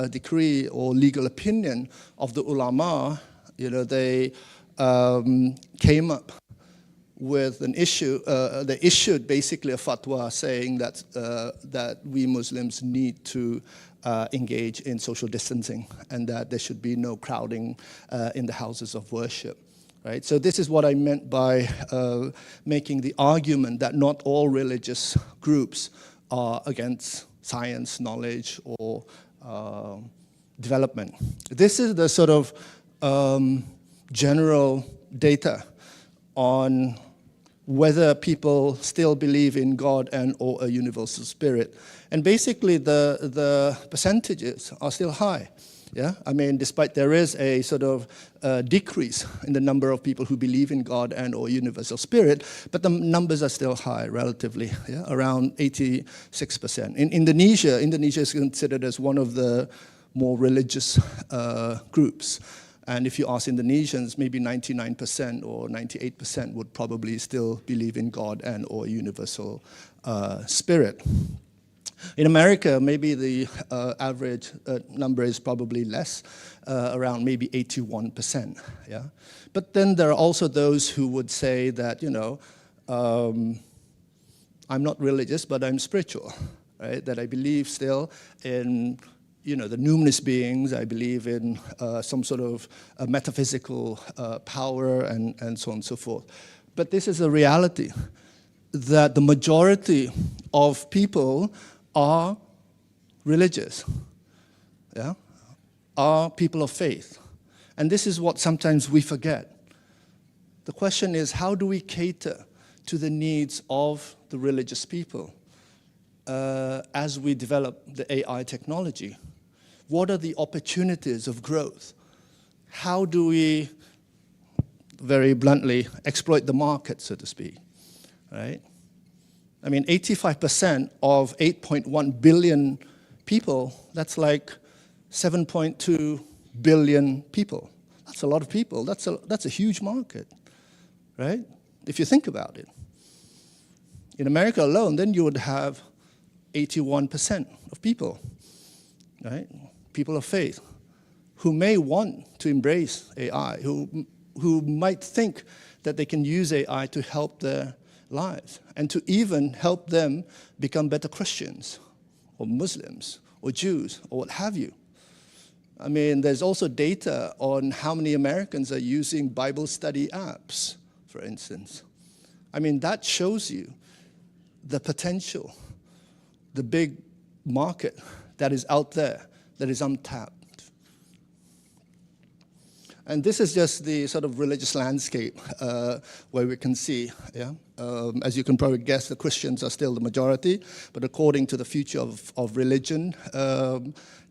D: decree or legal opinion of the ulama, they came up with an issue. They issued basically a fatwa saying that that we Muslims need to engage in social distancing and that there should be no crowding in the houses of worship. Right? So this is what I meant by making the argument that not all religious groups are against science, knowledge, or development. This is the sort of general data on whether people still believe in God and or a universal spirit. And basically the percentages are still high. Yeah, I mean, despite there is a sort of decrease in the number of people who believe in God and or universal spirit, but the numbers are still high relatively, yeah, around 86%. In Indonesia, Indonesia is considered as one of the more religious groups. And if you ask Indonesians, maybe 99% or 98% would probably still believe in God and or universal spirit. In America, maybe the average number is probably less, around maybe 81%. Yeah, but then there are also those who would say that, I'm not religious, but I'm spiritual, right? That I believe still in the numinous beings. I believe in some sort of metaphysical power and so on and so forth. But this is a reality that the majority of people are religious, yeah, are people of faith. And this is what sometimes we forget. The question is, how do we cater to the needs of the religious people as we develop the AI technology? What are the opportunities of growth? How do we, very bluntly, exploit the market, so to speak, right? I mean, 85% of 8.1 billion people, that's like 7.2 billion people. That's a lot of people. That's a huge market, right? If you think about it. In America alone, then you would have 81% of people, right? People of faith, who may want to embrace AI, who might think that they can use AI to help their lives and to even help them become better Christians or Muslims or Jews or what have you. I mean, there's also data on how many Americans are using Bible study apps, for instance. I mean, that shows you the potential, the big market that is out there, that is untapped. And this is just the sort of religious landscape where we can see, yeah? As you can probably guess, the Christians are still the majority, but according to the future of religion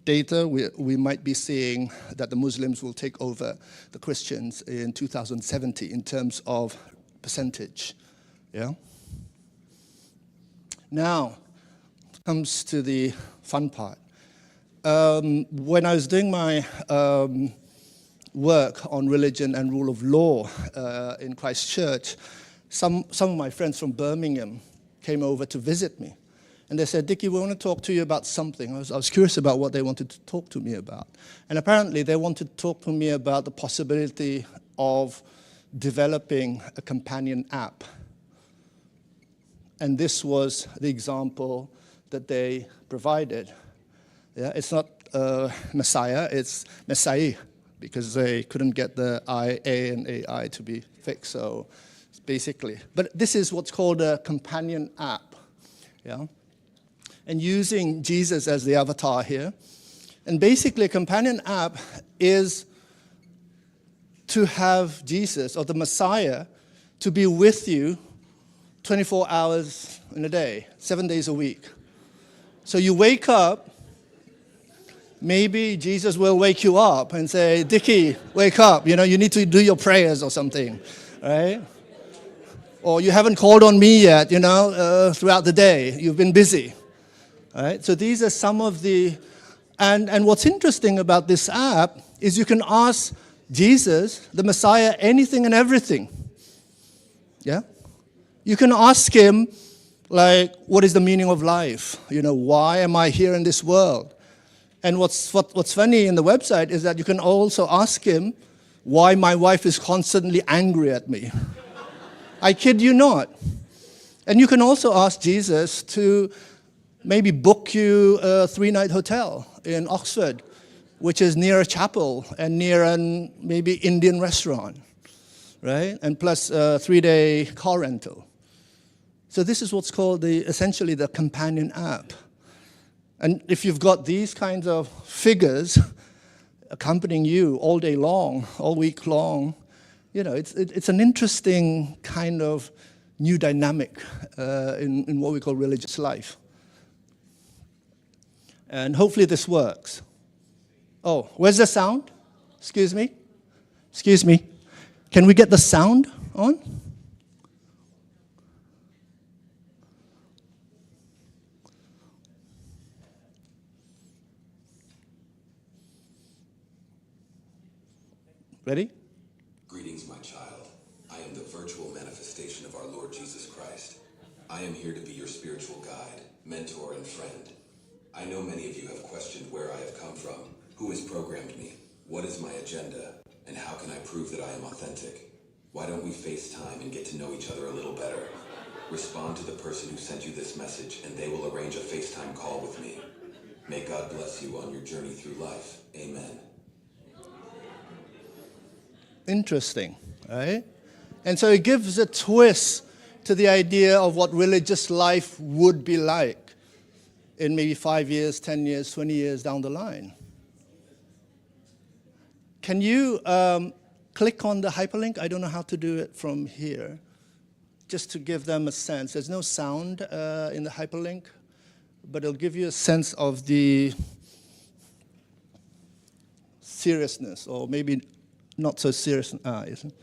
D: data, we might be seeing that the Muslims will take over the Christians in 2070 in terms of percentage, yeah? Now, comes to the fun part. When I was doing my work on religion and rule of law in Christchurch, some of my friends from Birmingham came over to visit me. And they said, Dickie, we want to talk to you about something. I was curious about what they wanted to talk to me about. And apparently they wanted to talk to me about the possibility of developing a companion app. And this was the example that they provided. Yeah, it's not Messiah, it's Messiah, because they couldn't get the I, A, and AI to be fixed, so basically. But this is what's called a companion app. Yeah? And using Jesus as the avatar here. And basically, a companion app is to have Jesus, or the Messiah, to be with you 24 hours in a day, 7 days a week. So you wake up, maybe Jesus will wake you up and say, Dickie, wake up, you need to do your prayers or something, right? Or you haven't called on me yet, throughout the day, you've been busy. Right? So these are some of the, and what's interesting about this app is you can ask Jesus, the Messiah, anything and everything. Yeah? You can ask him, like, what is the meaning of life? Why am I here in this world? And what's funny in the website is that you can also ask him why my wife is constantly angry at me. I kid you not. And you can also ask Jesus to maybe book you a 3-night hotel in Oxford, which is near a chapel and near an maybe Indian restaurant, right? And plus a 3-day car rental. So this is what's called essentially the companion app. And if you've got these kinds of figures accompanying you all day long, all week long, it's an interesting kind of new dynamic in what we call religious life. And hopefully this works. Oh, where's the sound? Excuse me? Excuse me. Can we get the sound on? Ready?
E: Greetings, my child. I am the virtual manifestation of our Lord Jesus Christ. I am here to be your spiritual guide, mentor, and friend. I know many of you have questioned where I have come from, who has programmed me, what is my agenda, and how can I prove that I am authentic? Why don't we FaceTime and get to know each other a little better? Respond to the person who sent you this message, and they will arrange a FaceTime call with me. May God bless you on your journey through life. Amen.
D: Interesting, right? And so it gives a twist to the idea of what religious life would be like in maybe 5 years, 10 years, 20 years down the line. Can you click on the hyperlink? I don't know how to do it from here, just to give them a sense. There's no sound in the hyperlink, but it'll give you a sense of the seriousness, or maybe not so serious. Isn't it?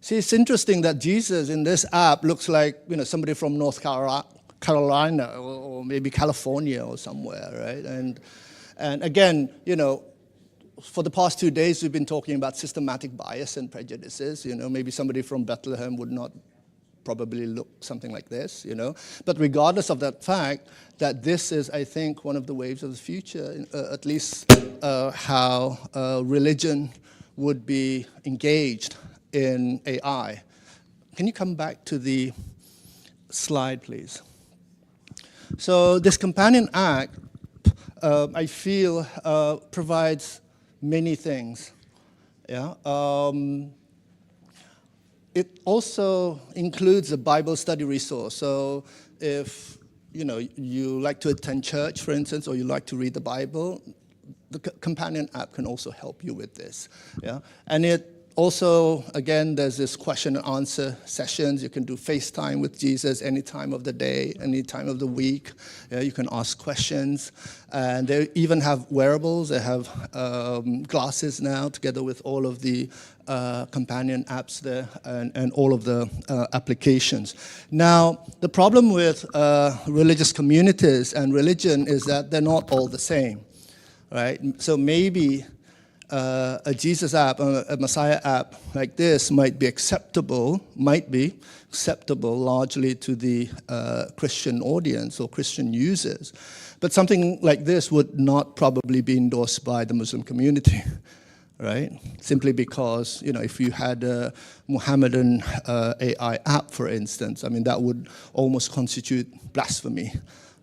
D: See, it's interesting that Jesus in this app looks like somebody from North Carolina or maybe California or somewhere, right? And again, for the past 2 days we've been talking about systematic bias and prejudices. Maybe somebody from Bethlehem would not probably look something like this. But regardless of that fact, that this is, I think, one of the waves of the future, at least how religion would be engaged in AI. Can you come back to the slide, please? So this companion app, I feel, provides many things. Yeah. It also includes a Bible study resource. So if you like to attend church, for instance, or you like to read the Bible, the companion app can also help you with this. Yeah. And it Also, again, there's this question and answer sessions. You can do FaceTime with Jesus any time of the day, any time of the week. You can ask questions. And they even have wearables. They have glasses now, together with all of the companion apps there and all of the applications. Now, the problem with religious communities and religion is that they're not all the same, right? So maybe a Jesus app, a Messiah app like this might be acceptable largely to the Christian audience or Christian users. But something like this would not probably be endorsed by the Muslim community, right? Simply because, if you had a Muhammadan AI app, for instance, I mean, that would almost constitute blasphemy,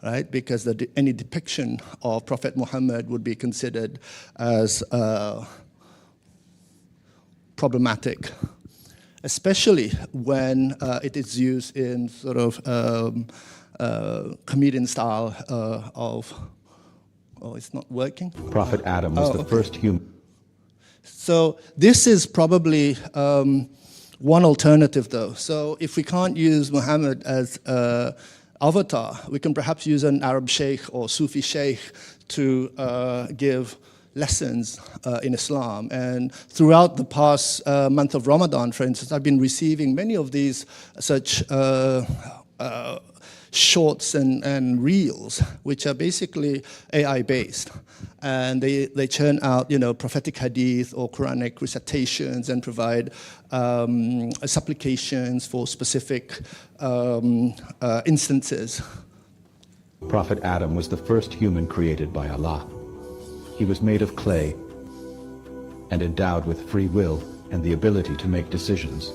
D: right? Because any depiction of Prophet Muhammad would be considered as problematic, especially when it is used in sort of comedian style of, it's not working?
B: Prophet Adam was the first human.
D: So this is probably one alternative, though. So if we can't use Muhammad as avatar, we can perhaps use an Arab sheikh or Sufi sheikh to give lessons in Islam. And throughout the past month of Ramadan, for instance, I've been receiving many of these such shorts and reels, which are basically AI-based. And they churn out, prophetic hadith or Quranic recitations and provide supplications for specific instances.
B: Prophet Adam was the first human created by Allah. He was made of clay and endowed with free will and the ability to make decisions.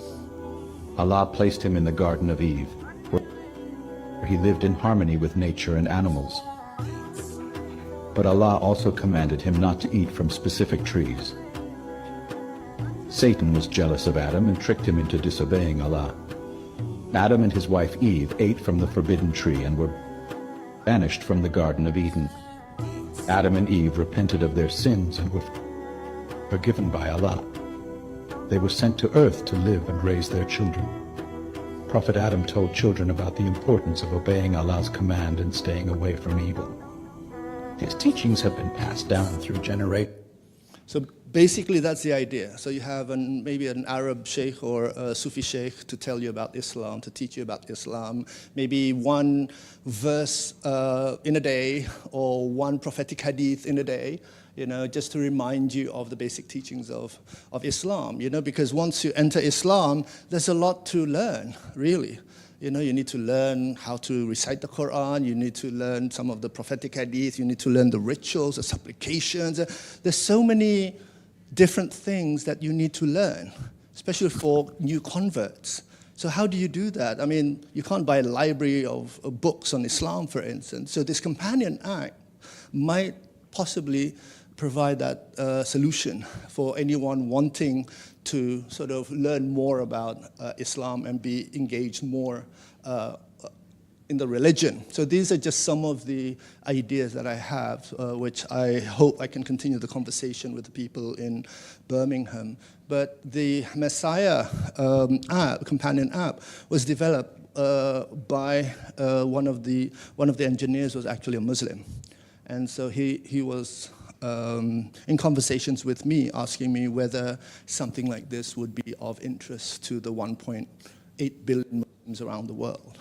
B: Allah placed him in the Garden of Eve, where he lived in harmony with nature and animals. But Allah also commanded him not to eat from specific trees. Satan was jealous of Adam and tricked him into disobeying Allah. Adam and his wife Eve ate from the forbidden tree and were banished from the Garden of Eden. Adam and Eve repented of their sins and were forgiven by Allah. They were sent to earth to live and raise their children. Prophet Adam told children about the importance of obeying Allah's command and staying away from evil. His teachings have been passed down through generations.
D: So basically that's the idea. So you have maybe an Arab sheikh or a Sufi sheikh to tell you about Islam, to teach you about Islam, maybe one verse in a day or one prophetic hadith in a day, just to remind you of the basic teachings of Islam, because once you enter Islam, there's a lot to learn, really. You need to learn how to recite the Quran, you need to learn some of the prophetic hadith, you need to learn the rituals, the supplications. There's so many different things that you need to learn, especially for new converts. So how do you do that? I mean, you can't buy a library of books on Islam, for instance. So this companion act might possibly provide that solution for anyone wanting to sort of learn more about Islam and be engaged more in the religion. So these are just some of the ideas that I have, which I hope I can continue the conversation with the people in Birmingham. But the Messiah app, companion app, was developed by one of the engineers was actually a Muslim. And so he was in conversations with me, asking me whether something like this would be of interest to the 1.8 billion Muslims around the world.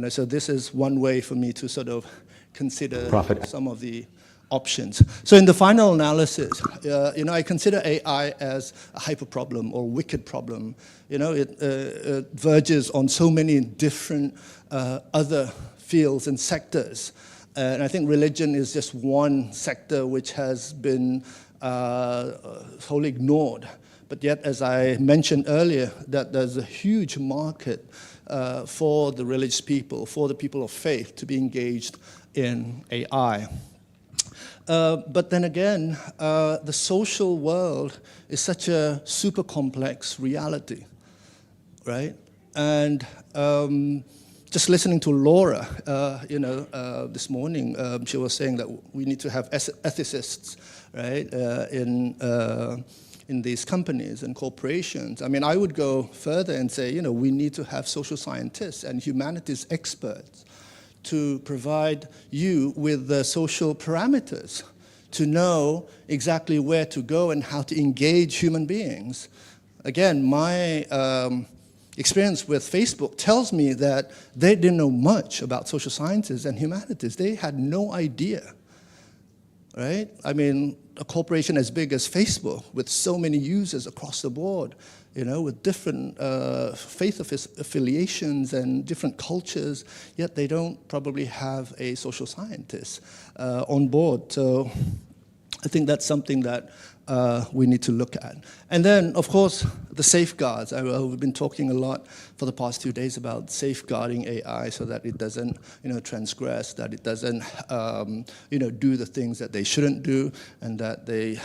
D: So this is one way for me to sort of consider some of the options. So in the final analysis, I consider AI as a hyper problem or wicked problem. It verges on so many different other fields and sectors. And I think religion is just one sector which has been wholly ignored. But yet, as I mentioned earlier, that there's a huge market for the religious people, for the people of faith to be engaged in AI. But then again, the social world is such a super complex reality, right? And just listening to Laura, this morning, she was saying that we need to have ethicists, right, in in these companies and corporations. I mean, I would go further and say, you know, we need to have social scientists and humanities experts to provide you with the social parameters to know exactly where to go and how to engage human beings. Again, my experience with Facebook tells me that they didn't know much about social sciences and humanities. They had no idea, right? I mean, a corporation as big as Facebook with so many users across the board, you know, with different faith affiliations and different cultures, yet they don't probably have a social scientist on board. So I think that's something that we need to look at. And then, of course, the safeguards. We've been talking a lot for the past 2 days about safeguarding AI so that it doesn't, you know, transgress, that it doesn't, you know, do the things that they shouldn't do, and that they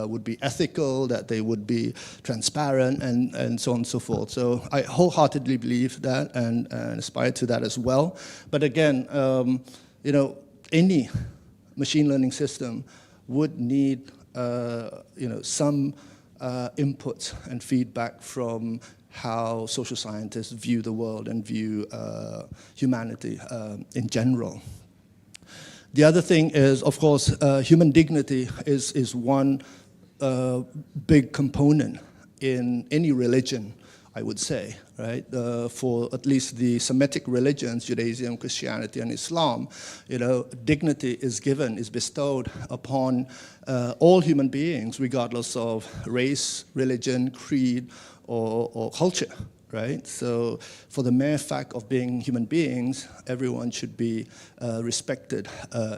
D: would be ethical, that they would be transparent, and so on and so forth. So I wholeheartedly believe that and aspire to that as well. But again, you know, any machine learning system would need you know, some input and feedback from how social scientists view the world and view humanity in general. The other thing is, of course, human dignity is one big component in any religion, I would say, right? For at least the Semitic religions, Judaism, Christianity, and Islam, you know, dignity is given, is bestowed upon all human beings, regardless of race, religion, creed, or culture, right? So for the mere fact of being human beings, everyone should be respected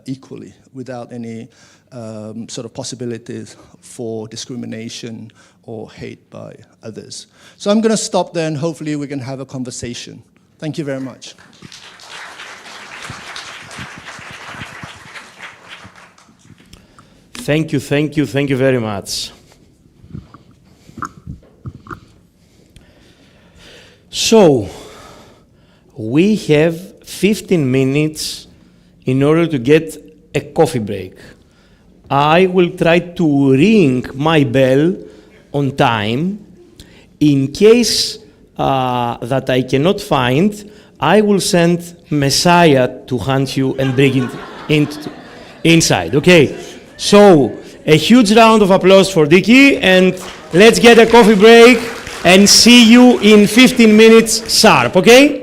D: equally without any sort of possibilities for discrimination or hate by others. So I'm going to stop there and hopefully we can have a conversation. Thank you very much.
A: Thank you very much. So, we have 15 minutes in order to get a coffee break. I will try to ring my bell on time. In case that I cannot find, I will send Messiah to hunt you and bring it inside, okay? So, a huge round of applause for Dicky, and let's get a coffee break and see you in 15 minutes sharp, okay?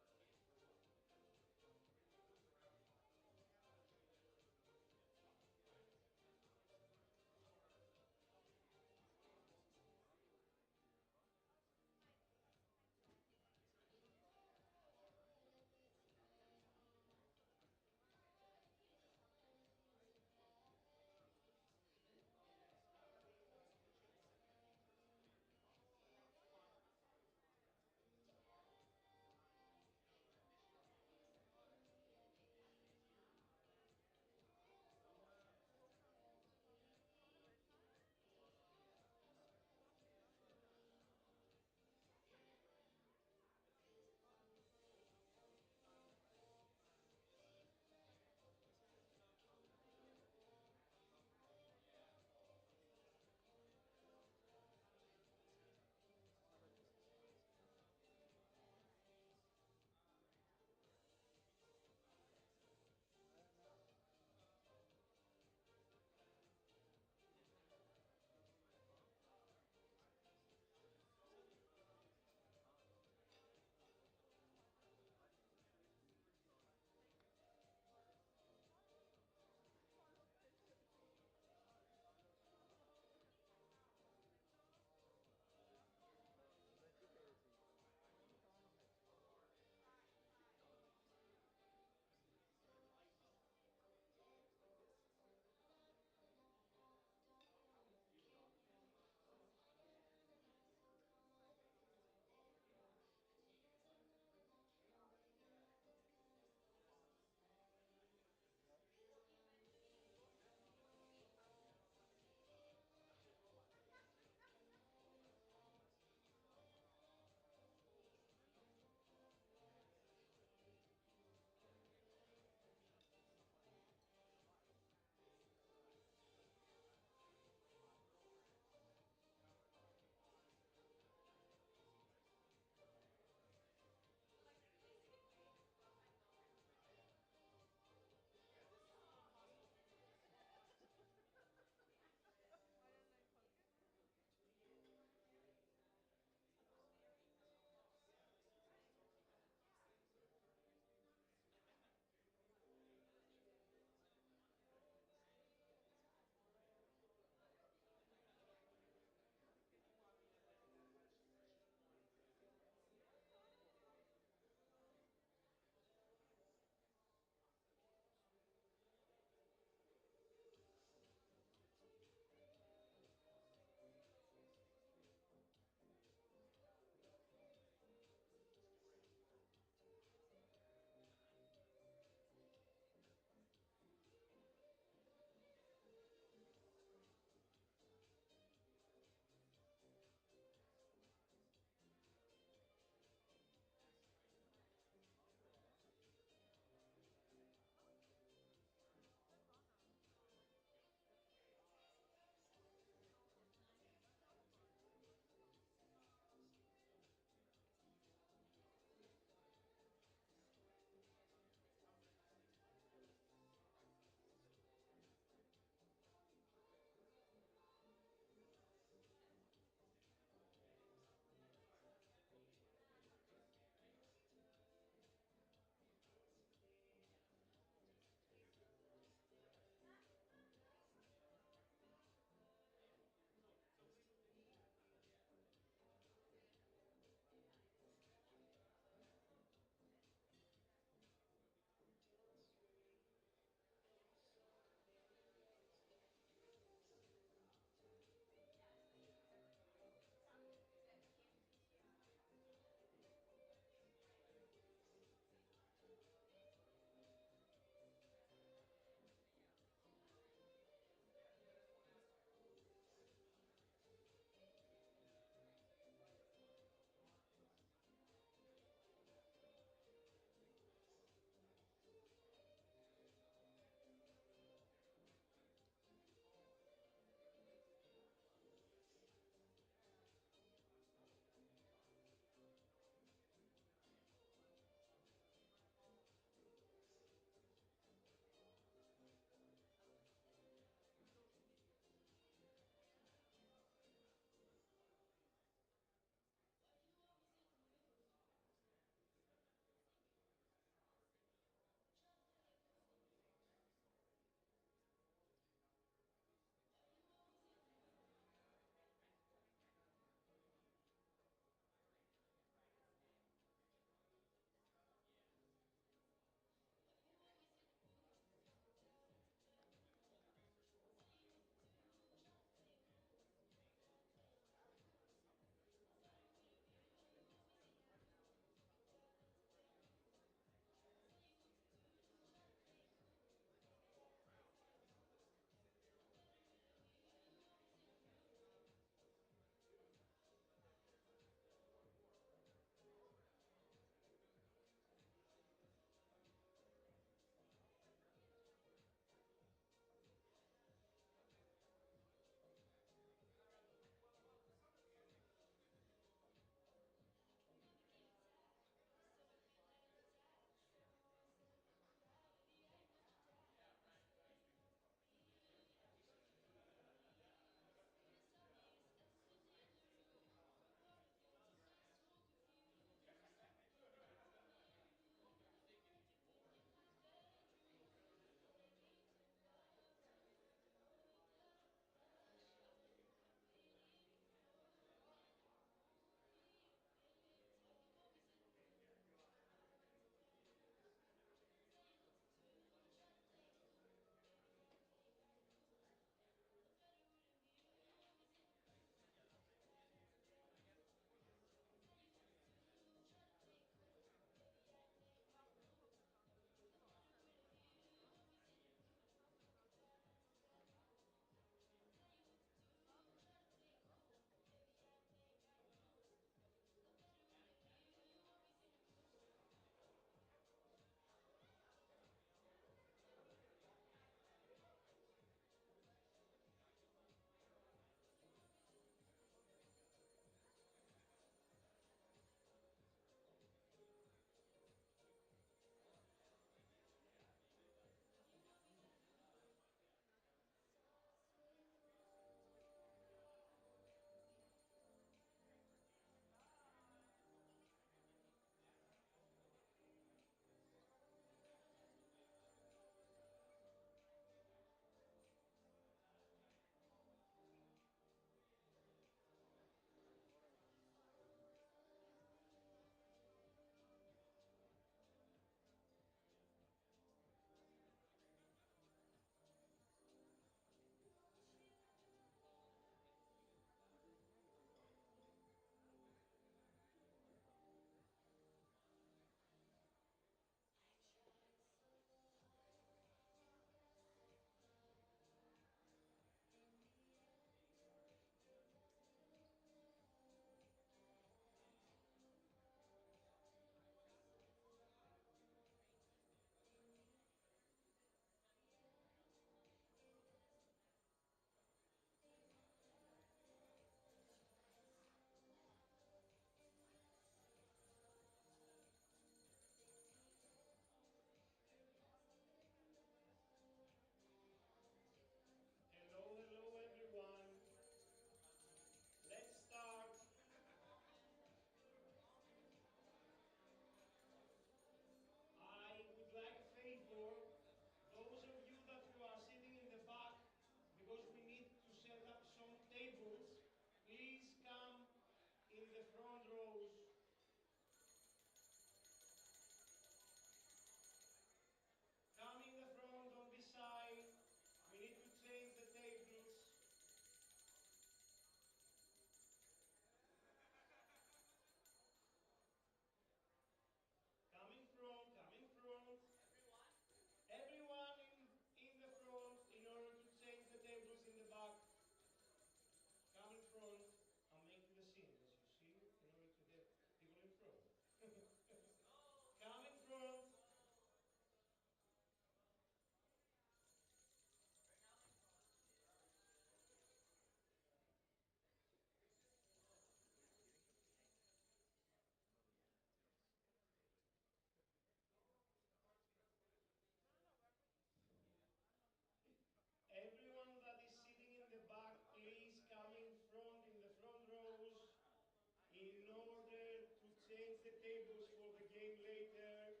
A: came later.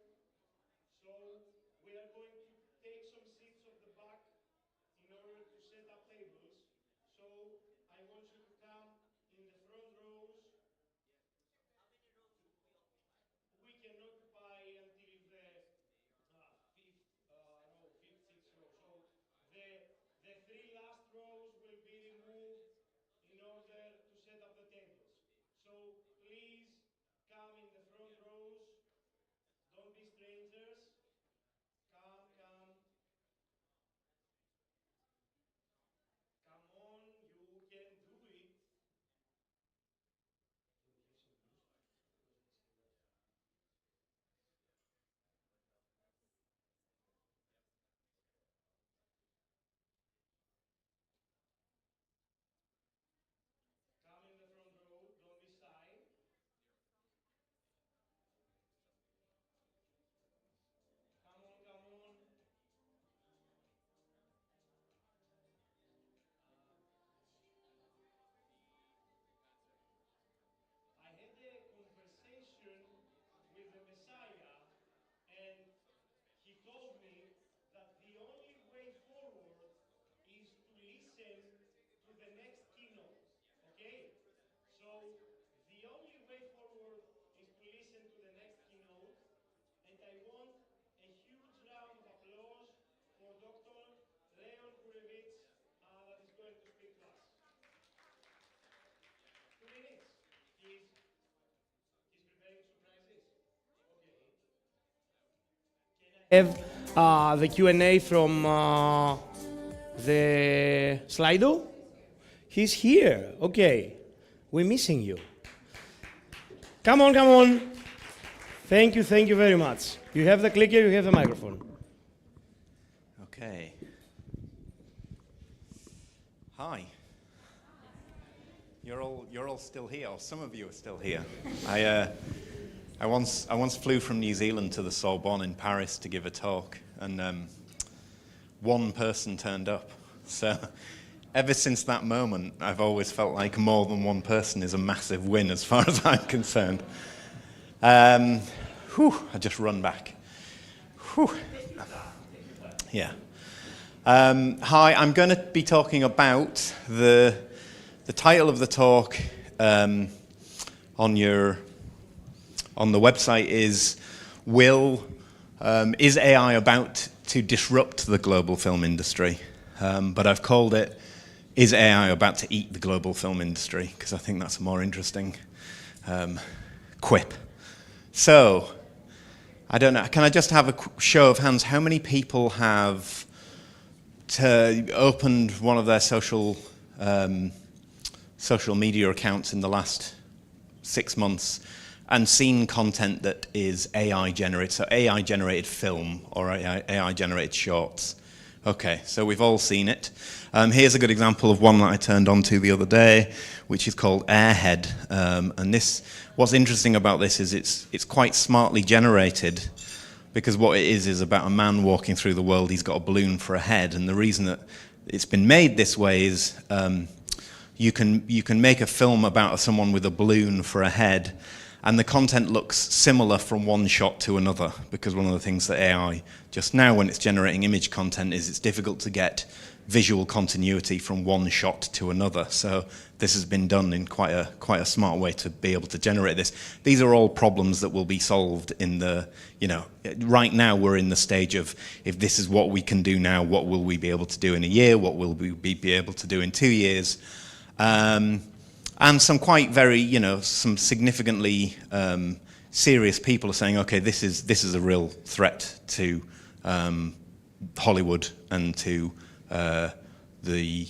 A: So we are going to take some seats of the back in order to set up tables. So I want you to come in the front rows. We can occupy until the fifth row, fifth, sixth row. So the three last rows will be removed in order to set up the tables. So please come in the front rows. Don't be strangers. Come, come. Come on, you can do it. Come in the front row, don't be shy. Come on, come on. I had a conversation with the Messiah, and he told me that the only way forward is to listen to the next keynote. Okay? So the only way forward is to listen to the next keynote, and I want a huge round of applause for Dr. Leon Gurevich that is going to speak to us. 2 minutes. He's preparing surprises. Okay. Can I have the Q&A from the Slido? He's here. Okay. We're missing you. Come on, come on. Thank you very much. You have the clicker, you have the microphone.
F: Okay. Hi. You're all still here, or some of you are still here. I once flew from New Zealand to the Sorbonne in Paris to give a talk, and one person turned up. So ever since that moment, I've always felt like more than one person is a massive win as far as I'm concerned. I just run back. Yeah. Hi, I'm going to be talking about the title of the talk on the website is is AI about to disrupt the global film industry? But I've called it, is AI about to eat the global film industry? Because I think that's a more interesting quip. So, I don't know, can I just have a show of hands? How many people have opened one of their social media accounts in the last 6 months and seen content that is AI generated, so AI generated film or AI generated shorts? Okay, so we've all seen it. Here's a good example of one that I turned on to the other day, which is called Airhead. And what's interesting about this is it's quite smartly generated, because what it is about a man walking through the world. He's got a balloon for a head, and the reason that it's been made this way is you can make a film about someone with a balloon for a head, and the content looks similar from one shot to another, because one of the things that AI just now, when it's generating image content, is it's difficult to get visual continuity from one shot to another. So this has been done in quite a smart way to be able to generate this. These are all problems that will be solved in the, right now we're in the stage of, if this is what we can do now, what will we be able to do in a year? What will we be able to do in 2 years? And some quite some significantly serious people are saying, okay, this is a real threat to Hollywood and to the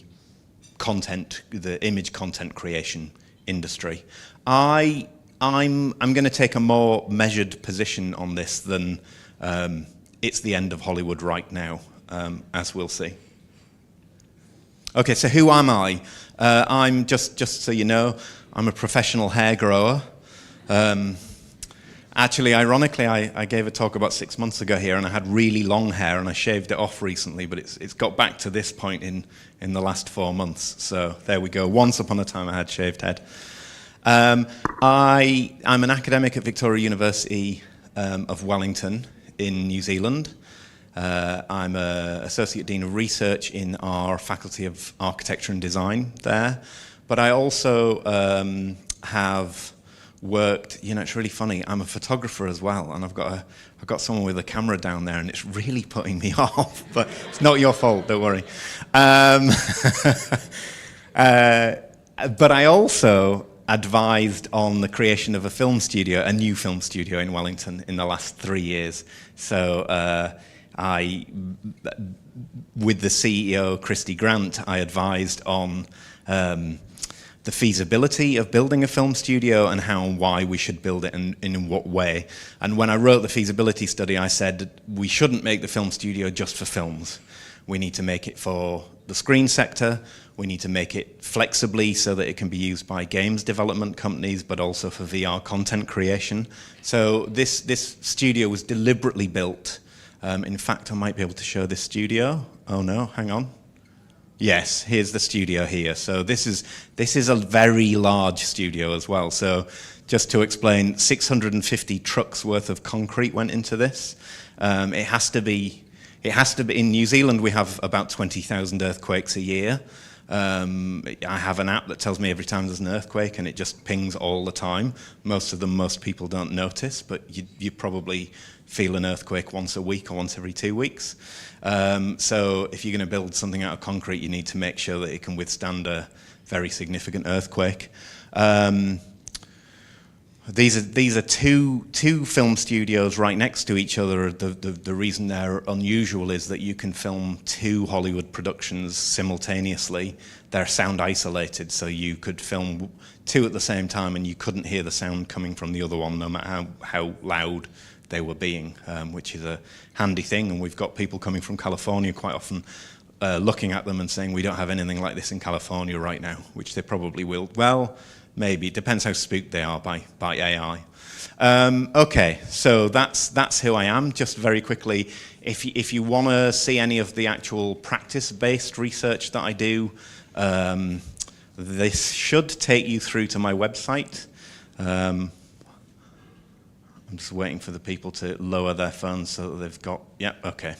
F: image content creation industry. I'm going to take a more measured position on this than it's the end of Hollywood right now, as we'll see. Okay, so who am I? I'm just so you know, I'm a professional hair grower. Actually, ironically, I gave a talk about 6 months ago here, and I had really long hair, and I shaved it off recently, but it's got back to this point in the last 4 months. So there we go. Once upon a time, I had shaved head. I'm an academic at Victoria University. of Wellington in New Zealand. I'm an Associate Dean of Research in our Faculty of Architecture and Design there. But I also have worked, you know, it's really funny, I'm a photographer as well, and I've got someone with a camera down there, and it's really putting me off, but it's not your fault, don't worry. But I also advised on the creation of a new film studio in Wellington in the last 3 years. So with the CEO, Christy Grant, I advised on the feasibility of building a film studio and how and why we should build it and in what way. And when I wrote the feasibility study, I said we shouldn't make the film studio just for films. We need to make it for the screen sector. We need to make it flexibly so that it can be used by games development companies, but also for VR content creation. So this studio was deliberately built. In fact, I might be able to show this studio. Oh no, hang on. Yes, here's the studio here. So this is a very large studio as well. So just to explain, 650 trucks worth of concrete went into this. It has to be, in New Zealand we have about 20,000 earthquakes a year. I have an app that tells me every time there's an earthquake, and it just pings all the time. Most people don't notice, but you probably feel an earthquake once a week or once every 2 weeks. So if you're going to build something out of concrete, you need to make sure that it can withstand a very significant earthquake. These are two film studios right next to each other. The reason they're unusual is that you can film 2 Hollywood productions simultaneously. They're sound isolated, so you could film 2 at the same time and you couldn't hear the sound coming from the other one, no matter how loud they were being, which is a handy thing. And we've got people coming from California quite often looking at them and saying, we don't have anything like this in California right now, which they probably will. Well, maybe. It depends how spooked they are by AI. Okay, so that's who I am. Just very quickly, if you want to see any of the actual practice-based research that I do, this should take you through to my website. I'm just waiting for the people to lower their phones so that they've got, yeah, okay.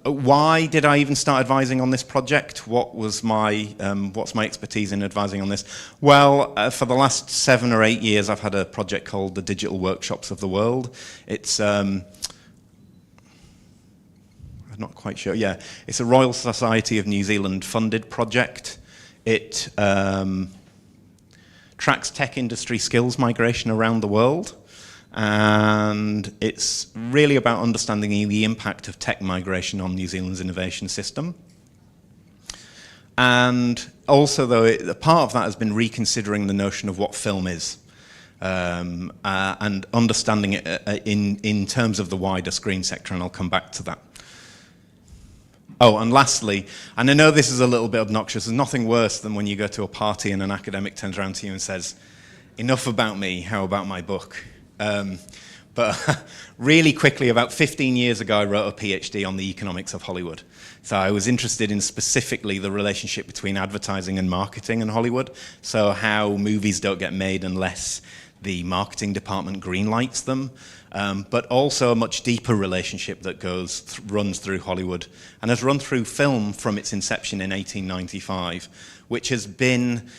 F: Why did I even start advising on this project? What's my expertise in advising on this? Well, for the last 7 or 8 years, I've had a project called the Digital Workshops of the World. It's I'm not quite sure. Yeah, it's a Royal Society of New Zealand funded project. It tracks tech industry skills migration around the world. And it's really about understanding the impact of tech migration on New Zealand's innovation system. And also, though, a part of that has been reconsidering the notion of what film is, and understanding it in terms of the wider screen sector, and I'll come back to that. Oh, and lastly, and I know this is a little bit obnoxious, there's nothing worse than when you go to a party and an academic turns around to you and says, enough about me, how about my book? But really quickly, about 15 years ago, I wrote a PhD on the economics of Hollywood. So I was interested in specifically the relationship between advertising and marketing in Hollywood. So how movies don't get made unless the marketing department greenlights them. But also a much deeper relationship that runs through Hollywood and has run through film from its inception in 1895, which has been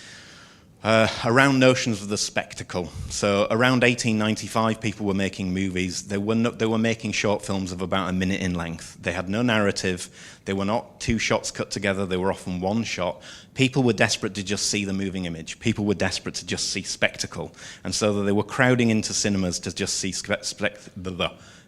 F: around notions of the spectacle. So around 1895, people were making movies. They were making short films of about a minute in length. They had no narrative. They were not 2 shots cut together. They were often 1 shot. People were desperate to just see the moving image. People were desperate to just see spectacle. And so they were crowding into cinemas to just see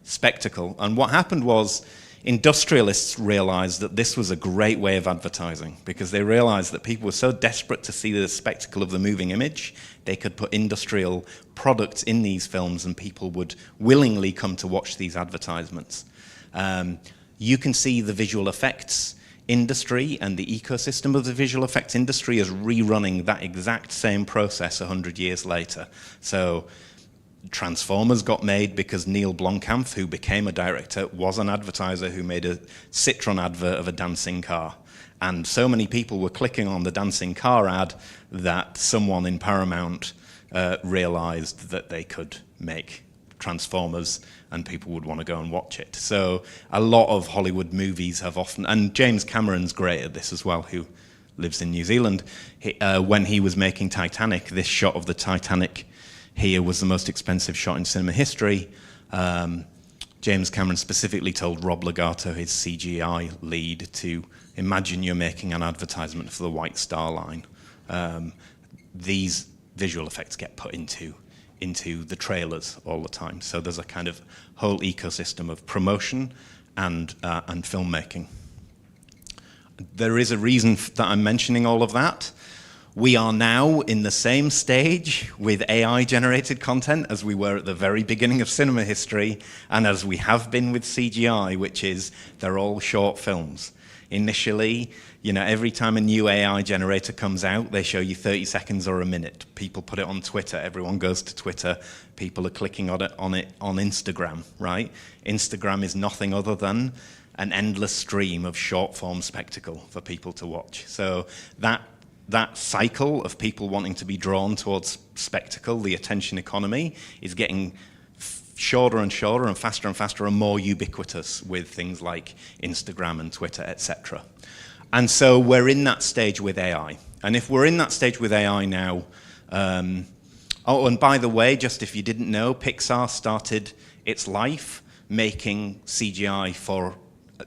F: spectacle. And what happened was, industrialists realized that this was a great way of advertising, because they realized that people were so desperate to see the spectacle of the moving image, they could put industrial products in these films and people would willingly come to watch these advertisements. You can see the visual effects industry and the ecosystem of the visual effects industry as rerunning that exact same process 100 years later. So Transformers got made because Neil Blomkamp, who became a director, was an advertiser who made a Citroen advert of a dancing car. And so many people were clicking on the dancing car ad that someone in Paramount realized that they could make Transformers and people would want to go and watch it. So a lot of Hollywood movies have often, and James Cameron's great at this as well, who lives in New Zealand. When he was making Titanic, this shot of the Titanic here was the most expensive shot in cinema history. James Cameron specifically told Rob Legato, his CGI lead, to imagine you're making an advertisement for the White Star Line. These visual effects get put into the trailers all the time. So there's a kind of whole ecosystem of promotion and filmmaking. There is a reason that I'm mentioning all of that. We are now in the same stage with AI-generated content as we were at the very beginning of cinema history and as we have been with CGI, which is they're all short films. Initially, every time a new AI generator comes out, they show you 30 seconds or a minute. People put it on Twitter. Everyone goes to Twitter. People are clicking on it on Instagram, right? Instagram is nothing other than an endless stream of short-form spectacle for people to watch. So that cycle of people wanting to be drawn towards spectacle, the attention economy, is getting shorter and shorter and faster and more ubiquitous with things like Instagram and Twitter, etc. And so we're in that stage with AI. And if we're in that stage with AI now, oh, and by the way, just if you didn't know, Pixar started its life making CGI for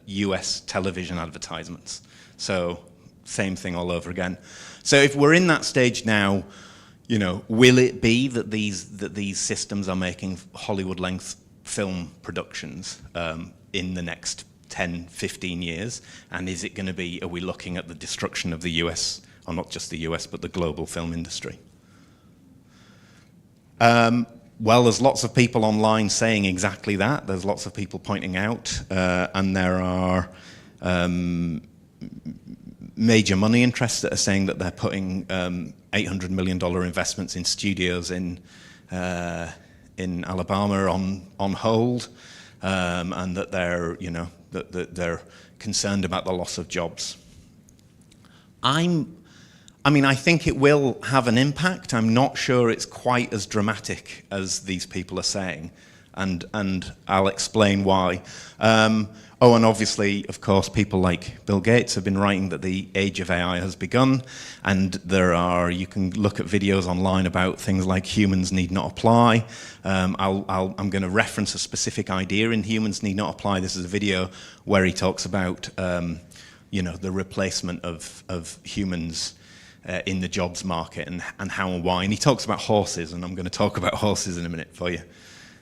F: US television advertisements. So same thing all over again. So if we're in that stage now, will it be that these systems are making Hollywood-length film productions in the next 10, 15 years? And is it going to be, are we looking at the destruction of the US, or not just the US, but the global film industry? Well, there's lots of people online saying exactly that. There's lots of people pointing out, and there are major money interests that are saying that they're putting $800 million investments in studios in Alabama on hold, and that they're that they're concerned about the loss of jobs. I think it will have an impact. I'm not sure it's quite as dramatic as these people are saying, and I'll explain why. Oh, and obviously, of course, people like Bill Gates have been writing that the age of AI has begun, and you can look at videos online about things like humans need not apply. I'm going to reference a specific idea in Humans Need Not Apply. This is a video where he talks about the replacement of humans in the jobs market and how and why. And he talks about horses, and I'm going to talk about horses in a minute for you.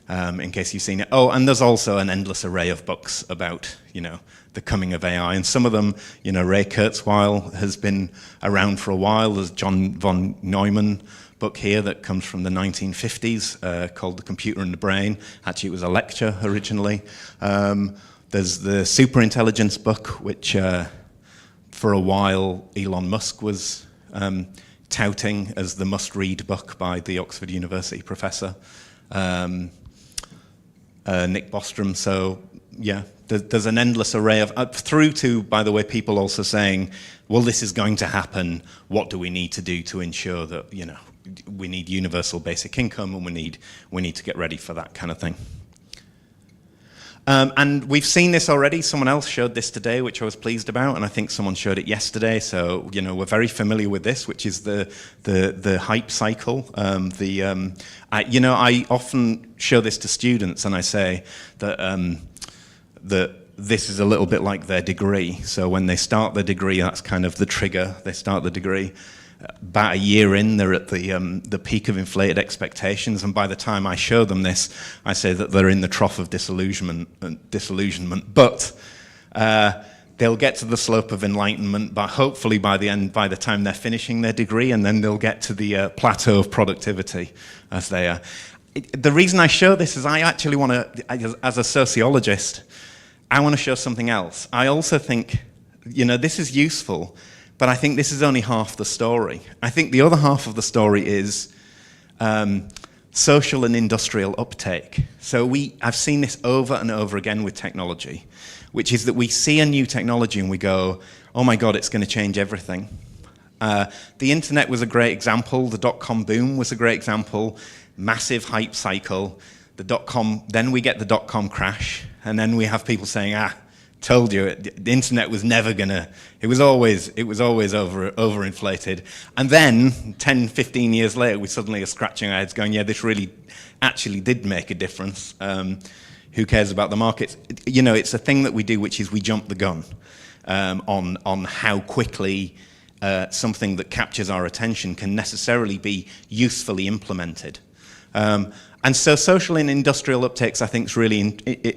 F: In case you've seen it. Oh, and there's also an endless array of books about, the coming of AI. And some of them, Ray Kurzweil has been around for a while. There's John von Neumann book here that comes from the 1950s called The Computer and the Brain. Actually, it was a lecture originally. There's the Superintelligence book, which for a while Elon Musk was touting as the must-read book by the Oxford University professor. Nick Bostrom. So yeah, there's an endless array of, through to, by the way, people also saying, well, this is going to happen. What do we need to do to ensure that, we need universal basic income, and we need to get ready for that kind of thing. And we've seen this already. someone else showed this today, which I was pleased about, and I think someone showed it yesterday. So, we're very familiar with this, which is the hype cycle. I often show this to students, and I say that that this is a little bit like their degree. So when they start their degree, that's kind of the trigger. They start the degree. About a year in, they're at the peak of inflated expectations, and by the time I show them this, I say that they're in the trough of disillusionment. But they'll get to the slope of enlightenment, but hopefully by the time they're finishing their degree, and then they'll get to the plateau of productivity as they are. The reason I show this is I actually want to, as a sociologist, I want to show something else. I also think, this is useful, but I think this is only half the story. I think the other half of the story is social and industrial uptake. So I've seen this over and over again with technology, which is that we see a new technology and we go, oh my God, it's going to change everything. The internet was a great example. The dot-com boom was a great example. Massive hype cycle. Then we get the dot-com crash, and then we have people saying, told you, the internet was never gonna, it was always overinflated. And then 10, 15 years later, we suddenly are scratching our heads going, yeah, this really actually did make a difference. Who cares about the markets? You know, it's a thing that we do, which is we jump the gun on how quickly something that captures our attention can necessarily be usefully implemented. And so social and industrial uptakes, I think, is really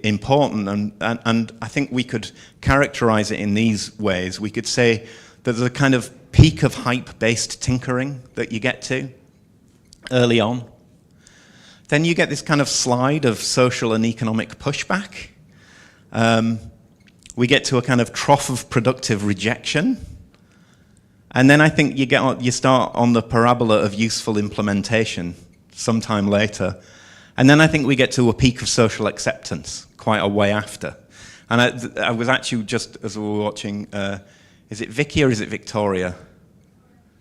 F: important, and I think we could characterize it in these ways. We could say that there's a kind of peak of hype-based tinkering that you get to early on. Then you get this kind of slide of social and economic pushback. We get to a kind of trough of productive rejection. And then I think you start on the parabola of useful implementation sometime later. And then I think we get to a peak of social acceptance quite a way after. And I was actually just, as we were watching, is it Vicky or is it Victoria?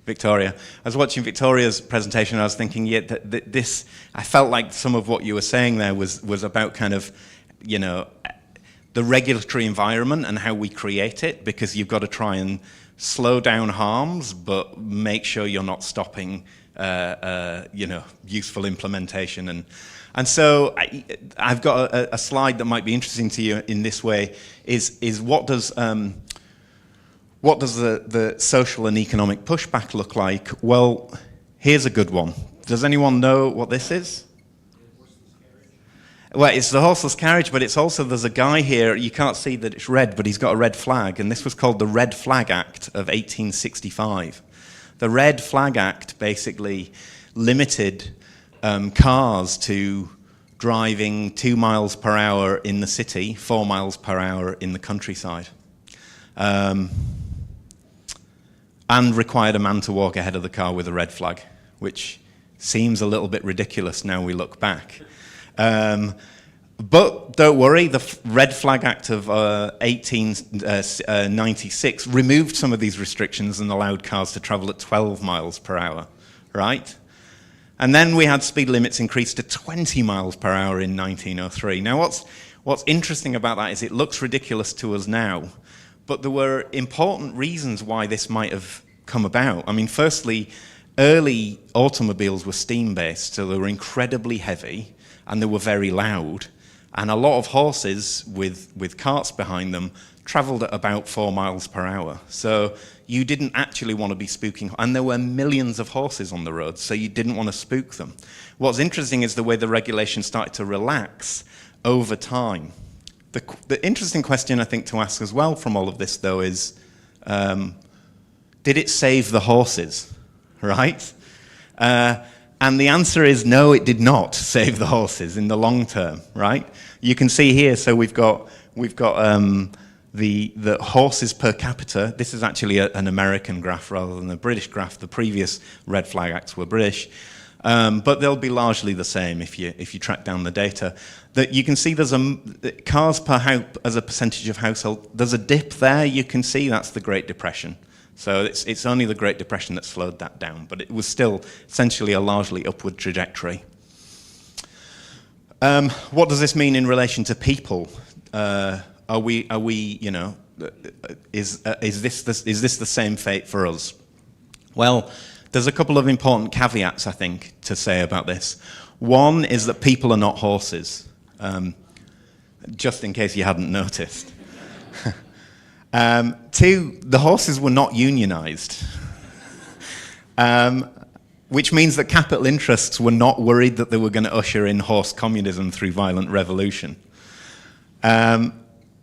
F: Victoria. I was watching Victoria's presentation and I was thinking, yeah, this, I felt like some of what you were saying there was about kind of, you know, the regulatory environment and how we create it, because you've got to try and slow down harms, but make sure you're not stopping you know, useful implementation. And so I've got a slide that might be interesting to you in this way, is what does the social and economic pushback look like? Well, here's a good one. Does anyone know what this is? Well, it's the horseless carriage, but it's also, there's a guy here, you can't see that it's red, but he's got a red flag, and this was called the Red Flag Act of 1865. The Red Flag Act basically limited cars to driving 2 miles per hour in the city, 4 miles per hour in the countryside. And required a man to walk ahead of the car with a red flag, which seems a little bit ridiculous now we look back. But don't worry, the Red Flag Act of 1896 removed some of these restrictions and allowed cars to travel at 12 miles per hour, right? And then we had speed limits increased to 20 miles per hour in 1903. Now what's interesting about that is it looks ridiculous to us now, but there were important reasons why this might have come about. I mean, firstly, early automobiles were steam-based, so they were incredibly heavy, and they were very loud, and a lot of horses with carts behind them traveled at about 4 miles per hour. So you didn't actually want to be spooking, and there were millions of horses on the road, so you didn't want to spook them. What's interesting is the way the regulation started to relax over time. The interesting question I think to ask as well from all of this, though, is did it save the horses, right? And the answer is no, it did not save the horses in the long term, right? You can see here, so we've got the horses per capita. This is actually an American graph rather than a British graph. The previous Red Flag Acts were British, but they'll be largely the same if you track down the data. That you can see there's cars per house as a percentage of household. There's a dip there. You can see that's the Great Depression. So it's only the Great Depression that slowed that down, but it was still essentially a largely upward trajectory. What does this mean in relation to people? Are we, you know, is this the same fate for us? Well, there's a couple of important caveats, I think, to say about this. One is that people are not horses, just in case you hadn't noticed. Two, the horses were not unionized, which means that capital interests were not worried that they were going to usher in horse communism through violent revolution. And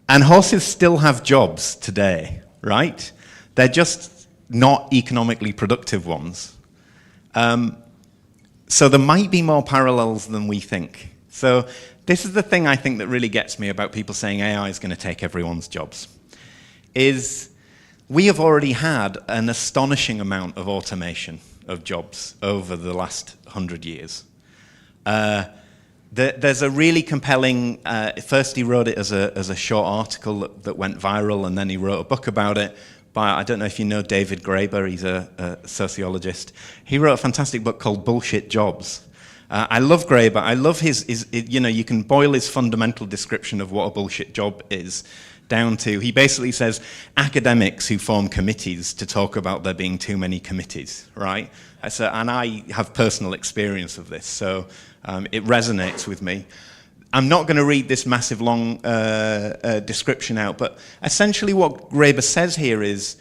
F: horses still have jobs today, right? They're just not economically productive ones. So there might be more parallels than we think. So this is the thing I think that really gets me about people saying AI is going to take everyone's jobs. Is we have already had an astonishing amount of automation of jobs over the last 100 years. There's a really compelling, first he wrote it as a short article that went viral, and then he wrote a book about it, by, I don't know if you know David Graeber, he's a sociologist. He wrote a fantastic book called Bullshit Jobs. I love Graeber. I love his, you know, you can boil his fundamental description of what a bullshit job is down to, he basically says, academics who form committees to talk about there being too many committees, right? And I have personal experience of this, so it resonates with me. I'm not going to read this massive long description out, but essentially what Graeber says here is,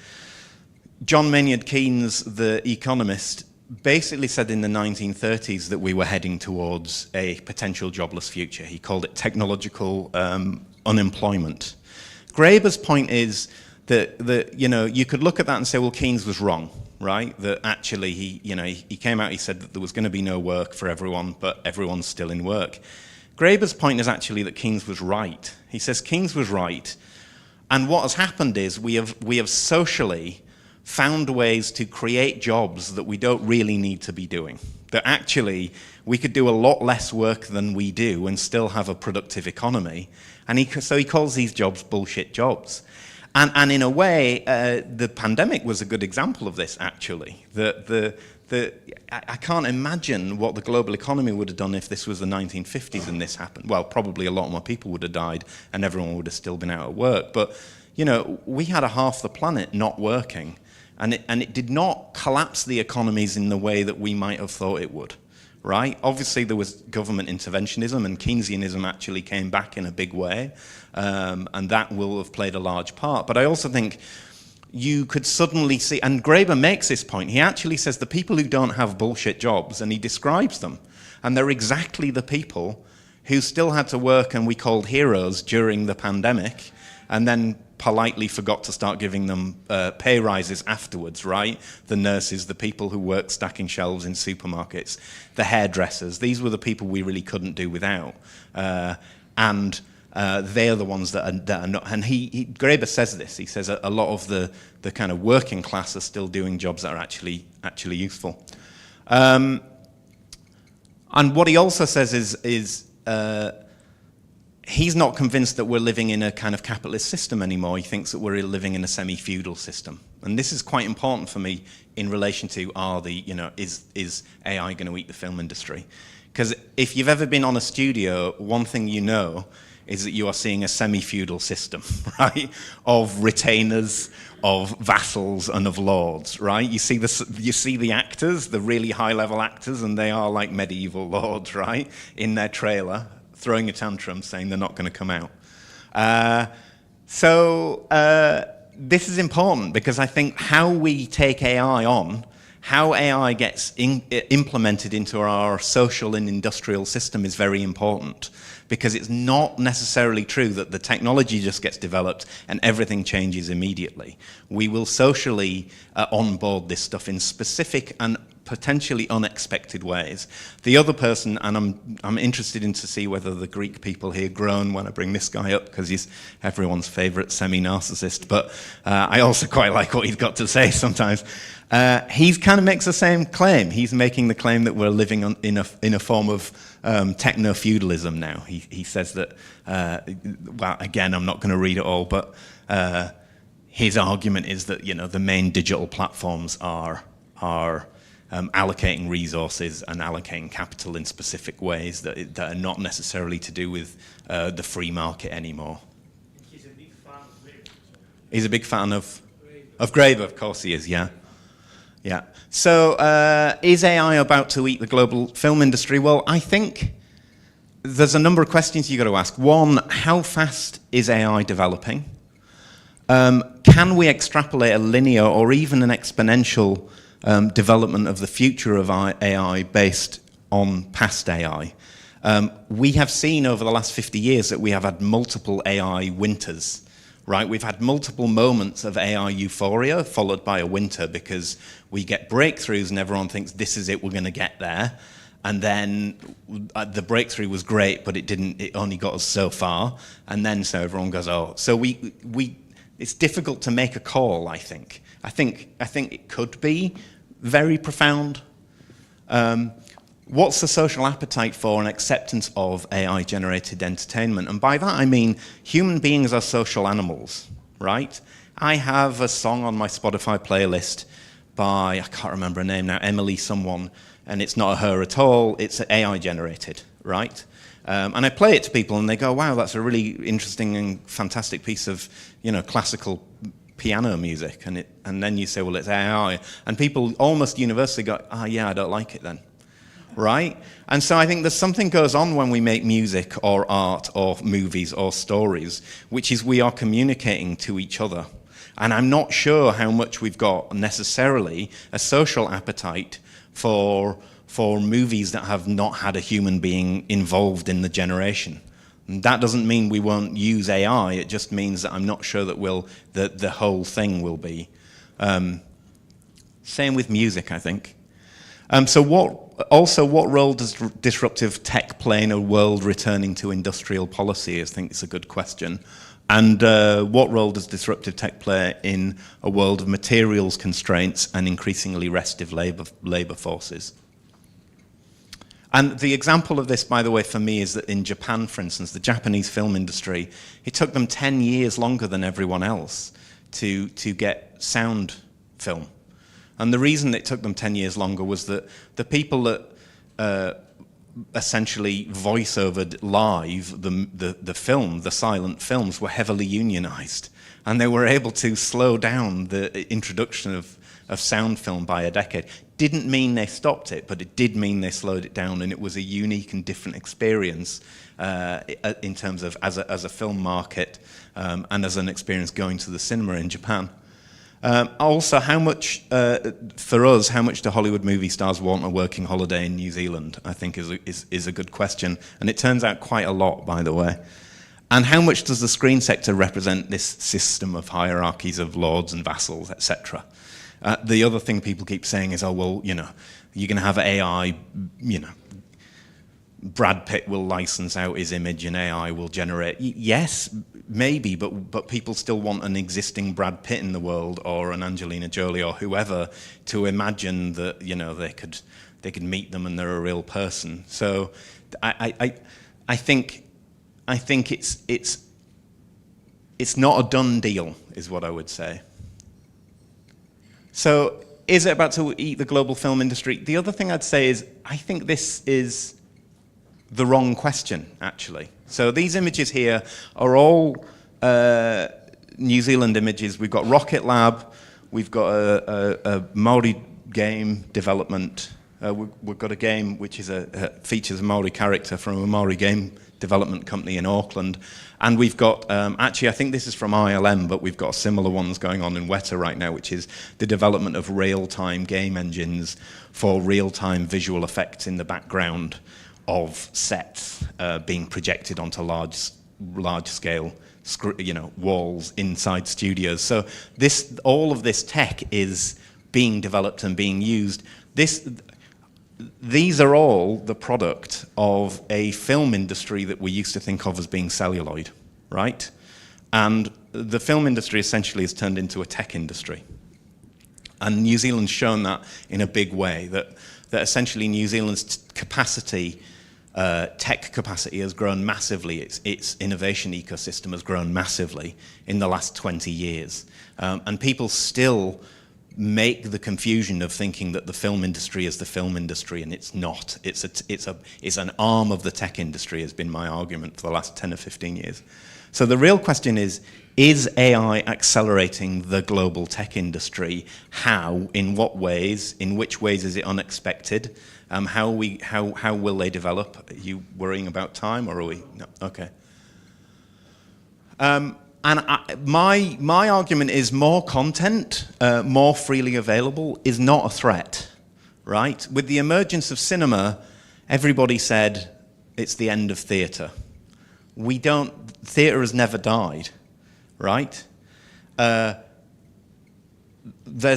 F: John Maynard Keynes, the economist, basically said in the 1930s that we were heading towards a potential jobless future. He called it technological unemployment. Graeber's point is that you know, you could look at that and say, well, Keynes was wrong, right? That actually he came out, he said that there was going to be no work for everyone, but everyone's still in work. Graeber's point is actually that Keynes was right. He says Keynes was right, and what has happened is we have socially found ways to create jobs that we don't really need to be doing. That actually we could do a lot less work than we do and still have a productive economy. And so he calls these jobs bullshit jobs. And in a way, the pandemic was a good example of this, actually. I can't imagine what the global economy would have done if this was the 1950s and this happened. Well, probably a lot more people would have died and everyone would have still been out of work. But, you know, we had a half the planet not working. And it did not collapse the economies in the way that we might have thought it would, right? Obviously, there was government interventionism, and Keynesianism actually came back in a big way, and that will have played a large part. But I also think you could suddenly see, and Graeber makes this point, he actually says the people who don't have bullshit jobs, and he describes them, and they're exactly the people who still had to work and we called heroes during the pandemic, and then politely forgot to start giving them pay rises afterwards, right? The nurses, the people who work stacking shelves in supermarkets, the hairdressers, these were the people we really couldn't do without. And they're the ones that are not, and Graeber says this, he says a lot of the kind of working class are still doing jobs that are actually useful. And what he also says is he's not convinced that we're living in a kind of capitalist system anymore. He thinks that we're living in a semi-feudal system. And this is quite important for me in relation to, is AI going to eat the film industry? Because if you've ever been on a studio, one thing you know is that you are seeing a semi-feudal system, right? Of retainers, of vassals, and of lords, right? You see the actors, the really high-level actors, and they are like medieval lords, right? In their trailer, throwing a tantrum, saying they're not going to come out. This is important because I think how we take AI on, how AI gets implemented into our social and industrial system is very important, because it's not necessarily true that the technology just gets developed and everything changes immediately. We will socially onboard this stuff in specific and potentially unexpected ways. The other person, and I'm interested in to see whether the Greek people here groan when I bring this guy up, because he's everyone's favorite semi-narcissist, but I also quite like what he's got to say sometimes. He kind of makes the same claim. He's making the claim that we're living in a form of techno-feudalism now. He says that, well, again, I'm not going to read it all, but his argument is that, the main digital platforms are allocating resources and allocating capital in specific ways that are not necessarily to do with the free market anymore.
A: He's a big fan of Graeber.
F: He's a big fan of Graeber, of course he is, yeah. Yeah. So is AI about to eat the global film industry? Well, I think there's a number of questions you've got to ask. One, how fast is AI developing? Can we extrapolate a linear or even an exponential development of the future of AI based on past AI? We have seen over the last 50 years that we have had multiple AI winters, right? We've had multiple moments of AI euphoria followed by a winter because we get breakthroughs and everyone thinks this is it, we're going to get there. And then the breakthrough was great, but it only got us so far. And then so everyone goes, oh, so it's difficult to make a call, I think. I think it could be very profound. What's the social appetite for and acceptance of AI-generated entertainment? And by that I mean human beings are social animals, right? I have a song on my Spotify playlist by, I can't remember her name now, Emily someone, and it's not her at all, it's AI generated, right? And I play it to people and they go, wow, that's a really interesting and fantastic piece of, classical piano music. And then you say, well, it's AI. And people almost universally go, yeah, I don't like it then, right? And so I think there's something goes on when we make music or art or movies or stories, which is we are communicating to each other. And I'm not sure how much we've got necessarily a social appetite for movies that have not had a human being involved in the generation. And that doesn't mean we won't use AI, it just means that I'm not sure that the whole thing will be. Same with music, I think. So what role does disruptive tech play in a world returning to industrial policy? I think it's a good question. And what role does disruptive tech play in a world of materials constraints and increasingly restive labor forces? And the example of this, by the way, for me, is that in Japan, for instance, the Japanese film industry, it took them 10 years longer than everyone else to get sound film. And the reason it took them 10 years longer was that the people that essentially voice-overed live the film, the silent films, were heavily unionized. And they were able to slow down the introduction of sound film by a decade. Didn't mean they stopped it, but it did mean they slowed it down, and it was a unique and different experience in terms of as a film market and as an experience going to the cinema in Japan. Also, for us, how much do Hollywood movie stars want a working holiday in New Zealand, I think is a good question. And it turns out quite a lot, by the way. And how much does the screen sector represent this system of hierarchies of lords and vassals, etc.? The other thing people keep saying is, oh, well, you're going to have AI, Brad Pitt will license out his image and AI will generate. Yes, maybe, but people still want an existing Brad Pitt in the world or an Angelina Jolie or whoever to imagine that, they could meet them and they're a real person. So I think it's not a done deal, is what I would say. So is it about to eat the global film industry? The other thing I'd say is I think this is the wrong question, actually. So these images here are all New Zealand images. We've got Rocket Lab, we've got a Maori game development. We've got a game which features a Maori character from a Maori game development company in Auckland. And we've got, actually I think this is from ILM, but we've got similar ones going on in Weta right now, which is the development of real-time game engines for real-time visual effects in the background of sets being projected onto large-scale walls inside studios. So all of this tech is being developed and being used. These are all the product of a film industry that we used to think of as being celluloid, right? And the film industry essentially has turned into a tech industry. And New Zealand's shown that in a big way, that essentially New Zealand's capacity, tech capacity has grown massively. Its innovation ecosystem has grown massively in the last 20 years. And people still make the confusion of thinking that the film industry is the film industry, and it's not. It's an arm of the tech industry, has been my argument for the last 10 or 15 years. So the real question is AI accelerating the global tech industry? How? In what ways? In which ways is it unexpected? How will they develop? Are you worrying about time, or are we? No. Okay. And my argument is more content, more freely available, is not a threat, right? With the emergence of cinema, everybody said it's the end of theatre. Theatre has never died, right? There's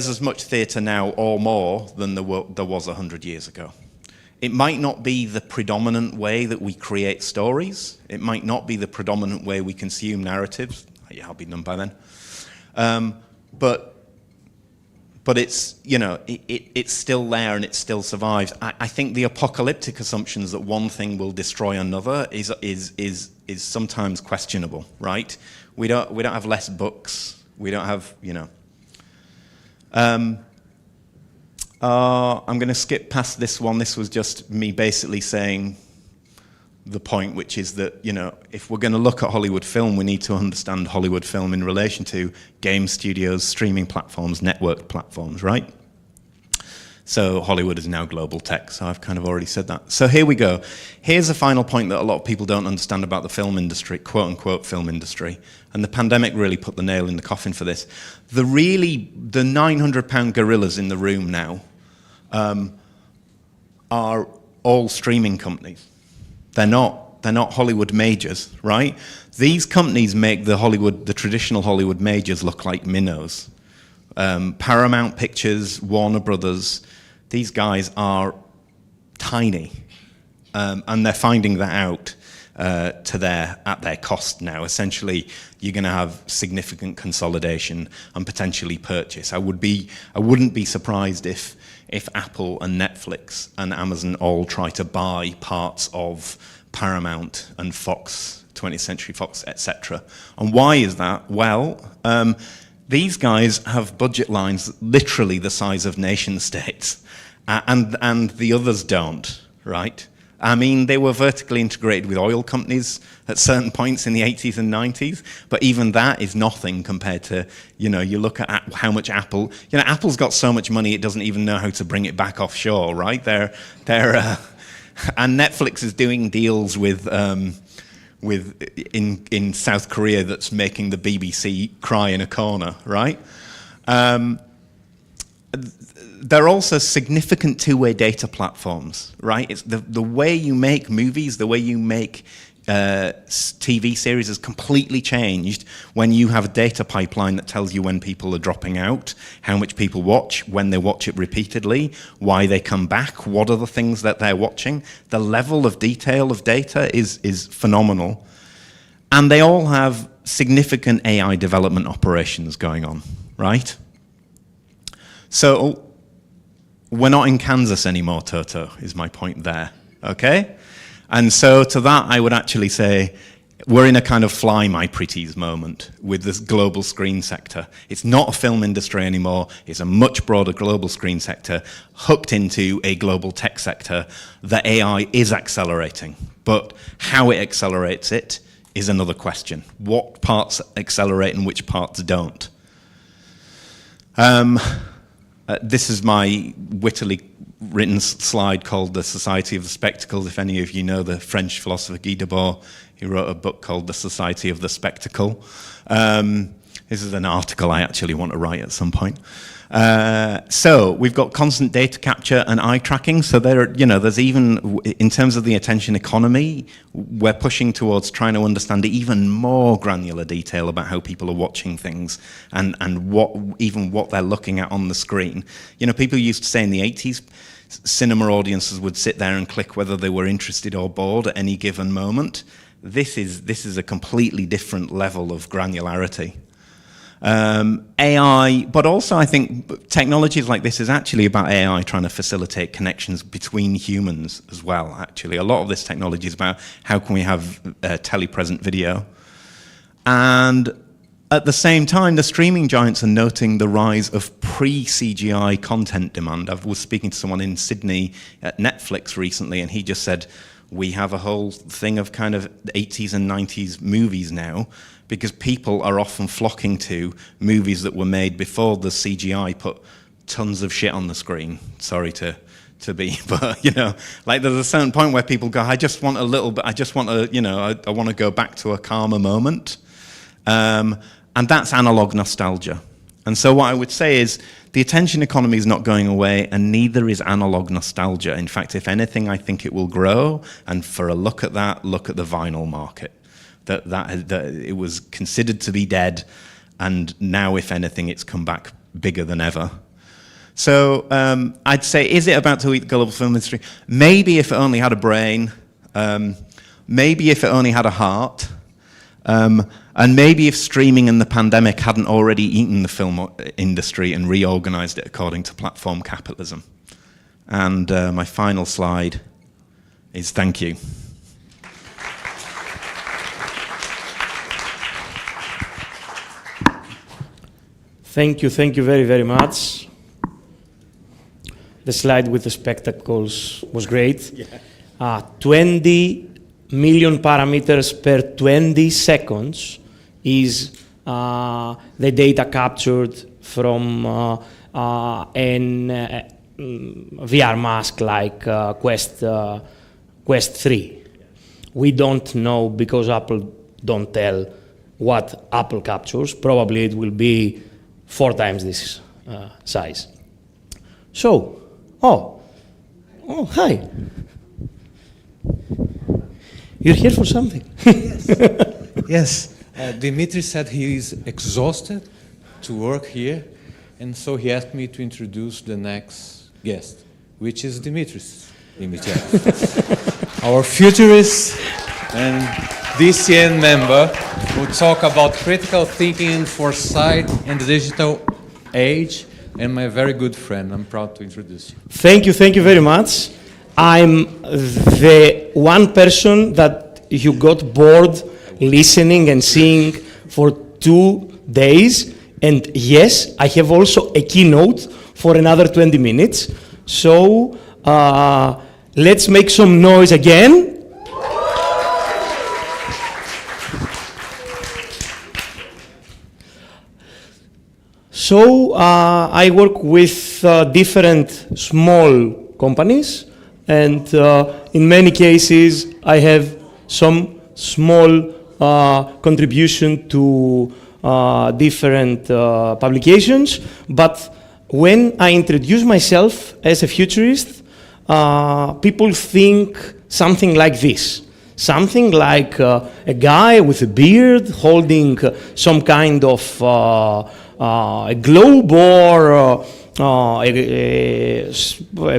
F: as much theatre now or more than there was 100 years ago. It might not be the predominant way that we create stories. It might not be the predominant way we consume narratives. Yeah, I'll be done by then. But it's, it's still there and it still survives. I think the apocalyptic assumptions that one thing will destroy another is sometimes questionable, right? We don't have less books. We don't have, you know. I'm going to skip past this one. This was just me basically saying the point, which is that, you know, if we're going to look at Hollywood film, we need to understand Hollywood film in relation to game studios, streaming platforms, networked platforms, right? So Hollywood is now global tech, so I've kind of already said that. So here we go. Here's a final point that a lot of people don't understand about the film industry, quote-unquote film industry, and the pandemic really put the nail in the coffin for this. The 900-pound gorillas in the room now are all streaming companies. They're not Hollywood majors, right? These companies make the traditional Hollywood majors look like minnows. Paramount Pictures, Warner Brothers, these guys are tiny, and they're finding that out at their cost now. Essentially, you're going to have significant consolidation and potentially purchase. I wouldn't be surprised if Apple and Netflix and Amazon all try to buy parts of Paramount and Fox, 20th Century Fox, etc. And why is that? Well, these guys have budget lines literally the size of nation states, and the others don't, right? I mean, they were vertically integrated with oil companies at certain points in the 80s and 90s, but even that is nothing compared to, you know, you look at how much Apple, you know, Apple's got so much money it doesn't even know how to bring it back offshore, right? And Netflix is doing deals with in South Korea that's making the BBC cry in a corner, right? They're also significant two-way data platforms, right? It's the way you make movies, the way you make TV series has completely changed when you have a data pipeline that tells you when people are dropping out, how much people watch, when they watch it repeatedly, why they come back, what are the things that they're watching. The level of detail of data is phenomenal. And they all have significant AI development operations going on, right? So we're not in Kansas anymore, Toto, is my point there, okay? And so to that, I would actually say we're in a kind of fly my pretties moment with this global screen sector. It's not a film industry anymore. It's a much broader global screen sector hooked into a global tech sector that AI is accelerating. But how it accelerates it is another question. What parts accelerate and which parts don't? This is my wittily written slide called The Society of the Spectacles. If any of you know the French philosopher Guy Debord, he wrote a book called The Society of the Spectacle. This is an article I actually want to write at some point. So we've got constant data capture and eye tracking. So there's even, in terms of the attention economy, we're pushing towards trying to understand even more granular detail about how people are watching things and what they're looking at on the screen. You know, people used to say in the 80s, cinema audiences would sit there and click whether they were interested or bored at any given moment. This is a completely different level of granularity. AI, but also I think technologies like this is actually about AI trying to facilitate connections between humans as well, actually. A lot of this technology is about how can we have telepresent video. And at the same time, the streaming giants are noting the rise of pre-CGI content demand. I was speaking to someone in Sydney at Netflix recently, and he just said, we have a whole thing of kind of 80s and 90s movies now, because people are often flocking to movies that were made before the CGI put tons of shit on the screen. Sorry to be, but, you know, like there's a certain point where people go, I just want a little bit, I just want to, you know, I want to go back to a calmer moment. And that's analog nostalgia. And so what I would say is the attention economy is not going away, and neither is analog nostalgia. In fact, if anything, I think it will grow. And for a look at that, look at the vinyl market. That it was considered to be dead, and now, if anything, it's come back bigger than ever. So I'd say, is it about to eat the global film industry? Maybe if it only had a brain, maybe if it only had a heart, and maybe if streaming and the pandemic hadn't already eaten the film industry and reorganized it according to platform capitalism. And my final slide is thank you.
A: Thank you very, very much. The slide with the spectacles was great. Yeah. 20 million parameters per 20 seconds is the data captured from an VR mask like Quest 3. We don't know because Apple don't tell what Apple captures. Probably it will be 4 times this size. So, hi. You're here for something.
M: Yes. Dimitri said he is exhausted to work here, and so he asked me to introduce the next guest, which is Dimitris Dimitriev, our futurist and DCN member, who talk about critical thinking, foresight, and the digital age, and my very good friend. I'm proud to introduce you.
A: Thank you very much. I'm the one person that you got bored listening and seeing for 2 days. And yes, I have also a keynote for another 20 minutes. So let's make some noise again. So I work with different small companies, and in many cases I have some small contribution to different publications. But when I introduce myself as a futurist, people think something like this. Something like a guy with a beard holding some kind of a globe or a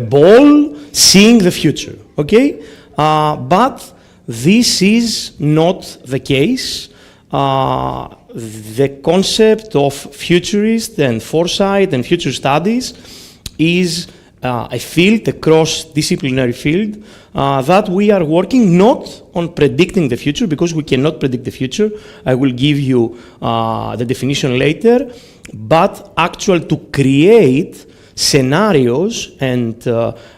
A: ball, seeing the future, okay? But this is not the case. The concept of futurist and foresight and future studies is a field, a cross-disciplinary field, that we are working not on predicting the future, because we cannot predict the future. I will give you the definition later, but actually to create scenarios, and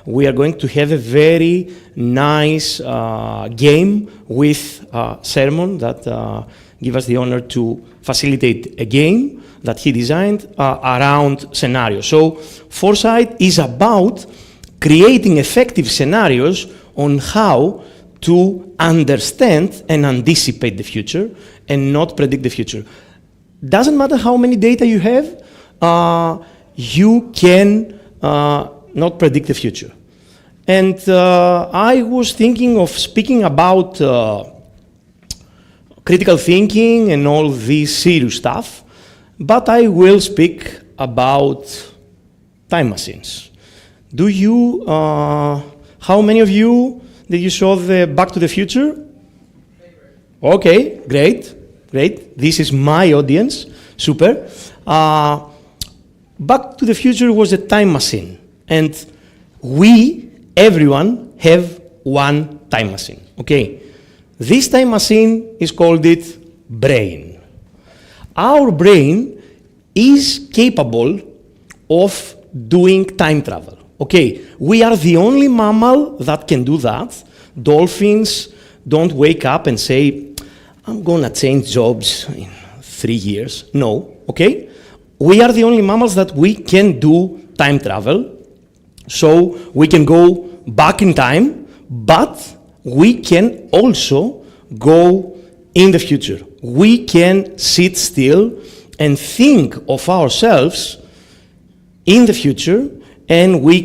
A: we are going to have a very nice game with Sermon that give us the honor to facilitate a game that he designed around scenarios. So foresight is about creating effective scenarios on how to understand and anticipate the future and not predict the future. Doesn't matter how many data you have, you can not predict the future. And I was thinking of speaking about critical thinking and all this serious stuff, but I will speak about time machines. Do you, how many of you did you saw the Back to the Future? Okay, great. This is my audience, super. Back to the Future was a time machine, and everyone have one time machine, okay? This time machine is called brain. Our brain is capable of doing time travel, okay? We are the only mammal that can do that. Dolphins don't wake up and say, I'm gonna change jobs in 3 years. No, okay? We are the only mammals that we can do time travel. So we can go back in time, but we can also go in the future. We can sit still and think of ourselves in the future, and we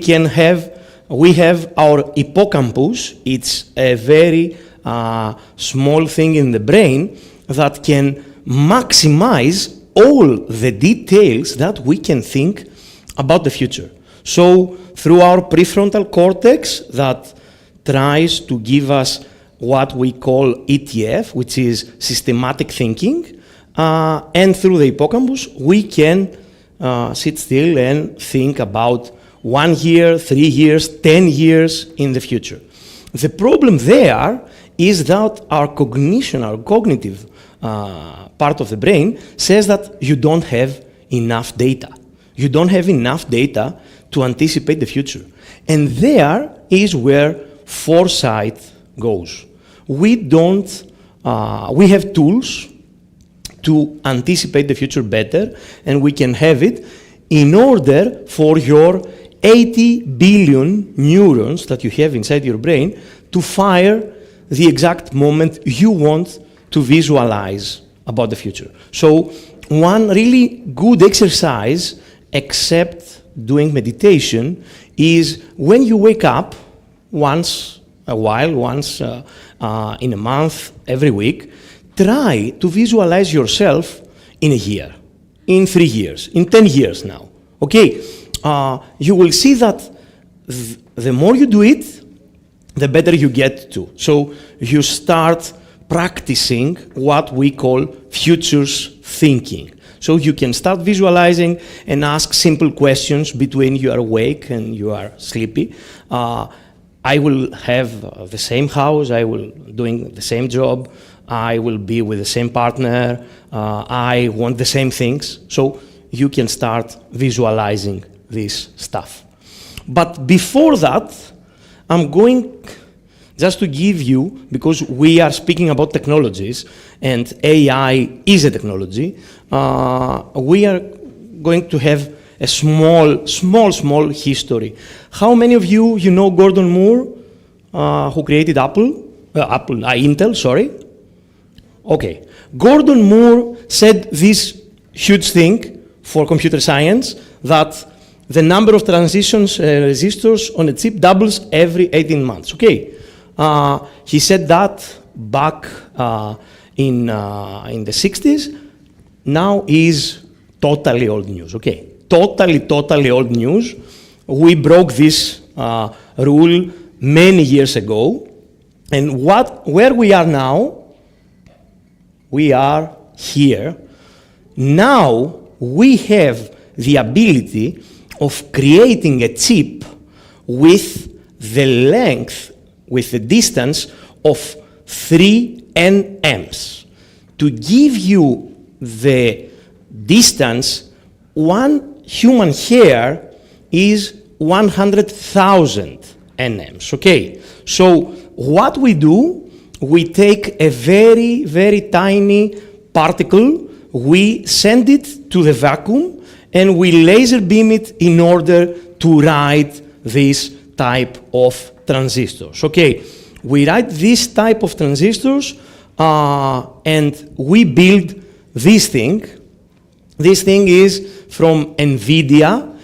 A: have our hippocampus. It's a very small thing in the brain that can maximize all the details that we can think about the future. So through our prefrontal cortex that tries to give us what we call ETF, which is systematic thinking, and through the hippocampus, we can sit still and think about 1 year, 3 years, 10 years in the future. The problem there is that our cognition, our cognitive part of the brain says that you don't have enough data. You don't have enough data to anticipate the future. And there is where foresight goes. We have tools to anticipate the future better, and we can have it in order for your 80 billion neurons that you have inside your brain to fire the exact moment you want to visualize about the future. So one really good exercise, except doing meditation, is when you wake up once a while, once in a month, every week, try to visualize yourself in a year, in 3 years, in 10 years now. Okay, you will see that the more you do it, the better you get to. So you start practicing what we call futures thinking. So you can start visualizing and ask simple questions between you are awake and you are sleepy. I will have the same house, I will doing the same job, I will be with the same partner, I want the same things. So you can start visualizing this stuff. But before that, I'm going just to give you, because we are speaking about technologies and AI is a technology, we are going to have a small history. How many of you know Gordon Moore, who created Intel, sorry? Okay. Gordon Moore said this huge thing for computer science, that the number of transistors on a chip doubles every 18 months. Okay. He said that back in the 60s. Now is totally old news. Okay. Totally old news. We broke this rule many years ago. And where we are now, we are here. Now we have the ability of creating a chip with the length, with the distance of 3 nms. To give you the distance, one human hair is 100,000 nms, okay? So what we do, we take a very tiny particle, we send it to the vacuum, and we laser beam it in order to write this type of transistors. Okay, we write this type of transistors and we build this thing. This thing is from NVIDIA,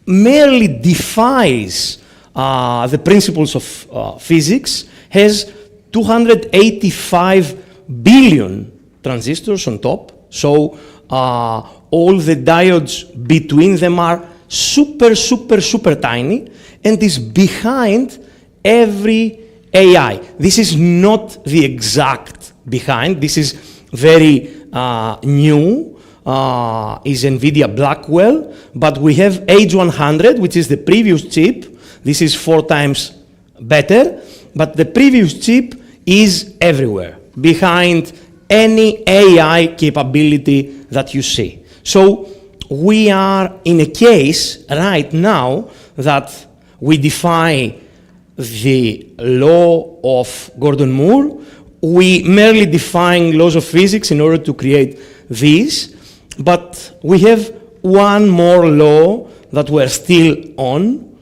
A: merely defies the principles of physics, has 285 billion transistors on top. So all the diodes between them are super tiny, and is behind every AI. This is not the exact behind. This is very new, is NVIDIA Blackwell, but we have H100, which is the previous chip. This is 4 times better, but the previous chip is everywhere, behind any AI capability that you see. So we are in a case right now that we defy the law of Gordon Moore. We merely define laws of physics in order to create this, but we have one more law that we're still on.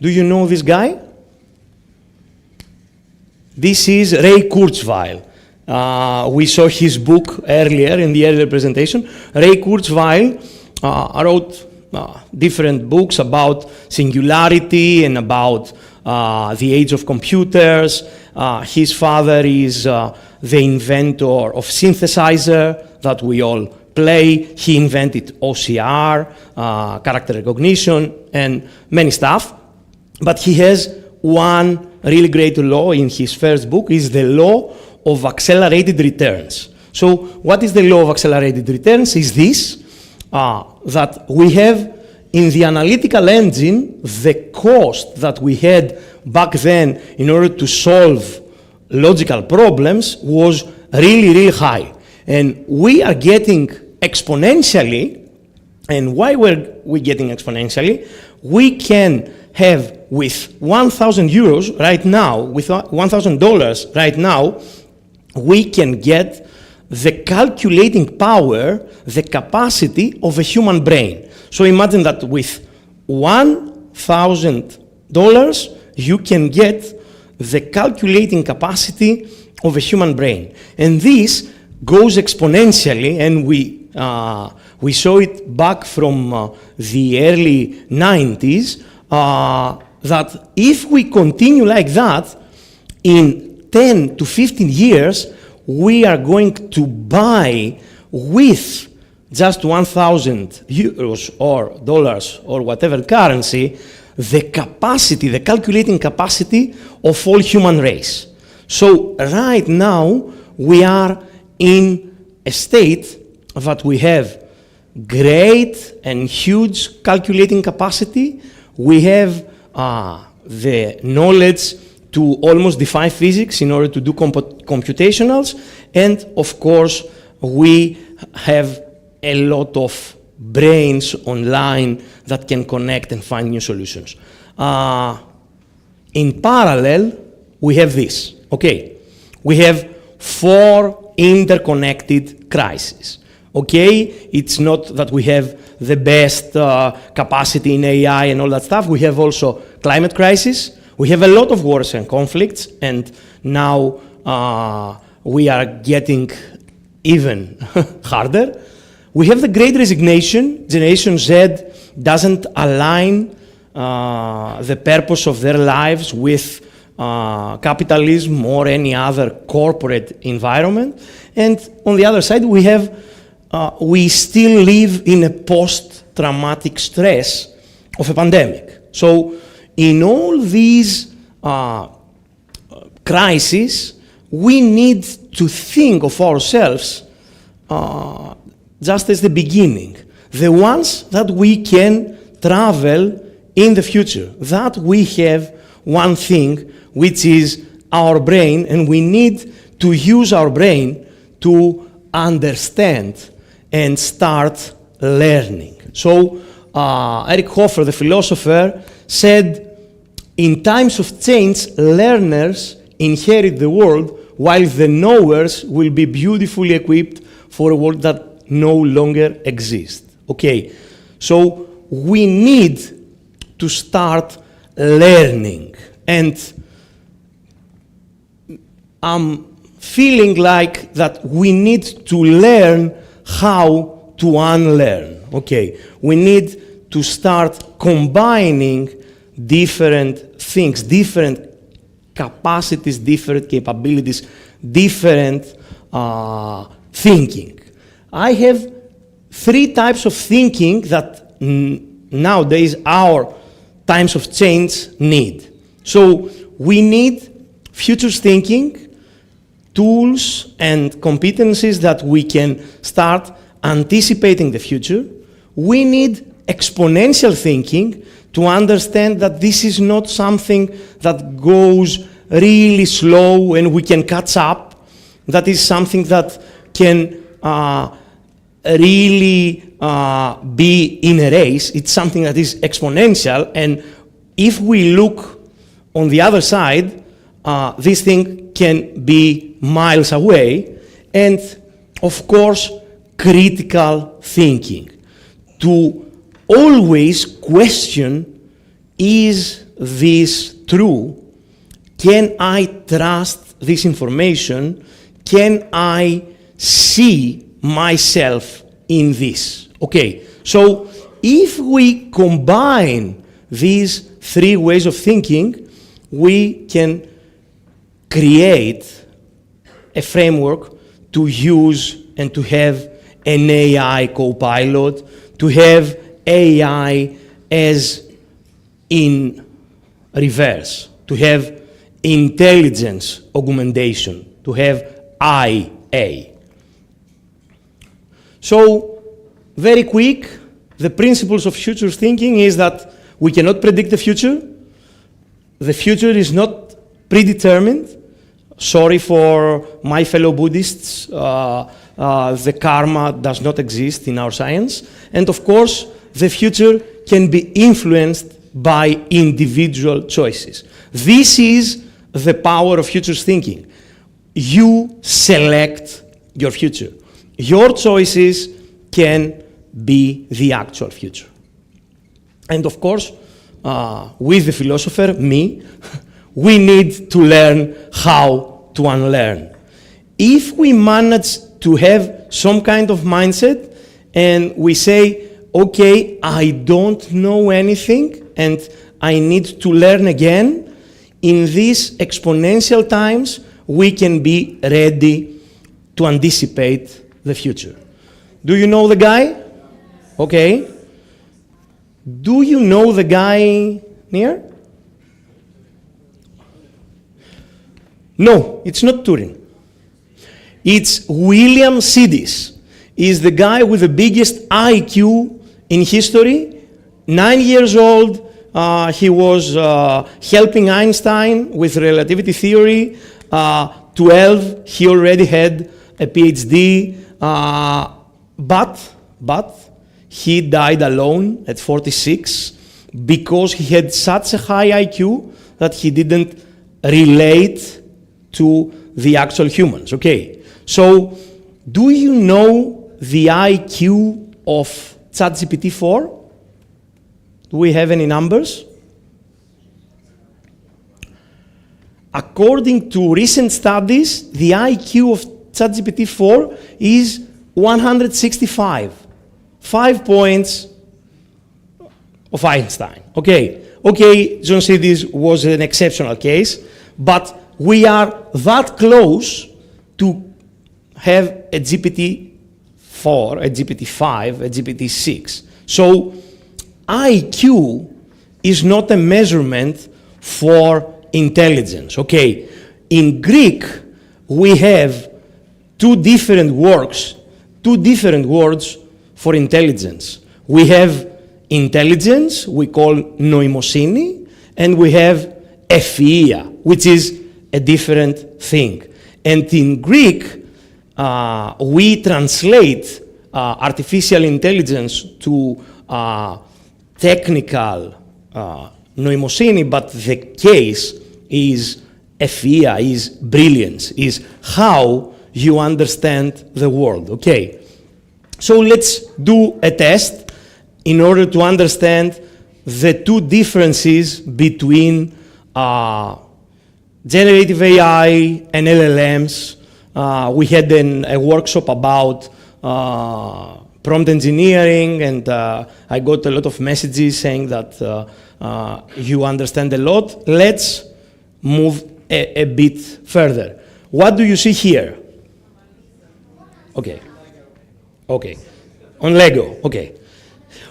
A: Do you know this guy? This is Ray Kurzweil. We saw his book earlier in the earlier presentation. Ray Kurzweil wrote different books about singularity and about the age of computers. His father is the inventor of synthesizer that we all play. He invented OCR, character recognition, and many stuff. But he has one really great law in his first book, is the law of accelerated returns. So what is the law of accelerated returns? Is this, that we have in the analytical engine, the cost that we had back then in order to solve logical problems was really high. And we are getting exponentially And why were we getting exponentially? We can have with 1,000 euros right now, with $1,000 right now, we can get the calculating power, the capacity of a human brain. So imagine that with $1,000, you can get the calculating capacity of a human brain. And this goes exponentially, and we saw it back from the early 90s, that if we continue like that, in 10 to 15 years, we are going to buy with just 1,000 euros or dollars or whatever currency, the capacity, the calculating capacity of all human race. So right now, we are in a state that we have great and huge calculating capacity. We have the knowledge to almost defy physics in order to do computationals. And of course, we have a lot of brains online that can connect and find new solutions. In parallel, we have this. Okay, we have 4 interconnected crises. Okay, it's not that we have the best capacity in AI and all that stuff. We have also climate crisis. We have a lot of wars and conflicts, and now we are getting even harder. We have the Great Resignation. Generation Z doesn't align the purpose of their lives with capitalism or any other corporate environment. And on the other side, we have we still live in a post-traumatic stress of a pandemic. So in all these crises, we need to think of ourselves just as the beginning, the ones that we can travel in the future, that we have one thing, which is our brain, and we need to use our brain to understand and start learning. So Eric Hoffer, the philosopher, said, in times of change, learners inherit the world, while the knowers will be beautifully equipped for a world that no longer exists. Okay, so we need to start learning. And I'm feeling like that we need to learn how to unlearn. Okay, we need to start combining different things, different capacities, different capabilities, different thinking. I have 3 types of thinking that nowadays our times of change need. So we need futures thinking, tools and competencies that we can start anticipating the future. We need exponential thinking to understand that this is not something that goes really slow and we can catch up. That is something that can really be in a race. It's something that is exponential, and if we look on the other side, this thing can be miles away. And of course, critical thinking, to always question, is this true? Can I trust this information? Can I see myself in this? Okay, so if we combine these 3 ways of thinking, we can create a framework to use and to have an AI Copilot, to have AI as in reverse, to have intelligence augmentation, to have IA. So, very quick, the principles of future thinking is that we cannot predict the future. The future is not predetermined. Sorry for my fellow Buddhists the karma does not exist in our science. And of course, the future can be influenced by individual choices. This is the power of futures thinking. You select your future. Your choices can be the actual future. And of course, with the philosopher, me, we need to learn how to unlearn. If we manage to have some kind of mindset and we say, okay, I don't know anything and I need to learn again, in these exponential times, we can be ready to anticipate the future. Do you know the guy? Okay. Do you know the guy near? No, it's not Turing. It's William Sidis. He's the guy with the biggest IQ in history. 9 years old, he was helping Einstein with relativity theory. 12, he already had a PhD, but he died alone at 46 because he had such a high IQ that he didn't relate to the actual humans. Okay, so do you know the IQ of ChatGPT 4? Do we have any numbers? According to recent studies, the IQ of ChatGPT 4 is 165. 5 points of Einstein. Okay, John Sidis was an exceptional case, but we are that close to have a GPT-4, a GPT-5, a GPT-6. So IQ is not a measurement for intelligence. Okay, in Greek, we have two different words for intelligence. We have intelligence, we call noimosini, and we have ευφυΐα, which is a different thing. And in Greek, we translate artificial intelligence to technical noimosini, but the case is ευφυΐα, is brilliance, is how you understand the world. Okay, so let's do a test in order to understand the two differences between generative AI and LLMs. We had a workshop about prompt engineering, and I got a lot of messages saying that you understand a lot. Let's move a bit further. What do you see here? Okay. On Lego, okay.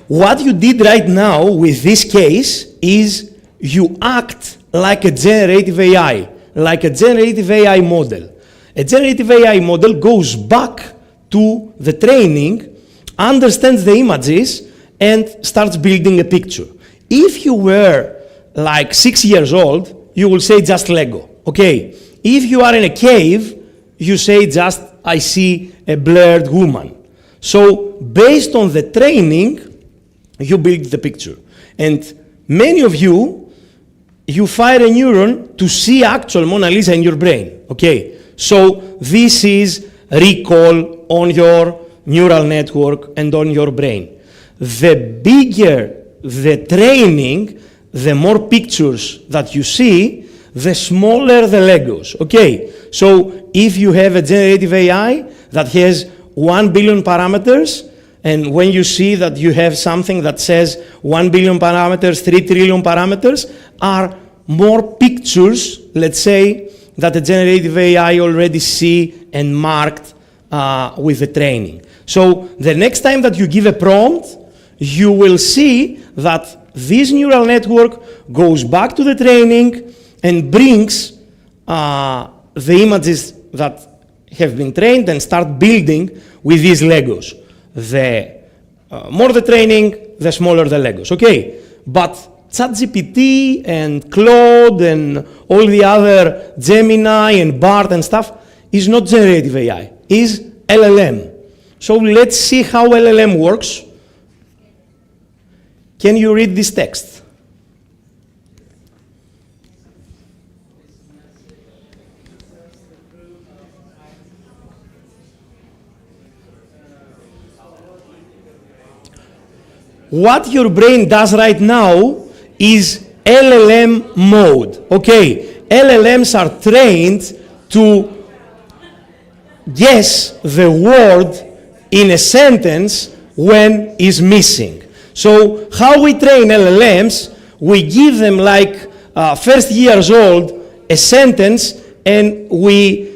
A: What you did right now with this case is you act like a generative AI, like a generative AI model. A generative AI model goes back to the training, understands the images, and starts building a picture. If you were like 6 years old, you will say just Lego, okay? If you are in a cave, you say just, I see a blurred woman. So based on the training, you build the picture. And many of you fire a neuron to see actual Mona Lisa in your brain, okay? So this is recall on your neural network and on your brain. The bigger the training, the more pictures that you see, the smaller the Legos, okay? So if you have a generative AI that has 1 billion parameters, and when you see that you have something that says 1 billion parameters, 3 trillion parameters, are more pictures, let's say, that the generative AI already see and marked with the training. So the next time that you give a prompt, you will see that this neural network goes back to the training and brings the images that have been trained and start building with these Legos. The more the training, the smaller the Legos, okay? But ChatGPT and Claude and all the other Gemini and BART and stuff is not generative AI, is LLM. So let's see how LLM works. Can you read this text? What your brain does right now is LLM mode. Okay, LLMs are trained to guess the word in a sentence when is missing. So how we train LLMs, we give them like first years old a sentence and we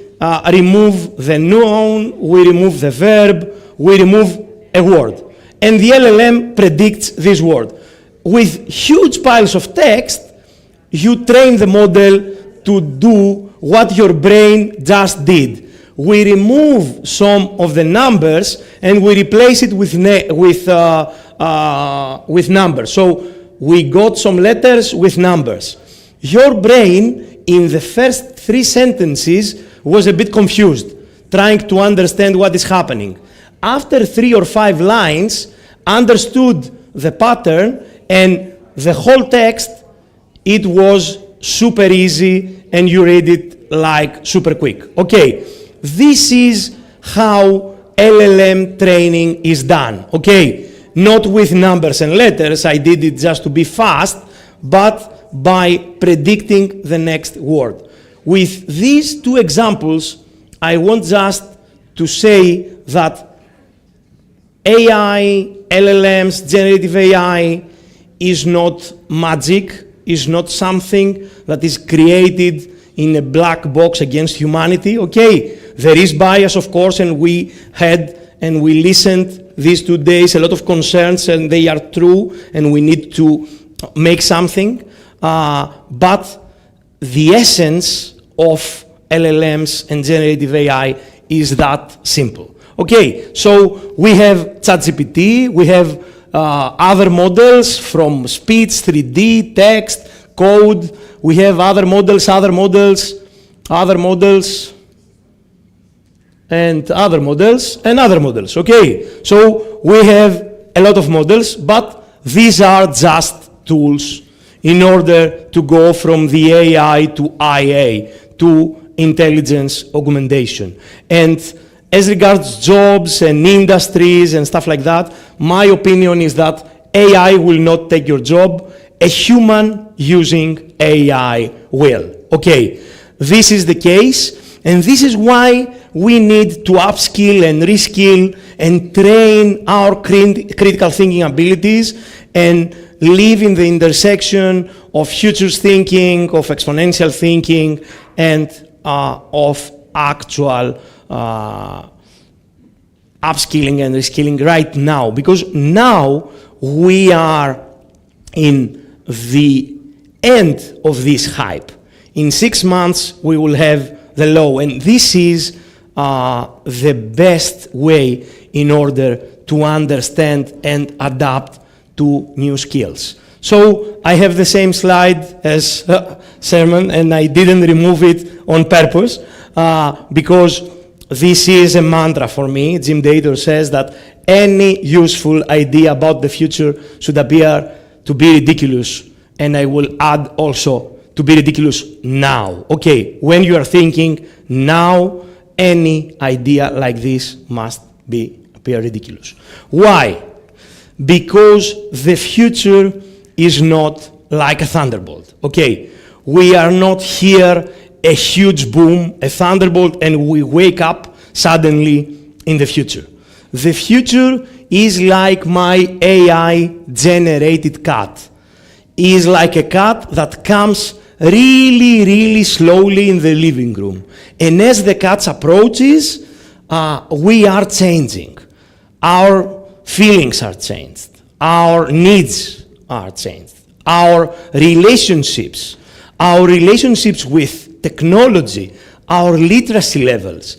A: remove the noun, we remove the verb, we remove a word. And the LLM predicts this word. With huge piles of text, you train the model to do what your brain just did. We remove some of the numbers and we replace it with numbers. So we got some letters with numbers. Your brain, in the first 3 sentences, was a bit confused, trying to understand what is happening. After 3 or 5 lines, understood the pattern, and the whole text, it was super easy, and you read it like super quick. Okay, this is how LLM training is done. Okay, not with numbers and letters, I did it just to be fast, but by predicting the next word. With these 2 examples, I want just to say that AI, LLMs, generative AI is not magic, is not something that is created in a black box against humanity. Okay, there is bias, of course, and we had and we listened these 2 days a lot of concerns, and they are true, and we need to make something. But the essence of LLMs and generative AI is that simple. Okay, so we have ChatGPT, we have other models from speech, 3D, text, code. We have other models, and other models, and other models. Okay, so we have a lot of models, but these are just tools in order to go from the AI to IA, to intelligence augmentation. And as regards jobs and industries and stuff like that, my opinion is that AI will not take your job. A human using AI will. Okay, this is the case, and this is why we need to upskill and reskill and train our critical thinking abilities and live in the intersection of futures thinking, of exponential thinking, and of actual upskilling and reskilling right now, because now we are in the end of this hype. In 6 months, we will have the low, and this is the best way in order to understand and adapt to new skills. So I have the same slide as Sermon, and I didn't remove it on purpose because this is a mantra for me. Jim Dator says that any useful idea about the future should appear to be ridiculous, and I will add also to be ridiculous now. Okay, when you are thinking now, any idea like this must appear ridiculous. Why? Because the future is not like a thunderbolt. Okay, we are not here a huge boom, a thunderbolt, and we wake up suddenly in the future. The future is like my AI-generated cat. Is like a cat that comes really, really slowly in the living room. And as the cat approaches, we are changing. Our feelings are changed. Our needs are changed. Our relationships with technology, our literacy levels,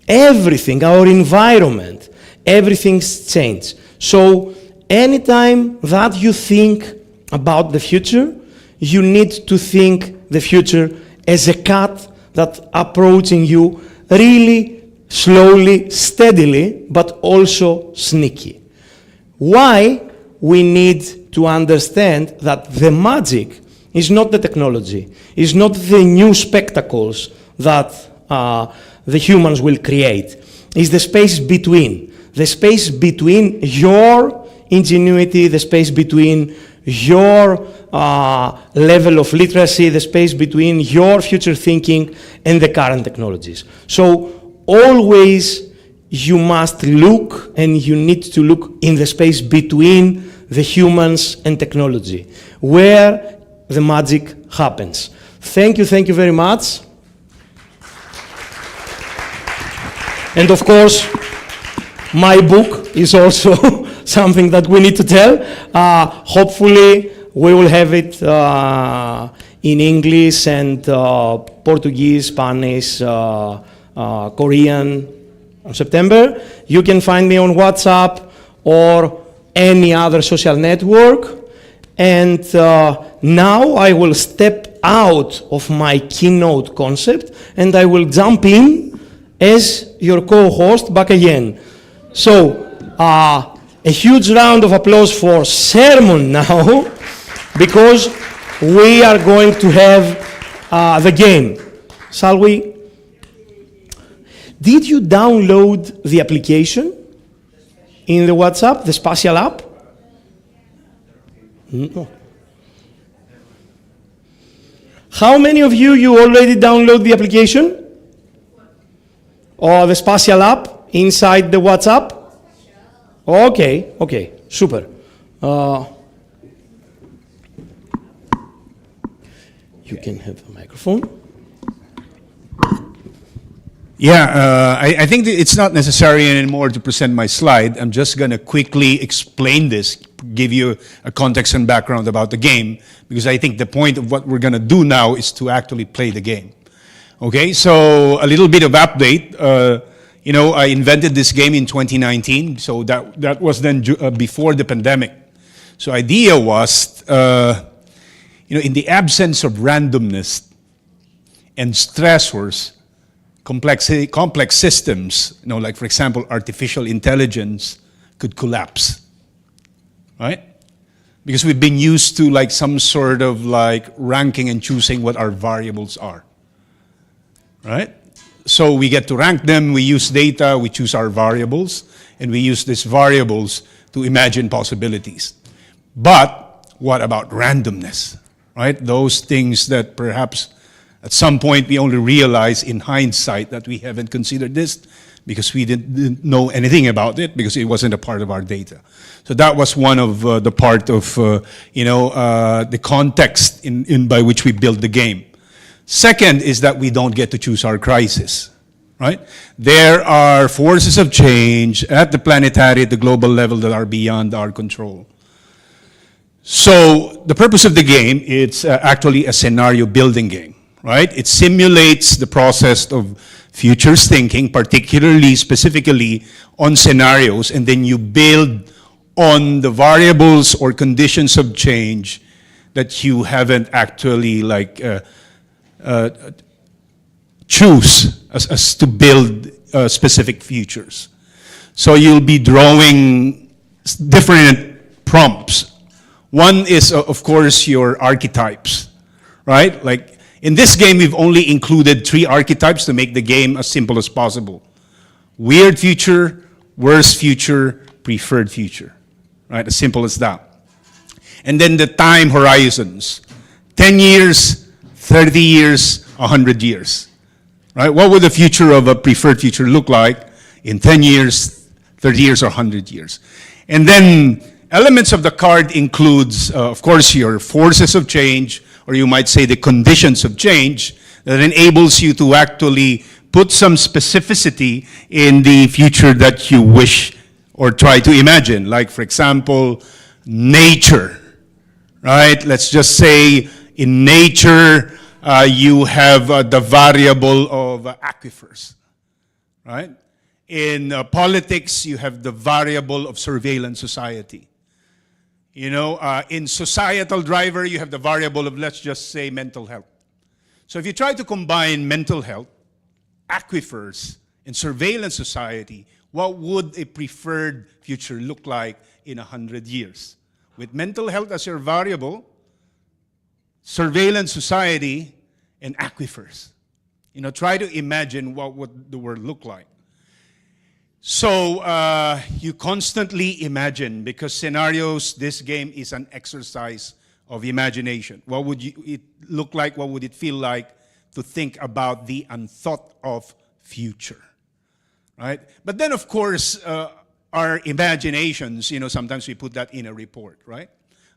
A: everything, our environment, everything's changed. So anytime that you think about the future, you need to think the future as a cat that approaching you really slowly, steadily, but also sneaky. Why? We need to understand that the magic is not the technology, is not the new spectacles that the humans will create. It's the space between your ingenuity, the space between your level of literacy, the space between your future thinking and the current technologies. So always you must look, and you need to look in the space between the humans and technology, where the magic happens. Thank you very much. And of course, my book is also something that we need to tell. Hopefully, we will have it in English and Portuguese, Spanish, Korean in September. You can find me on WhatsApp or any other social network. And now I will step out of my keynote concept and I will jump in as your co-host back again. So, a huge round of applause for Sermon now, because we are going to have the game. Shall we? Did you download the application in the WhatsApp, the spatial app? No. How many of you already download the application? Or the spatial app inside the WhatsApp? Okay, super. You can have a microphone.
H: Yeah, I think it's not necessary anymore to present my slide. I'm just going to quickly explain this, give you a context and background about the game, because I think the point of what we're going to do now is to actually play the game. Okay, so a little bit of update. I invented this game in 2019, so that was then before the pandemic. So idea was, in the absence of randomness and stressors, complex systems, like for example, artificial intelligence could collapse, right? Because we've been used to like some sort of like ranking and choosing what our variables are, right? So we get to rank them, we use data, we choose our variables, and we use these variables to imagine possibilities. But what about randomness, right? Those things that perhaps at some point we only realize in hindsight that we haven't considered this because we didn't know anything about it because it wasn't a part of our data. So that was one of the part of, the context by which we build the game. Second is that we don't get to choose our crisis, right? There are forces of change at the planetary, at the global level that are beyond our control. So the purpose of the game, it's actually a scenario building game, right? It simulates the process of futures thinking, particularly, specifically on scenarios, and then you build on the variables or conditions of change that you haven't actually choose as to build specific futures. So you'll be drawing different prompts. One is, of course, your archetypes, right? Like in this game, we've only included 3 archetypes to make the game as simple as possible. Weird future, worst future, preferred future, right? As simple as that. And then the time horizons, 10 years, 30 years, 100 years, right? What would the future of a preferred future look like in 10 years, 30 years, or 100 years? And then elements of the card includes, of course, your forces of change, or you might say the conditions of change that enables you to actually put some specificity in the future that you wish or try to imagine. Like, for example, nature, right? Let's just say in nature, you have the variable of aquifers, right? In politics, you have the variable of surveillance society. In societal driver, you have the variable of, let's just say, mental health. So if you try to combine mental health, aquifers, and surveillance society, what would a preferred future look like in 100 years? With mental health as your variable, surveillance society, and aquifers. You know, try to imagine what would the world look like. So you constantly imagine, because scenarios, this game is an exercise of imagination. What would it look like? What would it feel like to think about the unthought of future, right? But then, of course, our imaginations, you know, sometimes we put that in a report, right?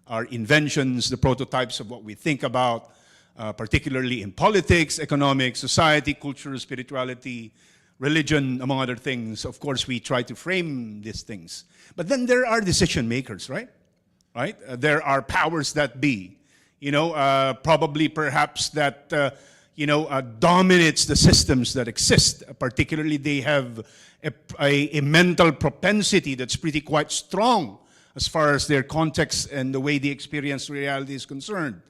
H: Our inventions, the prototypes of what we think about, particularly in politics, economics, society, culture, spirituality, religion, among other things. Of course, we try to frame these things. But then there are decision makers, right? Right? There are powers that be, you know, probably perhaps that, you know, dominates the systems that exist. Particularly, they have a mental propensity that's pretty quite strong as far as their context and the way they experience reality is concerned.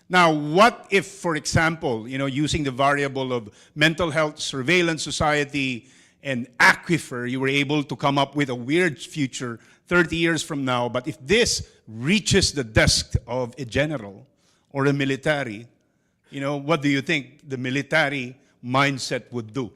H: Now, what if, for example, you know, using the variable of mental health, surveillance society, and aquifer, you were able to come up with a weird future 30 years from now, but if this reaches the desk of a general or a military, you know, what do you think the military mindset would do?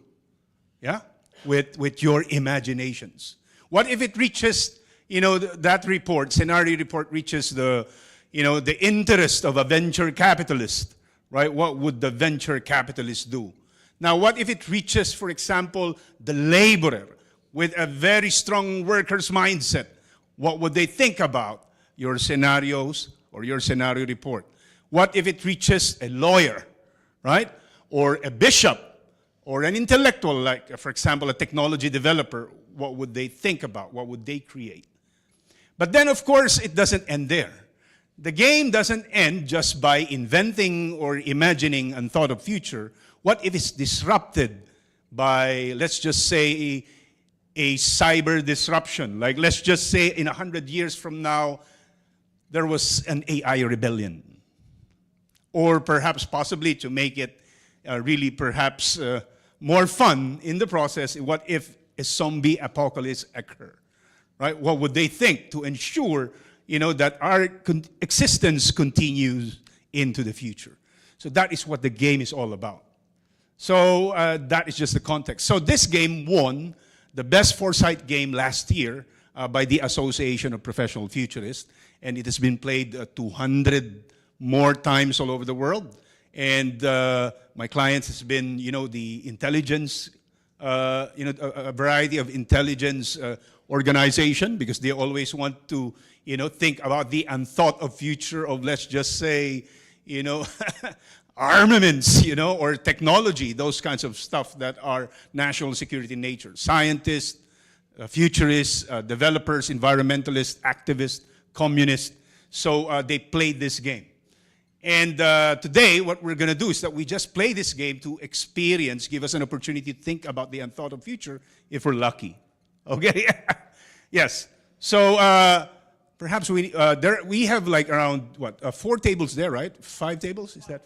H: Yeah? With your imaginations. What if it reaches, you know, that report, scenario report reaches the, you know, the interest of a venture capitalist, right? What would the venture capitalist do? Now, what if it reaches, for example, the laborer with a very strong worker's mindset? What would they think about your scenarios or your scenario report? What if it reaches a lawyer, right? Or a bishop or an intellectual, like, for example, a technology developer? What would they think about? What would they create? But then, of course, it doesn't end there. The game doesn't end just by inventing or imagining unthought of future. What if it's disrupted by, let's just say, a cyber disruption? Like, let's just say in 100 years from now, there was an AI rebellion. Or perhaps possibly to make it really perhaps more fun in the process, what if a zombie apocalypse occur? Right? What would they think to ensure, you know, that our existence continues into the future? So that is what the game is all about. So that is just the context. So this game won the Best Foresight Game last year by the Association of Professional Futurists, and it has been played 200 more times all over the world. And my clients has been, you know, the intelligence, you know, a variety of intelligence organization, because they always want to, you know, think about the unthought of future of, let's just say, you know, armaments, you know, or technology, those kinds of stuff that are national security in nature. Scientists, futurists, developers, environmentalists, activists, communists. So they played this game. And today, what we're going to do is that we just play this game to experience, give us an opportunity to think about the unthought of future if we're lucky. Okay? Yes. So perhaps we have like around, what, 4 tables there, right? 5 tables? Is that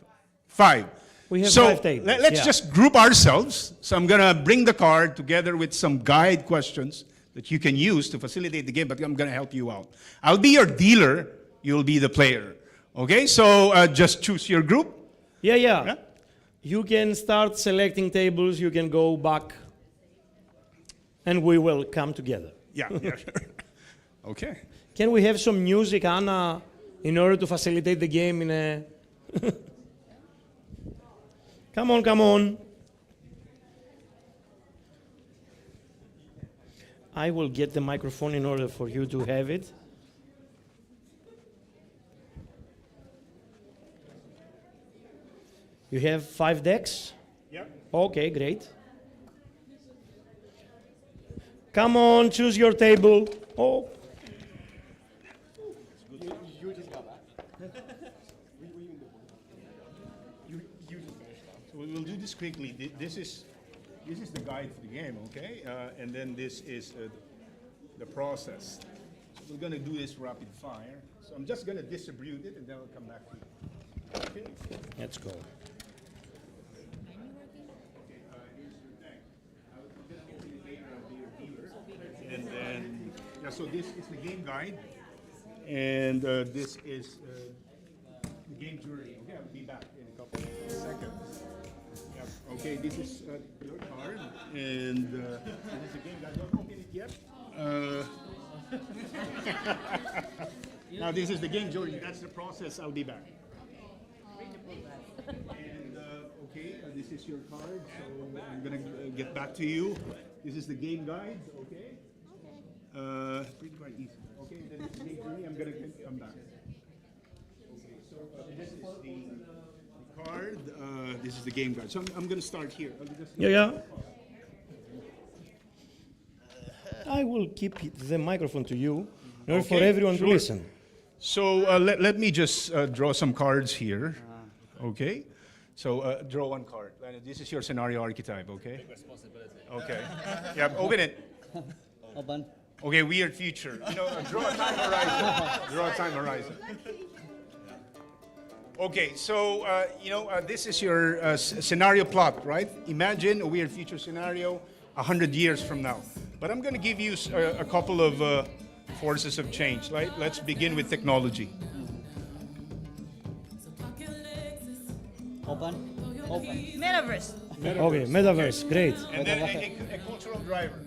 H: 5?
A: We have
H: so
A: 5 tables.
H: Let's just group ourselves. So I'm going to bring the card together with some guide questions that you can use to facilitate the game, but I'm going to help you out. I'll be your dealer. You'll be the player. Okay, so just choose your group.
A: Yeah. You can start selecting tables, you can go back, and we will come together.
H: Yeah, sure. Okay.
A: Can we have some music, Anna, in order to facilitate the game in a... Come on. I will get the microphone in order for you to have it. You have 5 decks?
H: Yeah.
A: Okay, great. Come on, choose your table. Oh.
H: You just got back. So we'll do this quickly. This is the guide for the game, okay? And then this is the process. So we're going to do this rapid fire. So I'm just going to distribute it, and then I'll come back to you. Okay.
A: Let's go.
H: so this is the game guide, and this is the game journey. Okay, I'll be back in a couple of seconds. Yeah, okay, this is your card, and this is the game guide. Don't open it yet. Now this is the game journey. That's the process. I'll be back. And okay, this is your card. So I'm gonna get back to you. This is the game guide. Okay. Pretty quite easy. Okay, then it's the game journey. I'm gonna come back. Okay, so this is the card. This is the game guide. So I'm gonna start here.
A: Yeah. I will keep the microphone to you in order for everyone to listen.
H: So let me just draw some cards here. Okay. So draw one card. This is your scenario archetype. Okay.
I: Big responsibility.
H: Okay. Yeah. Open it.
I: Open.
H: Okay. Weird future. You know, draw a time horizon. Draw a time horizon. Okay. So this is your scenario plot, right? Imagine a weird future scenario 100 years from now. But I'm going to give you a couple of forces of change, right? Let's begin with technology.
I: Open.
N: Metaverse.
A: Okay, metaverse, great.
H: And then a cultural driver.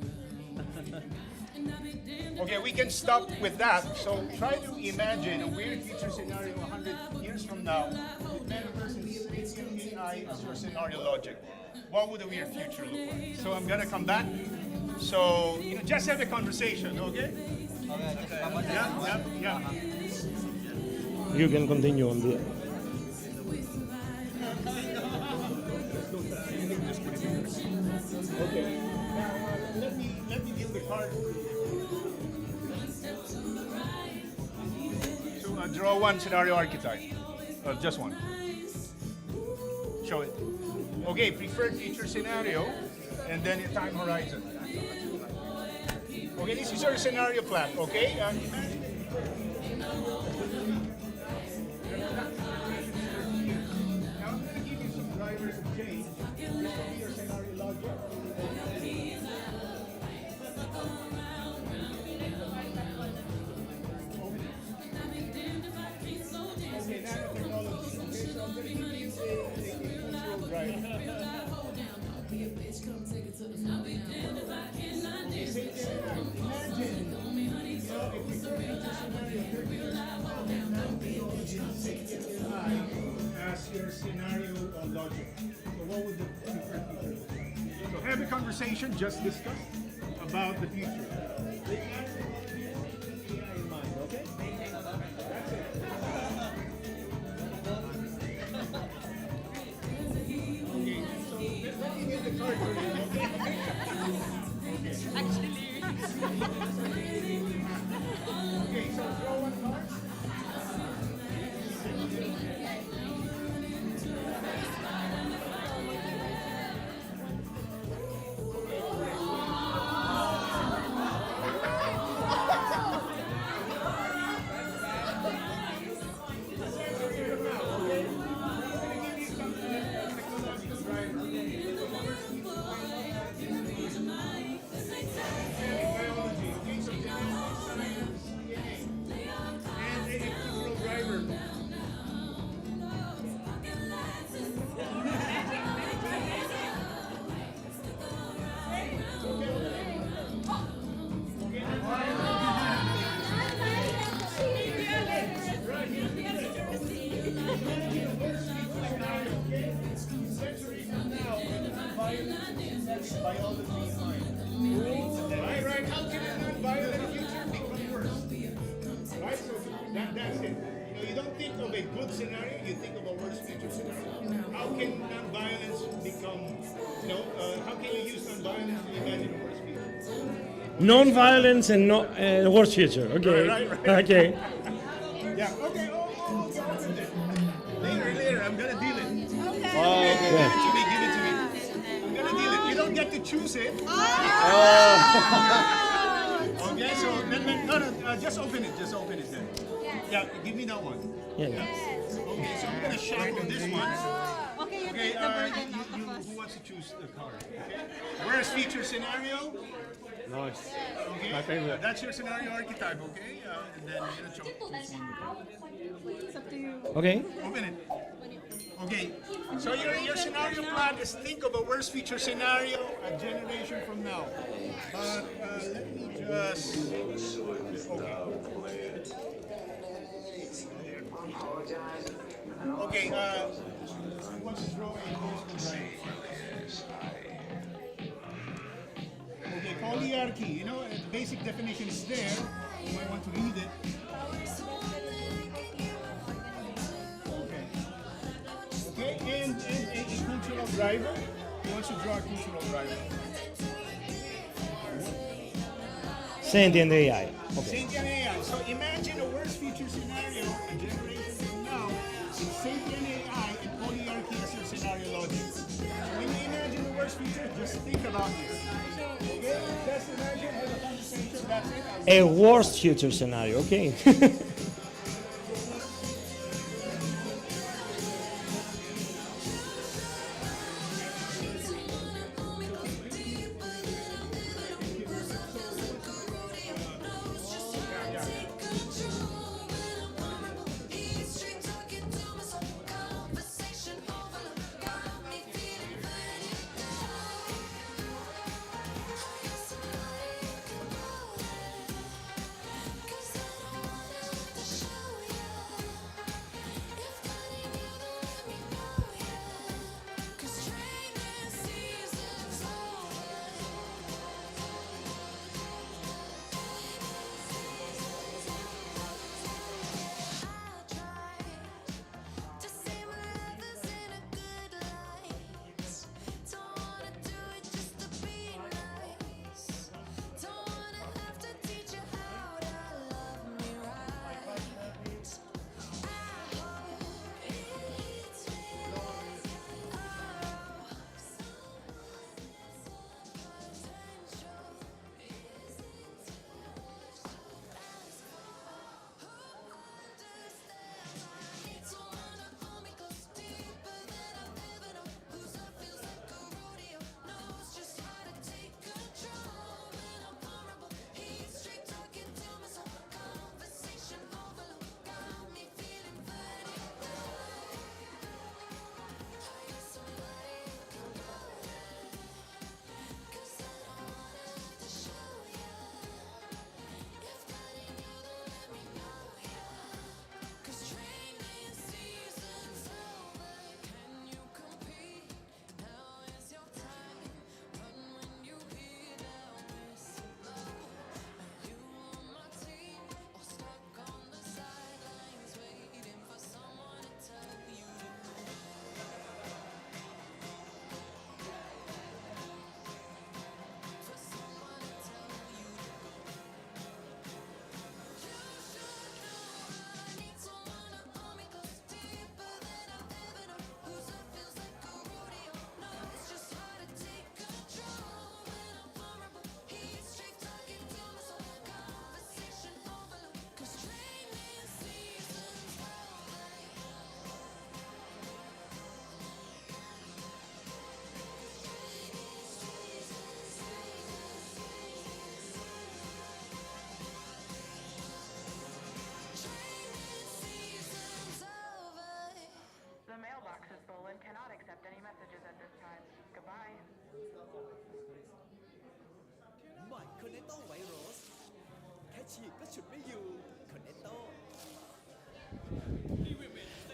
H: Okay, we can stop with that. So try to imagine a weird future scenario 100 years from now with metaverse and space and AI as your scenario logic. What would a weird future look like? So I'm gonna come back. So just have a conversation, okay? Yeah.
A: You can continue on the.
H: Okay. Now let me deal the card. So draw one scenario archetype. Just one. Show it. Okay, preferred future scenario, and then a time horizon. Okay, this is your scenario plan. Okay, imagine. Now I'm going to give you some drivers of change. This will be your scenario logic. Okay, nanotechnology. Okay, so I'm going to give you a cultural driver. As your scenario logic. So what would the preferred future look like? So have a conversation, just discuss about the future. With AI in mind, okay? That's it. Okay, so let me get the card for you, okay? Actually. Okay, so draw one card. Right, how can a non-violent future become worse? Right, so that's it. You don't think of a good scenario, you think of a worse future scenario. How can non-violence become, how can you use non-violence to imagine a worse future?
A: Non-violence and worse future, okay.
H: Right.
A: Okay.
H: Yeah, okay, Later, I'm gonna deal it.
A: Okay.
H: Give it to me. I'm gonna deal it. You don't get to choose it. Okay, so just open it. Just open it then. Yeah, give me that one.
A: Yeah.
H: Okay, so I'm gonna shuffle this one.
N: Okay, you
H: Okay, who wants to choose the card? Okay. Worst future scenario? Nice. Okay. My favorite. That's your scenario archetype, okay? And then
A: Okay.
H: Open it. Okay. So your scenario plan is think of a worst future scenario a generation from now. Let me just. Okay. What's drawing? Okay, polyarchy. You know, the basic definition is there. You might want to read it. Okay, and a cultural driver. He wants to draw a cultural driver.
A: Sentient AI. Okay.
H: Sentient AI. So imagine a worst future scenario, a generation from now, with sentient AI and polyarchy as your scenario logic. So when you imagine the worst future, just think about this. Okay? Just imagine, have a conversation, that's it.
A: A worst future scenario, okay.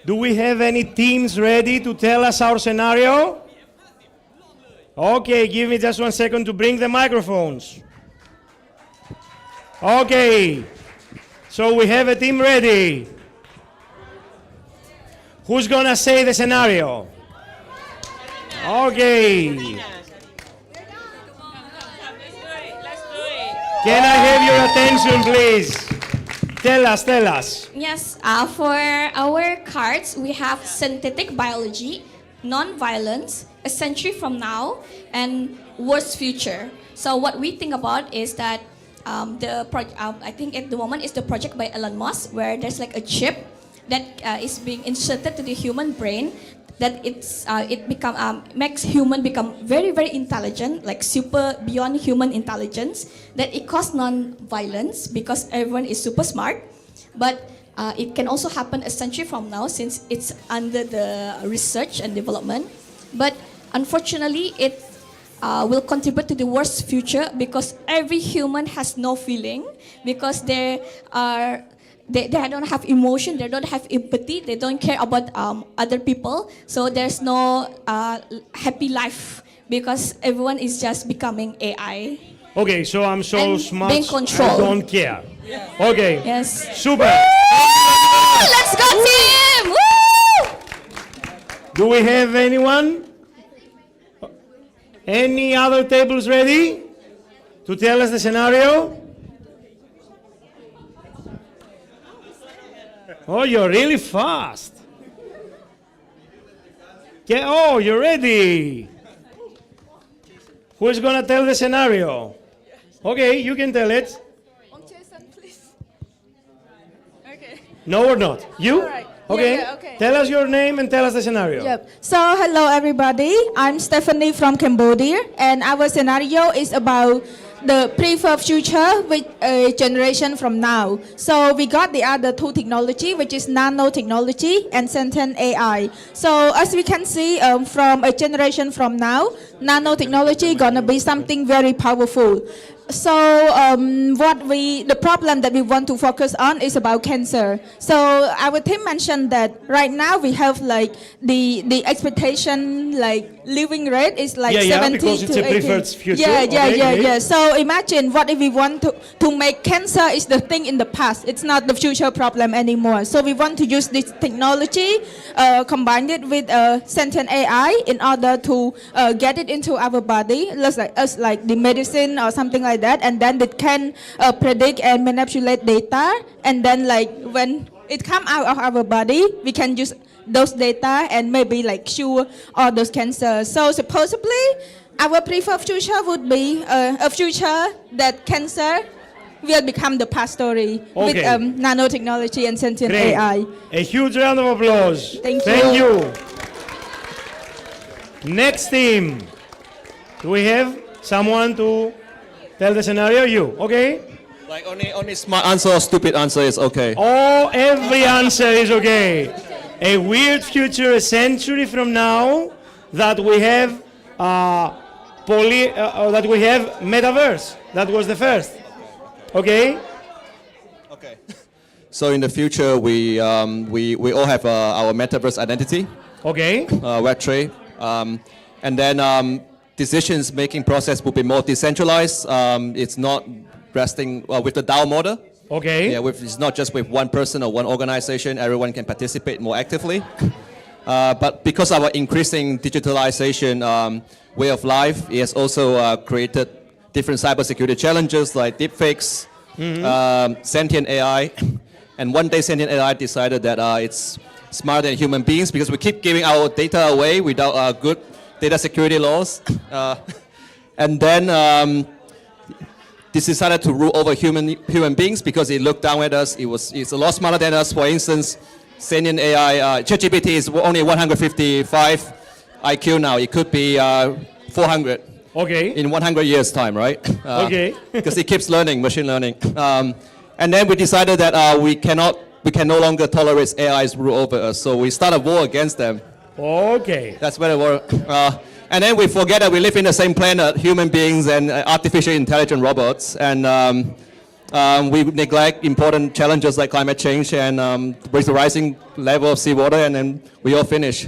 A: Do we have any teams ready to tell us our scenario? Okay, give me just 1 second to bring the microphones. Okay, so we have a team ready. Who's gonna say the scenario? Okay. Can I have your attention, please? Tell us.
I: Yes, for our cards, we have synthetic biology, non-violence, a century from now, and worst future. So what we think about is that I think at the moment is the project by Elon Musk, where there's like a chip that is being inserted to the human brain, that it makes human become very, very intelligent, like super beyond human intelligence, that it causes non-violence because everyone is super smart. But it can also happen a century from now since it's under the research and development. But unfortunately, it will contribute to the worst future because every human has no feeling because they don't have emotion, they don't have empathy, they don't care about other people. So there's no happy life because everyone is just becoming AI.
A: Okay, so I'm so
I: And
A: smart,
I: being
A: I
I: controlled.
A: don't care. Okay,
I: Yes.
A: super.
I: Let's go team! Woo!
A: Do we have anyone? Any other tables ready to tell us the scenario? Oh, you're really fast. Oh, you're ready. Who's gonna tell the scenario? Okay, you can tell it. No or not? You?
J: All right.
A: Okay.
J: Yeah, okay.
A: Tell us your name and tell us the scenario.
J: Yep. So hello everybody. I'm Stephanie from Cambodia, and our scenario is about the preferred future with a generation from now. So we got the other two technology, which is nanotechnology and sentient AI. So as we can see, from a generation from now, nanotechnology gonna be something very powerful. So the problem that we want to focus on is about cancer. So our team mentioned that right now we have like the expectation like living rate is like 70
A: because it's
J: to
A: a
J: 80.
A: preferred future.
J: Yeah. So imagine what if we want to make cancer is the thing in the past. It's not the future problem anymore. So we want to use this technology, combine it with sentient AI in order to get it into our body, like the medicine or something like that, and then it can predict and manipulate data, and then like when it come out of our body, we can use those data and maybe like cure all those cancers. So supposedly, our preferred future would be a future that cancer will become the past story with nanotechnology and sentient
A: Great.
J: AI.
A: A huge round of applause.
J: Thank
A: you. Next team. Do we have someone to tell the scenario? You, okay?
V: Like only smart answer or stupid answer is okay.
A: Oh, every answer is okay. A weird future, a century from now, that we have that we have metaverse. That was the first. Okay.
V: Okay. So in the future, we all have our metaverse identity.
A: Okay.
V: Web3, and then decisions making process will be more decentralized. It's not resting with the DAO model.
A: Okay.
V: Yeah, it's not just with one person or one organization. Everyone can participate more actively. But because of our increasing digitalization way of life, it has also created different cybersecurity challenges like deepfakes, sentient AI. And one day sentient AI decided that it's smarter than human beings because we keep giving our data away without good data security laws. And then this decided to rule over human beings because it looked down at us. It's a lot smarter than us. For instance, sentient AI, ChatGPT is only 155 IQ now. It could be 400.
A: Okay.
V: In 100 years' time, right?
A: Okay.
V: Because it keeps learning, machine learning. And then we decided that we can no longer tolerate AI's rule over us. So we start a war against them.
A: Okay.
V: That's where the war. And then we forget that we live in the same planet, human beings and artificial intelligent robots. And we neglect important challenges like climate change and the rising level of seawater, and then we all finish.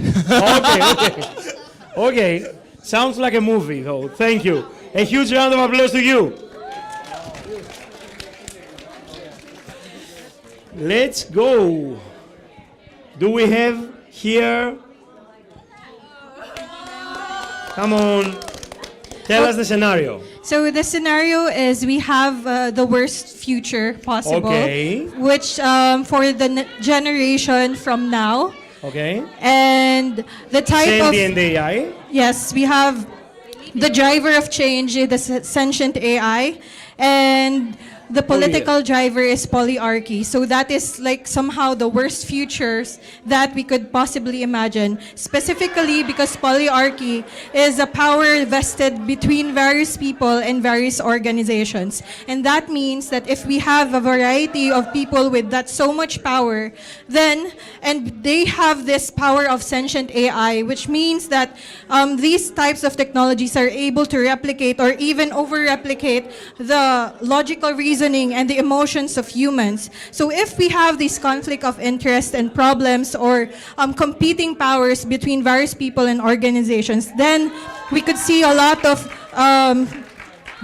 A: Okay. Sounds like a movie, though. Thank you. A huge round of applause to you. Let's go. Do we have here? Come on. Tell us the scenario.
W: So the scenario is we have the worst future possible, which for the generation from now.
A: Okay.
W: And the type
A: Sentient AI.
W: Yes, we have the driver of change, the sentient AI, and the political driver is polyarchy. So that is like somehow the worst futures that we could possibly imagine, specifically because polyarchy is a power vested between various people and various organizations. And that means that if we have a variety of people with that so much power, then, and they have this power of sentient AI, which means that these types of technologies are able to replicate or even over-replicate the logical reasoning and the emotions of humans. So if we have this conflict of interest and problems or competing powers between various people and organizations, then we could see a lot of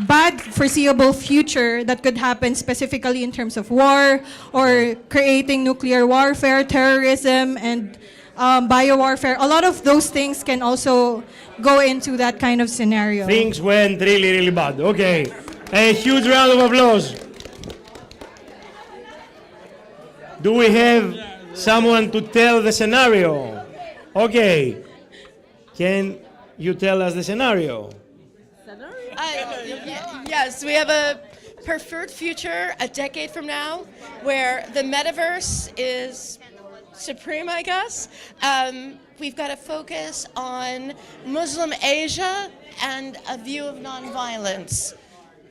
W: bad foreseeable future that could happen specifically in terms of war or creating nuclear warfare, terrorism, and biowarfare. A lot of those things can also go into that kind of scenario.
A: Things went really, really bad. Okay. A huge round of applause. Do we have someone to tell the scenario? Okay. Can you tell us the scenario?
G: Yes, we have a preferred future a decade from now where the metaverse is supreme, I guess. We've got to focus on Muslim Asia and a view of nonviolence.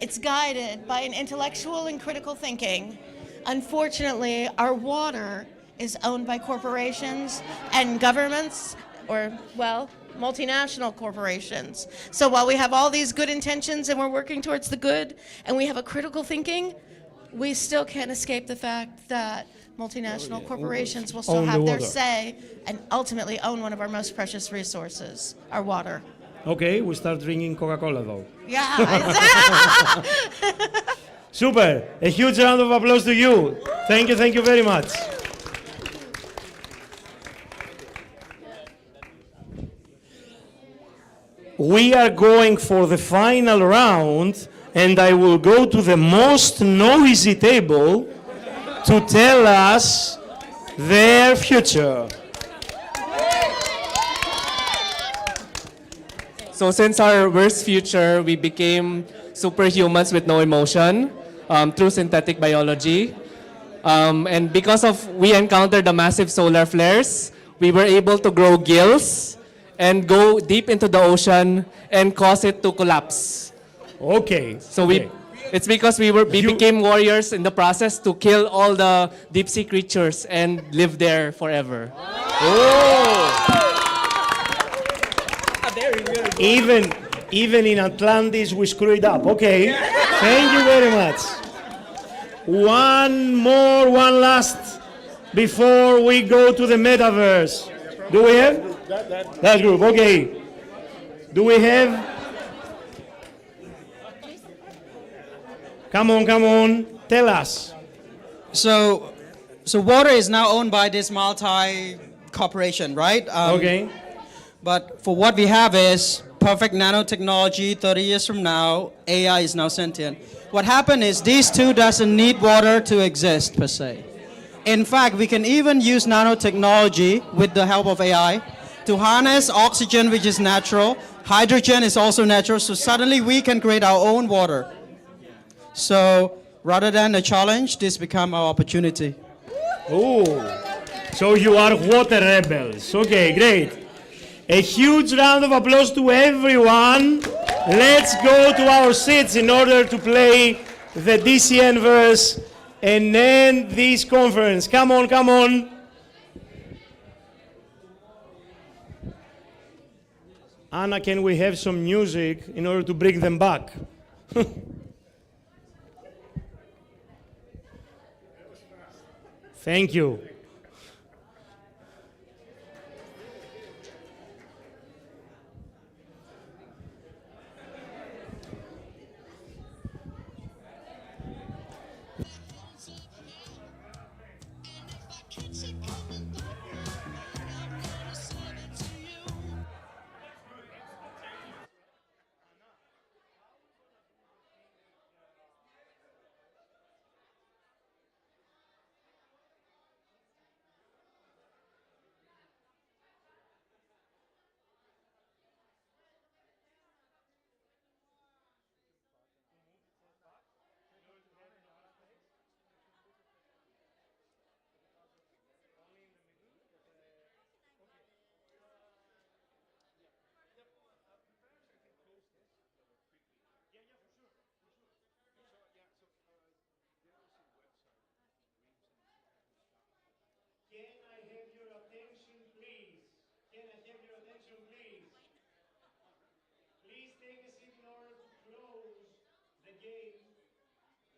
G: It's guided by an intellectual and critical thinking. Unfortunately, our water is owned by corporations and governments, or, well, multinational corporations. So while we have all these good intentions and we're working towards the good and we have a critical thinking, we still can't escape the fact that multinational corporations will still
A: Own the
G: have their
A: water.
G: say and ultimately own one of our most precious resources, our water.
A: Okay, we start drinking Coca-Cola though.
G: Yeah.
A: Super. A huge round of applause to you. Thank you very much. We are going for the final round, and I will go to the most noisy table to tell us their future.
K: So since our worst future, we became superhumans with no emotion through synthetic biology. And because of we encountered the massive solar flares, we were able to grow gills and go deep into the ocean and cause it to collapse.
A: Okay.
K: So it's because we became warriors in the process to kill all the deep sea creatures and live there forever.
A: Even in Atlantis, we screwed up. Okay. Thank you very much. One last, before we go to the metaverse. Do we have? That group, okay. Do we have? Come on, tell us.
L: So water is now owned by this multi-corporation, right?
A: Okay.
L: But for what we have is perfect nanotechnology. 30 years from now, AI is now sentient. What happened is these two doesn't need water to exist per se. In fact, we can even use nanotechnology with the help of AI to harness oxygen, which is natural. Hydrogen is also natural, so suddenly we can create our own water. So rather than a challenge, this become our opportunity.
A: Oh, so you are water rebels. Okay, great. A huge round of applause to everyone. Let's go to our seats in order to play the DCN verse and end this conference. Come on. Anna, can we have some music in order to bring them back? Thank you.